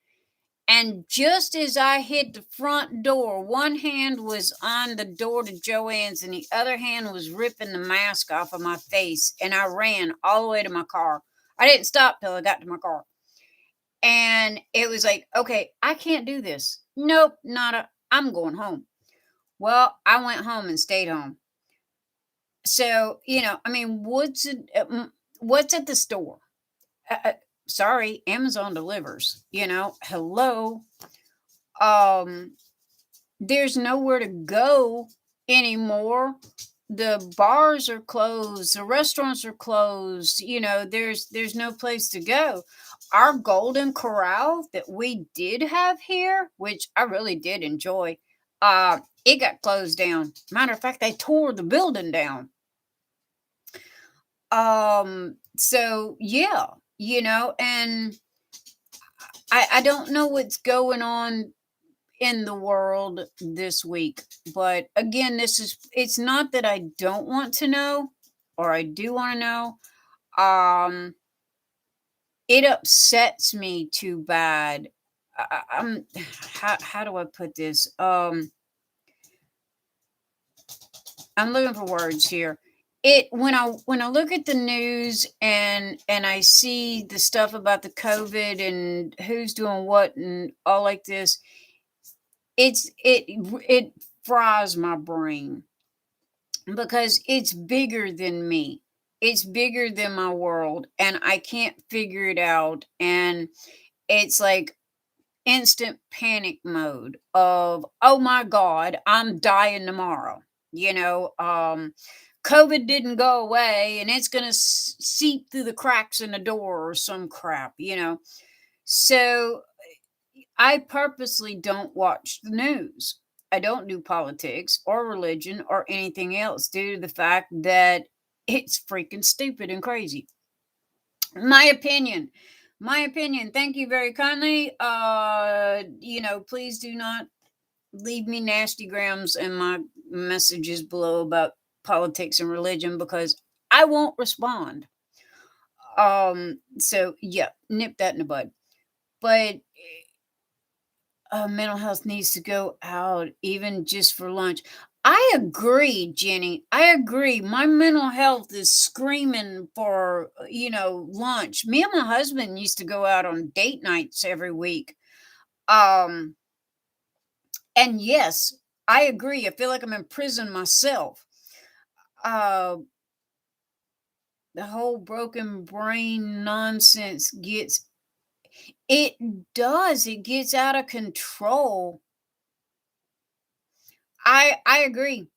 And just as I hit the front door, one hand was on the door to Joann's and the other hand was ripping the mask off of my face. And I ran all the way to my car. I didn't stop till I got to my car. And it was like, okay, I can't do this. Nope, I'm going home. Well, I went home and stayed home. So, I mean, what's at the store? Sorry, Amazon delivers, hello. There's nowhere to go anymore. The bars are closed, the restaurants are closed, there's no place to go. Our Golden Corral that we did have here, which I really did enjoy, it got closed down. Matter of fact, they tore the building down. So yeah, and I don't know what's going on in the world this week, but again, it's not that I don't want to know, or I do want to know. It upsets me too bad. I'm how do I put this? I'm looking for words here. When I look at the news and I see the stuff about the COVID and who's doing what and all like this, it fries my brain because it's bigger than me. It's bigger than my world, and I can't figure it out. And it's like instant panic mode of, oh my God, I'm dying tomorrow. COVID didn't go away and it's going to seep through the cracks in the door or some crap, So I purposely don't watch the news. I don't do politics or religion or anything else due to the fact that it's freaking stupid and crazy. My opinion. Thank you very kindly. Please do not leave me nasty grams in my messages below about politics and religion because I won't respond. So yeah, nip that in the bud. But mental health needs to go out even just for lunch. I agree, Jenny. I agree. My mental health is screaming for, lunch. Me and my husband used to go out on date nights every week. And yes, I agree. I feel like I'm in prison myself. The whole broken brain nonsense it gets out of control. I agree.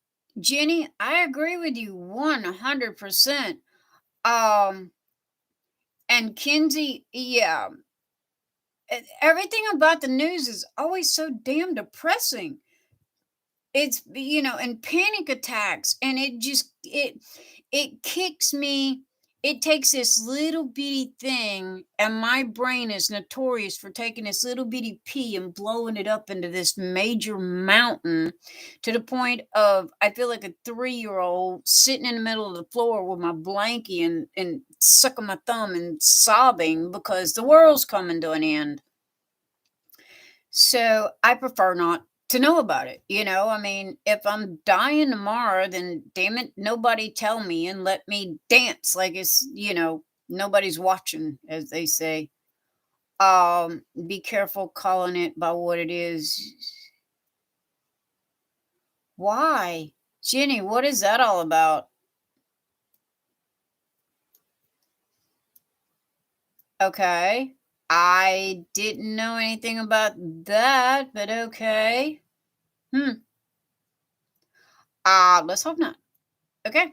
Jenny, I agree with you 100%. And Kinsey, yeah. Everything about the news is always so damn depressing. It's and panic attacks, and it kicks me it takes this little bitty thing, and my brain is notorious for taking this little bitty pea and blowing it up into this major mountain to the point of I feel like a 3-year-old sitting in the middle of the floor with my blankie and sucking my thumb and sobbing because the world's coming to an end. So I prefer not to know about it. I mean, if I'm dying tomorrow, then damn it, nobody tell me and let me dance like nobody's watching, as they say. Be careful calling it by what it is. Why? Jenny, what is that all about? Okay. I didn't know anything about that, but okay. Let's hope not. Okay.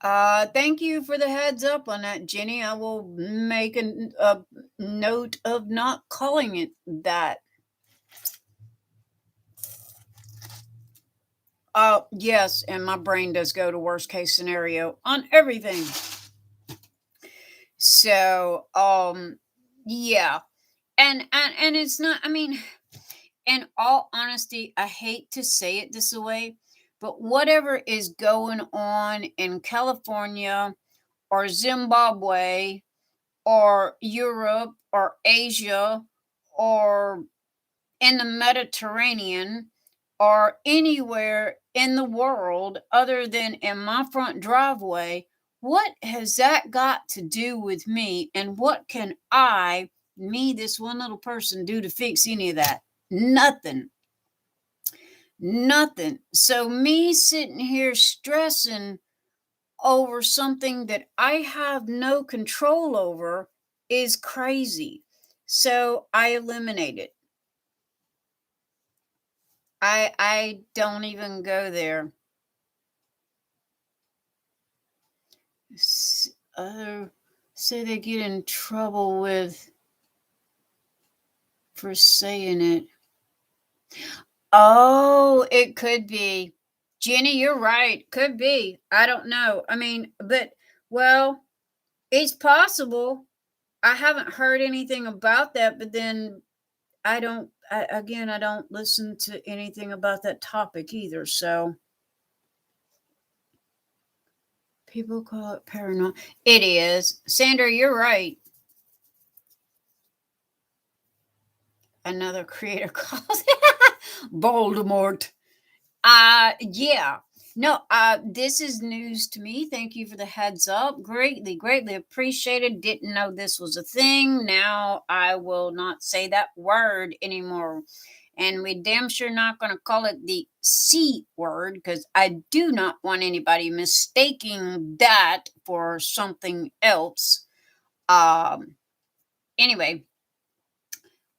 Thank you for the heads up on that, Jenny. I will make a note of not calling it that. Yes, and my brain does go to worst case scenario on everything. So, yeah. And it's not, I mean, in all honesty, I hate to say it this way, but whatever is going on in California or Zimbabwe or Europe or Asia or in the Mediterranean or anywhere in the world other than in my front driveway, what has that got to do with me? And what can me, this one little person, do to fix any of that? Nothing. Nothing. So, me sitting here stressing over something that I have no control over is crazy. So I eliminate it. I don't even go there. Other say they get in trouble for saying it. Oh, it could be. Jenny, you're right. Could be. I don't know. I mean, but well, it's possible. I haven't heard anything about that, but then I don't I don't listen to anything about that topic either. So people call it paranormal. It is. Sandra, you're right. Another creator calls Voldemort. Yeah. No, this is news to me. Thank you for the heads up. Greatly appreciated. Didn't know this was a thing. Now I will not say that word anymore. And we damn sure not going to call it the C word because I do not want anybody mistaking that for something else. Anyway,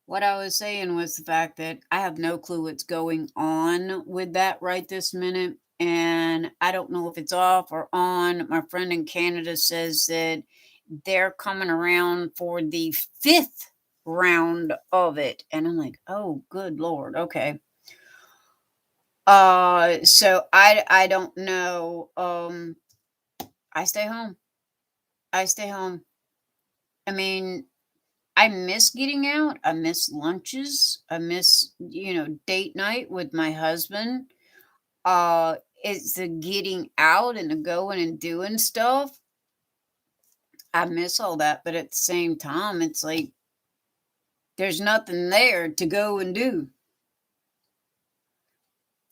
what I was saying was the fact that I have no clue what's going on with that right this minute. And I don't know if it's off or on. My friend in Canada says that they're coming around for the 5th round of it. And I'm like, oh, good Lord. Okay. So I don't know. I stay home. I stay home. I mean, I miss getting out. I miss lunches. I miss, date night with my husband. It's the getting out and the going and doing stuff. I miss all that, but at the same time, it's like there's nothing there to go and do.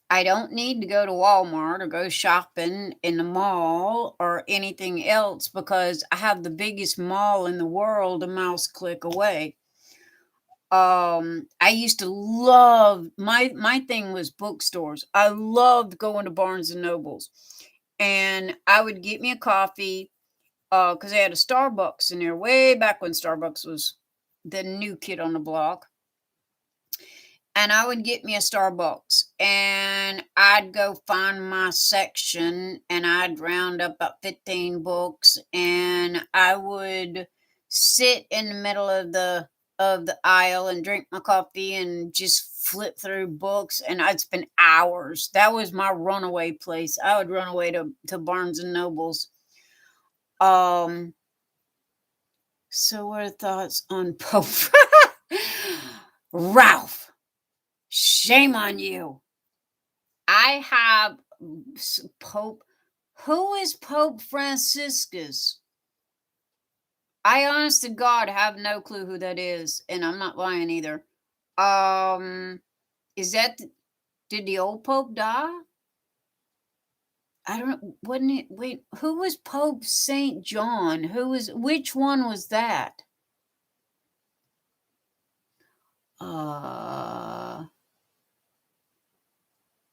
I don't need to go to Walmart or go shopping in the mall or anything else because I have the biggest mall in the world a mouse click away. I used to love my thing was bookstores. I loved going to Barnes and Nobles. And I would get me a coffee because they had a Starbucks in there way back when Starbucks was the new kid on the block. And I would get me a Starbucks and I'd go find my section and I'd round up about 15 books and I would sit in the middle of the of the aisle and drink my coffee and just flip through books, and I'd spend hours. That was my runaway place. I would run away to Barnes and Nobles. Um, so what are thoughts on Pope? Ralph, shame on you. I have Pope. Who is Pope Franciscus? I honest to God have no clue who that is, and I'm not lying either. Is that did the old Pope die? I don't. Wasn't it? Wait, who was Pope Saint John? Who was? Which one was that? Uh.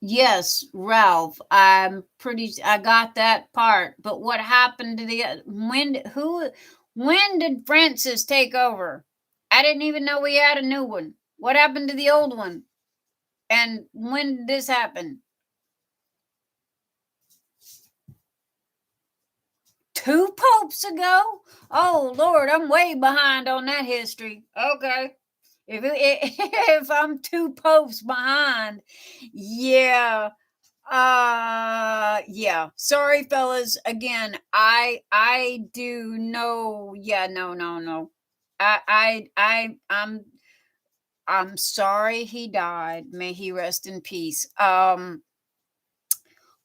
Yes, Ralph. I got that part. But what happened to when did Francis take over? I didn't even know we had a new one. What happened to the old one? And when did this happen? 2 popes ago? Oh Lord, I'm way behind on that history. Okay. If I'm 2 popes behind, yeah. Yeah. Sorry, fellas. Again, I do know. Yeah, no. I'm sorry he died. May he rest in peace.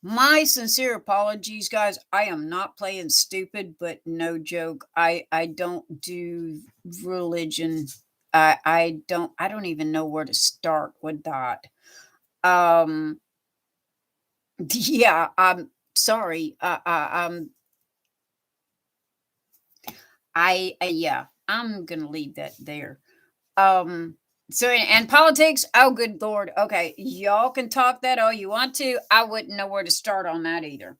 My sincere apologies, guys. I am not playing stupid, but no joke. I don't do religion. I don't even know where to start with that. Um yeah, I'm sorry. Yeah, I'm gonna leave that there. Um, so and politics, oh good Lord. Okay, y'all can talk that all you want to. I wouldn't know where to start on that either.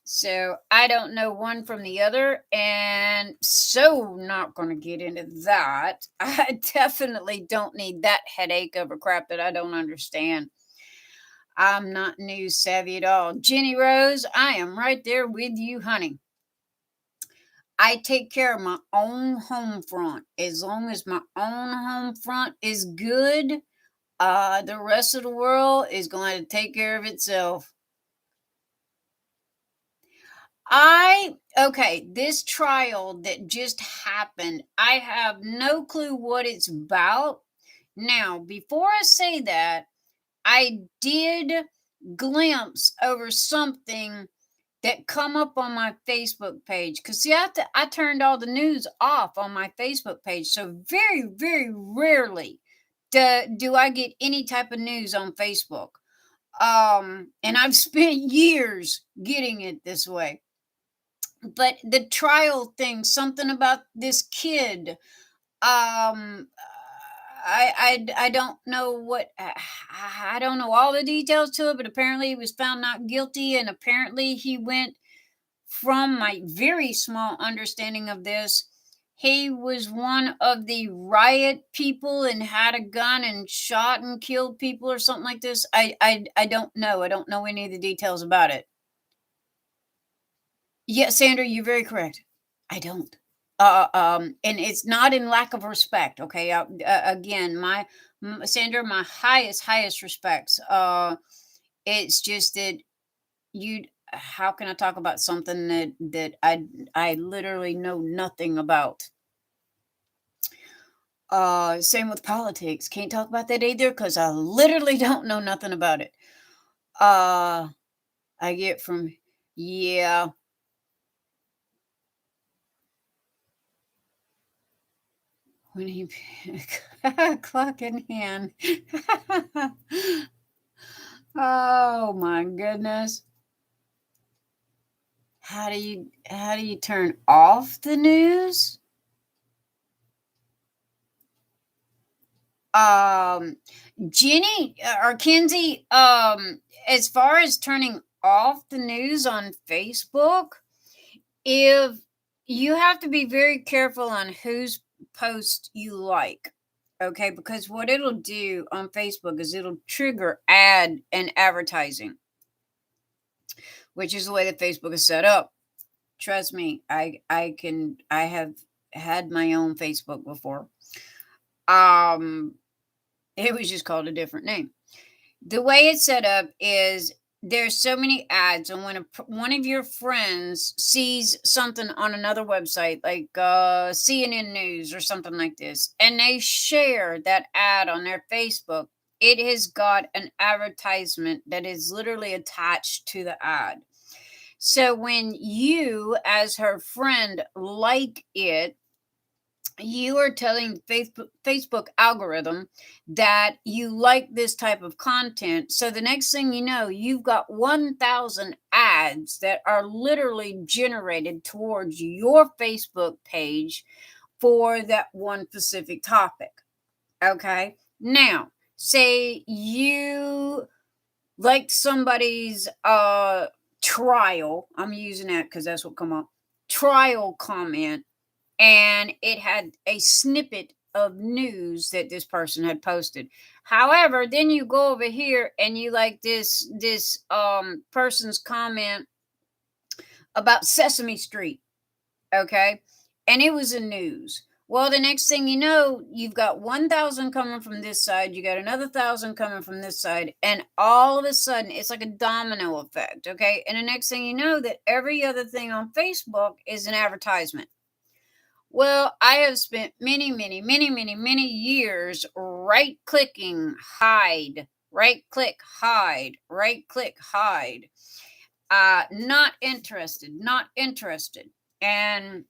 So I don't know one from the other, and so not gonna get into that. I definitely don't need that headache over crap that I don't understand. I'm not news savvy at all. Jenny Rose, I am right there with you, honey. I take care of my own home front. As long as my own home front is good, the rest of the world is going to take care of itself. Okay, this trial that just happened, I have no clue what it's about. Now, before I say that, I did glimpse over something that come up on my Facebook page. Because see, I turned all the news off on my Facebook page. So very, very rarely do I get any type of news on Facebook. And I've spent years getting it this way. But the trial thing, something about this kid, I don't know what I don't know all the details to it, but apparently he was found not guilty, and apparently he went, from my very small understanding of this, he was one of the riot people and had a gun and shot and killed people or something like this. I don't know. I don't know any of the details about it. Yeah, Sandra, you're very correct. I don't. And it's not in lack of respect. Okay. Again, Sandra, my highest respects. It's just that you. How can I talk about something that I literally know nothing about? Same with politics. Can't talk about that either because I literally don't know nothing about it. Uh, I get from yeah. When he clock in hand. Oh my goodness. How do you turn off the news? Um Jenny or Kinsey, as far as turning off the news on Facebook, if you have to be very careful on whose post you like. Okay, because what it'll do on Facebook is it'll trigger ad and advertising, which is the way that Facebook is set up. Trust me, I have had my own Facebook before. It was just called a different name. The way it's set up is there's so many ads, and when one of your friends sees something on another website like CNN News or something like this, and they share that ad on their Facebook, it has got an advertisement that is literally attached to the ad. So when you, as her friend, like it, you are telling Facebook algorithm that you like this type of content. So the next thing you know, you've got 1,000 ads that are literally generated towards your Facebook page for that one specific topic. Okay. Now, say you like somebody's trial. I'm using that because that's what come up. Trial comment, and it had a snippet of news that this person had posted. However, then you go over here and you like this person's comment about Sesame Street, okay? And it was a news. Well, the next thing you know, you've got 1,000 coming from this side, you got another 1,000 coming from this side, and all of a sudden it's like a domino effect, okay? And the next thing you know, that every other thing on Facebook is an advertisement. Well, I have spent many, many, many, many, many years right clicking, hide, right click, hide, right click, hide. Not interested, not interested. And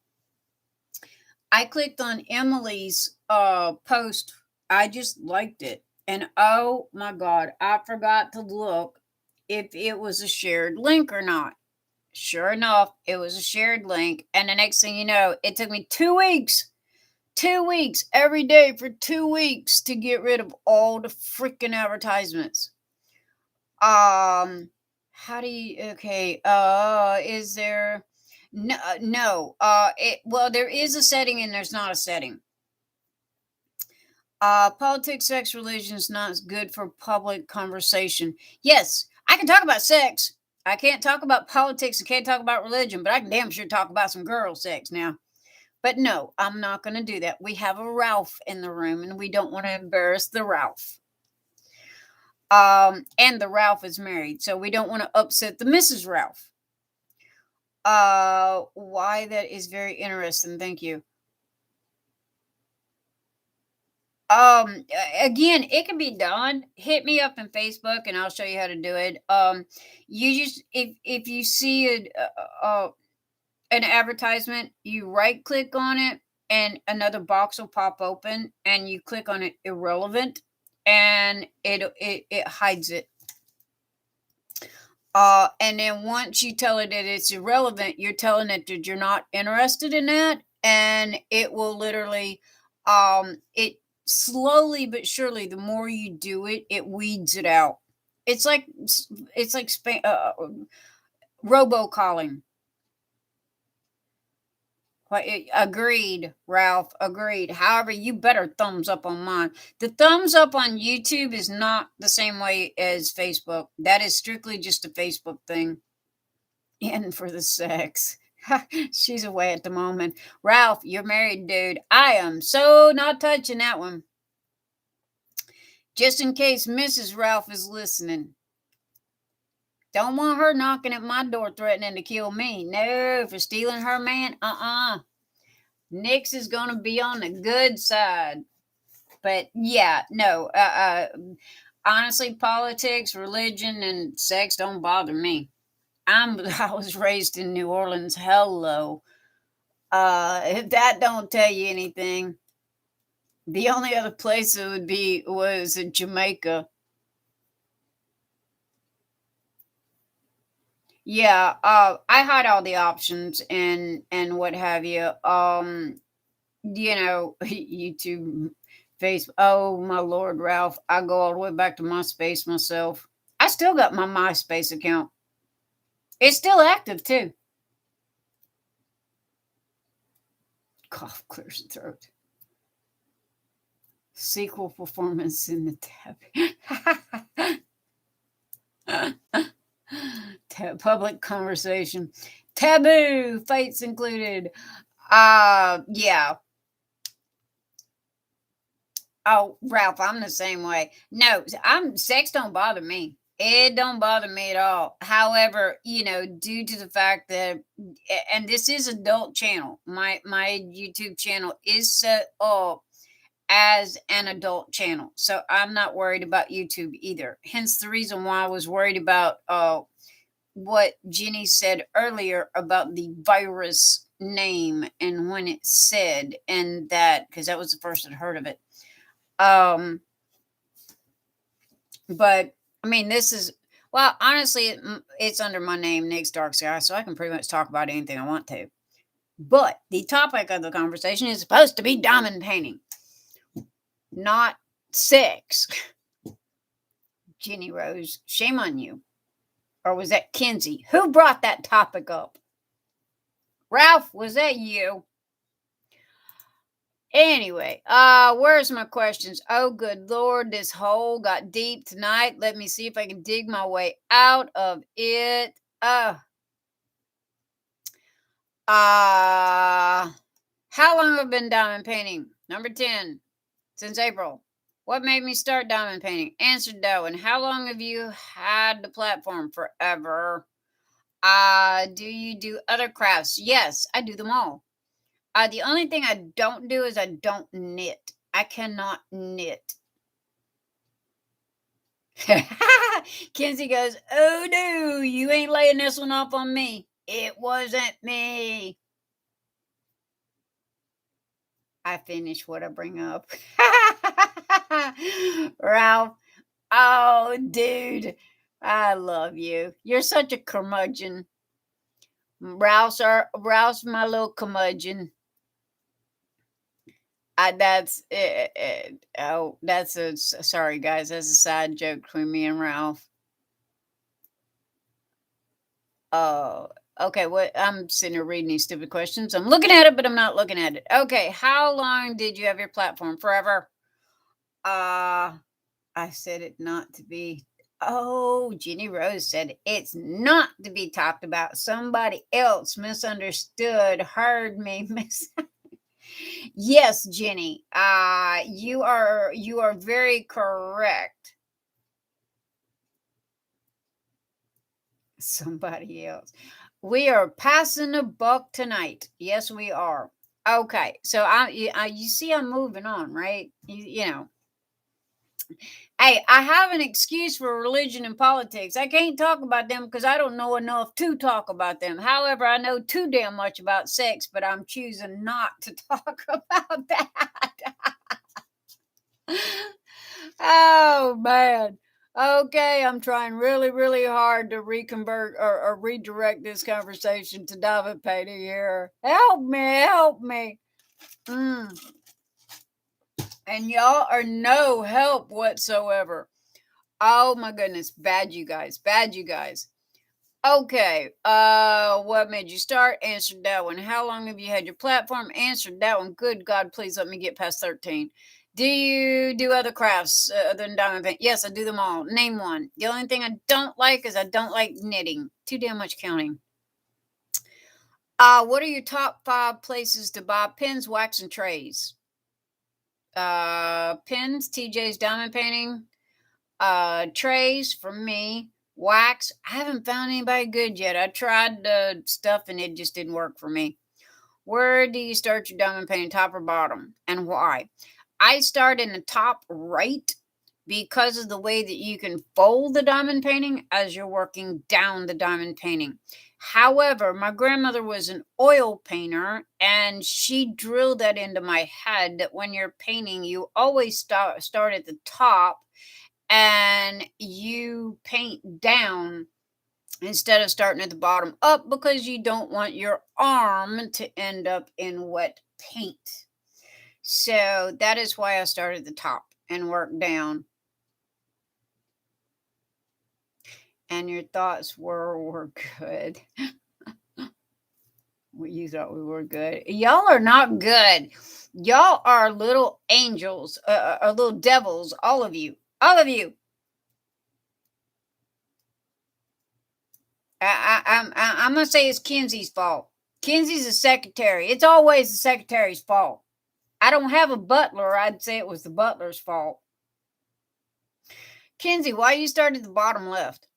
I clicked on Emily's post. I just liked it. And oh my God, I forgot to look if it was a shared link or not. Sure enough, it was a shared link. And the next thing you know, it took me 2 weeks, 2 weeks every day for 2 weeks to get rid of all the freaking advertisements. How do you, okay, is there, no, well, there is a setting and there's not a setting. Politics, sex, religion is not good for public conversation. Yes, I can talk about sex. I can't talk about politics. I can't talk about religion, but I can damn sure talk about some girl sex now. But no, I'm not going to do that. We have a Ralph in the room, and we don't want to embarrass the Ralph. And the Ralph is married, so we don't want to upset the Mrs. Ralph. Why that is very interesting. Thank you. Again, it can be done. Hit me up on Facebook and I'll show you how to do it. You just, if you see an advertisement, you right click on it and another box will pop open and you click on it irrelevant and it hides it. And then once you tell it that it's irrelevant, you're telling it that you're not interested in that, and it will literally it slowly but surely, the more you do it, it weeds it out. It's like robocalling. Agreed, Ralph. Agreed. However, you better thumbs up on mine. The thumbs up on YouTube is not the same way as Facebook. That is strictly just a Facebook thing. And for the sex. She's away at the moment. Ralph, you're married, dude. I am so not touching that one. Just in case Mrs. Ralph is listening. Don't want her knocking at my door threatening to kill me. No, for stealing her man. Nyx is going to be on the good side. But yeah, no. Honestly, politics, religion, and sex don't bother me. I was raised in New Orleans. Hello. If that don't tell you anything, the only other place it would be was in Jamaica. Yeah, I hide all the options and what have you. YouTube, Facebook. Oh my Lord, Ralph, I go all the way back to MySpace myself. I still got my MySpace account. It's still active too. Cough clears the throat. Sequel performance in the public conversation. Taboo, fights included. Yeah. Oh, Ralph, I'm the same way. No, sex don't bother me. It don't bother me at all. However, due to the fact that, and this is adult channel, my YouTube channel is set up as an adult channel, so I'm not worried about YouTube either. Hence the reason why I was worried about what Jenny said earlier about the virus name and when it said, and that because that was the first I'd heard of it. But I mean, this is, well, honestly, it's under my name, Nyx DarkSky, so I can pretty much talk about anything I want to. But the topic of the conversation is supposed to be diamond painting, not sex. Jenny Rose, shame on you. Or was that Kinsey? Who brought that topic up? Ralph, was that you? Anyway, where's my questions? Oh, good Lord, this hole got deep tonight. Let me see if I can dig my way out of it. How long have I been diamond painting? Number 10, since April. What made me start diamond painting? Answered that one. How long have you had the platform? Forever. Do you do other crafts? Yes, I do them all. The only thing I don't do is I don't knit. I cannot knit. Kinsey goes, oh no, you ain't laying this one off on me. It wasn't me. I finish what I bring up. Ralph, oh dude, I love you. You're such a curmudgeon. Ralph's my little curmudgeon. That's it. Oh, that's sorry guys. That's a side joke between me and Ralph. Oh, okay. What I'm sitting here reading these stupid questions. I'm looking at it, but I'm not looking at it. Okay, how long did you have your platform? Forever. I said it not to be. Oh, Jenny Rose said it's not to be talked about. Somebody else misunderstood, heard me miss. Yes, Jenny. You are very correct. Somebody else. We are passing a buck tonight. Yes, we are. Okay, so you see, I'm moving on, right? You know. Hey, I have an excuse for religion and politics. I can't talk about them because I don't know enough to talk about them. However, I know too damn much about sex, but I'm choosing not to talk about that. Oh, man. Okay, I'm trying really, really hard to reconvert or redirect this conversation to diamond painting here. Help me, help me. And y'all are no help whatsoever. Oh my goodness, bad you guys, bad you guys. Okay, what made you start? Answered that one. How long have you had your platform? Answered that one. Good God, please let me get past 13. Do you do other crafts other than diamond paint? Yes, I do them all. Name one. The only thing I don't like is I don't like knitting. Too damn much counting. What are your top 5 places to buy pens, wax, and trays? Pens, TJ's diamond painting. Trays for me. Wax, I haven't found anybody good yet. I tried the stuff and it just didn't work for me. Where do you start your diamond painting, top or bottom, and why? I start in the top right because of the way that you can fold the diamond painting as you're working down the diamond painting. However, my grandmother was an oil painter and she drilled that into my head that when you're painting, you always start at the top and you paint down instead of starting at the bottom up because you don't want your arm to end up in wet paint. So that is why I started at the top and worked down. And your thoughts were good. You thought we were good. Y'all are not good. Y'all are little angels, or little devils, all of you. All of you. I'm going to say it's Kinsey's fault. Kinsey's a secretary. It's always the secretary's fault. I don't have a butler. I'd say it was the butler's fault. Kenzie, why you started the bottom left?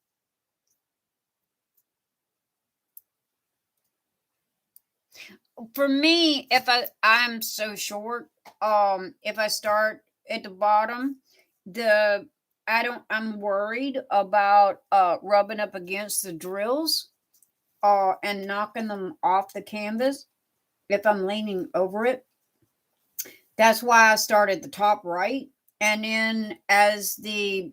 For me, if I'm so short, if I start at the bottom, the I'm worried about rubbing up against the drills and knocking them off the canvas if I'm leaning over it. That's why I start at the top right, and then as the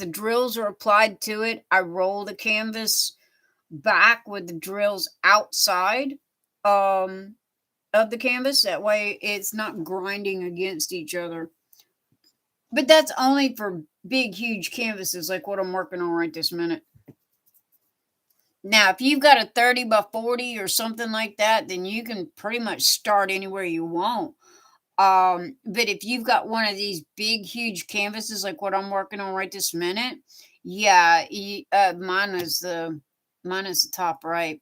drills are applied to it, I roll the canvas back with the drills outside um of the canvas. That way it's not grinding against each other. But that's only for big, huge canvases like what I'm working on right this minute. Now, if you've got a 30 by 40 or something like that, then you can pretty much start anywhere you want. But if you've got one of these big, huge canvases like what I'm working on right this minute, yeah, mine is the top right.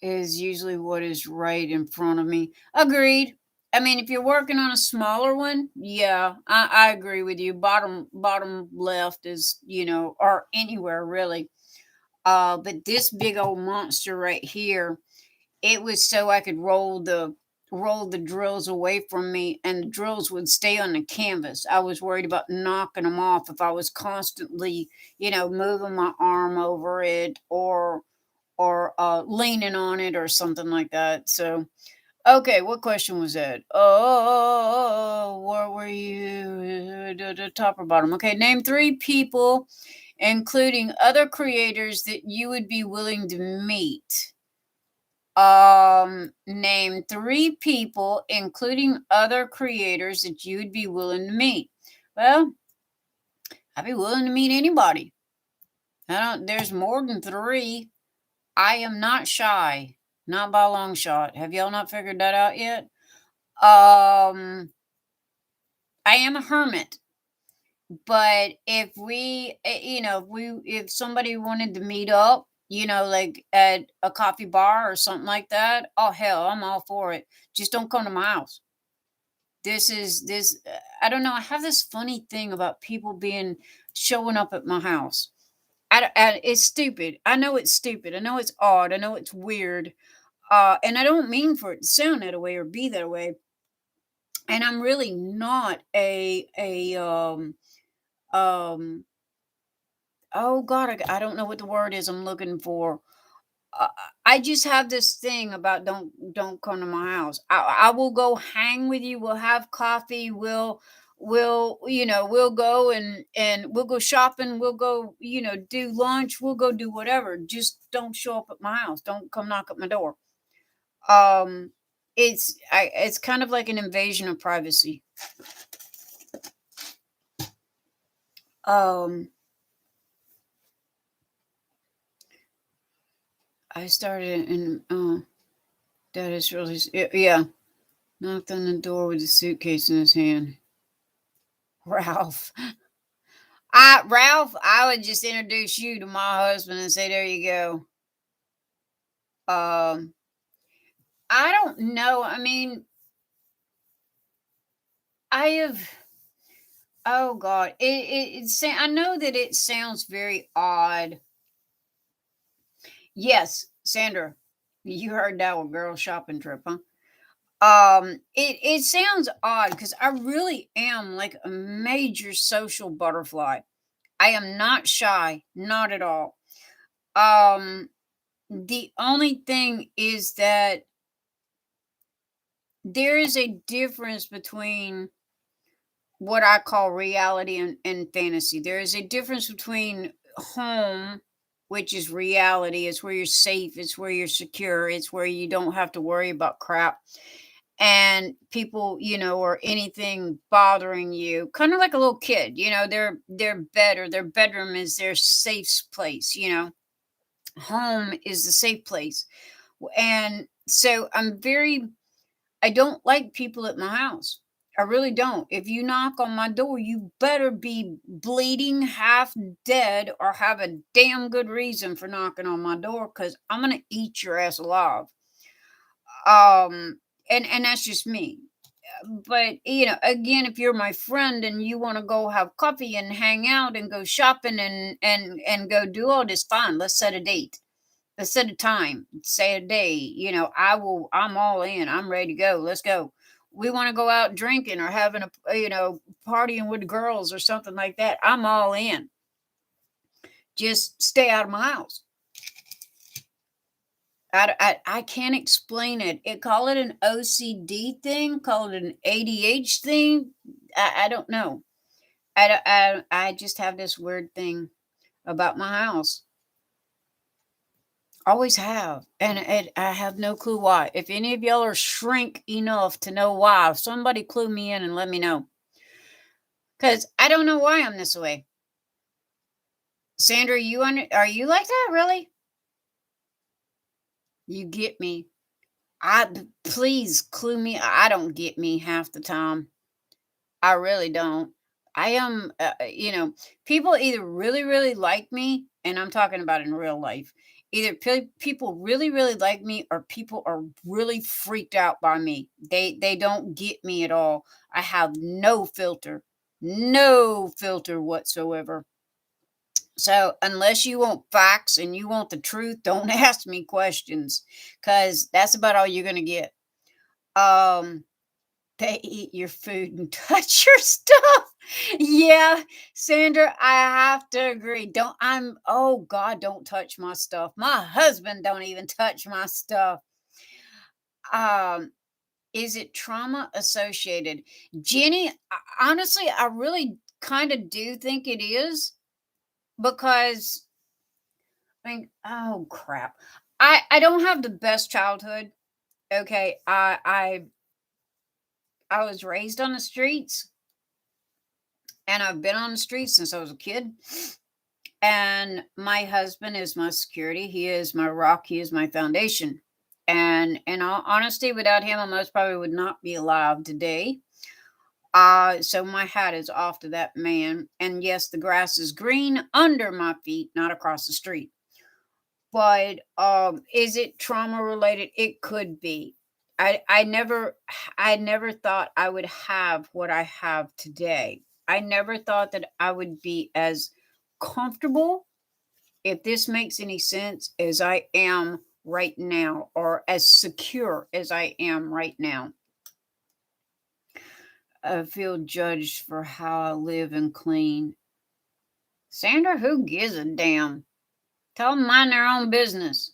Is usually what is right in front of me. Agreed. I mean, if you're working on a smaller one, yeah, I agree with you. Bottom left is, or anywhere really. But this big old monster right here, it was so I could roll the drills away from me and the drills would stay on the canvas. I was worried about knocking them off if I was constantly, moving my arm over it or leaning on it or something like that. So, okay, what question was that? Oh, where were you? The top or bottom? Okay, name 3 people, including other creators, that you would be willing to meet. Name 3 people, including other creators, that you would be willing to meet. Well, I'd be willing to meet anybody. There's more than 3. I am not shy, not by a long shot. Have y'all not figured that out yet? I am a hermit, but if somebody wanted to meet up, like at a coffee bar or something like that, oh hell, I'm all for it. Just don't come to my house. I don't know. I have this funny thing about people showing up at my house. It's stupid. I know it's stupid. I know it's odd. I know it's weird. And I don't mean for it to sound that way or be that way. And I'm really not um oh god, I don't know what the word is I'm looking for. Uh, I just have this thing about don't come to my house. I will go hang with you. We'll have coffee. We'll go and we'll go shopping. We'll go do lunch. We'll go do whatever. Just don't show up at my house. Don't come knock at my door. Um, it's kind of like an invasion of privacy. Um, I started and that is really yeah. Knocked on the door with a suitcase in his hand. Ralph. Ralph, I would just introduce you to my husband and say, there you go. I don't know. I mean, I have. Oh God, I know that it sounds very odd. Yes, Sandra, you heard that one, girl shopping trip, huh? It sounds odd because I really am like a major social butterfly. I am not shy, not at all. The only thing is that there is a difference between what I call reality and fantasy. There is a difference between home, which is reality. It's where you're safe. It's where you're secure. It's where you don't have to worry about crap and people, or anything bothering you. Kind of like a little kid, their bed or their bedroom is their safe place. Home is the safe place. And so I don't like people at my house. I really don't. If you knock on my door, you better be bleeding, half dead, or have a damn good reason for knocking on my door because I'm going to eat your ass alive. and that's just me. But again, if you're my friend and you want to go have coffee and hang out and go shopping and go do all this, fine. Let's set a date. Let's set a time. Say a day. I'm all in. I'm ready to go. Let's go. We want to go out drinking or having partying with the girls or something like that. I'm all in. Just stay out of my house. I can't explain it. Call it an OCD thing, call it an ADH thing. I don't know. I just have this weird thing about my house. Always have. And I have no clue why. If any of y'all are shrink enough to know why, somebody clue me in and let me know. Because I don't know why I'm this way. Sandra, are you like that, really? You get me. Please clue me. I don't get me half the time. I really don't. I am, people either really, really like me, and I'm talking about in real life. Either people really, really like me, or people are really freaked out by me. They don't get me at all. I have no filter whatsoever. So unless you want facts and you want the truth, don't ask me questions, because that's about all you're gonna get. They eat your food and touch your stuff. Yeah, Sandra, I have to agree. Oh God, don't touch my stuff. My husband don't even touch my stuff. Um, is it trauma associated? Jenny, honestly, I really kind of do think it is, because oh crap. I don't have the best childhood. Okay. I was raised on the streets, and I've been on the streets since I was a kid. And my husband is my security. He is my rock. He is my foundation. And in all honesty, without him, I most probably would not be alive today. So my hat is off to that man. And yes, the grass is green under my feet, not across the street. But is it trauma related? It could be. I never thought I would have what I have today. I never thought that I would be as comfortable, if this makes any sense, as I am right now, or as secure as I am right now. I feel judged for how I live and clean. Sandra, who gives a damn? Tell them mind their own business.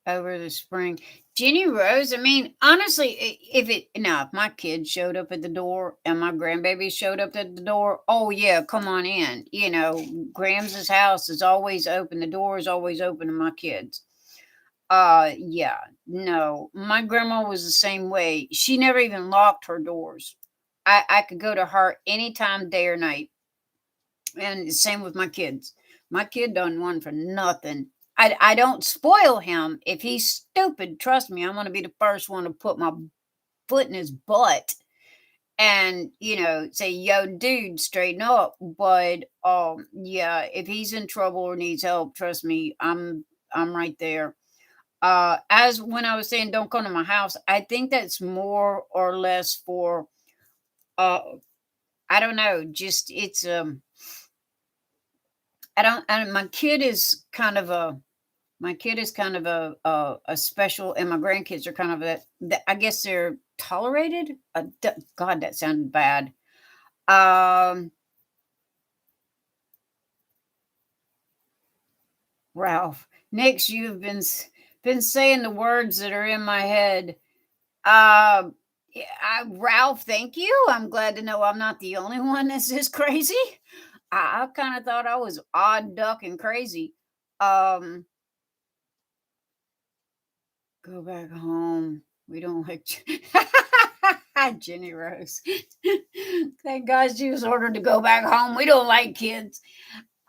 Over the spring. Jenny Rose, I mean, honestly, if my kids showed up at the door and my grandbaby showed up at the door, oh yeah, come on in. Grams's house is always open. The door is always open to my kids. Yeah, no, my grandma was the same way. She never even locked her doors. I could go to her anytime, day or night. And the same with my kids. My kid done one for nothing. I don't spoil him. If he's stupid, trust me, I'm going to be the first one to put my foot in his butt and, say, yo, dude, straighten up. But, yeah, if he's in trouble or needs help, trust me, I'm right there. As when I was saying, don't come to my house, I think that's more or less for, I don't know, just it's, my kid is kind of a special, and my grandkids are kind of I guess they're tolerated. God, that sounded bad. Ralph, Nix, you've been saying the words that are in my head. Ralph, thank you. I'm glad to know I'm not the only one that's this crazy. I kind of thought I was odd duck and crazy. Go back home. We don't like Jenny Rose. Thank God she was ordered to go back home. We don't like kids.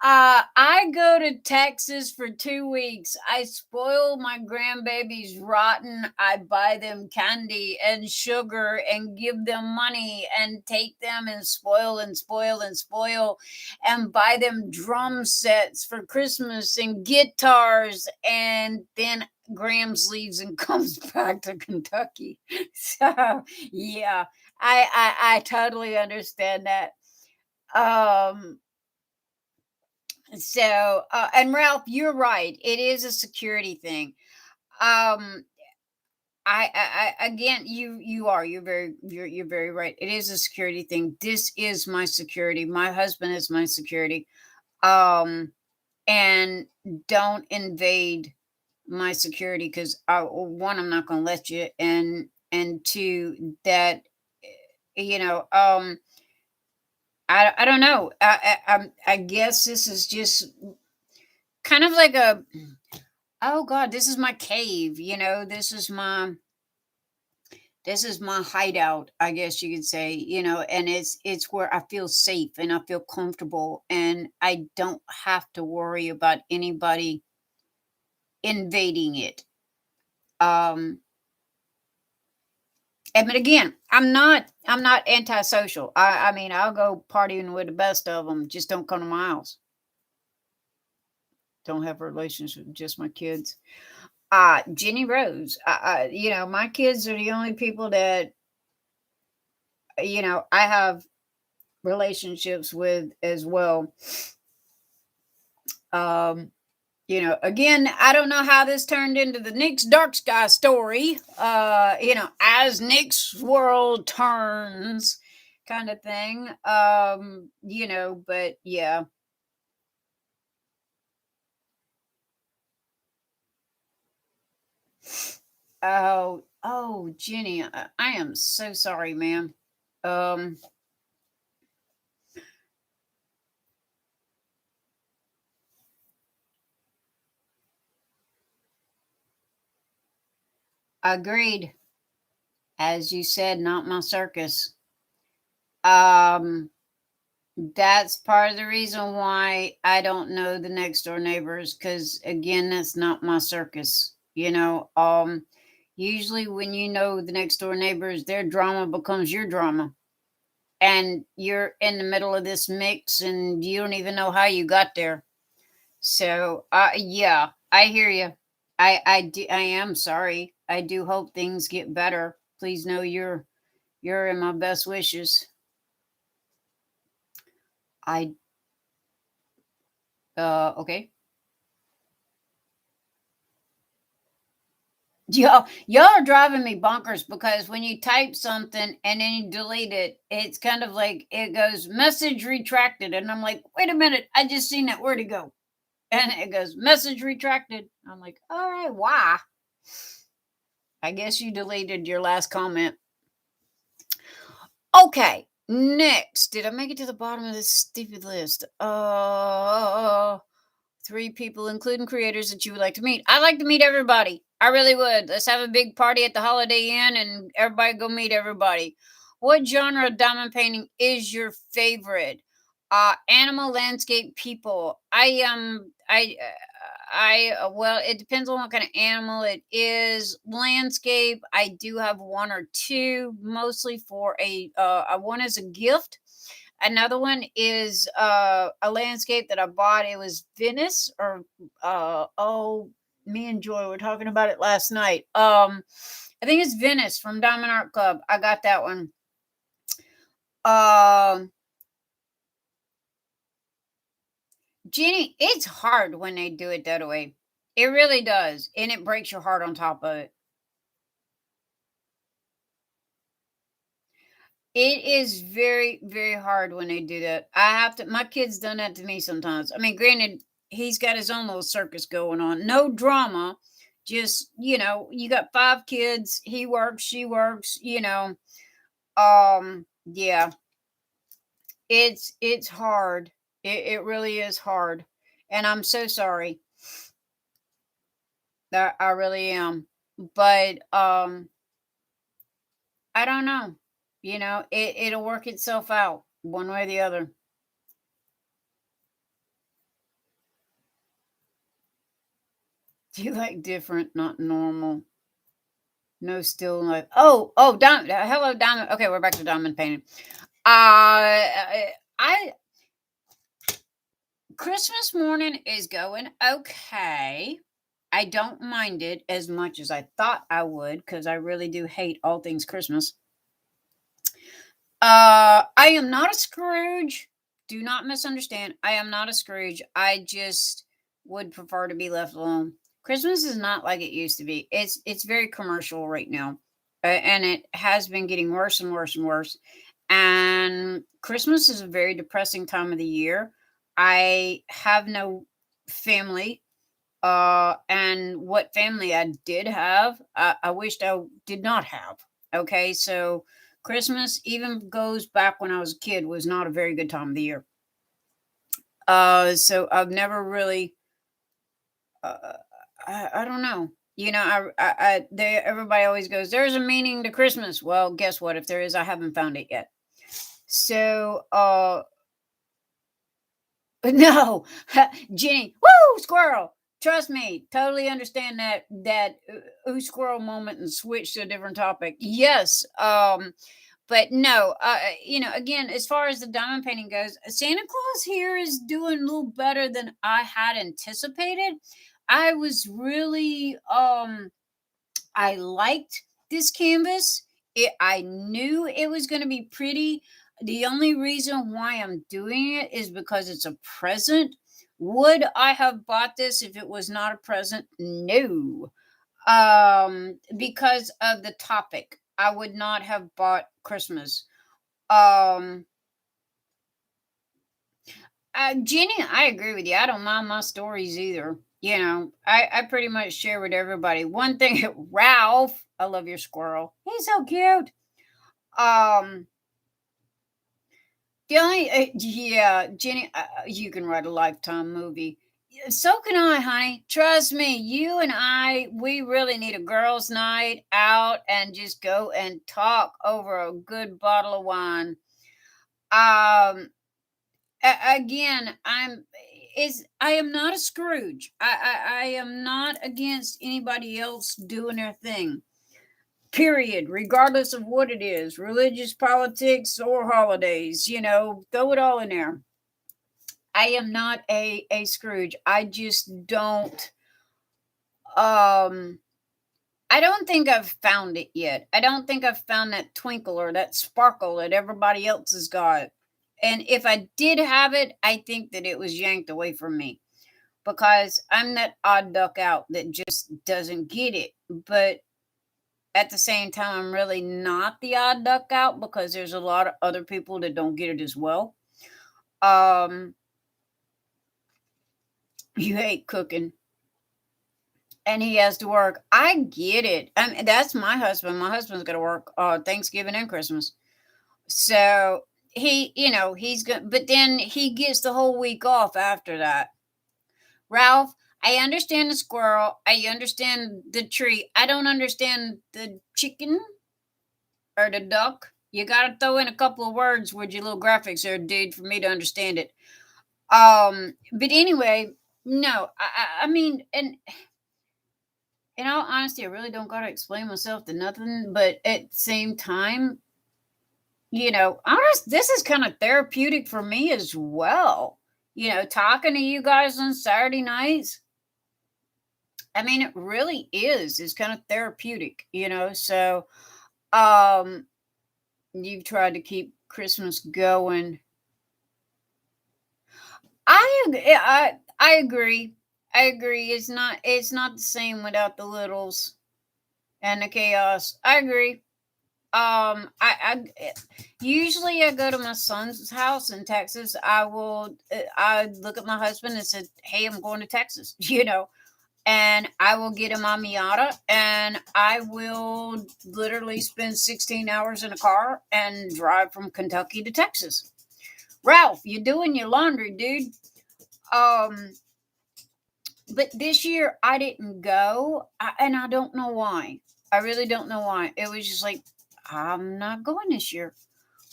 I go to Texas for 2 weeks. I spoil my grandbabies rotten. I buy them candy and sugar and give them money and take them and spoil and spoil and spoil and buy them drum sets for Christmas and guitars. And then Grams leaves and comes back to Kentucky. So yeah, I totally understand that. Um, and Ralph, you're right. It is a security thing. Um, I again, you're very right. It is a security thing. This is my security. My husband is my security. Um, and don't invade my security because one, I'm not going to let you, and two, that you know, I don't know. I guess this is just kind of like a, oh god, this is my cave, this is my hideout, I guess you could say, and it's where I feel safe and I feel comfortable and I don't have to worry about anybody invading it. Um but again, I'm not antisocial. I mean, I'll go partying with the best of them, just don't come to my house. Don't have a relationship with just my kids. Jenny Rose. My kids are the only people that I have relationships with as well. Um, again, I don't know how this turned into the Nyx DarkSky story. As Nyx's world turns, kind of thing. But yeah. Oh, Jenny, I am so sorry, ma'am. Um, Agreed. As you said, not my circus. Um, that's part of the reason why I don't know the next door neighbors, because again, that's not my circus. Usually when you know the next door neighbors, their drama becomes your drama. And you're in the middle of this mix and you don't even know how you got there. So yeah, I hear you. I am sorry. I do hope things get better. Please know you're in my best wishes. I okay. Y'all are driving me bonkers because when you type something and then you delete it, it's kind of like it goes message retracted. And I'm like, wait a minute, I just seen that. Where'd it go? And it goes message retracted. I'm like, all right, why? I guess you deleted your last comment. Okay, next. Did I make it to the bottom of this stupid list? Three people, including creators that you would like to meet. I'd like to meet everybody. I really would. Let's have a big party at the Holiday Inn and everybody go meet everybody. What genre of diamond painting is your favorite? Animal, landscape, people. Well, it depends on what kind of animal it is. Landscape, I do have one or two, mostly for one is a gift. Another one is a landscape that I bought. It was Venice, or me and Joy were talking about it last night. I think it's Venice from Diamond Art Club. I got that one. Um, Jenny, it's hard when they do it that way. It really does, and it breaks your heart on top of it. It is very, very hard when they do that. My kid's done that to me sometimes. I mean, granted, he's got his own little circus going on. No drama. Just, you got five kids. He works, she works, yeah. It's hard. It really is hard. And I'm so sorry. That I really am. But I don't know. It'll work itself out one way or the other. Do you like different, not normal? No still life. Diamond. Hello, Diamond. Okay, we're back to diamond painting. I Christmas morning is going okay. I don't mind it as much as I thought I would because I really do hate all things Christmas. I am not a Scrooge. Do not misunderstand. I am not a Scrooge. I just would prefer to be left alone. Christmas is not like it used to be. It's very commercial right now, and it has been getting worse and worse and worse. And Christmas is a very depressing time of the year. I have no family. And what family I did have, I wished I did not have. Okay, so Christmas even goes back when I was a kid was not a very good time of the year. So I've never really, uh, I don't know. You know, everybody always goes, "There's a meaning to Christmas." Well, guess what? If there is, I haven't found it yet. So, but no, Jenny, woo, squirrel. Trust me, totally understand that ooh squirrel moment and switch to a different topic. Yes, but no, again, as far as the diamond painting goes, Santa Claus here is doing a little better than I had anticipated. I was really I liked this canvas. I knew it was going to be pretty. The only reason why I'm doing it is because it's a present. Would I have bought this if it was not a present? No. Because of the topic. I would not have bought Christmas. Um, Jenny, I agree with you. I don't mind my stories either. You know, I pretty much share with everybody. One thing, Ralph, I love your squirrel. He's so cute. Um, the only, yeah, Jenny, you can write a lifetime movie. So can I, honey. Trust me, you and I, we really need a girls' night out and just go and talk over a good bottle of wine. Um, again, I am not a Scrooge. I am not against anybody else doing their thing. Period. Regardless of what it is, religious, politics, or holidays, throw it all in there. I am not a Scrooge. I just don't. Um, I don't think I've found it yet. I don't think I've found that twinkle or that sparkle that everybody else has got. And if I did have it, I think that it was yanked away from me because I'm that odd duck out that just doesn't get it. But at the same time, I'm really not the odd duck out because there's a lot of other people that don't get it as well. You hate cooking and he has to work. I get it. I mean, that's my husband. My husband's going to work Thanksgiving and Christmas. So he's good, but then he gets the whole week off after that. Ralph, I understand the squirrel. I understand the tree. I don't understand the chicken or the duck. You got to throw in a couple of words with your little graphics there, dude, for me to understand it. But anyway, no, I mean, and in all honesty, I really don't got to explain myself to nothing. But at the same time, this is kind of therapeutic for me as well. Talking to you guys on Saturday nights. I mean, it really is. It's kind of therapeutic, So, you've tried to keep Christmas going. I agree. I agree. It's not the same without the littles and the chaos. I agree. I usually I go to my son's house in Texas. I look at my husband and said, "Hey, I'm going to Texas," and I will get him a Miata and I will literally spend 16 hours in a car and drive from Kentucky to Texas. Ralph, you're doing your laundry, dude. But this year I didn't go, and I don't know why. I really don't know why. It was just like, I'm not going this year.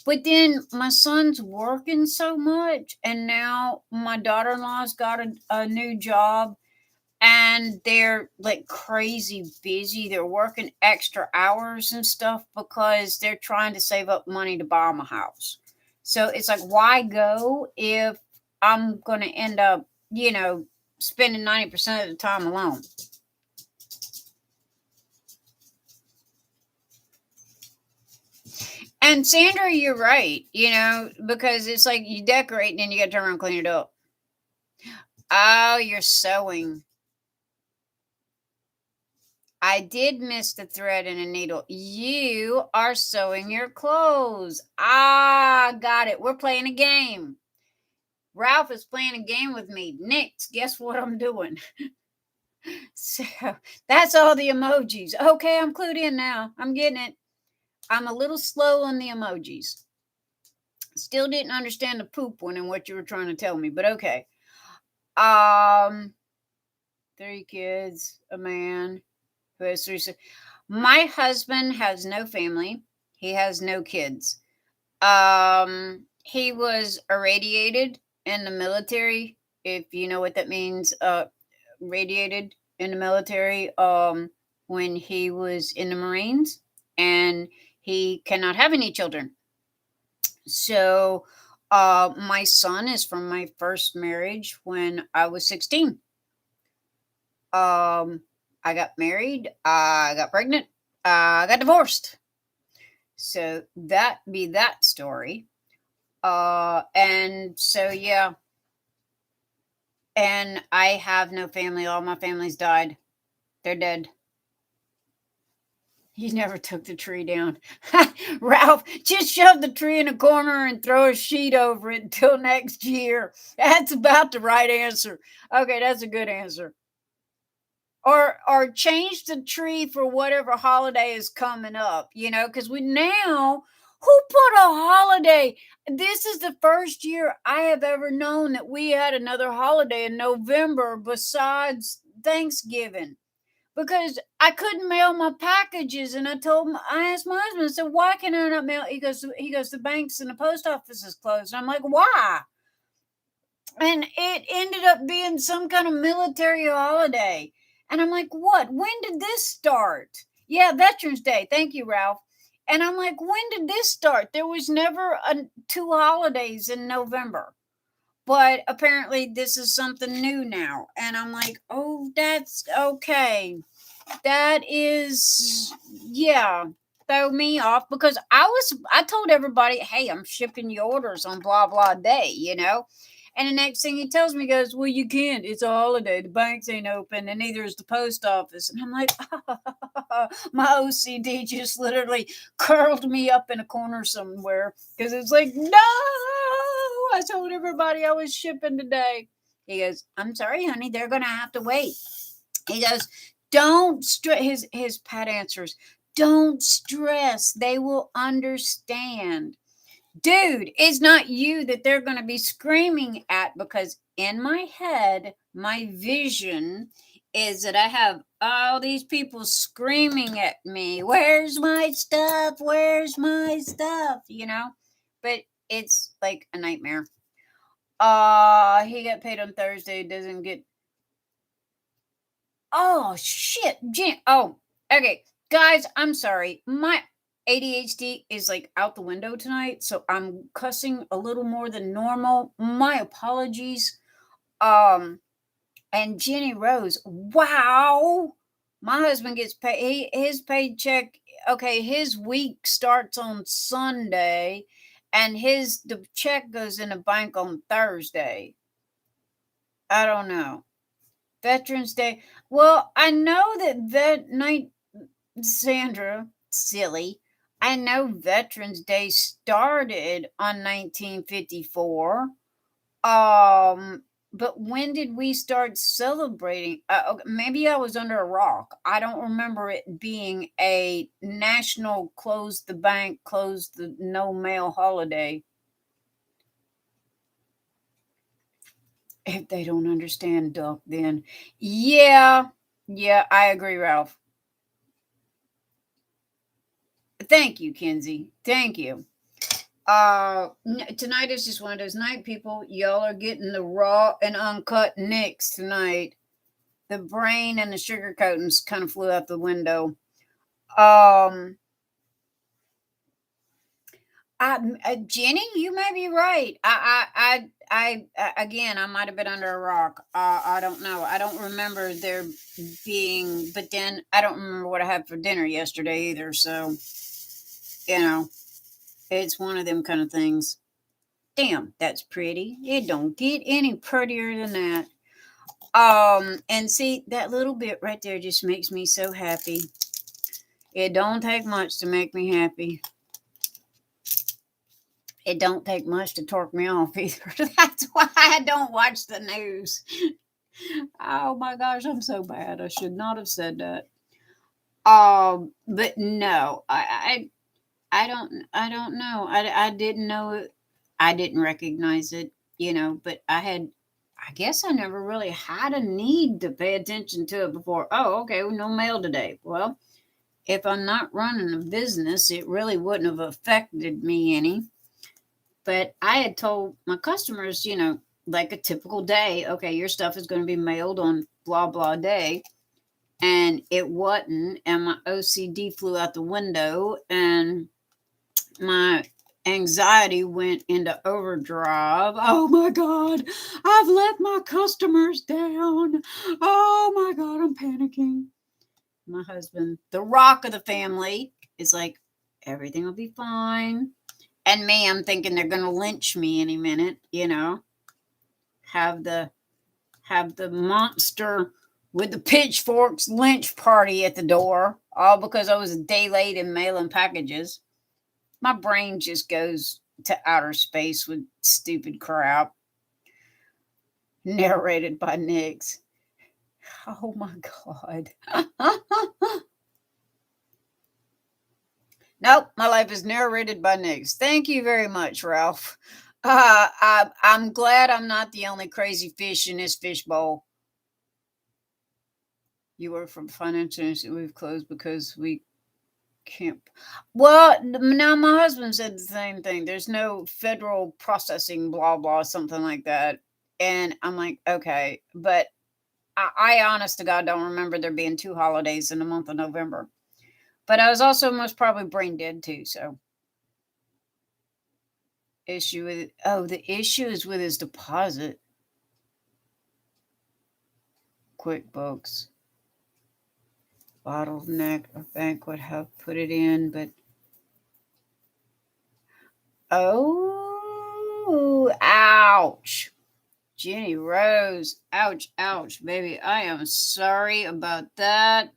But then my son's working so much, and now my daughter-in-law's got a new job, and they're like crazy busy. They're working extra hours and stuff because they're trying to save up money to buy them a house. So it's like, why go if I'm going to end up, spending 90% of the time alone? And Sandra, you're right, because it's like you decorate and then you got to turn around and clean it up. Oh, you're sewing. I did miss the thread and a needle. You are sewing your clothes. Ah, got it. We're playing a game. Ralph is playing a game with me. Nyx, guess what I'm doing? So that's all the emojis. Okay, I'm clued in now. I'm getting it. I'm a little slow on the emojis. Still didn't understand the poop one and what you were trying to tell me, but okay. 3 kids, a man who has 3. My husband has no family. He has no kids. He was irradiated in the military, if you know what that means. Radiated in the military when he was in the Marines, and he cannot have any children. So my son is from my first marriage when I was 16. I got married, I got pregnant, I got divorced. So that be that story. And so yeah. And I have no family. All my family's died. They're dead. He never took the tree down. Ralph, just shove the tree in a corner and throw a sheet over it until next year. That's about the right answer. Okay, that's a good answer. Or change the tree for whatever holiday is coming up, because we now, who put a holiday? This is the first year I have ever known that we had another holiday in November besides Thanksgiving, because I couldn't mail my packages, and I asked my husband, I said, why can I not mail? He goes, the banks and the post office is closed. And I'm like, why? And it ended up being some kind of military holiday. And I'm like, what? When did this start? Yeah, Veterans Day. Thank you, Ralph. And I'm like, when did this start? There was never 2 holidays in November. But apparently this is something new now. And I'm like, oh, that's okay. That is, yeah, throw me off, because I told everybody, hey, I'm shipping you orders on blah, blah day, And the next thing he tells me, goes, well, you can't. It's a holiday. The banks ain't open, and neither is the post office. And I'm like, my OCD just literally curled me up in a corner somewhere, because it's like, no, I told everybody I was shipping today. He goes, I'm sorry, honey. They're going to have to wait. He goes, don't stress. His pet answers, don't stress. They will understand. Dude, it's not you that they're going to be screaming at, because in my head, my vision is that I have all these people screaming at me, where's my stuff? Where's my stuff? But it's like a nightmare. He got paid on Thursday, doesn't get. Oh, shit. Oh, okay. Guys, I'm sorry. My ADHD is like out the window tonight, so I'm cussing a little more than normal. My apologies. And Jenny Rose, wow. My husband gets paid. His paycheck, okay, his week starts on Sunday, and the check goes in the bank on Thursday. I don't know. Veterans Day. Well, I know that night, Sandra, silly. I know Veterans Day started on 1954. But when did we start celebrating? Okay, maybe I was under a rock. I don't remember it being a national close the bank, close the no mail holiday. If they don't understand duck, then yeah, I agree, Ralph. Thank you, Kenzie. Thank you. Tonight is just one of those night, people. Y'all are getting the raw and uncut Nyx tonight. the brain and the sugar coatings kind of flew out the window. Jenny, you may be right. Again, I might have been under a rock. I don't know. I don't remember there being, but then I don't remember what I had for dinner yesterday either. So, it's one of them kind of things. Damn, that's pretty. It don't get any prettier than that. And see, that little bit right there just makes me so happy. It don't take much to make me happy. It don't take much to torque me off either. That's why I don't watch the news. Oh my gosh, I'm so bad. I should not have said that. But no, I don't know. I didn't know it. I didn't recognize it, but I guess I never really had a need to pay attention to it before. Oh, okay, no mail today. Well, if I'm not running a business, it really wouldn't have affected me any. But I had told my customers, like a typical day, okay, your stuff is going to be mailed on blah, blah day. And it wasn't. And my OCD flew out the window and my anxiety went into overdrive. Oh my God, I've let my customers down. Oh my God, I'm panicking. My husband, the rock of the family, is like, everything will be fine. And me, I'm thinking they're going to lynch me any minute, have the monster with the pitchforks lynch party at the door, all because I was a day late in mailing packages. My brain just goes to outer space with stupid crap. Narrated by Nyx. Oh my God. Nope, my life is narrated by Nyx. Thank you very much, Ralph. I'm glad I'm not the only crazy fish in this fishbowl. You work for financial institution. We've closed because we can't. Well, now my husband said the same thing. There's no federal processing, blah, blah, something like that. And I'm like, okay. But I honest to God, don't remember there being 2 holidays in the month of November. But I was also most probably brain dead too. So the issue is with his deposit. QuickBooks. Bottleneck. A bank would have put it in, but oh, ouch. Jenny Rose. Ouch, ouch, baby. I am sorry about that.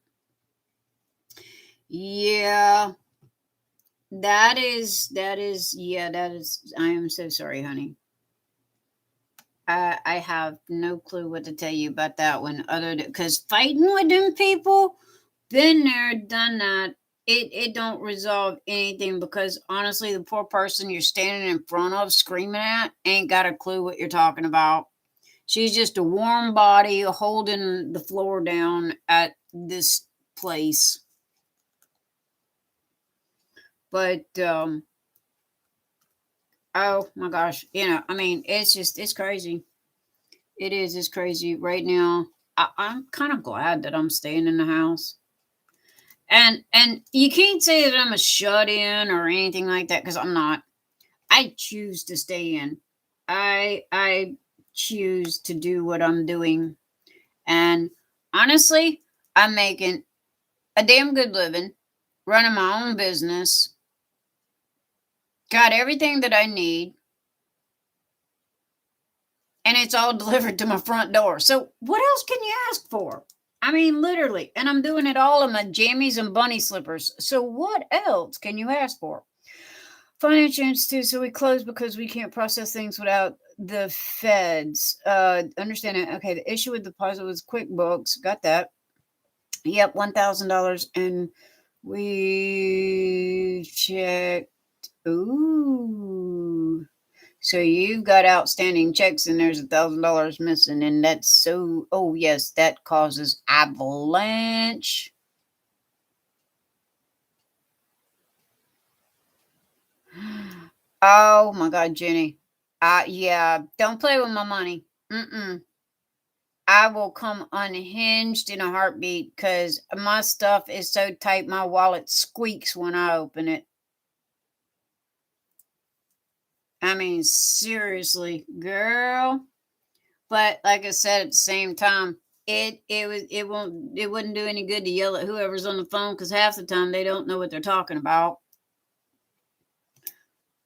Yeah. That is, I am so sorry, honey. I have no clue what to tell you about that one other than, because fighting with them people, been there, done that. It don't resolve anything because honestly, the poor person you're standing in front of screaming at ain't got a clue what you're talking about. She's just a warm body holding the floor down at this place. But oh my gosh, it's crazy. It's crazy right now. I'm kind of glad that I'm staying in the house. And you can't say that I'm a shut in or anything like that because I'm not. I choose to stay in. I choose to do what I'm doing. And honestly, I'm making a damn good living, running my own business, got everything that I need, and it's all delivered to my front door. So what else can you ask for? I mean, literally. And I'm doing it all in my jammies and bunny slippers. So what else can you ask for? Financial institute. So we closed because we can't process things without the feds. Understand it. Okay. The issue with the deposit was QuickBooks. Got that. Yep. $1,000. And we checked. Ooh. So you've got outstanding checks and there's $1,000 missing. And that's so, oh yes, that causes avalanche. Oh my God, Jenny. Yeah, don't play with my money. I will come unhinged in a heartbeat because my stuff is so tight, my wallet squeaks when I open it. I mean, seriously, girl. But like I said, at the same time, it wouldn't do any good to yell at whoever's on the phone because half the time they don't know what they're talking about.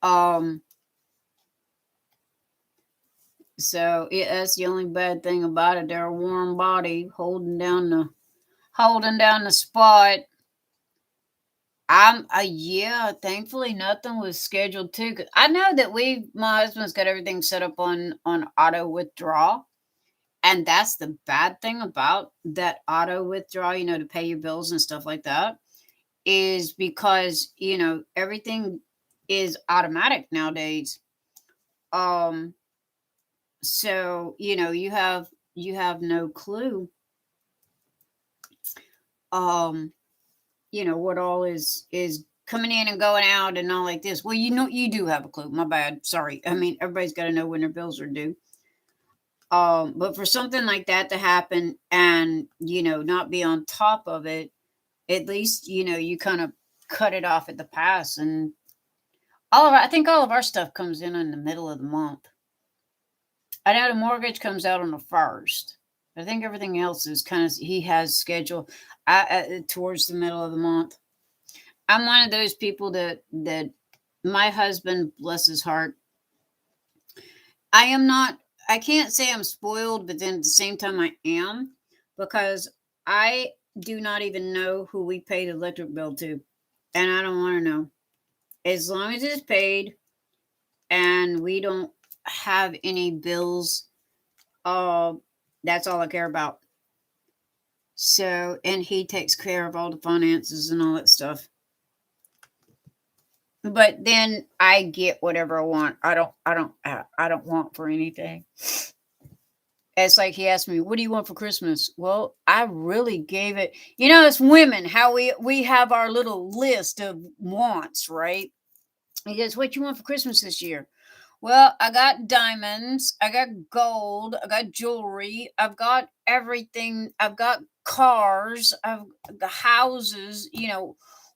Um, so yeah, that's the only bad thing about it. They're a warm body holding down the spot. I'm yeah, thankfully nothing was scheduled too. 'Cause I know that my husband's got everything set up on auto withdrawal. And that's the bad thing about that auto withdrawal, to pay your bills and stuff like that, is because, everything is automatic nowadays. Um, so, you have no clue, um, what all is coming in and going out and all like this. Well, you do have a clue. My bad. Sorry. I mean, everybody's got to know when their bills are due. But for something like that to happen and, not be on top of it, at least, you kind of cut it off at the pass. And I think all of our stuff comes in the middle of the month. I know the mortgage comes out on the 1st. I think everything else is he has scheduled towards the middle of the month. I'm one of those people that my husband, bless his heart, I can't say I'm spoiled, but then at the same time I am, because I do not even know who we pay the electric bill to. And I don't want to know. As long as it's paid and we don't have any bills, that's all I care about. So, and he takes care of all the finances and all that stuff. But then I get whatever I want. I don't want for anything. It's like he asked me, "What do you want for Christmas?" Well, I really gave it. It's women, how we have our little list of wants, right? He goes, "What you want for Christmas this year?" Well, I got diamonds, I got gold, I got jewelry, I've got everything. I've got cars, I've got houses.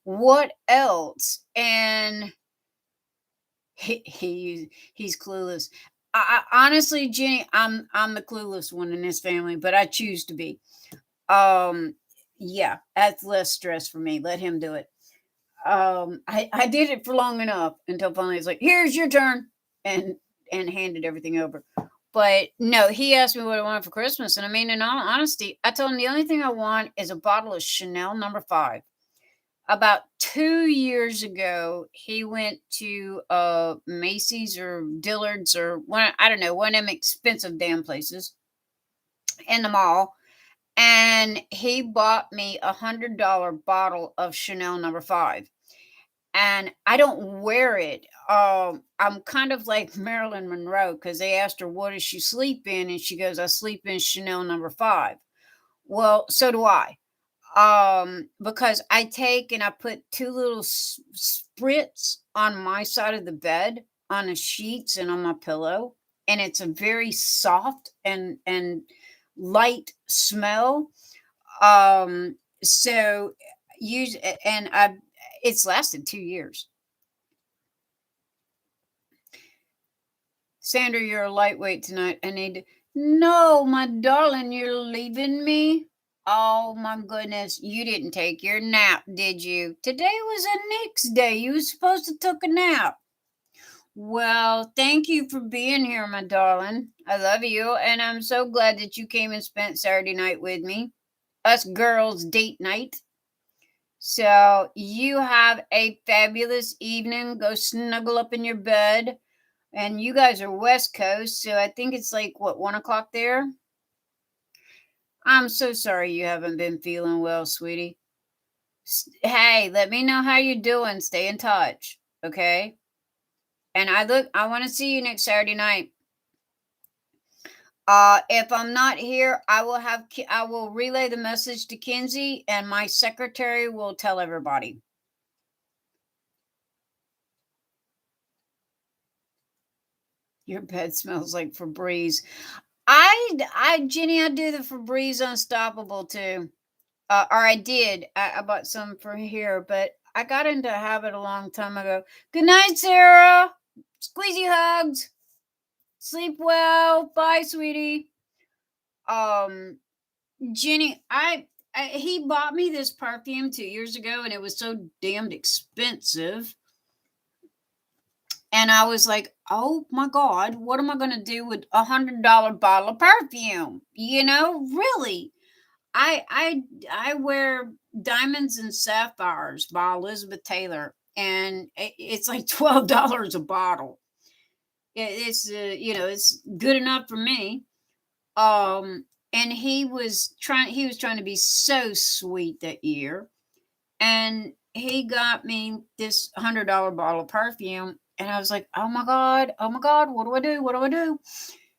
What else? And he's clueless. Honestly, Jenny, I'm the clueless one in this family, but I choose to be. Um, yeah, that's less stress for me. Let him do it. I did it for long enough until finally it's like, "Here's your turn," and handed everything over. But no, he asked me what I wanted for Christmas, and I mean, in all honesty, I told him the only thing I want is a bottle of Chanel No. 5. About 2 years ago, he went to Macy's or Dillard's or one, I don't know, one of them expensive damn places in the mall, and he bought me $100 bottle of Chanel No. 5. And I don't wear it. I'm kind of like Marilyn Monroe because they asked her, "What does she sleep in?" And she goes, "I sleep in Chanel No. 5." Well, so do I. Because I take and I put two little spritz on my side of the bed, on the sheets and on my pillow, and it's a very soft and light smell. So use and I it's lasted 2 years. Sandra, you're a lightweight tonight. I need to. No, my darling, you're leaving me. Oh my goodness, you didn't take your nap, did you? Today was a Nyx day. You were supposed to take a nap. Well, thank you for being here, my darling. I love you, and I'm so glad that you came and spent Saturday night with me. Us girls date night. So you have a fabulous evening. Go snuggle up in your bed. And you guys are West Coast, so I think it's like, what, 1 o'clock there? I'm so sorry you haven't been feeling well, sweetie. Hey, let me know how you're doing. Stay in touch, okay? And I want to see you next Saturday night. If I'm not here, I will relay the message to Kinsey, and my secretary will tell everybody. Your bed smells like Febreze. Jenny, I do the Febreze Unstoppable too. Or I did. I bought some for here, but I got into a habit a long time ago. Good night, Sarah. Squeezy hugs. Sleep well. Bye, sweetie. Um, Jenny, he bought me this perfume 2 years ago, and it was so damned expensive. And I was like, oh my God, what am I going to do with $100 bottle of perfume? Really. I wear Diamonds and Sapphires by Elizabeth Taylor, and it's like $12 a bottle. It's good enough for me. And he was trying to be so sweet that year, and he got me this $100 bottle of perfume, and I was like, oh my God, what do I do? What do I do?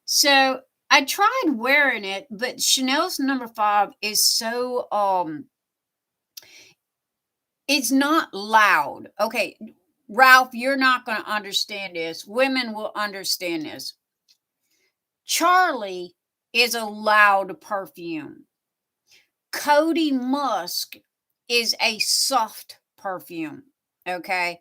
So I tried wearing it, but Chanel's number 5 is so it's not loud. Okay, Ralph, you're not going to understand this. Women will understand this. Charlie is a loud perfume. Cody Musk is a soft perfume. Okay.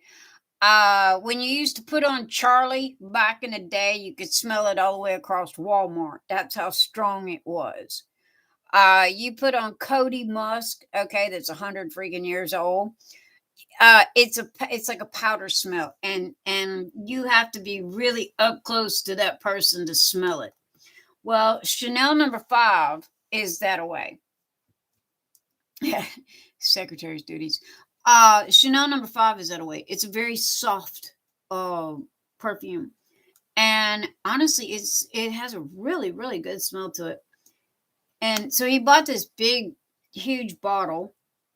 When you used to put on Charlie back in the day, you could smell it all the way across Walmart. That's how strong it was. You put on Cody Musk, okay, that's 100 freaking years old. It's like a powder smell, and you have to be really up close to that person to smell it. Well, Chanel number 5 is that away. Secretary's duties. Chanel number 5 is that away. It's a very soft perfume, and honestly, it has a really, really good smell to it. And so he bought this big, huge bottle,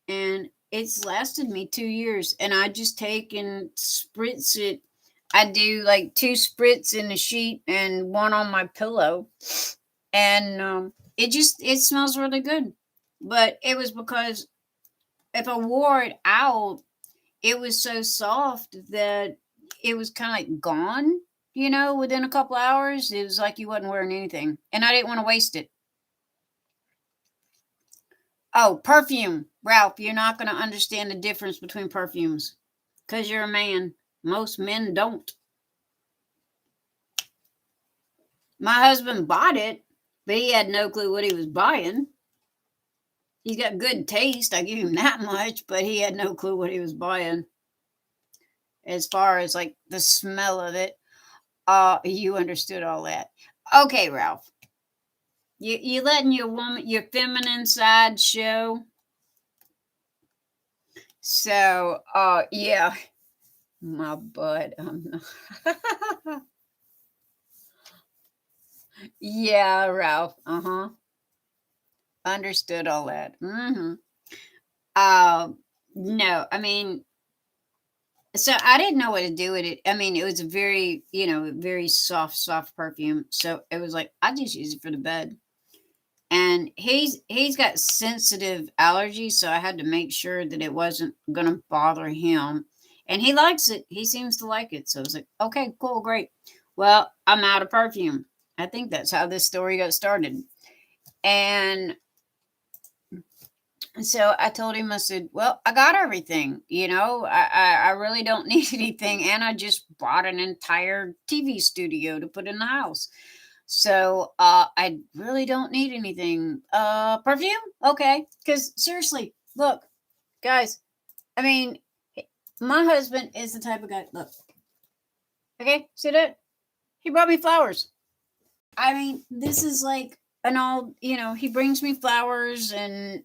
and it's lasted me 2 years. And I just take and spritz it. I do like 2 spritz in the sheet and 1 on my pillow, and it smells really good. But it was because if I wore it out, it was so soft that it was kind of like gone. Within a couple hours, it was like you wasn't wearing anything, and I didn't want to waste it. Oh, perfume. Ralph, you're not going to understand the difference between perfumes because you're a man. Most men don't. My husband bought it, but he had no clue what he was buying. He's got good taste. I give him that much, but he had no clue what he was buying. As far as like the smell of it, you understood all that. Okay, Ralph. You letting your feminine side show? So, yeah, my butt. Yeah, Ralph. Understood all that. No, I mean, so I didn't know what to do with it. I mean, it was a very, very soft perfume. So it was like I just use it for the bed. And he's got sensitive allergies, so I had to make sure that it wasn't gonna bother him. And he likes it. He seems to like it. So I was like, okay, cool, great. Well, I'm out of perfume. I think that's how this story got started. And so I told him, I said, well, I got everything. I really don't need anything. And I just bought an entire TV studio to put in the house. So I really don't need anything. Perfume? Okay. Because seriously, look, guys, I mean, my husband is the type of guy, look. Okay, see that? He brought me flowers. I mean, this is like an all, he brings me flowers and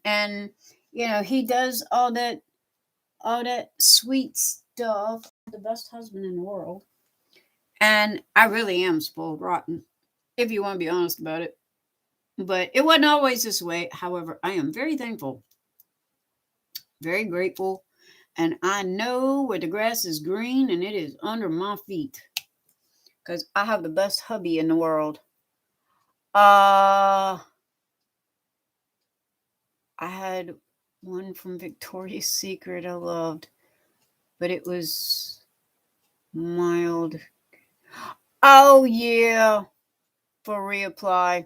he does all that sweet stuff. The best husband in the world. And I really am spoiled rotten, if you want to be honest about it. But it wasn't always this way. However, I am very thankful, very grateful, and I know where the grass is green and it is under my feet because I have the best hubby in the world. I had one from Victoria's Secret I loved, but it was mild. Oh yeah, for reapply.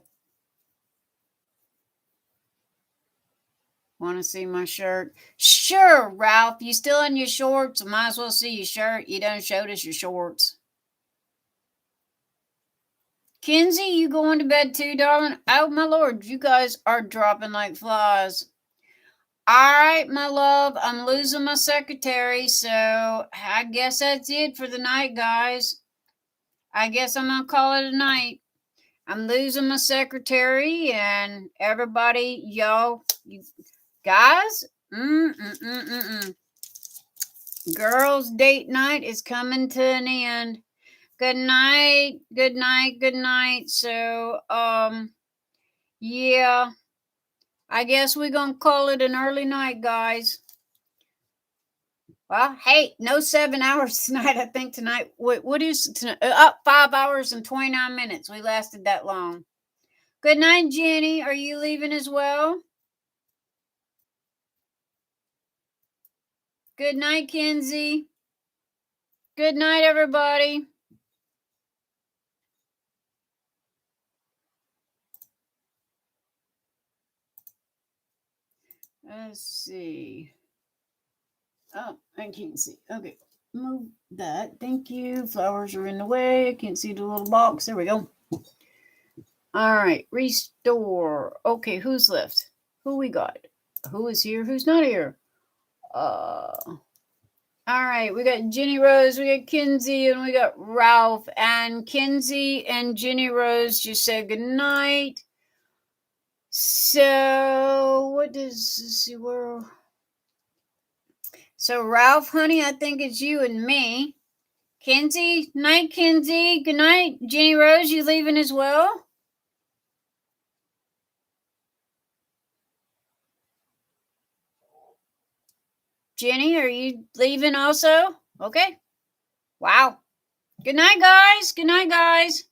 Want to see my shirt? Sure, Ralph. You still in your shorts? Might as well see your shirt. You done showed us your shorts. Kenzie, you going to bed too, darling? Oh, my Lord. You guys are dropping like flies. All right, my love. I'm losing my secretary, so I guess that's it for the night, guys. I guess I'm going to call it a night. I'm losing my secretary, and everybody, y'all, you guys, girls' date night is coming to an end. Good night, good night, good night. So, yeah, I guess we're gonna call it an early night, guys. Well, hey, no 7 hours tonight. I think tonight. What is tonight? Up 5 hours and 29 minutes. We lasted that long. Good night, Jenny. Are you leaving as well? Good night, Kenzie. Good night, everybody. Let's see. Oh, I can't see. Okay, move that. Thank you. Flowers are in the way. I can't see the little box. There we go. All right, restore. Okay, who's left? Who we got? Who is here? Who's not here? All right, we got Jenny Rose, we got Kinsey, and we got Ralph. And Kinsey and Jenny Rose just said good night. So what does let's see where? So Ralph, honey, I think it's you and me. Kinsey, night, Kinsey. Good night, Jenny Rose. You leaving as well? Jenny, are you leaving also? Okay. Wow. Good night, guys. Good night, guys.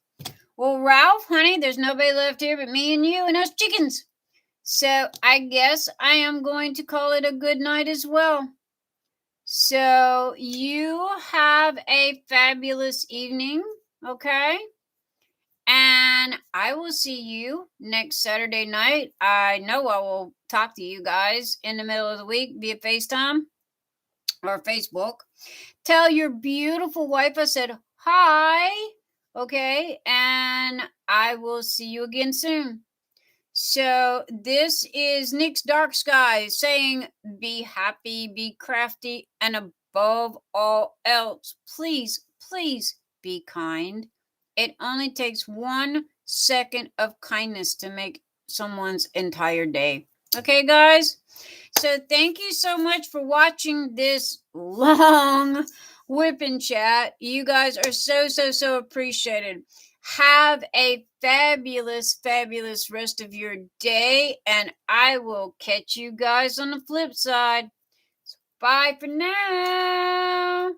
Well, Ralph, honey, there's nobody left here but me and you and us chickens. So I guess I am going to call it a good night as well. So you have a fabulous evening, okay? And I will see you next Saturday night. I know I will talk to you guys in the middle of the week via FaceTime or Facebook. Tell your beautiful wife I said hi, okay? And I will see you again soon. So this is Nyx DarkSky saying be happy, be crafty, and above all else, please, please be kind. It only takes 1 second of kindness to make someone's entire day. Okay, guys? So thank you so much for watching this long whipping chat. You guys are so appreciated. Have a fabulous, fabulous rest of your day, and I will catch you guys on the flip side. Bye for now.